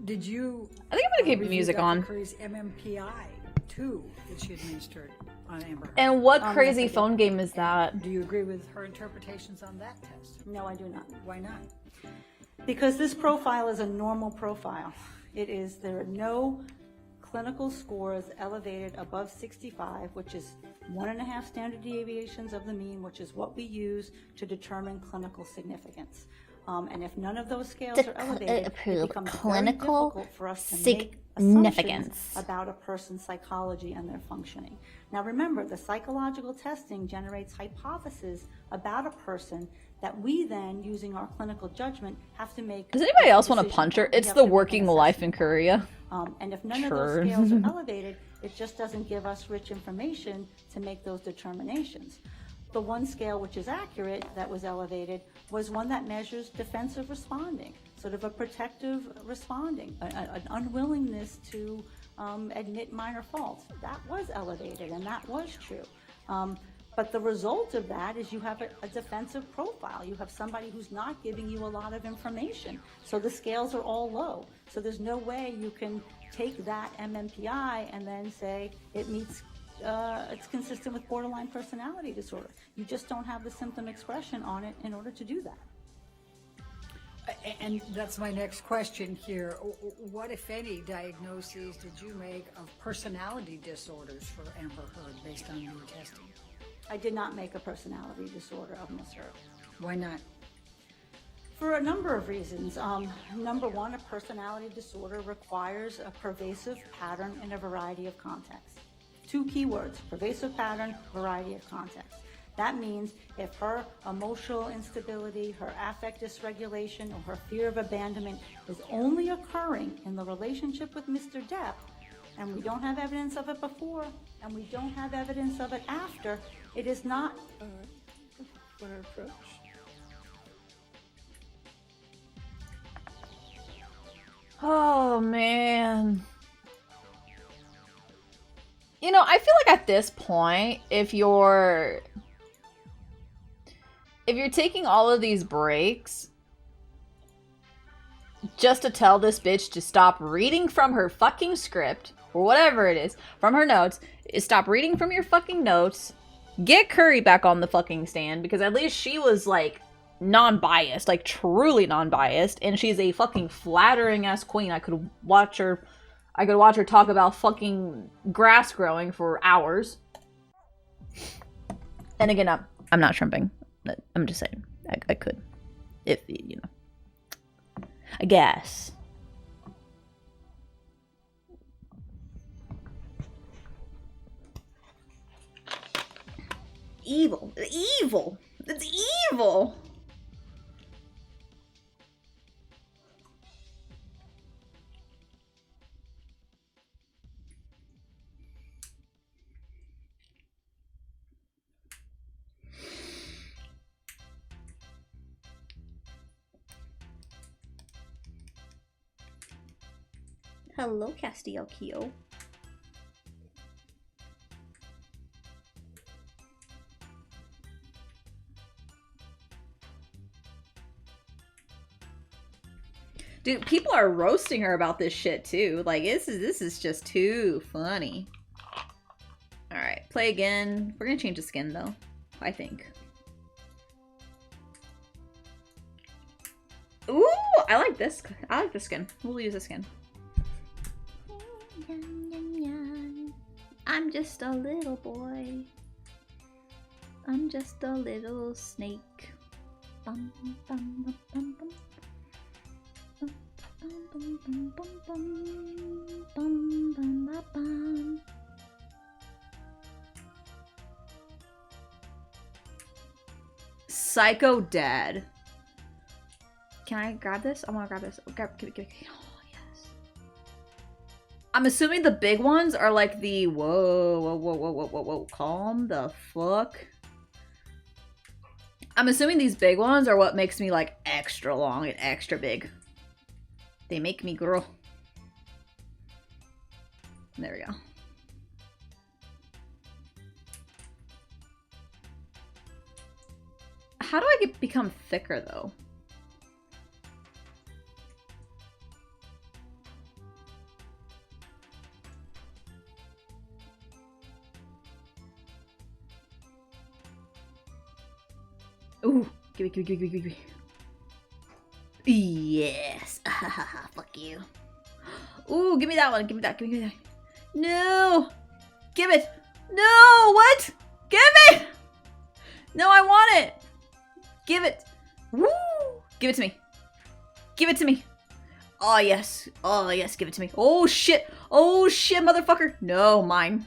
did you...
I think I'm gonna keep the music on.
Curry's MMPI, too, that she administered on Amber.
And what crazy phone game is that?
Do you agree with her interpretations on that test?
No, I do not.
Why not?
Because this profile is a normal profile. There are no clinical scores elevated above 65, which is 1.5 standard deviations of the mean, which is what we use to determine clinical significance. And if none of those scales are elevated, it becomes very difficult for us to make assumptions about a person's psychology and their functioning. Now remember, the psychological testing generates hypotheses about a person that we then, using our clinical judgment, have to make.
Does anybody else want to punch her? It's the working life in Korea.
And if none of those scales are elevated, it just doesn't give us rich information to make those determinations. The one scale which is accurate that was elevated was one that measures defensive responding, sort of a protective responding, an unwillingness to admit minor faults. That was elevated, and that was true. But the result of that is you have a defensive profile. You have somebody who's not giving you a lot of information. So the scales are all low. So there's no way you can take that MMPI and then say it meets, it's consistent with borderline personality disorder. You just don't have the symptom expression on it in order to do that.
And that's my next question here. What, if any, diagnoses did you make of personality disorders for Amber Heard based on your testing?
I did not make a personality disorder of Ms. Heard.
Why not?
For a number of reasons. Number one, a personality disorder requires a pervasive pattern in a variety of contexts. Two key words: pervasive pattern, variety of contexts. That means if her emotional instability, her affect dysregulation, or her fear of abandonment is only occurring in the relationship with Mr. Depp, and we don't have evidence of it before, and we don't have evidence of it after, it is not
for her approach.
Oh, man. You know, I feel like at this point, if you're taking all of these breaks just to tell this bitch to stop reading from her fucking script, or whatever it is, from her notes, stop reading from your fucking notes, get Curry back on the fucking stand, because at least she was, like, non-biased, like, truly non-biased, and she's a fucking flattering-ass queen. I could watch her talk about fucking grass growing for hours. And again, I'm not shrimping. I'm just saying. I could. If, you know. I guess. Evil. Evil. It's evil. Hello, Castillo Kyo. Dude, people are roasting her about this shit too. Like, this is just too funny. Alright, play again. We're gonna change the skin though, I think. Ooh, I like this. I like the skin. We'll use the skin. I'm just a little boy. I'm just a little snake. Bum, bum, bum, bum, bum. Bum, bum, bum, bum, bum, bum, bum, bum, bum. Psycho Dad. Can I grab this? I want to grab this. Oh, give it. Oh, yes. I'm assuming the big ones are like the whoa. Calm the fuck. I'm assuming these big ones are what makes me like extra long and extra big. They make me grow. There we go. How do I become thicker though? Ooh, give me. Yes. Fuck you. Ooh, give me that one. Give me that. No. Give it. No, what? Give it. No, I want it. Give it. Woo. Give it to me. Give it to me. Oh, yes. Oh, yes. Give it to me. Oh, shit. Oh, shit, motherfucker. No, mine.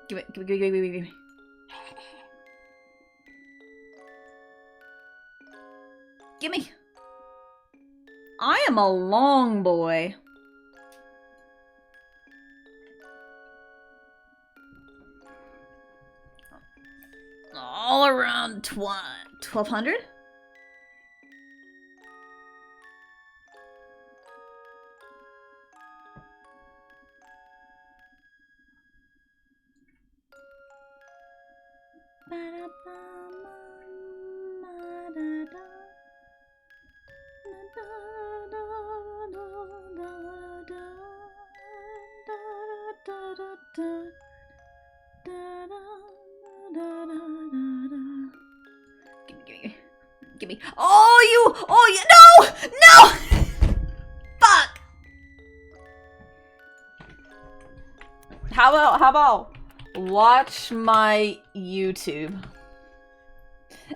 Give me. Give me. I am a long boy. All around 1200? Give me. Oh, you, no! Fuck! How about watch my YouTube?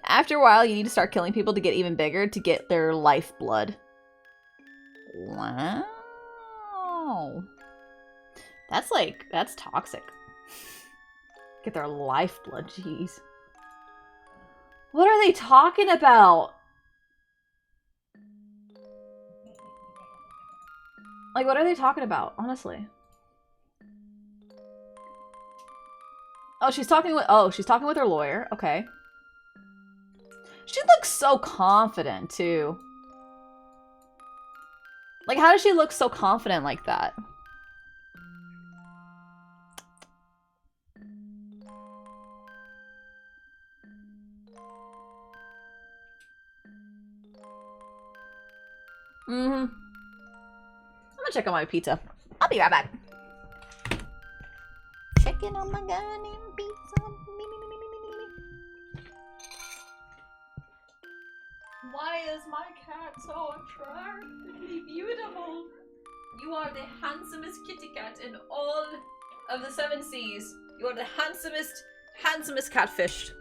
After a while, you need to start killing people to get even bigger to get their lifeblood. Wow. That's like, that's toxic. Get their lifeblood, jeez. What are they talking about? Like, what are they talking about, honestly? Oh, she's talking with her lawyer. Okay. She looks so confident, too. Like, how does she look so confident like that? I'm gonna check on my pizza. I'll be right back. Checking on my goddamn pizza. Why is my cat so attractively beautiful? You are the handsomest kitty cat in all of the 7 seas. You are the handsomest catfish.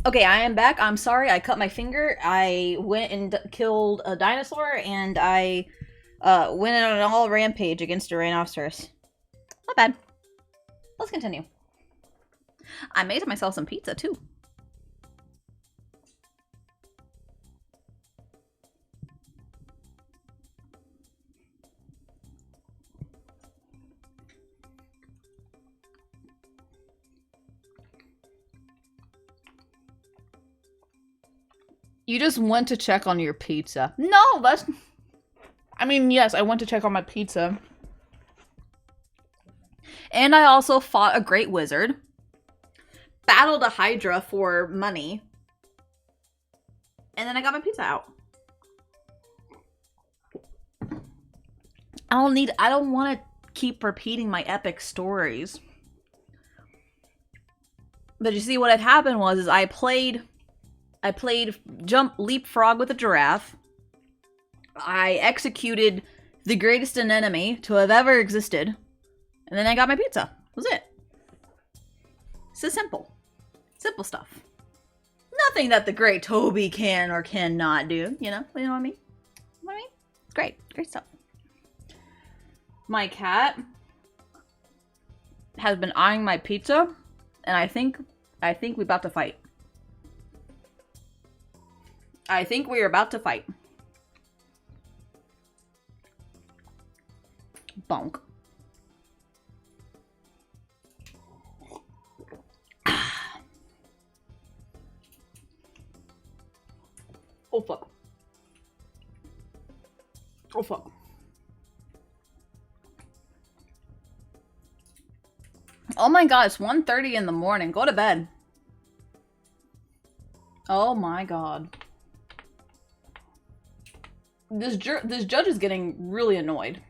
Okay, I am back. I'm sorry, I cut my finger. I went and killed a dinosaur, and I went on an all rampage against a rhinoceros. Not bad. Let's continue. I made myself some pizza, too. You just went to check on your pizza. No, that's... I mean, yes, I went to check on my pizza. And I also fought a great wizard. Battled a hydra for money. And then I got my pizza out. I don't want to keep repeating my epic stories. But you see, what had happened was I played leapfrog with a giraffe. I executed the greatest enemy to have ever existed. And then I got my pizza. That was it. It's so simple. Simple stuff. Nothing that the great Toby can or cannot do. You know what I mean? You know what I mean? It's great. Great stuff. My cat has been eyeing my pizza, and I think we're about to fight. I think we are about to fight. Bonk. Oh fuck. Oh fuck. Oh my god, it's 1:30 in the morning. Go to bed. Oh my god. This judge is getting really annoyed.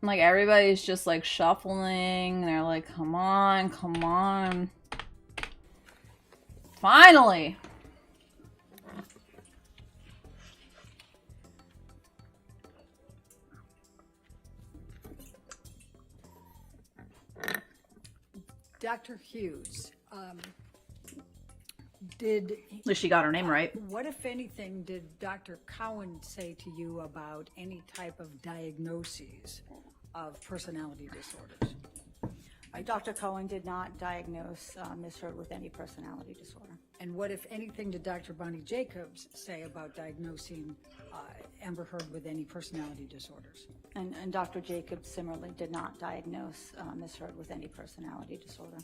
Like, everybody's just like shuffling. They're like, come on, come on. Finally!
Dr. Hughes, did...
At least she got her name right.
What, if anything, did Dr. Cowan say to you about any type of diagnoses of personality disorders?
Dr. Cohen did not diagnose Ms. Heard with any personality disorder.
And what, if anything, did Dr. Bonnie Jacobs say about diagnosing Amber Heard with any personality disorders?
And Dr. Jacobs similarly did not diagnose Ms. Heard with any personality disorder.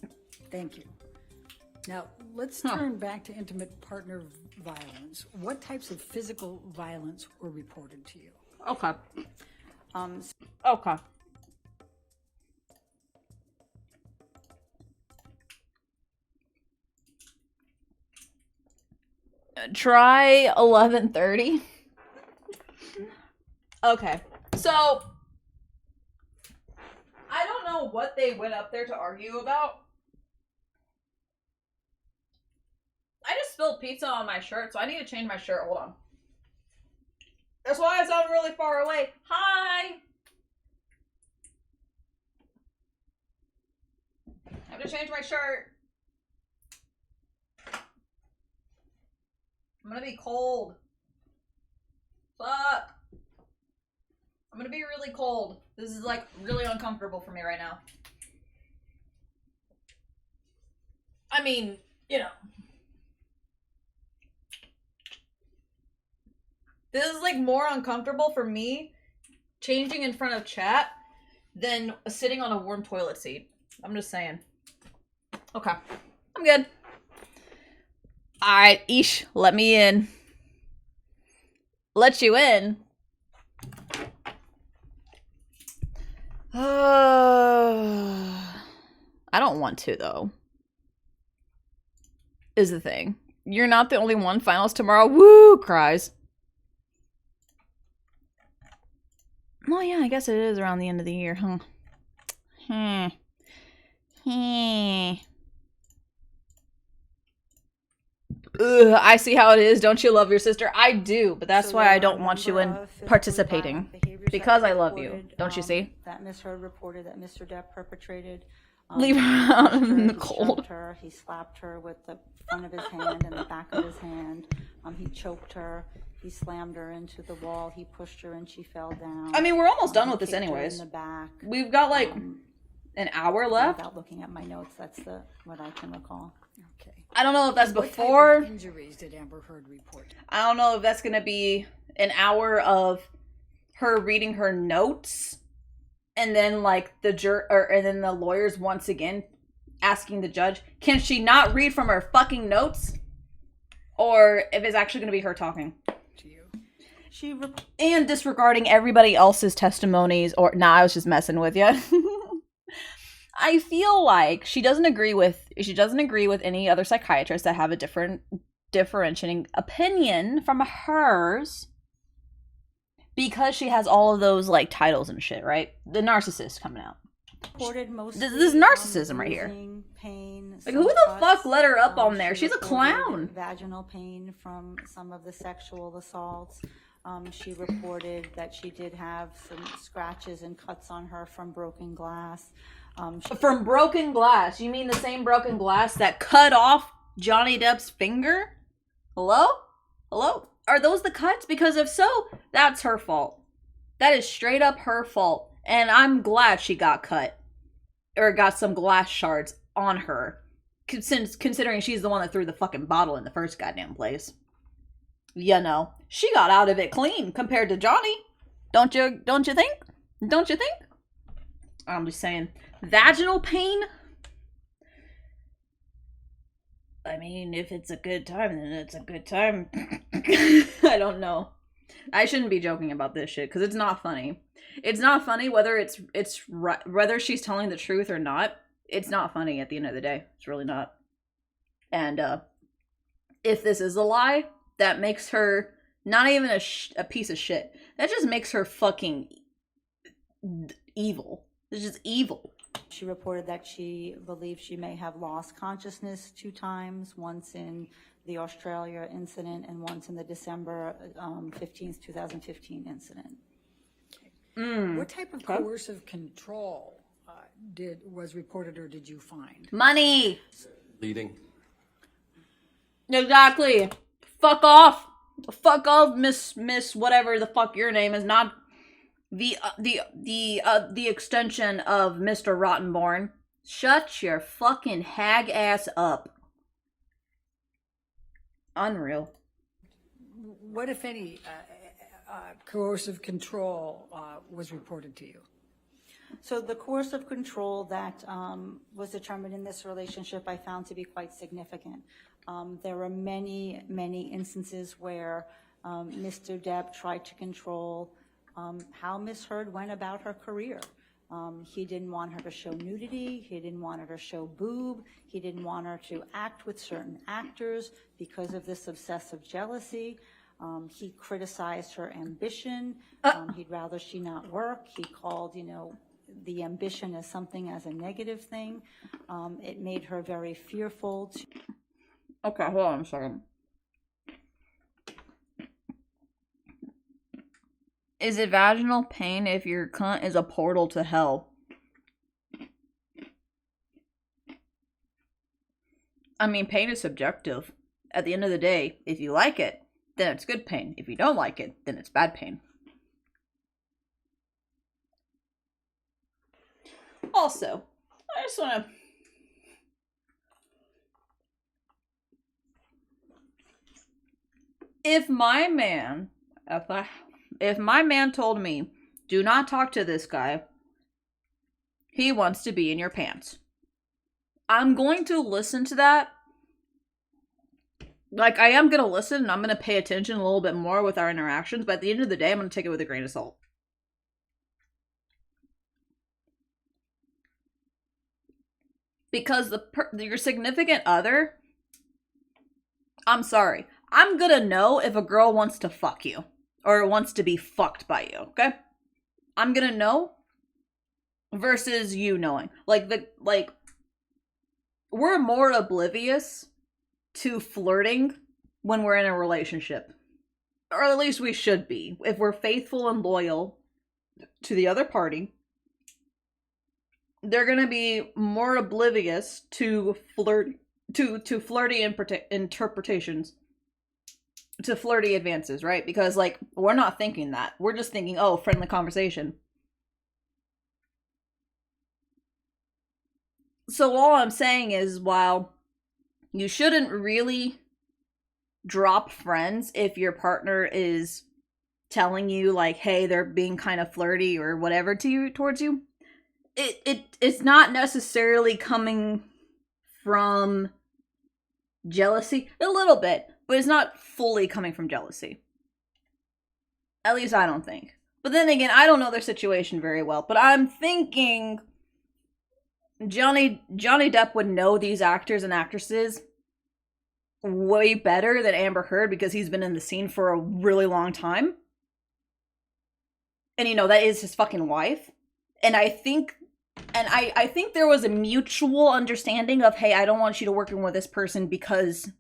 Thank you. Now, let's turn back to intimate partner violence. What types of physical violence were reported to you?
Okay. Okay. Try 11:30. Okay. So, I don't know what they went up there to argue about. I just spilled pizza on my shirt, so I need to change my shirt. Hold on. That's why I sound really far away. Hi! I have to change my shirt. I'm gonna be cold. Fuck. I'm gonna be really cold. This is like really uncomfortable for me right now. I mean, you know. This is like more uncomfortable for me changing in front of chat than sitting on a warm toilet seat. I'm just saying. Okay. I'm good. Alright, Ish, let me in. Let you in? I don't want to, though. Is the thing. You're not the only one. Finals tomorrow. Woo! Cries. Oh yeah, I guess it is around the end of the year, huh? Ugh, I see how it is. Don't you love your sister? I do, but that's why I don't want you in participating.
Behaviors
Because I love you.
reported,
Don't you see?
That Miss Heard reported that Mr. Depp perpetrated.
Leave her out in the
He
cold.
shoved her, he slapped her with the front of his hand and the back of his hand. He choked her. He slammed her into the wall. He pushed her and she fell down.
I mean, we're almost done
He
with this
kicked her
anyways.
In the back.
We've got like an hour left.
Without looking at my notes, that's what I can recall.
Okay.
I don't know if that's
What type
before.
of injuries did Amber Heard report?
I don't know if that's going to be an hour of her reading her notes and then like and then the lawyers once again asking the judge, can she not read from her fucking notes? Or if it's actually going to be her talking. And disregarding everybody else's testimonies or I was just messing with you. I feel like she doesn't agree with any other psychiatrists that have a differentiating opinion from hers because she has all of those like titles and shit, right? The narcissist coming out. This is narcissism right here.
Pain,
like who the fuck let her up on there? She's a clown.
Vaginal pain from some of the sexual assaults. She reported that she did have some scratches and cuts on her from broken glass.
From broken glass? You mean the same broken glass that cut off Johnny Depp's finger? Hello? Hello? Are those the cuts? Because if so, that's her fault. That is straight up her fault. And I'm glad she got cut. Or got some glass shards on her. Considering she's the one that threw the fucking bottle in the first goddamn place. You know, she got out of it clean compared to Johnny. Don't you think? Don't you think? I'm just saying. Vaginal pain? I mean, if it's a good time, then it's a good time. I don't know. I shouldn't be joking about this shit because it's not funny. It's not funny whether whether she's telling the truth or not. It's not funny at the end of the day. It's really not. And if this is a lie, that makes her not even a piece of shit. That just makes her fucking evil. It's just evil.
She reported that she believes she may have lost consciousness 2 times, once in the Australia incident and once in the December 15th, 2015 incident.
What type of coercive control was reported or did you find?
Money.
Leading.
Exactly. Fuck off. Fuck off, Miss whatever the fuck your name is. Not the extension of Mr. Rottenborn. Shut your fucking hag ass up. Unreal.
What, if any, coercive control was reported to you?
So the coercive control that was determined in this relationship I found to be quite significant. There were many, many instances where Mr. Depp tried to control how Miss Heard went about her career. He didn't want her to show nudity. He didn't want her to show boob. He didn't want her to act with certain actors because of this obsessive jealousy. He criticized her ambition. He'd rather she not work. He called, the ambition as something as a negative thing. It made her very fearful.
Okay, hold on a second. Is it vaginal pain if your cunt is a portal to hell? I mean, pain is subjective. At the end of the day, if you like it, then it's good pain. If you don't like it, then it's bad pain. Also, I just want to... If my man told me, do not talk to this guy, he wants to be in your pants, I'm going to listen to that. Like, I am going to listen and I'm going to pay attention a little bit more with our interactions, but at the end of the day, I'm going to take it with a grain of salt. Because your significant other, I'm sorry, I'm gonna know if a girl wants to fuck you or wants to be fucked by you, okay? I'm gonna know versus you knowing. We're more oblivious to flirting when we're in a relationship. Or at least we should be. If we're faithful and loyal, to the other party. They're gonna be more oblivious to flirty interpretations, to flirty advances, right? Because, like, we're not thinking that. We're just thinking, oh, friendly conversation. So all I'm saying is, while you shouldn't really drop friends if your partner is telling you, like, hey, they're being kind of flirty or whatever towards you, it's not necessarily coming from jealousy. A little bit, but it's not fully coming from jealousy. At least I don't think. But then again, I don't know their situation very well, but I'm thinking Johnny Depp would know these actors and actresses way better than Amber Heard because he's been in the scene for a really long time. And, you know, that is his fucking wife. And I think there was a mutual understanding of, hey, I don't want you to work with this person because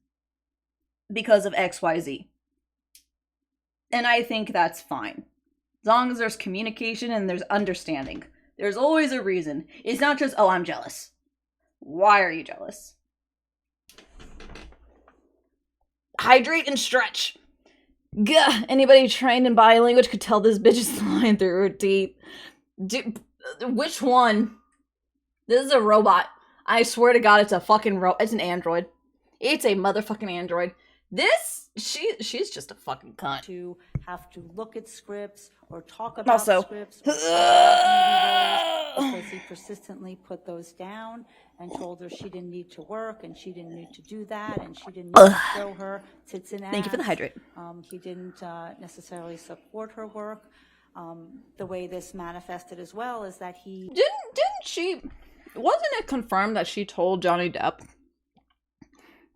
of XYZ. And I think that's fine. As long as there's communication and there's understanding. There's always a reason. It's not just, oh, I'm jealous. Why are you jealous? Hydrate and stretch. Gah, anybody trained in body language could tell this bitch is flying through her teeth. Which one? This is a robot. I swear to God, it's a fucking it's an android. It's a motherfucking android. She's just a fucking cunt.
To have to look at scripts or talk about
Also,
scripts or because he persistently put those down and told her she didn't need to work and she didn't need to do that and she didn't need to show her tits and ass.
Thank you for the hydrate.
He didn't necessarily support her work. The way this manifested as well is that he
wasn't it confirmed that she told Johnny Depp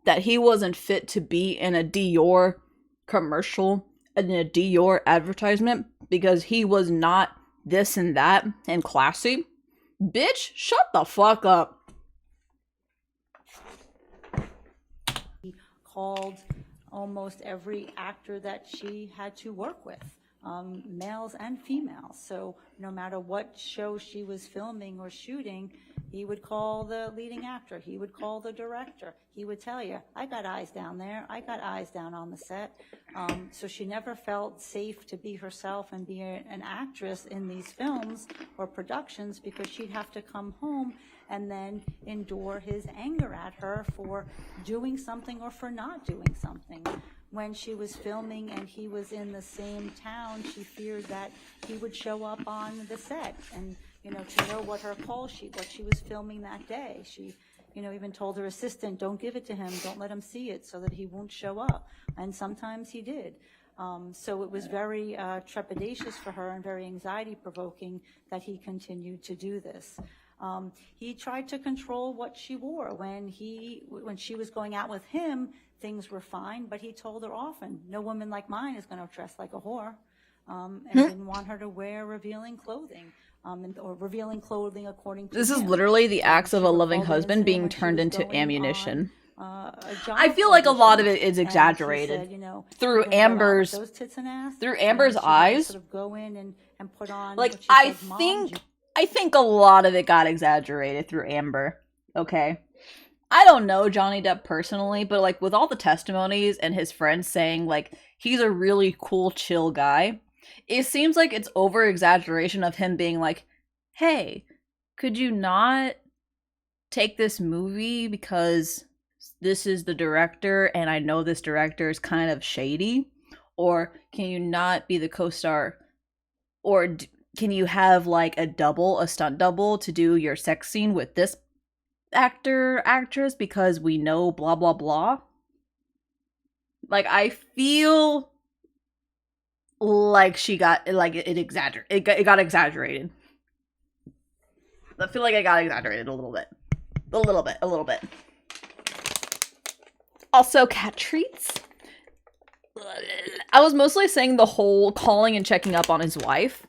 that he wasn't fit to be in a Dior commercial, in a Dior advertisement, because he was not this and that and classy? Bitch, shut the fuck up.
He called almost every actor that she had to work with, males and females. So no matter what show she was filming or shooting, he would call the leading actor. He would call the director. He would tell you, I got eyes down there. I got eyes down on the set. So she never felt safe to be herself and be an actress in these films or productions because she'd have to come home and then endure his anger at her for doing something or for not doing something. When she was filming and he was in the same town, she feared that he would show up on the set and, you know, to know what her call sheet, what she was filming that day. She, you know, even told her assistant, don't give it to him, don't let him see it so that he won't show up. And sometimes he did. So it was very trepidatious for her and very anxiety provoking that he continued to do this. He tried to control what she wore. When she was going out with him, things were fine, but he told her often, no woman like mine is going to dress like a whore, and didn't want her to wear revealing clothing, or revealing clothing according to
This is
him.
literally the acts of a loving husband being turned into ammunition. I feel like a lot of it is exaggerated
said, you know,
through
"You're gonna go out with
Amber's
those tits and ass?"
through
And
Amber's
she would
eyes.
sort of go in and put on
Like,
what she
I
said, "Mom,
think a lot of it got exaggerated through Amber. Okay. I don't know Johnny Depp personally, but like with all the testimonies and his friends saying like he's a really cool, chill guy, it seems like it's over exaggeration of him being like, hey, could you not take this movie because this is the director and I know this director is kind of shady? Or can you not be the co-star? Or can you have like a stunt double to do your sex scene with this actress because we know blah blah blah? Like, I feel like she got like it got exaggerated. I feel like it got exaggerated a little bit. Also, cat treats. I was mostly saying the whole calling and checking up on his wife.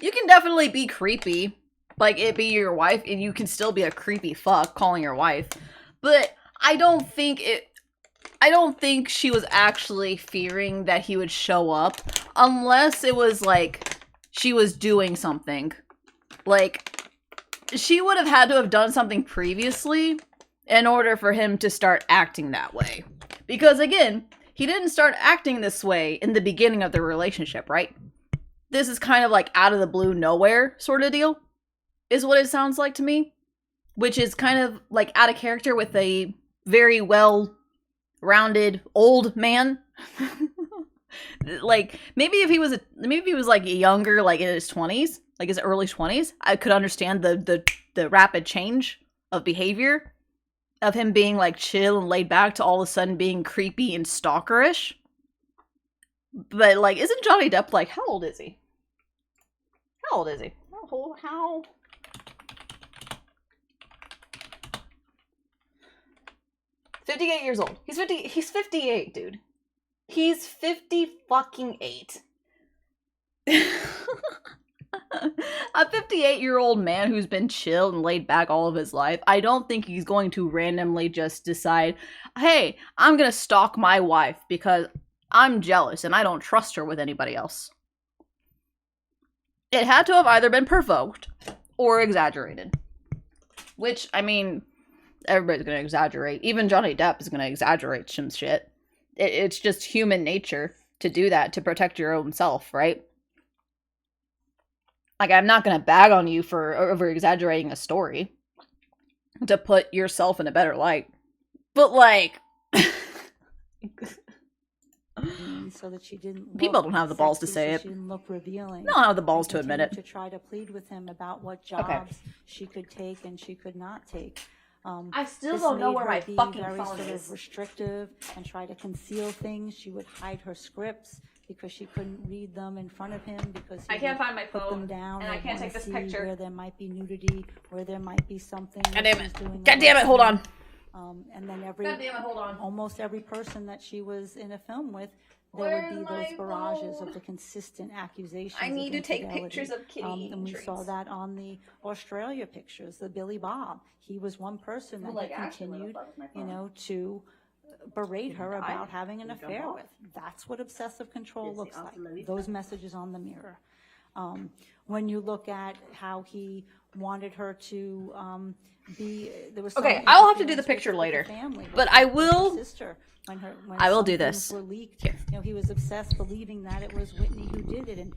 You can definitely be creepy, like it be your wife, and you can still be a creepy fuck calling your wife. But I don't think I don't think she was actually fearing that he would show up, unless it was like she was doing something. Like, she would have had to have done something previously in order for him to start acting that way. Because again, he didn't start acting this way in the beginning of the relationship, right? This is kind of like out of the blue, nowhere sort of deal, is what it sounds like to me. Which is kind of like out of character with a very well-rounded old man. Like, maybe if he was like younger, like in his 20s, like his early 20s, I could understand the rapid change of behavior of him being like chill and laid back to all of a sudden being creepy and stalkerish. But like, isn't Johnny Depp like, how old is he? How old is he? How 58 years old. He's 58, dude. He's 50 fucking 8. A 58-year-old man who's been chill and laid back all of his life, I don't think he's going to randomly just decide, hey, I'm gonna stalk my wife because I'm jealous and I don't trust her with anybody else. It had to have either been provoked or exaggerated. Which, I mean, everybody's gonna exaggerate. Even Johnny Depp is gonna exaggerate some shit. It's just human nature to do that, to protect your own self, right? Like, I'm not gonna bag on you for over-exaggerating a story to put yourself in a better light. But, like...
so that she didn't
people don't have the balls to say it.
She didn't look revealing.
They don't have the balls to admit it.
To try to plead with him about what jobs she could take and she could not take.
I still don't know where my fucking
very
phone
sort
is.
of restrictive and try to conceal things. She would hide her scripts because she couldn't read them in front of him because he
I can't
would
find my
put
phone,
them down
and I can't take this picture.
where there might be nudity, where there might be something.
God damn it! God damn it! Hold on.
And then
God damn it! Hold on.
almost every person that she was in a film with, there would be those barrages of the consistent accusations.
I need to take
infidelity.
pictures of kitty
And we
treats.
saw that on the Australia pictures, the Billy Bob. He was one person that
Like,
he
actually,
continued,
what the fuck is my
you
phone?
know, to berate her
die?
about having an
Did it jump
affair
off?
with. That's what obsessive control
Is
looks
the
like.
ultimate
Those messages on the mirror. When you look at how he wanted her to be, there was some
Okay, I'll have to do the
interference
picture
with
later.
the family,
But
with
I
her
will-
sister. When
I will
some
do
things
this.
were leaked,
Here.
you know, he was obsessed, believing that it was Whitney who did it, and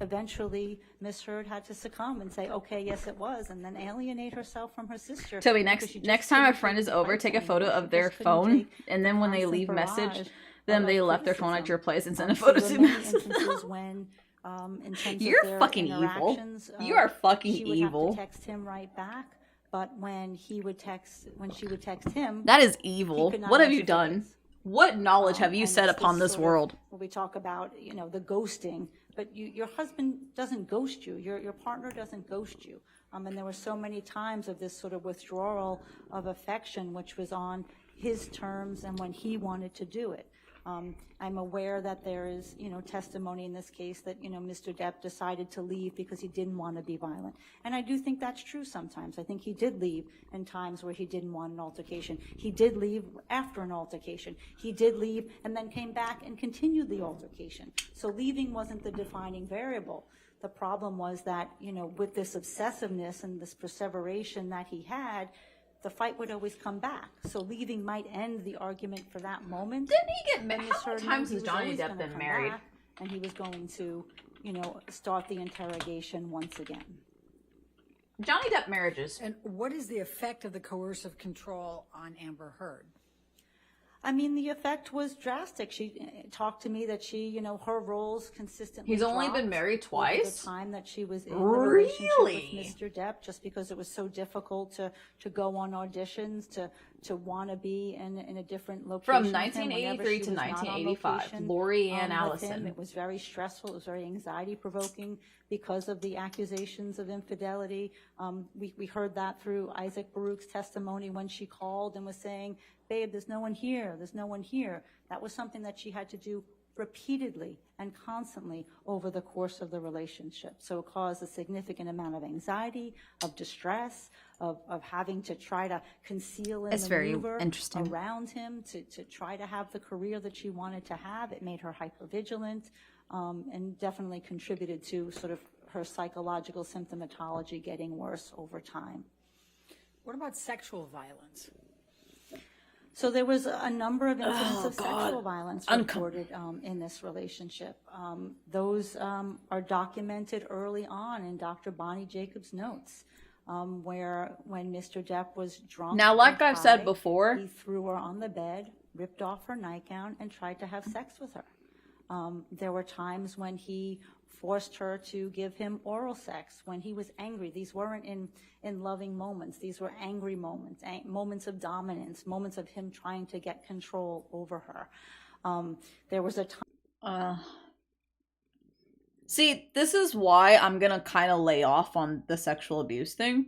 eventually Miss Heard had to succumb and say, okay, yes, it was, and then alienate herself from her sister.
Toby,
because
next
she just
next time a
couldn't
friend
take
is
the
over,
fights
take a
anymore.
photo
She
of their
just couldn't
phone,
take
and then when they
constant
leave message,
barrage
then
of
they left their phone at
criticism.
your place and sent a
So
photo
there
to
were many
message.
instances when, in terms
You're
of their
fucking evil.
interactions,
You are fucking
she would
evil.
have to text him right back, but when she would text him,
That is
he
evil.
could not
What have you
answer for
done?
his.
What knowledge have you
And
set
it's
upon this
sort of-
world?
When we talk about, you know, the ghosting, but your husband doesn't ghost you. Your partner doesn't ghost you. And there were so many times of this sort of withdrawal of affection, which was on his terms and when he wanted to do it. I'm aware that there is, you know, testimony in this case that, you know, Mr. Depp decided to leave because he didn't want to be violent. And I do think that's true sometimes. I think he did leave in times where he didn't want an altercation. He did leave after an altercation. He did leave and then came back and continued the altercation. So leaving wasn't the defining variable. The problem was that, you know, with this obsessiveness and this perseveration that he had, the fight would always come back. So leaving might end the argument for that moment.
Didn't he get married?
And Miss
How many
Heard knew
times
he
has
was
Johnny
always
Depp
gonna
been
come
married?
back, and he was going to, you know, start the interrogation once again.
Johnny Depp marriages.
And what is the effect of the coercive control on Amber Heard?
I mean, the effect was drastic. She talked to me that she, you know, her roles consistently
He's only
dropped
been married
over
twice?
the time that she was in the
Really?
relationship with Mr. Depp, just because it was so difficult to go on auditions, to want to be in a different location.
From
with him. Whenever
1983
she
to
was not on
1985,
location,
Lori Ann
with him,
Allison.
it was very stressful. It was very anxiety provoking because of the accusations of infidelity. We heard that through Isaac Baruch's testimony when she called and was saying, babe, there's no one here. There's no one here. That was something that she had to do repeatedly and constantly over the course of the relationship. So it caused a significant amount of anxiety, of distress, of having to try to conceal and
It's very
maneuver
interesting.
around him to try to have the career that she wanted to have. It made her hypervigilant, and definitely contributed to sort of her psychological symptomatology getting worse over time.
What about sexual violence?
So there was a number of incidents of sexual violence reported in this relationship. Those are documented early on in Dr. Bonnie Jacobs' notes, where when Mr. Depp was drunk.
Now, like
and
I've said
high,
before,
he threw her on the bed, ripped off her nightgown, and tried to have sex with her. There were times when he forced her to give him oral sex when he was angry. These weren't in loving moments. These were angry moments, moments of dominance, moments of him trying to get control over her. There was a time.
See, this is why I'm gonna kind of lay off on the sexual abuse thing.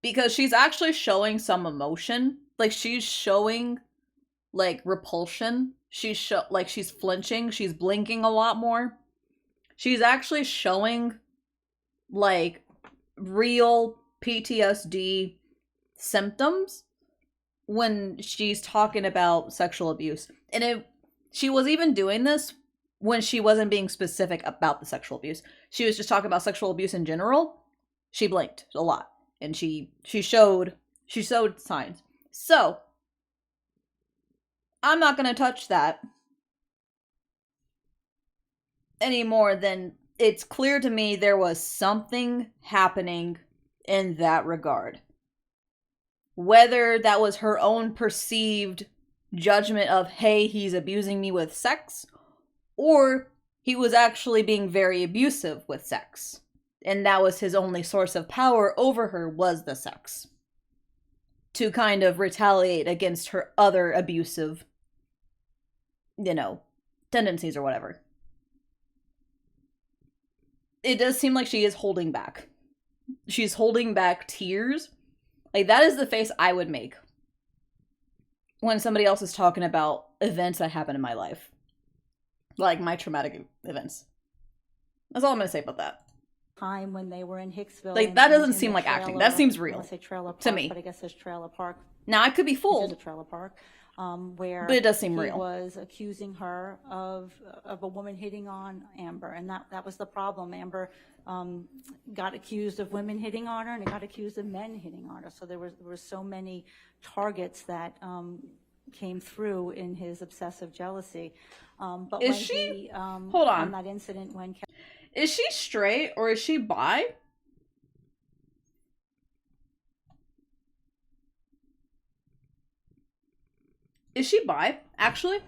Because she's actually showing some emotion. Like, she's showing, like, repulsion. She's she's flinching. She's blinking a lot more. She's actually showing, like, real PTSD symptoms when she's talking about sexual abuse. And she was even doing this when she wasn't being specific about the sexual abuse. She was just talking about sexual abuse in general. She blinked a lot. And she showed signs. So, I'm not going to touch that any more than it's clear to me there was something happening in that regard. Whether that was her own perceived judgment of, hey, he's abusing me with sex, or he was actually being very abusive with sex. And that was his only source of power over her, was the sex. To kind of retaliate against her other abusive, tendencies or whatever. It does seem like she is holding back. She's holding back tears. Like, that is the face I would make when somebody else is talking about events that happen in my life. Like, my traumatic events. That's all I'm going to say about that.
Time when they were in Hicksville.
Like, that doesn't seem like acting. That seems real.
I want to say trailer park,
to me.
But I guess there's trailer park.
Now, I could be fooled.
There's a trailer park. Where
but it does seem
he
real.
was accusing her of a woman hitting on Amber, and that was the problem. Amber got accused of women hitting on her, and got accused of men hitting on her. So there were so many targets that came through in his obsessive jealousy. But
is
when
she?
he,
hold on.
that incident when
is she straight or is she bi? Is she bi, actually?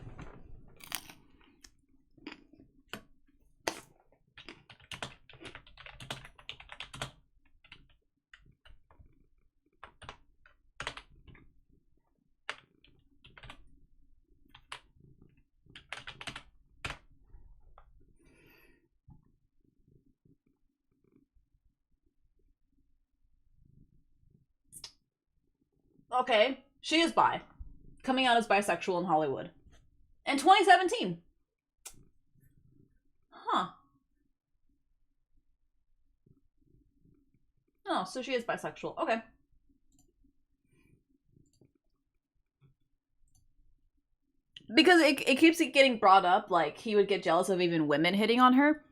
Okay, she is bi. Coming out as bisexual in Hollywood. In 2017. Huh. Oh, so she is bisexual. Okay. Because it keeps getting brought up, like, he would get jealous of even women hitting on her.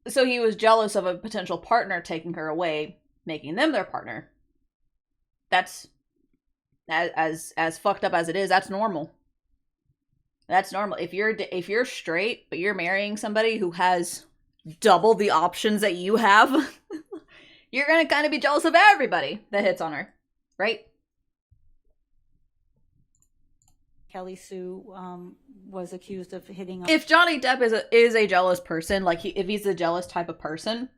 So he was jealous of a potential partner taking her away, making them their partner. That's, as fucked up as it is, that's normal. That's normal. If you're straight, but you're marrying somebody who has double the options that you have, you're gonna kind of be jealous of everybody that hits on her, right?
Kelly Sue was accused of hitting on.
If Johnny Depp is a jealous person, like if he's a jealous type of person,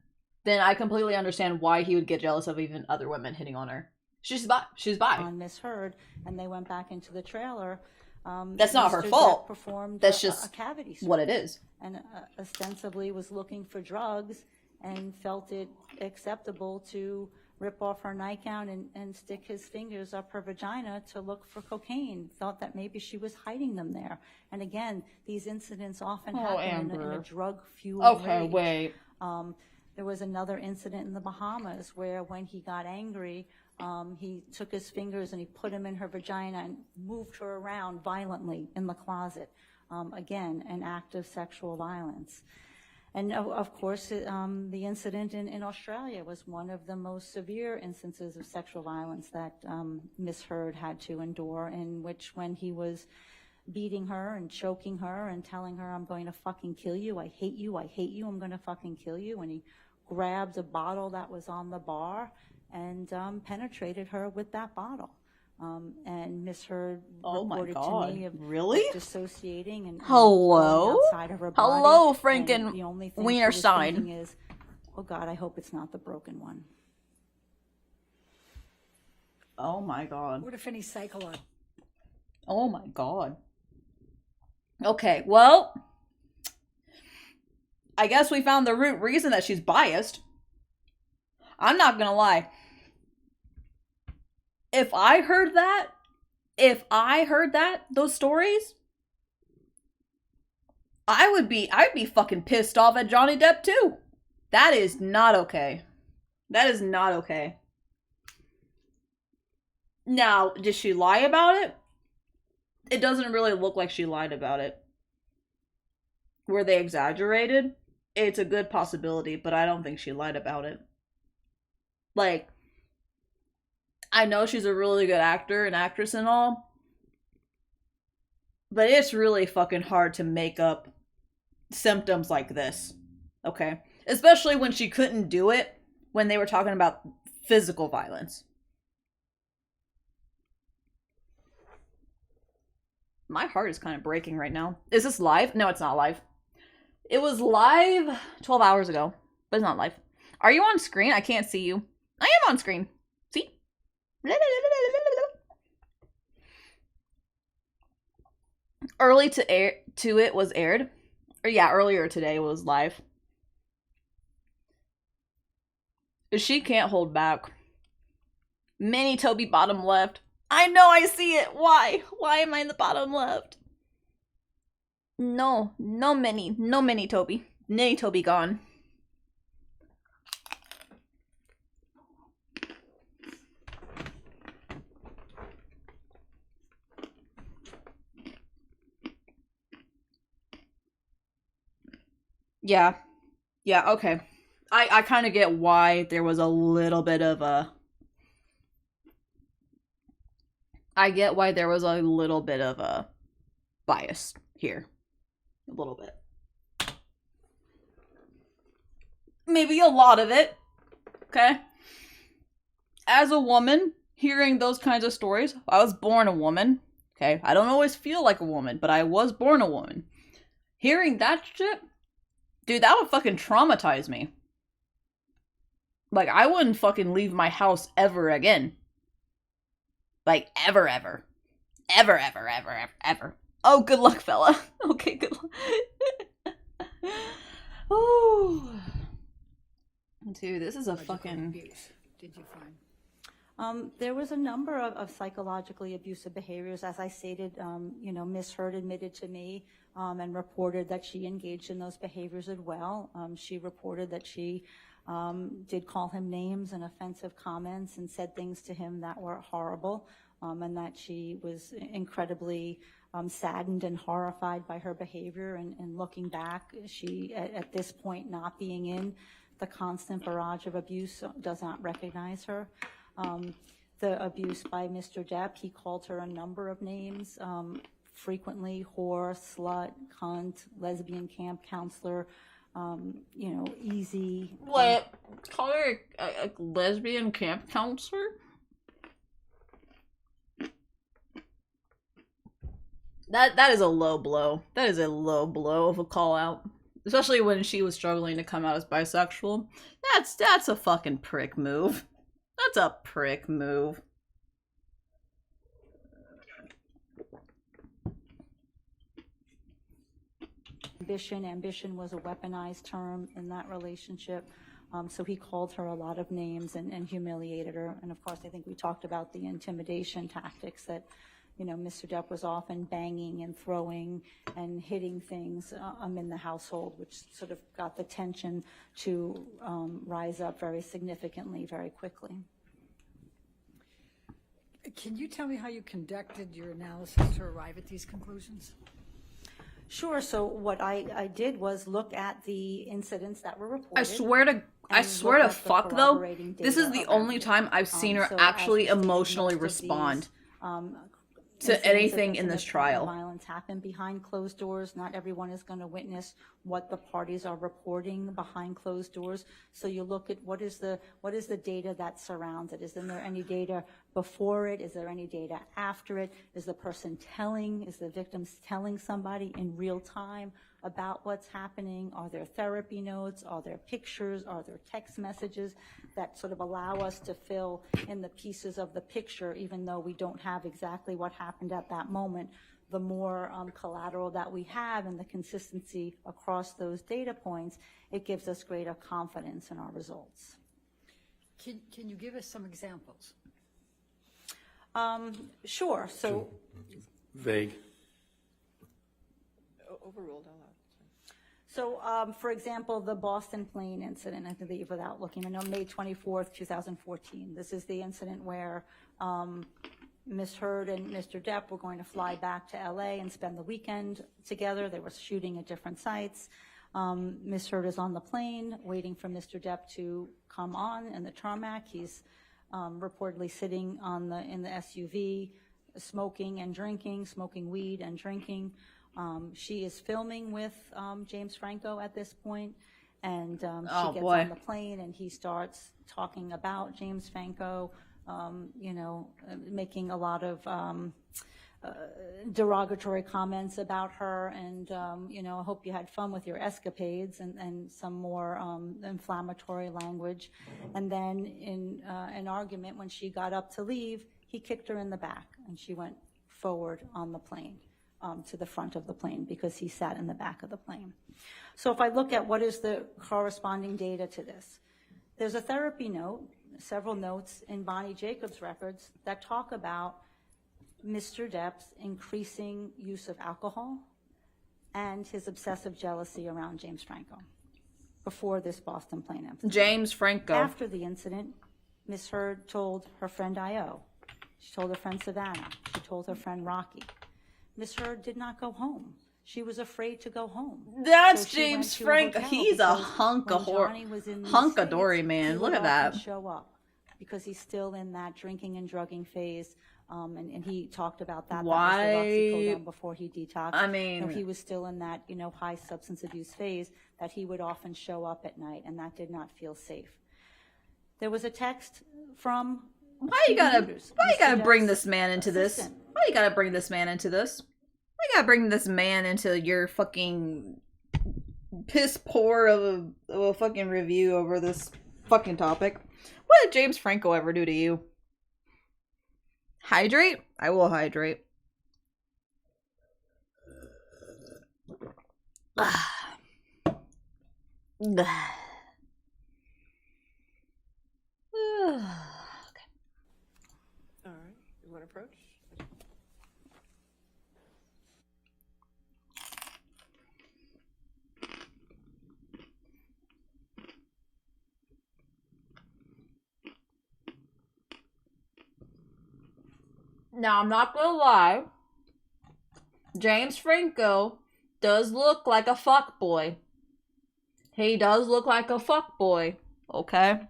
then I completely understand why he would get jealous of even other women hitting on her. She's bi.
On misheard, and they went back into the trailer.
That's not her
Mr.
fault.
Depp performed
That's
a
just
cavity
what
search
it is.
and ostensibly was looking for drugs and felt it acceptable to rip off her nightgown and stick his fingers up her vagina to look for cocaine, thought that maybe she was hiding them there. And again, these incidents often happen in a drug-fueled rage.
Wait.
There was another incident in the Bahamas where when he got angry, he took his fingers and he put them in her vagina and moved her around violently in the closet. Again, an act of sexual violence. And of course, the incident in Australia was one of the most severe instances of sexual violence that Miss Heard had to endure, in which when he was beating her and choking her and telling her, I'm going to fucking kill you, I hate you, I'm going to fucking kill you, and he grabbed a bottle that was on the bar and penetrated her with that bottle. And Miss Heard reported to me of dissociating and going outside of her body.
Hello,
And
Franken
the only thing
Wiener
she was
Stein.
thinking is, oh God, I hope it's not the broken one.
Oh my God.
What if any cycle on?
Oh my God. Okay, well, I guess we found the root reason that she's biased. I'm not gonna lie. If I heard those stories, I'd be fucking pissed off at Johnny Depp too. That is not okay. That is not okay. Now, did she lie about it? It doesn't really look like she lied about it. Were they exaggerated? It's a good possibility, but I don't think she lied about it. Like, I know she's a really good actor and actress and all, but it's really fucking hard to make up symptoms like this, okay? Especially when she couldn't do it when they were talking about physical violence. My heart is kind of breaking right now. Is this live? No, it's not live. It was live 12 hours ago, but it's not live. Are you on screen? I can't see you. I am on screen. See? Early to it was aired. Or yeah, earlier today was live. She can't hold back. Mini Toby bottom left. I know, I see it. Why? Why am I in the bottom left? No mini Toby. Mini Toby gone. Yeah, okay. I kind of get why there was a little bit of a... I get why there was a little bit of a bias here. A little bit. Maybe a lot of it. Okay? As a woman, hearing those kinds of stories, I was born a woman. Okay? I don't always feel like a woman, but I was born a woman. Hearing that shit, dude, that would fucking traumatize me. Like, I wouldn't fucking leave my house ever again. Like, ever. Oh, good luck, fella. Okay, good luck. Oh. Dude, this is a fucking...
Did you find?
There was a number of psychologically abusive behaviors. As I stated, Miss Heard admitted to me and reported that she engaged in those behaviors as well. She reported that she did call him names and offensive comments and said things to him that were horrible, and that she was incredibly saddened and horrified by her behavior. And looking back, she, at this point, not being in the constant barrage of abuse, does not recognize her. The abuse by Mr. Depp, he called her a number of names, frequently whore, slut, cunt, lesbian camp counselor, easy.
What? Call her a lesbian camp counselor? That is a low blow. That is a low blow of a call out. Especially when she was struggling to come out as bisexual. That's a fucking prick move. That's a prick move.
Ambition was a weaponized term in that relationship. So he called her a lot of names and humiliated her. And of course, I think we talked about the intimidation tactics that, Mr. Depp was often banging and throwing and hitting things in the household, which sort of got the tension to rise up very significantly, very quickly.
Can you tell me how you conducted your analysis to arrive at these conclusions?
Sure. So what I did was look at the incidents that were reported.
I swear to fuck though, this is the only time I've seen her actually emotionally respond to anything in this trial.
Violence happened behind closed doors. Not everyone is going to witness what the parties are reporting behind closed doors. So you look at what is the data that surrounds it. Is there any data before it? Is there any data after it? Is the victim telling somebody in real time about what's happening? Are there therapy notes? Are there pictures? Are there text messages that sort of allow us to fill in the pieces of the picture, even though we don't have exactly what happened at that moment? The more collateral that we have and the consistency across those data points, it gives us greater confidence in our results.
Can you give us some examples?
Sure. So
vague.
Overruled.
So, for example, the Boston plane incident, I believe, without looking, I know May 24th, 2014. This is the incident where Ms. Heard and Mr. Depp were going to fly back to LA and spend the weekend together. They were shooting at different sites. Ms. Heard is on the plane waiting for Mr. Depp to come on in the tarmac. He's reportedly sitting in the SUV, smoking weed and drinking. She is filming with James Franco at this point, and she gets on the plane, and he starts talking about James Franco, making a lot of derogatory comments about her, and I hope you had fun with your escapades, and some more inflammatory language. And then in an argument, when she got up to leave, he kicked her in the back, and she went forward on the plane. To the front of the plane, because he sat in the back of the plane. So if I look at what is the corresponding data to this, there's a therapy note, several notes in Bonnie Jacobs' records that talk about Mr. Depp's increasing use of alcohol and his obsessive jealousy around James Franco before this Boston plane incident.
James Franco.
After the incident, Ms. Heard told her friend Io. She told her friend Savannah. She told her friend Rocky. Ms. Heard did not go home. She was afraid to go home.
That's so James Franco. He's a hunk-a-dory, man. Look at that.
Show up because he's still in that drinking and drugging phase, and he talked about that.
Why?
That was the oxycodone before he detoxed.
I mean,
he was still in that high substance abuse phase that he would often show up at night, and that did not feel safe. There was a text from.
Why you gotta bring this man into this? Why you gotta bring this man into this? Why you gotta bring this man into your fucking piss poor of a fucking review over this fucking topic? What did James Franco ever do to you? Hydrate? I will hydrate.
All right, you want to approach?
Now, I'm not gonna lie. James Franco does look like a fuckboy. He does look like a fuckboy, okay?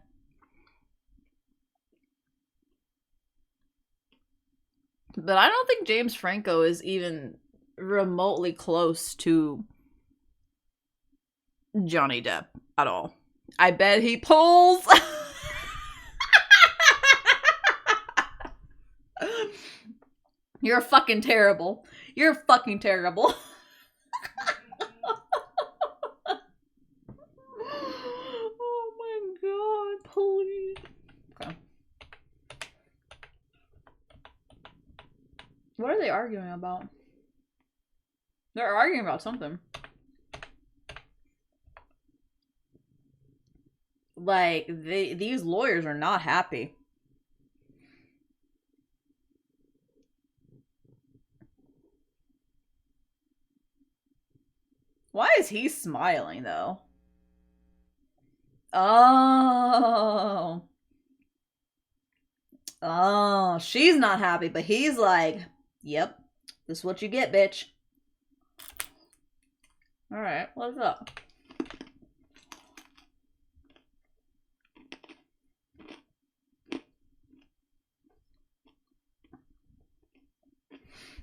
But I don't think James Franco is even remotely close to Johnny Depp at all. I bet he pulls. You're fucking terrible. You're fucking terrible. Oh my god, please. Okay. What are they arguing about? They're arguing about something. Like, these lawyers are not happy. Why is he smiling, though? Oh. Oh, she's not happy, but he's like, yep, this is what you get, bitch. Alright, what's up?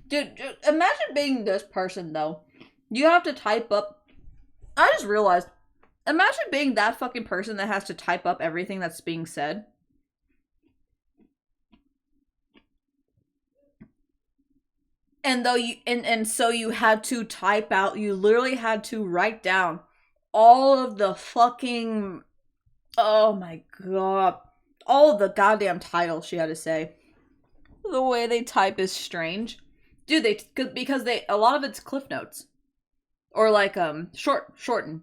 Dude, imagine being this person, though. You have to type up... I just realized, imagine being that fucking person that has to type up everything that's being said. And though you and so you had to type out, you literally had to write down all of the fucking, oh my god, all of the goddamn titles she had to say. The way they type is strange. Dude, because a lot of it's cliff notes. Or like shorten.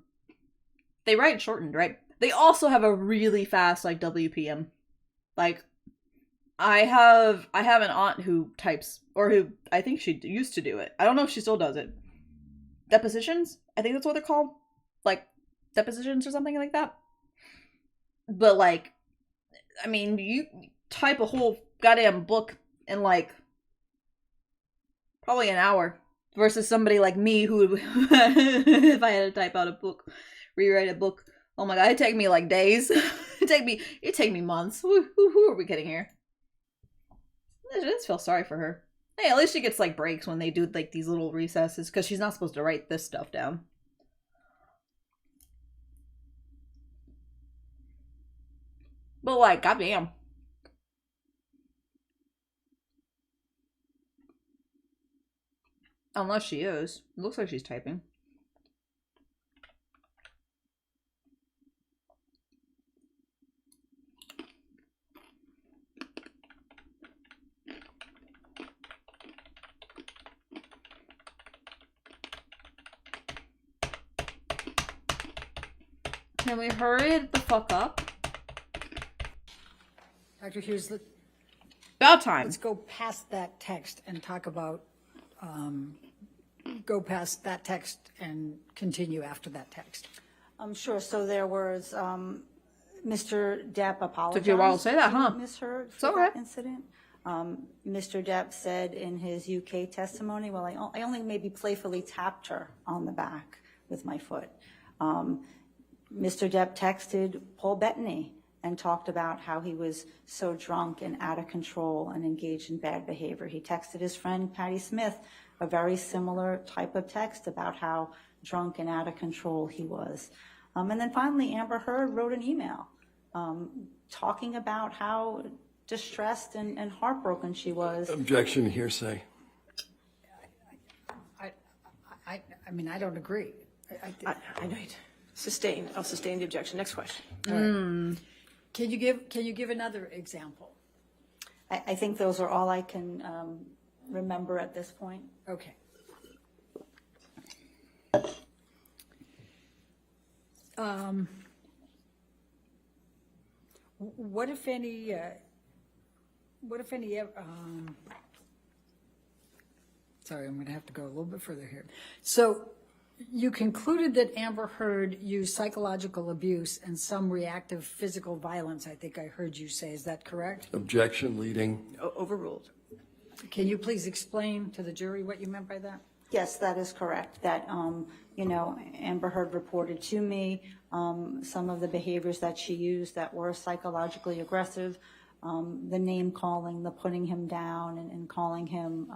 They write shortened, right? They also have a really fast like WPM. Like I have an aunt who types, or who I think she used to do it. I don't know if she still does it. Depositions? I think that's what they're called. Like, depositions or something like that. But like, I mean, you type a whole goddamn book in like, probably an hour. Versus somebody like me who, if I had to type out a book, rewrite a book, oh my god, it'd take me like days. it'd take me months. Who are we kidding here? I just feel sorry for her. Hey, at least she gets like breaks when they do like these little recesses, because she's not supposed to write this stuff down. But like, goddamn. Unless she is. It looks like she's typing. Can we hurry it the fuck up?
Dr. Hughes,
about time.
Let's go past that text and talk about, go past that text and continue after that text.
Sure. So there was Mr. Depp apologized.
Took you a while to say that, huh?
Misheard
It's
for
okay.
that incident. Mr. Depp said in his UK testimony, well, I only maybe playfully tapped her on the back with my foot. Mr. Depp texted Paul Bettany and talked about how he was so drunk and out of control and engaged in bad behavior. He texted his friend Patty Smith a very similar type of text about how drunk and out of control he was. And then finally, Amber Heard wrote an email talking about how distressed and heartbroken she was.
Objection, hearsay.
I mean, I don't agree.
I know. Sustained. I'll sustain the objection. Next question.
All right. Can you give another example?
I think those are all I can remember at this point.
Okay. What if any? Sorry, I'm going to have to go a little bit further here. So, you concluded that Amber Heard used psychological abuse and some reactive physical violence, I think I heard you say. Is that correct?
Objection, leading.
Overruled.
Can you please explain to the jury what you meant by that?
Yes, that is correct. That, Amber Heard reported to me some of the behaviors that she used that were psychologically aggressive. The name calling, the putting him down and calling him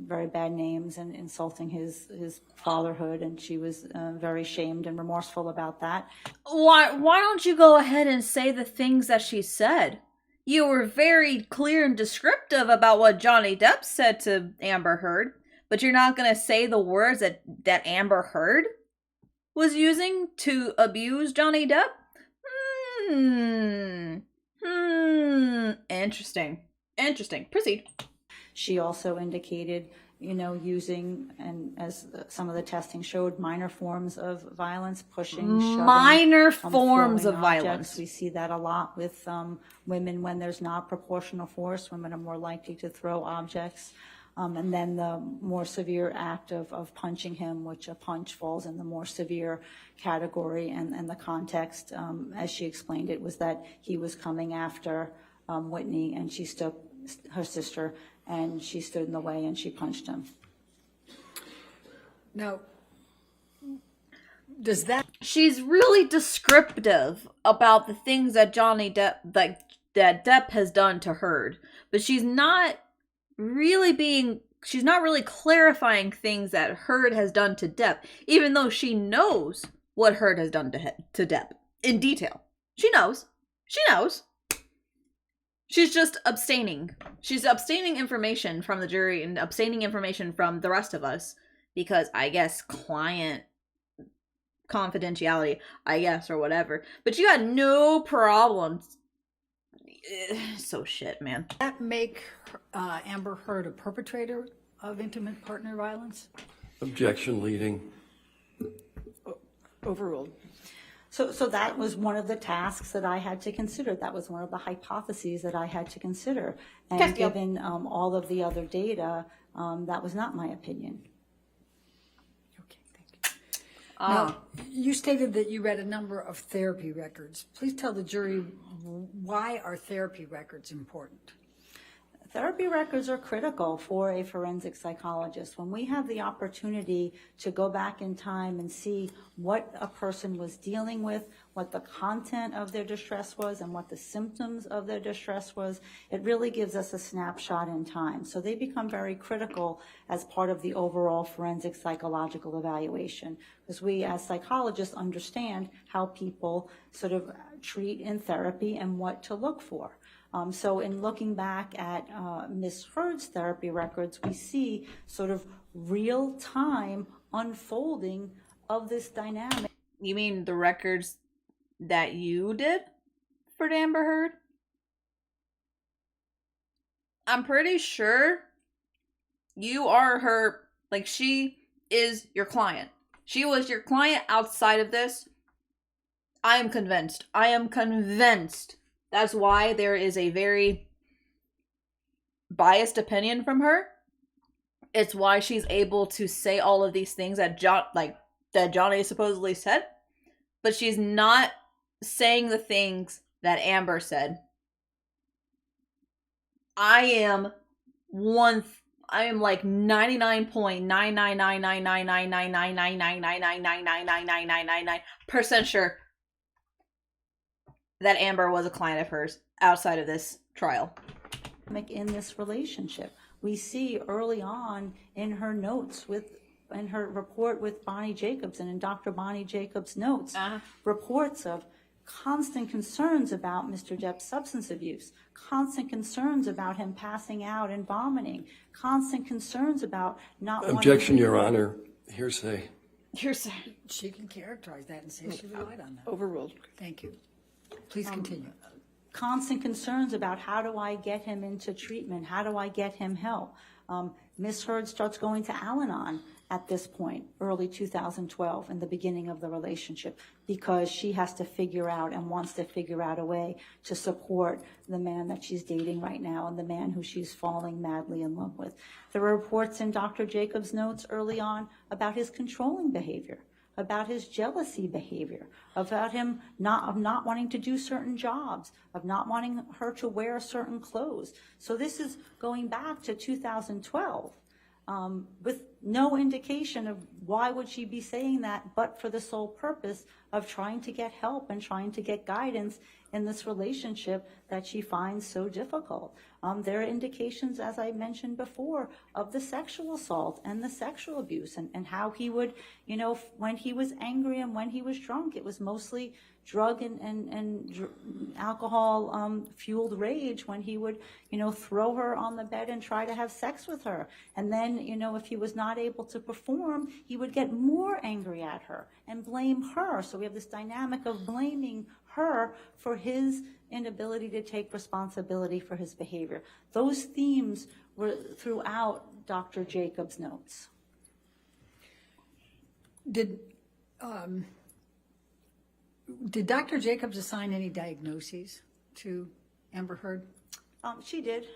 very bad names and insulting his fatherhood, and she was very shamed and remorseful about that.
Why don't you go ahead and say the things that she said? You were very clear and descriptive about what Johnny Depp said to Amber Heard, but you're not going to say the words that Amber Heard was using to abuse Johnny Depp? Interesting. Proceed.
She also indicated, using, and as some of the testing showed, minor forms of violence, pushing, shoving,
Minor forms
throwing
of
objects.
violence.
We see that a lot with women when there's not proportional force. Women are more likely to throw objects. And then the more severe act of punching him, which a punch falls in the more severe category. And the context, as she explained it, was that he was coming after Whitney, and she stood, her sister, and she stood in the way and she punched him.
Now, does that...
She's really descriptive about the things that Johnny Depp, that Depp has done to Heard, but she's not really clarifying things that Heard has done to Depp, even though she knows what Heard has done to Depp in detail. She knows. She's just abstaining. She's abstaining information from the jury and abstaining information from the rest of us because, I guess, client confidentiality, I guess, or whatever. But you had no problems. So shit, man.
Does that make Amber Heard a perpetrator of intimate partner violence?
Objection leading.
Overruled.
So that was one of the tasks that I had to consider. That was one of the hypotheses that I had to consider. And given all of the other data, that was not my opinion.
Now, you stated that you read a number of therapy records. Please tell the jury, why are therapy records important?
Therapy records are critical for a forensic psychologist. When we have the opportunity to go back in time and see what a person was dealing with, what the content of their distress was, and what the symptoms of their distress was, it really gives us a snapshot in time. So they become very critical as part of the overall forensic psychological evaluation, because we as psychologists understand how people sort of treat in therapy and what to look for. So in looking back at Ms. Heard's therapy records, we see sort of real-time unfolding of this dynamic.
You mean the records that you did for Amber Heard? I'm pretty sure you are her, like, she is your client. She was your client outside of this. I am convinced. That's why there is a very biased opinion from her. It's why she's able to say all of these things that Johnny supposedly said, but she's not saying the things that Amber said. I am like 99.99999999999999999% sure that Amber was a client of hers outside of this trial.
In this relationship, we see early on in her notes in her report with Bonnie Jacobs and in Dr. Bonnie Jacobs' notes, reports of constant concerns about Mr. Depp's substance abuse, constant concerns about him passing out and vomiting, constant concerns about not
Objection, Your Honor. Hearsay.
She can characterize that and say she relied on that.
Overruled.
Thank you. Please continue.
Constant concerns about how do I get him into treatment? How do I get him help? Ms. Heard starts going to Al-Anon at this point, early 2012, in the beginning of the relationship, because she has to figure out and wants to figure out a way to support the man that she's dating right now and the man who she's falling madly in love with. There are reports in Dr. Jacobs' notes early on about his controlling behavior, about his jealousy behavior, about him not wanting to do certain jobs, of not wanting her to wear certain clothes. So this is going back to 2012 with no indication of why would she be saying that but for the sole purpose of trying to get help and trying to get guidance in this relationship that she finds so difficult. There are indications, as I mentioned before, of the sexual assault and the sexual abuse and how he would, when he was angry and when he was drunk, it was mostly drug and alcohol fueled rage when he would, throw her on the bed and try to have sex with her. And then, if he was not able to perform, he would get more angry at her and blame her. So we have this dynamic of blaming her for his inability to take responsibility for his behavior. Those themes were throughout Dr. Jacobs' notes.
Did Dr. Jacobs assign any diagnoses to Amber Heard?
She did.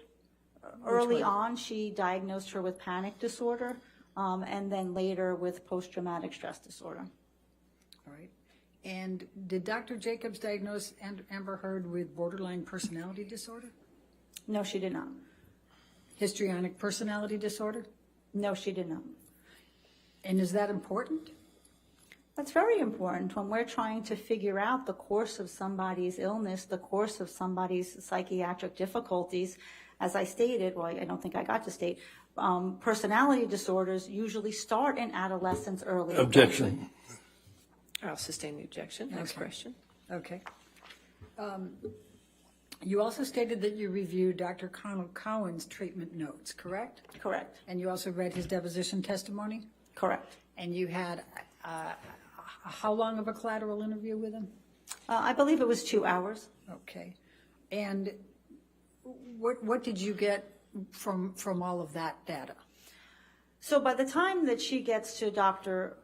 Early on, she diagnosed her with panic disorder, and then later with post-traumatic stress disorder.
All right. And did Dr. Jacobs diagnose Amber Heard with borderline personality disorder?
No, she did not.
Histrionic personality disorder?
No, she did not.
And is that important?
That's very important when we're trying to figure out the course of somebody's illness, the course of somebody's psychiatric difficulties. As I stated, well, I don't think I got to state, personality disorders usually start in adolescence early.
Objection.
I'll sustain the objection. Next question.
Okay. You also stated that you reviewed Dr. Connell Cowan's treatment notes, correct?
Correct.
And you also read his deposition testimony?
Correct.
And you had how long of a collateral interview with him?
I believe it was 2 hours.
Okay. And what did you get from all of that data?
So by the time that she gets to Dr.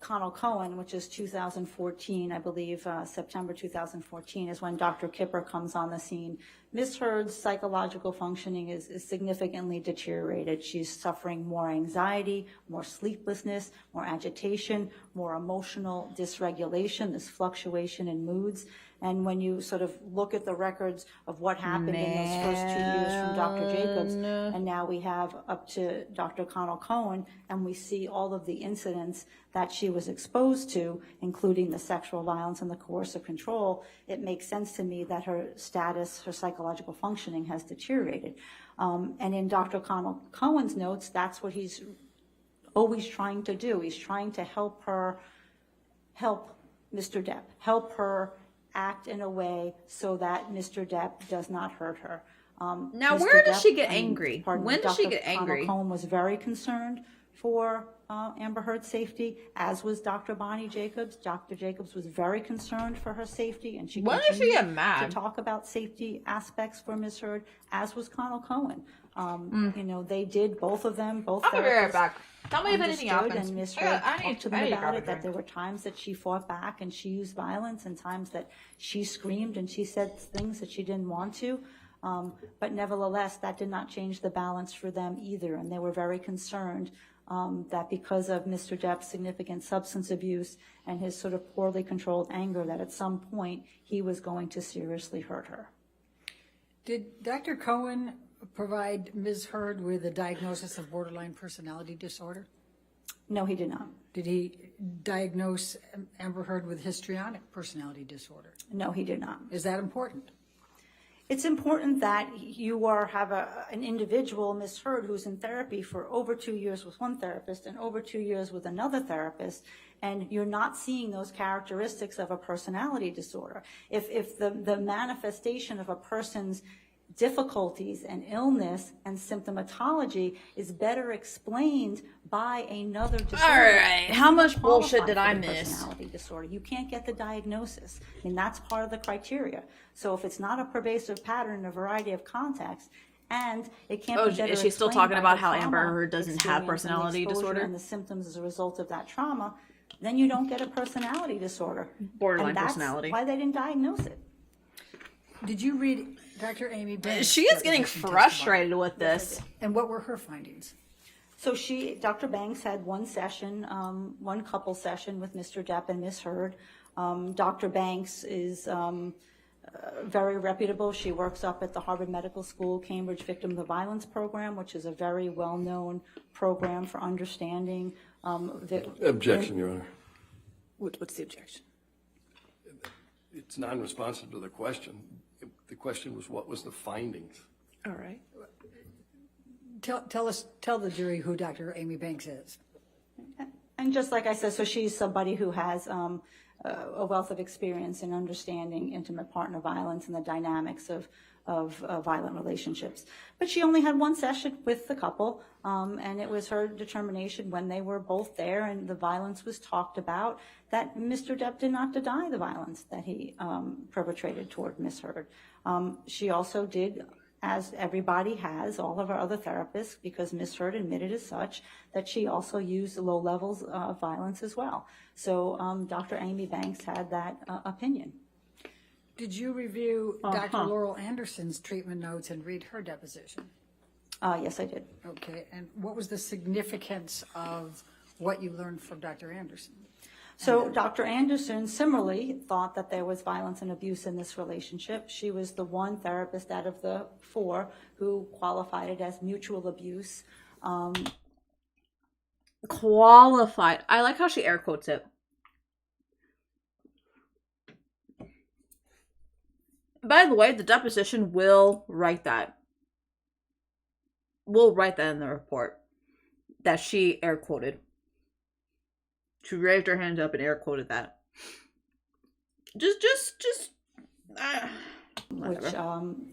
Connell Cowan, which is 2014, I believe, September 2014 is when Dr. Kipper comes on the scene. Ms. Heard's psychological functioning is significantly deteriorated. She's suffering more anxiety, more sleeplessness, more agitation, more emotional dysregulation, this fluctuation in moods. And when you sort of look at the records of what happened in those first 2 years from Dr. Jacobs, and now we have up to Dr. Connell Cowan, and we see all of the incidents that she was exposed to, including the sexual violence and the coercive control, it makes sense to me that her status, her psychological functioning has deteriorated. And in Dr. Connell Cowan's notes, that's what he's always trying to do. He's trying to help her, help Mr. Depp, help her act in a way so that Mr. Depp does not hurt her.
Now, where does she get angry? When does she get angry?
Dr. Cohen was very concerned for Amber Heard's safety, as was Dr. Bonnie Jacobs. Dr. Jacobs was very concerned for her safety, and she
When does she get mad?
to talk about safety aspects for Ms. Heard, as was Connell Cohen. You know, they did, both of them, both
I'll be right
therapists
back. Tell me if anything
understood,
happens.
and Ms. Heard
I need
talked to
to
them about
grab a
it, that
drink.
there were times that she fought back and she used violence, and times that she screamed and she said things that she didn't want to. But nevertheless, that did not change the balance for them either, and they were very concerned that because of Mr. Depp's significant substance abuse and his sort of poorly controlled anger, that at some point he was going to seriously hurt her.
Did Dr. Cohen provide Ms. Heard with a diagnosis of borderline personality disorder?
No, he did not.
Did he diagnose Amber Heard with histrionic personality disorder?
No, he did not.
Is that important?
It's important that you have an individual, Ms. Heard, who's in therapy for over 2 years with one therapist and over 2 years with another therapist, and you're not seeing those characteristics of a personality disorder. If the manifestation of a person's difficulties and illness and symptomatology is better explained by another disorder.
All right, how much bullshit did I miss?
Personality disorder. You can't get the diagnosis. I mean, that's part of the criteria. So if it's not a pervasive pattern in a variety of contexts, and it can't be better
is she still
explained
talking
by
about
the
how Amber
trauma
Heard doesn't have
experience and the
personality
exposure
disorder?
and the symptoms as a result of that trauma, then you don't get a personality disorder.
Borderline
and that's
personality.
why they didn't diagnose it.
Did you read Dr. Amy Banks?
She is getting frustrated with this.
And what were her findings?
So Dr. Banks had one session, one couple session with Mr. Depp and Ms. Heard. Dr. Banks is very reputable. She works up at the Harvard Medical School Cambridge Victim of Violence Program, which is a very well-known program for understanding.
Objection, Your Honor.
What's the objection?
It's non-responsive to the question. The question was, what was the findings?
All right.
Tell the jury who Dr. Amy Banks is.
And just like I said, so she's somebody who has a wealth of experience in understanding intimate partner violence and the dynamics of violent relationships. But she only had one session with the couple, and it was her determination when they were both there and the violence was talked about that Mr. Depp did not deny the violence that he perpetrated toward Ms. Heard. She also did as everybody has, all of our other therapists, because Ms. Heard admitted as such, that she also used low levels of violence as well. So Dr. Amy Banks had that opinion.
Did you review Dr. Laurel Anderson's treatment notes and read her deposition?
Yes, I did.
Okay, and what was the significance of what you learned from Dr. Anderson?
So Dr. Anderson similarly thought that there was violence and abuse in this relationship. She was the one therapist out of the 4 who qualified it as mutual abuse.
Qualified. I like how she air quotes it. By the way, the deposition will write that. We'll write that in the report. That she air quoted. She raised her hands up and air quoted that.
Which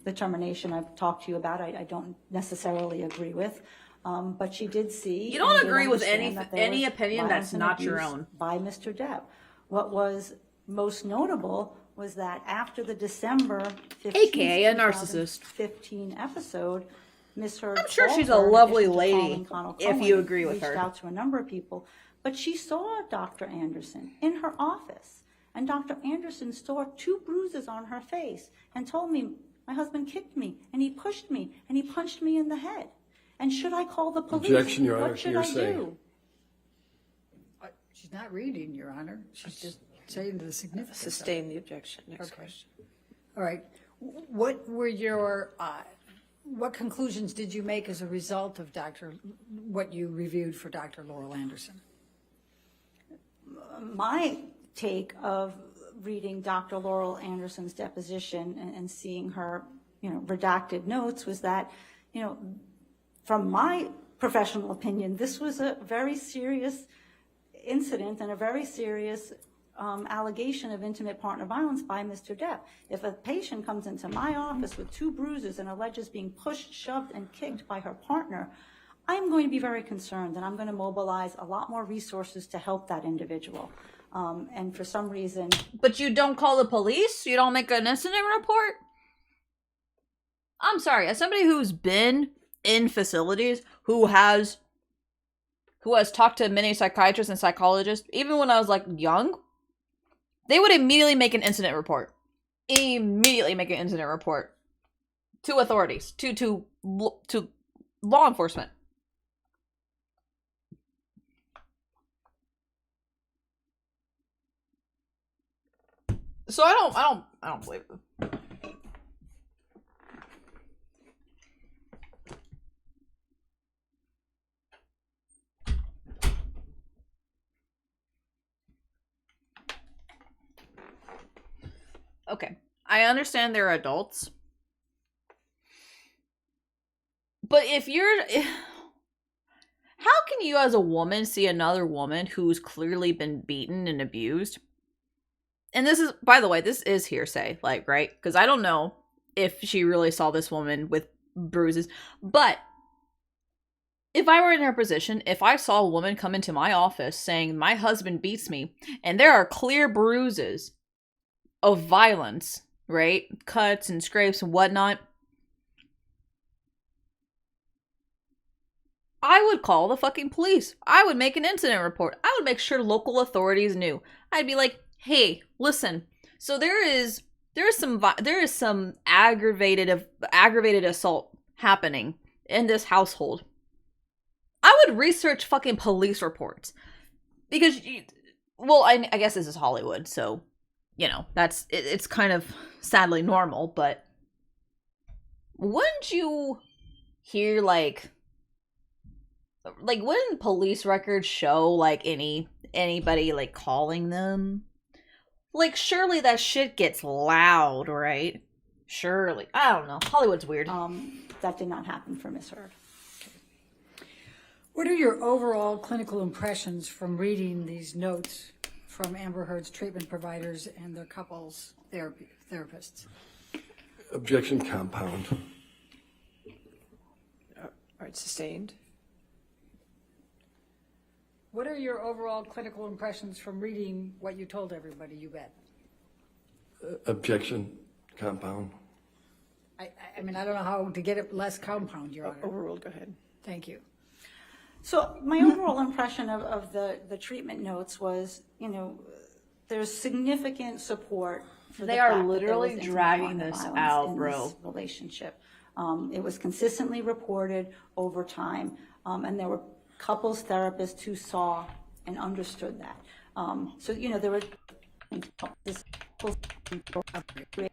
the termination I've talked to you about, I don't necessarily agree with. But she did see.
You don't
and did
agree with
understand that there
any
was
opinion that's
violence and
not your
abuse
own.
by Mr. Depp. What was most notable was that after the December 15th,
AKA a narcissist.
2015 episode, Ms. Heard.
I'm sure
called
she's a
her in
lovely
addition to
lady,
calling Connell
if
Cohen,
you agree with her.
Reached out to a number of people, but she saw Dr. Anderson in her office, and Dr. Anderson saw 2 bruises on her face and told me, my husband kicked me, and he pushed me, and he punched me in the head. And should I call the police?
Objection, Your Honor,
What should
to
I
hearsay.
do?
She's not reading, Your Honor. She's just saying the significance.
Sustain the objection. Next
Okay.
question.
All right. What were your, what conclusions did you make as a result of what you reviewed for Dr. Laurel Anderson?
My take of reading Dr. Laurel Anderson's deposition and seeing her, redacted notes was that, from my professional opinion, this was a very serious incident and a very serious allegation of intimate partner violence by Mr. Depp. If a patient comes into my office with 2 bruises and alleges being pushed, shoved, and kicked by her partner, I'm going to be very concerned, and I'm going to mobilize a lot more resources to help that individual. And for some reason...
But you don't call the police? You don't make an incident report? I'm sorry, as somebody who's been in facilities, who has talked to many psychiatrists and psychologists, even when I was young, they would immediately make an incident report. Immediately make an incident report to authorities, to law enforcement. So I don't believe them. Okay, I understand they're adults. But how can you as a woman see another woman who's clearly been beaten and abused? And this is, by the way, this is hearsay, right? Because I don't know if she really saw this woman with bruises. But if I were in her position, if I saw a woman come into my office saying, my husband beats me, and there are clear bruises of violence, right? Cuts and scrapes and whatnot, I would call the fucking police. I would make an incident report. I would make sure local authorities knew. I'd be like, hey, listen. So there is some aggravated assault happening in this household. I would research fucking police reports because, I guess this is Hollywood, so it's kind of sadly normal. But wouldn't you hear wouldn't police records show anybody calling them? Surely that shit gets loud, right? Surely. I don't know. Hollywood's weird.
That did not happen for Ms. Heard.
What are your overall clinical impressions from reading these notes from Amber Heard's treatment providers and their couples therapists?
Objection, compound.
All right, sustained.
What are your overall clinical impressions from reading what you told everybody, you bet?
Objection, compound.
I mean, I don't know how to get it less compound, Your Honor.
Overruled, go ahead.
Thank you.
So my overall impression of the treatment notes was, there's significant support for
They
the
are
fact that there
literally
was
dragging
intimate
this
violence
out,
in
bro.
this relationship. It was consistently reported over time, and there were couples therapists who saw and understood that. So there were this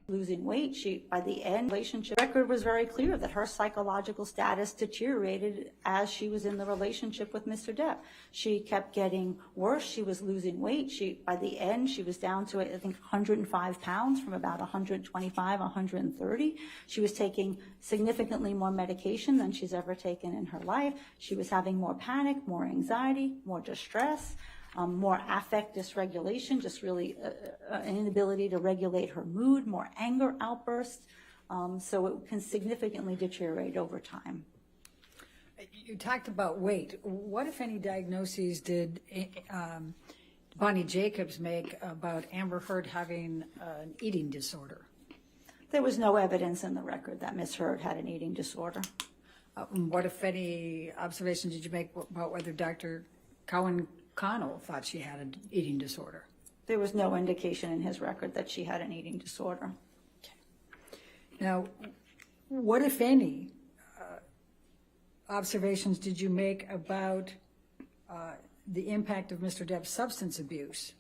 losing weight. By the end, relationship record was very clear that her psychological status deteriorated as she was in the relationship with Mr. Depp. She kept getting worse. She was losing weight. By the end, she was down to, I think, 105 pounds from about 125, 130. She was taking significantly more medication than she's ever taken in her life. She was having more panic, more anxiety, more distress. More affect dysregulation, just really an inability to regulate her mood, more anger outbursts. So it can significantly deteriorate over time.
You talked about weight. What, if any, diagnoses did Bonnie Jacobs make about Amber Heard having an eating disorder?
There was no evidence in the record that Ms. Heard had an eating disorder.
What, if any, observations did you make about whether Dr. Cowan Connell thought she had an eating disorder?
There was no indication in his record that she had an eating disorder.
Now, what, if any, observations did you make about the impact of Mr. Depp's substance abuse?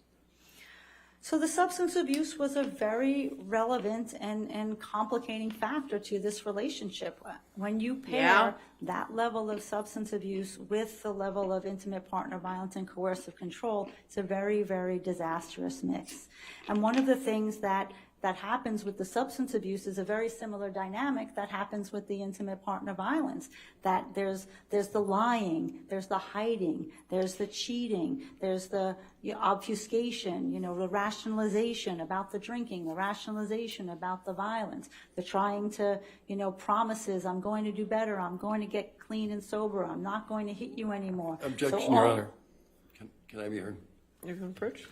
So the substance abuse was a very relevant and complicating factor to this relationship. When you pair that level of substance abuse with the level of intimate partner violence and coercive control, it's a very, very disastrous mix. And one of the things that happens with the substance abuse is a very similar dynamic that happens with the intimate partner violence. That there's the lying, there's the hiding, there's the cheating, there's the obfuscation, the rationalization about the drinking, the rationalization about the violence, the trying to, promises, I'm going to do better, I'm going to get clean and sober, I'm not going to hit you anymore.
Objection,
So
Your Honor. Can I be heard?
You can approach.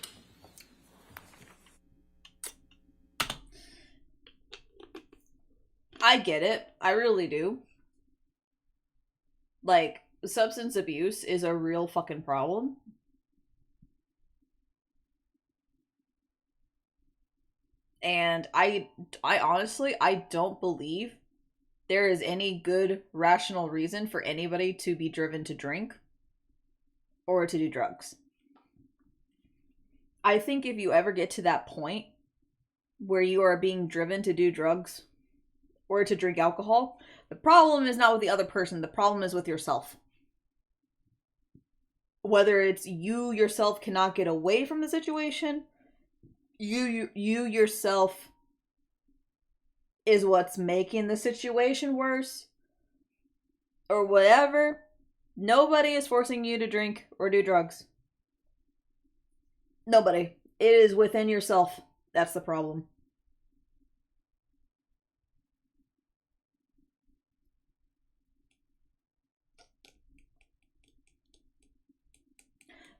I get it. I really do. Like, substance abuse is a real fucking problem. And I honestly, I don't believe there is any good rational reason for anybody to be driven to drink or to do drugs. I think if you ever get to that point where you are being driven to do drugs or to drink alcohol, the problem is not with the other person, the problem is with yourself. Whether it's you yourself cannot get away from the situation, you yourself is what's making the situation worse, or whatever, nobody is forcing you to drink or do drugs. Nobody. It is within yourself. That's the problem.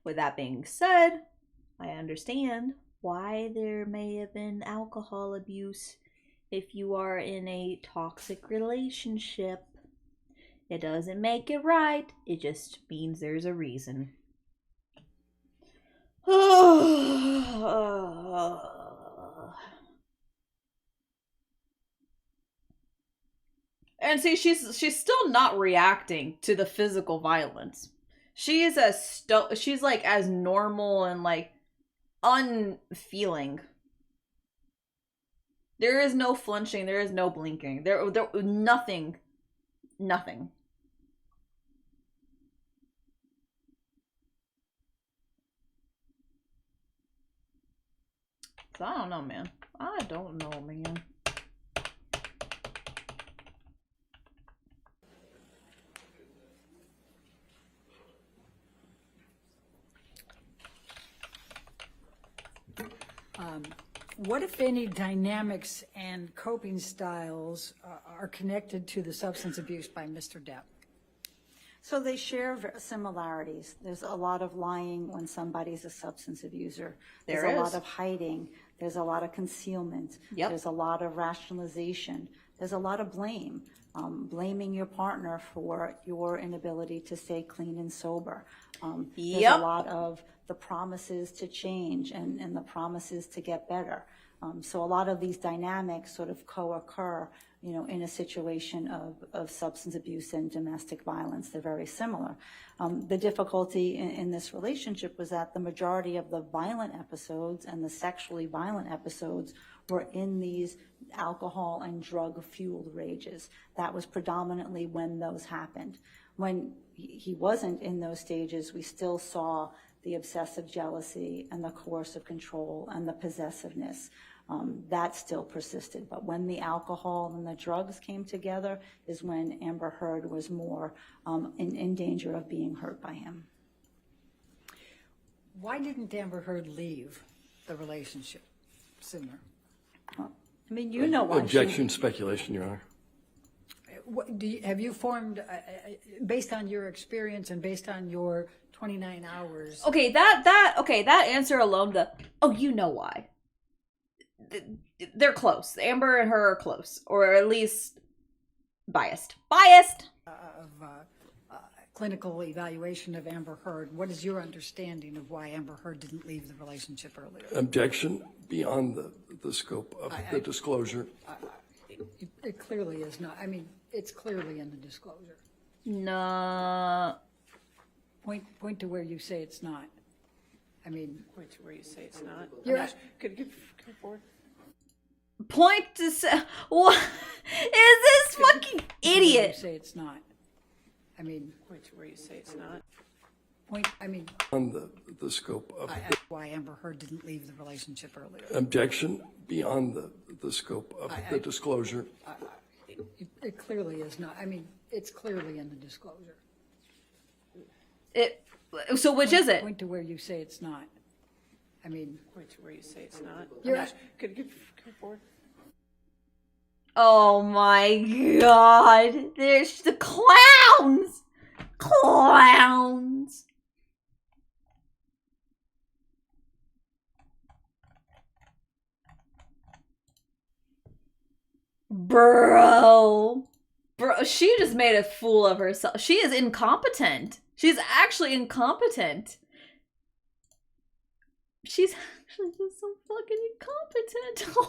With that being said, I understand why there may have been alcohol abuse if you are in a toxic relationship. It doesn't make it right, it just means there's a reason. And see, she's still not reacting to the physical violence. She is she's like as normal and like unfeeling. There is no flinching, there is no blinking. There nothing. So I don't know, man. I don't know, man.
What, if any, dynamics and coping styles are connected to the substance abuse by Mr. Depp?
So they share similarities. There's a lot of lying when somebody's a substance abuser. There's a lot of hiding. There's a lot of concealment. There's a lot of rationalization. there's a lot of blame, blaming your partner for your inability to stay clean and sober. There's a lot of the promises to change and the promises to get better. So a lot of these dynamics sort of co-occur, you know, in a situation of substance abuse and domestic violence. They're very similar. The difficulty in this relationship was that the majority of the violent episodes and the sexually violent episodes were in these alcohol and drug-fueled rages. That was predominantly when those happened. When he wasn't in those stages, we still saw the obsessive jealousy and the coercive control and the possessiveness. That still persisted. But when the alcohol and the drugs came together is when Amber Heard was more in danger of being hurt by him.
Why didn't Amber Heard leave the relationship sooner?
I mean, you know why.
Objection, speculation, Your Honor.
Have you formed, based on your experience and based on your 29 hours?
Okay, that answer alone, you know why. They're close. Amber and her are close, or at least biased.
Clinical evaluation of Amber Heard. What is your understanding of why Amber Heard didn't leave the relationship earlier?
Objection beyond the scope of the disclosure.
It clearly is not. I mean, it's clearly in the disclosure.
No.
Point to where you say it's not. I mean,
Point to where you say it's not.
You're
Could come forward.
Point to say, what is this fucking idiot?
You say it's not. I mean,
Point to where you say it's not.
On the scope of
why Amber Heard didn't leave the relationship earlier.
Objection beyond the scope of the disclosure.
It clearly is not. I mean, it's clearly in the disclosure.
So which is it?
Point to where you say it's not. I mean,
Point to where you say it's not. Could come forward.
Oh my god. There's the clowns. Clowns. Bro, she just made a fool of herself. She is incompetent. She's actually incompetent. She's actually just so fucking incompetent.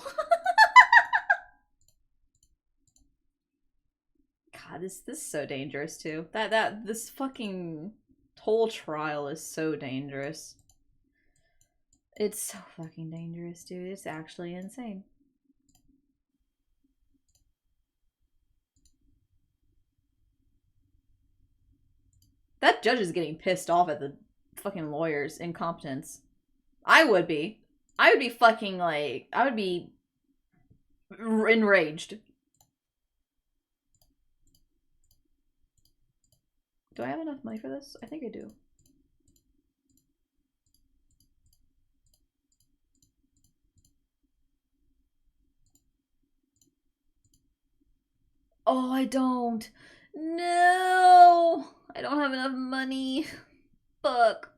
God, this is so dangerous too. This fucking whole trial is so dangerous. It's so fucking dangerous, dude. It's actually insane. That judge is getting pissed off at the fucking lawyer's incompetence. I would be. I would be fucking like, I would be enraged. Do I have enough money for this? I think I do. Oh, I don't. No! I don't have enough money. Fuck.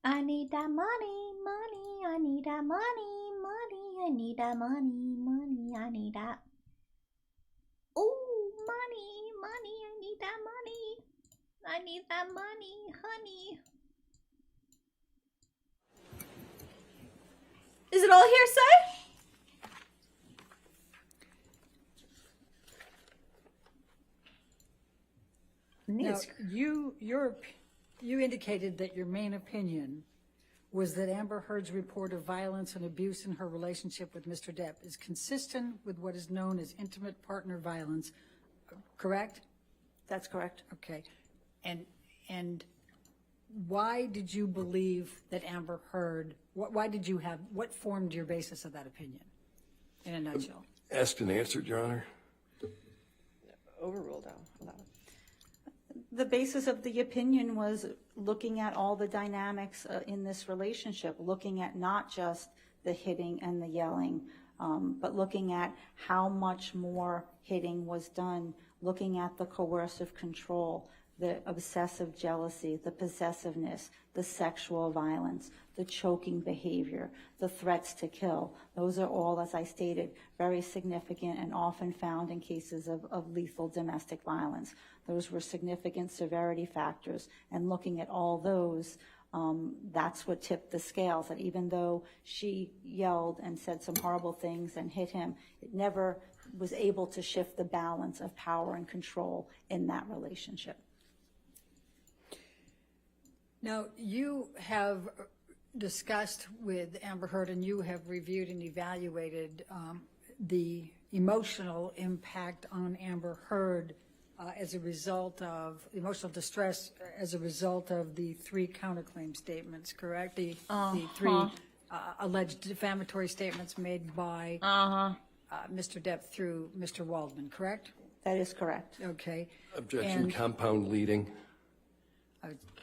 I need that money, money. I need that money, money. I need that money, money. I need that. Ooh, money, money. I need that money. I need that money, honey. Is it all hearsay?
now, you indicated that your main opinion was that Amber Heard's report of violence and abuse in her relationship with Mr. Depp is consistent with what is known as intimate partner violence, correct?
That's correct.
Okay. And why did you believe that Amber Heard, what formed your basis of that opinion, in a nutshell?
Asked and answered, Your Honor.
Overruled.
The basis of the opinion was looking at all the dynamics in this relationship, looking at not just the hitting and the yelling, but looking at how much more hitting was done, looking at the coercive control, the obsessive jealousy, the possessiveness, the sexual violence, the choking behavior, the threats to kill. Those are all, as I stated, very significant and often found in cases of lethal domestic violence. Those were significant severity factors, and looking at all those, that's what tipped the scales, that even though she yelled and said some horrible things and hit him, it never was able to shift the balance of power and control in that relationship.
Now, you have discussed with Amber Heard, and you have reviewed and evaluated the emotional impact on Amber Heard as a result of emotional distress as a result of the 3 counterclaim statements, correct? The 3 alleged defamatory statements made by Mr. Depp through Mr. Waldman, correct?
That is correct.
Okay.
Objection, compound leading.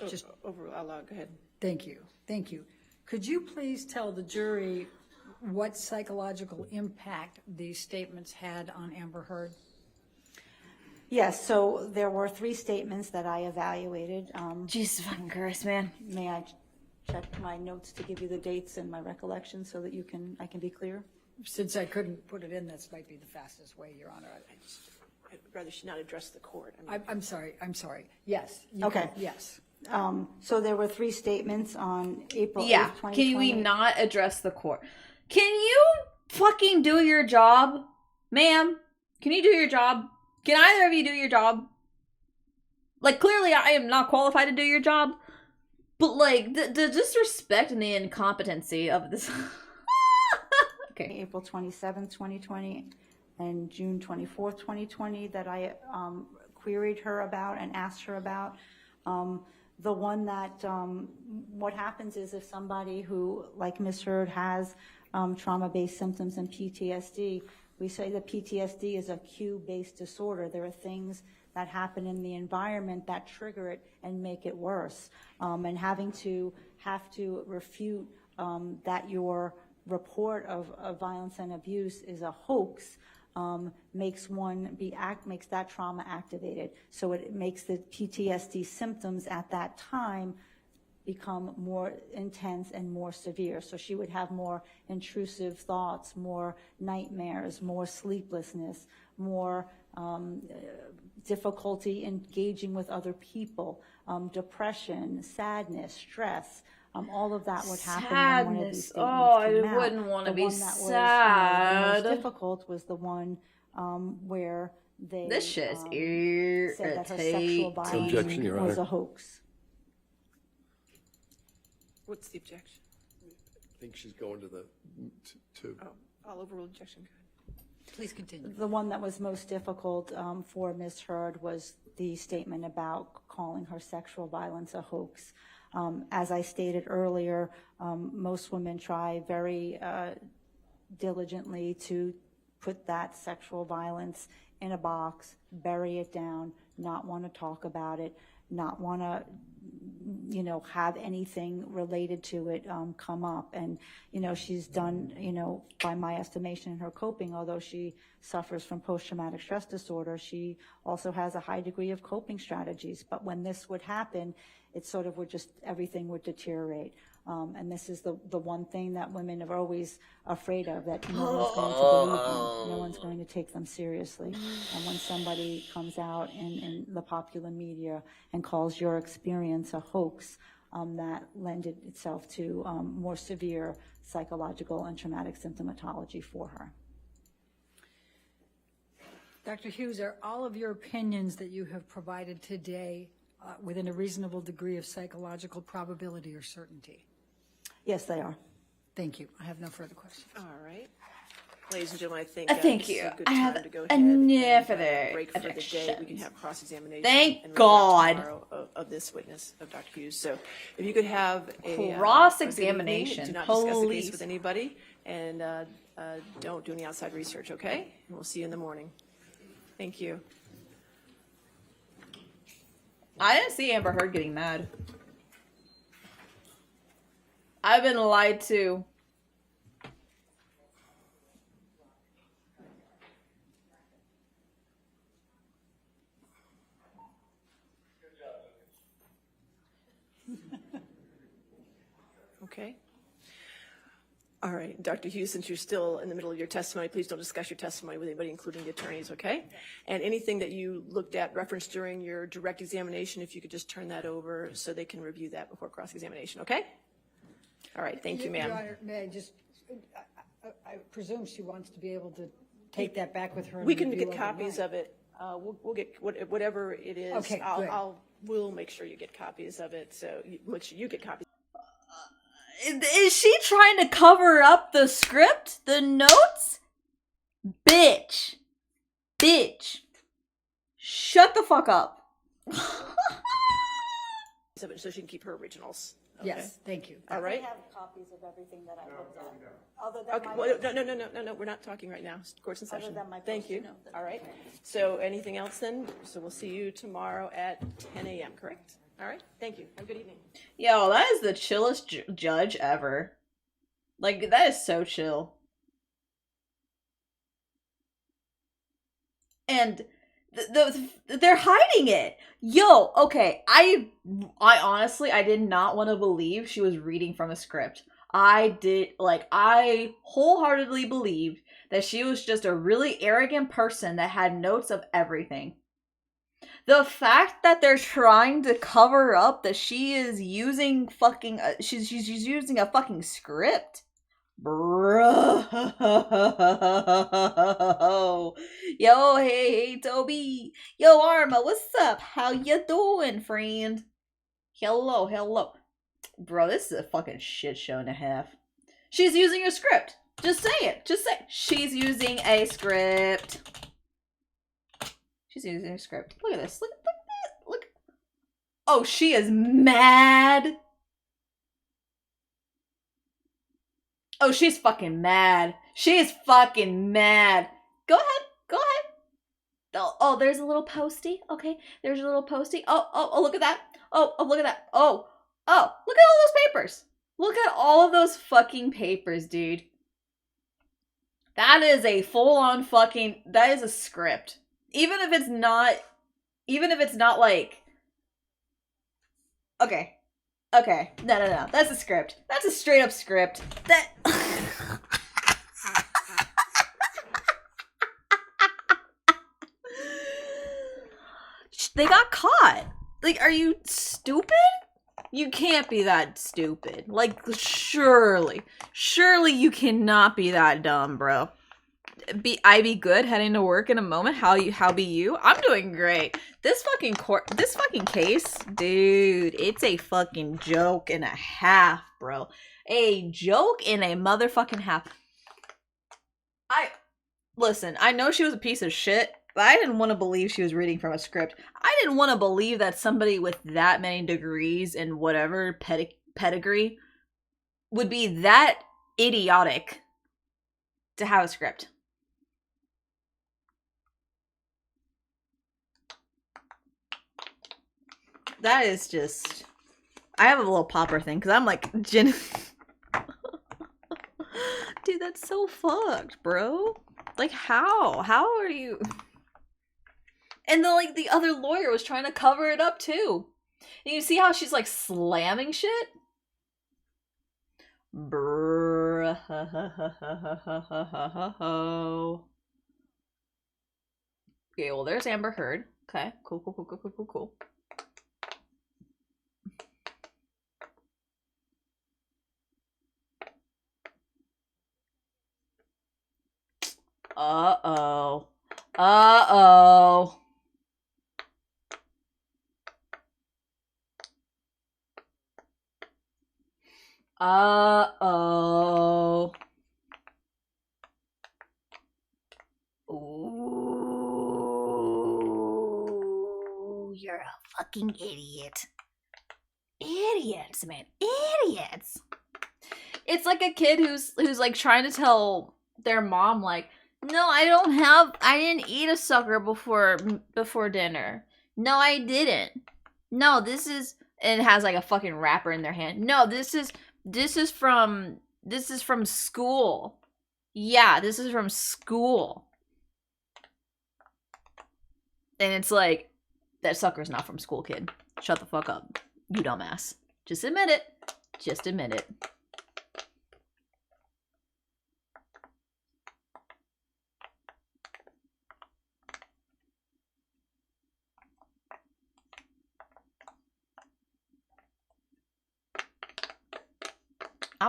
Just overall, go ahead.
Thank you. Thank you. Could you please tell the jury what psychological impact these statements had on Amber Heard?
Yes, so there were 3 statements that I evaluated.
Jesus fucking Christ, man.
May I check my notes to give you the dates and my recollection so that I can be clear?
Since I couldn't put it in, this might be the fastest way, Your Honor.
I'd rather she not address the court.
I'm sorry. Yes.
Okay.
Yes.
So there were 3 statements on April 8th,
Yeah,
2020.
can we not address the court? Can you fucking do your job? Ma'am, can you do your job? Can either of you do your job? Like, clearly I am not qualified to do your job, but like, the disrespect and the incompetency of this... Okay.
April 27th, 2020 and June 24th, 2020 that I queried her about and asked her about. The one that, what happens is if somebody who, like Ms. Heard, has trauma-based symptoms and PTSD, we say that PTSD is a cue-based disorder. There are things that happen in the environment that trigger it and make it worse. And have to refute that your report of violence and abuse is a hoax makes that trauma activated. So it makes the PTSD symptoms at that time become more intense and more severe. So she would have more intrusive thoughts, more nightmares, more sleeplessness, more difficulty engaging with other people, depression, sadness, stress. All of that would happen when one of these statements came out.
I wouldn't want to be
sad. The most difficult was the one where they
this shit is
said that her sexual violence
Objection, Your Honor.
was a hoax.
What's the objection?
I think she's going to the to.
Oh, I'll overrule objection.
Please continue.
The one that was most difficult for Ms. Heard was the statement about calling her sexual violence a hoax. As I stated earlier, most women try very diligently to put that sexual violence in a box, bury it down, not want to talk about it, not want to, have anything related to it come up. And, she's done, by my estimation in her coping, although she suffers from post-traumatic stress disorder, she also has a high degree of coping strategies. But when this would happen, it sort of everything would deteriorate. And this is the one thing that women are always afraid of, that no one's going to believe them, no one's going to take them seriously. And when somebody comes out in the popular media and calls your experience a hoax, that lended itself to more severe psychological and traumatic symptomatology for her.
Dr. Hughes, are all of your opinions that you have provided today within a reasonable degree of psychological probability or certainty?
Yes, they are.
Thank you. I have no further questions.
All right. Ladies and gentlemen, I think
Thank
this
you.
is a good
I
time
have
to go ahead
enough
and
of the
break for the day.
objections.
We can have cross-examination.
Thank
and
God.
tomorrow of this witness, of Dr. Hughes. So if you could have a
Cross-examination.
do not discuss the case
Please.
with anybody, and don't do any outside research, okay? And we'll see you in the morning. Thank you.
I didn't see Amber Heard getting mad. I've been lied to.
Okay. All right, Dr. Hughes, since you're still in the middle of your testimony, please don't discuss your testimony with anybody, including the attorneys, okay? And anything that you looked at, referenced during your direct examination, if you could just turn that over so they can review that before cross-examination, okay? All right, thank you, ma'am.
Your Honor, may I just, I presume she wants to be able to take that back with her. and
We can
review
get copies
overnight.
of it. We'll get whatever it is.
Okay, good.
We'll make sure you get copies of it, so make sure you get copies.
Is she trying to cover up the script? The notes? Bitch. Bitch. Shut the fuck up.
So she can keep her originals. Okay?
Yes, thank you.
All right.
I have copies of everything that I looked at. Other
Okay,
than
well, no, we're not talking right now. Court's in
Other
session.
than my
Thank you.
post-it note.
All right. So anything else then? So we'll see you tomorrow at 10 a.m., correct? All right. Thank you. Have a good evening.
Yo, that is the chillest judge ever. Like, that is so chill. And they're hiding it. Yo, okay, I honestly, I did not want to believe she was reading from a script. I wholeheartedly believed that she was just a really arrogant person that had notes of everything. The fact that they're trying to cover up that she is using fucking, she's using a fucking script. Bro. Yo, hey, Toby. Yo, Arma, what's up? How you doing, friend? Hello. Bro, this is a fucking shit show and a half. She's using a script. Just say it. Just say it. She's using a script. She's using a script. Look at this. Look at that. Look. Oh, she is mad. Oh, she's fucking mad. She's fucking mad. Go ahead. Go ahead. Oh, there's a little posty. Okay, there's a little posty. Oh, look at that. Oh, look at that. Oh, look at all those papers. Look at all of those fucking papers, dude. That is a full-on fucking, that is a script. Even if it's not like, okay. No. That's a script. That's a straight up script. That. They got caught. Like, are you stupid? You can't be that stupid. Like, surely you cannot be that dumb, bro. I be good heading to work in a moment. How be you? I'm doing great. This fucking case, dude, it's a fucking joke and a half, bro. A joke and a motherfucking half. Listen, I know she was a piece of shit, but I didn't want to believe she was reading from a script. I didn't want to believe that somebody with that many degrees and whatever pedigree would be that idiotic to have a script. That is just... I have a little popper thing, because I'm like... Dude, that's so fucked, bro. Like, how? How are you... And then, like, the other lawyer was trying to cover it up, too. And you see how she's, like, slamming shit? Brrrr. Okay, well, there's Amber Heard. Okay, cool. Uh-oh. Ooh, you're a fucking idiot. Idiots, man. Idiots. It's like a kid who's like trying to tell their mom, like, no, I didn't eat a sucker before dinner. No, I didn't. No, this is, and it has like a fucking wrapper in their hand. No, this is from school. Yeah, this is from school. And it's like, that sucker's not from school, kid. Shut the fuck up, you dumbass. Just admit it.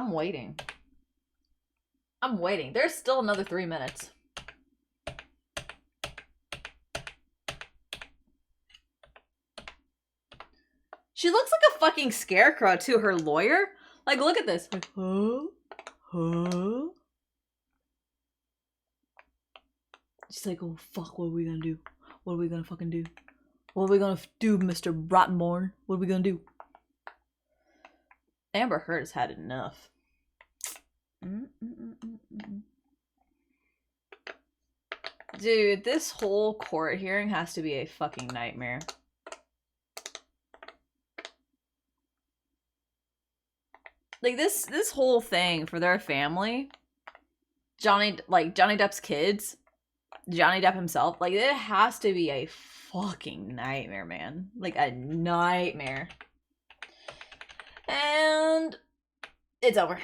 I'm waiting. I'm waiting. There's still another 3 minutes. She looks like a fucking scarecrow too, her lawyer. Like, look at this. Like, huh? Huh? She's like, oh fuck, what are we gonna do? What are we gonna fucking do? What are we gonna do, Mr. Rottenborn? What are we gonna do? Amber Heard has had enough. Dude, this whole court hearing has to be a fucking nightmare. Like, this whole thing for their family, Johnny Depp's kids, Johnny Depp himself, like, it has to be a fucking nightmare, man. Like, a nightmare. And it's over.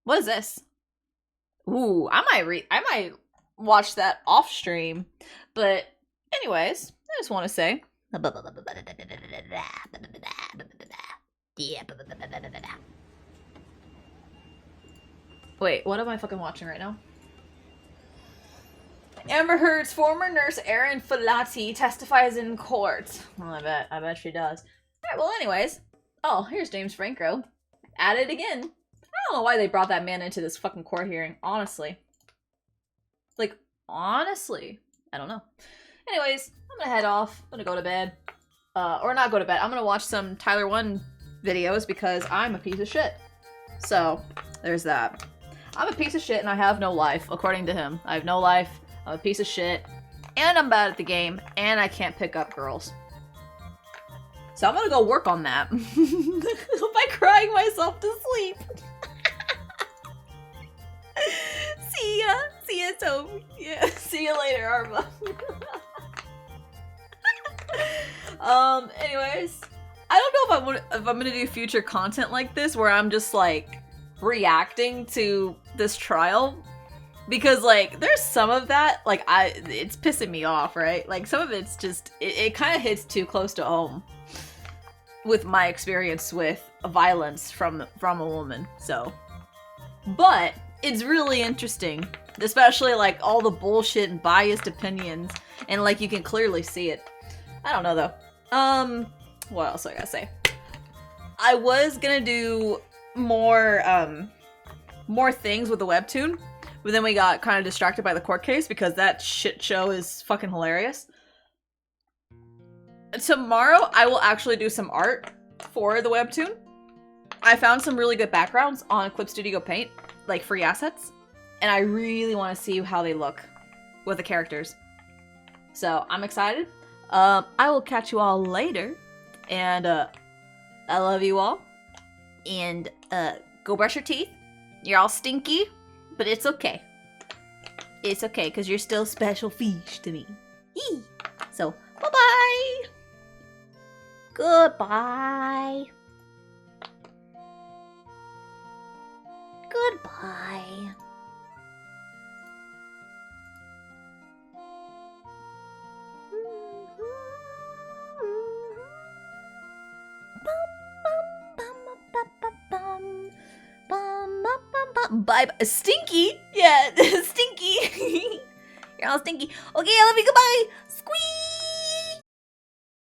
What is this? Ooh, I might watch that off stream. But anyways, I just want to say wait, what am I fucking watching right now? Amber Heard's former nurse Erin Filati testifies in court. Well, I bet she does. Alright, well anyways. Oh, here's James Franco. At it again. I don't know why they brought that man into this fucking court hearing, honestly. Like, honestly. I don't know. Anyways, I'm gonna head off. I'm gonna go to bed. Or not go to bed. I'm gonna watch some Tyler 1 videos because I'm a piece of shit. So, there's that. I'm a piece of shit and I have no life, according to him. I have no life. I'm a piece of shit. And I'm bad at the game. And I can't pick up girls. So I'm gonna go work on that. By crying myself to sleep. See ya, Toby. Yeah, see you later, Arma. Anyways, I don't know if I'm gonna do future content like this where I'm just like reacting to this trial, because like there's some of that like it's pissing me off, right? Like some of it's just it kind of hits too close to home with my experience with violence from a woman. So, but it's really interesting, especially like all the bullshit and biased opinions, and like you can clearly see it. I don't know though. What else I gotta say? I was gonna do more things with the webtoon, but then we got kind of distracted by the court case because that shit show is fucking hilarious. Tomorrow I will actually do some art for the webtoon. I found some really good backgrounds on Clip Studio Paint, like free assets, and I really want to see how they look with the characters. So I'm excited. I will catch you all later, and I love you all, and go brush your teeth. You're all stinky, but it's okay. It's okay, because you're still special fish to me. Yee. So, bye-bye! Goodbye. Goodbye. Bye bye. Stinky? Yeah, stinky. You're all stinky. Okay, I love you. Goodbye.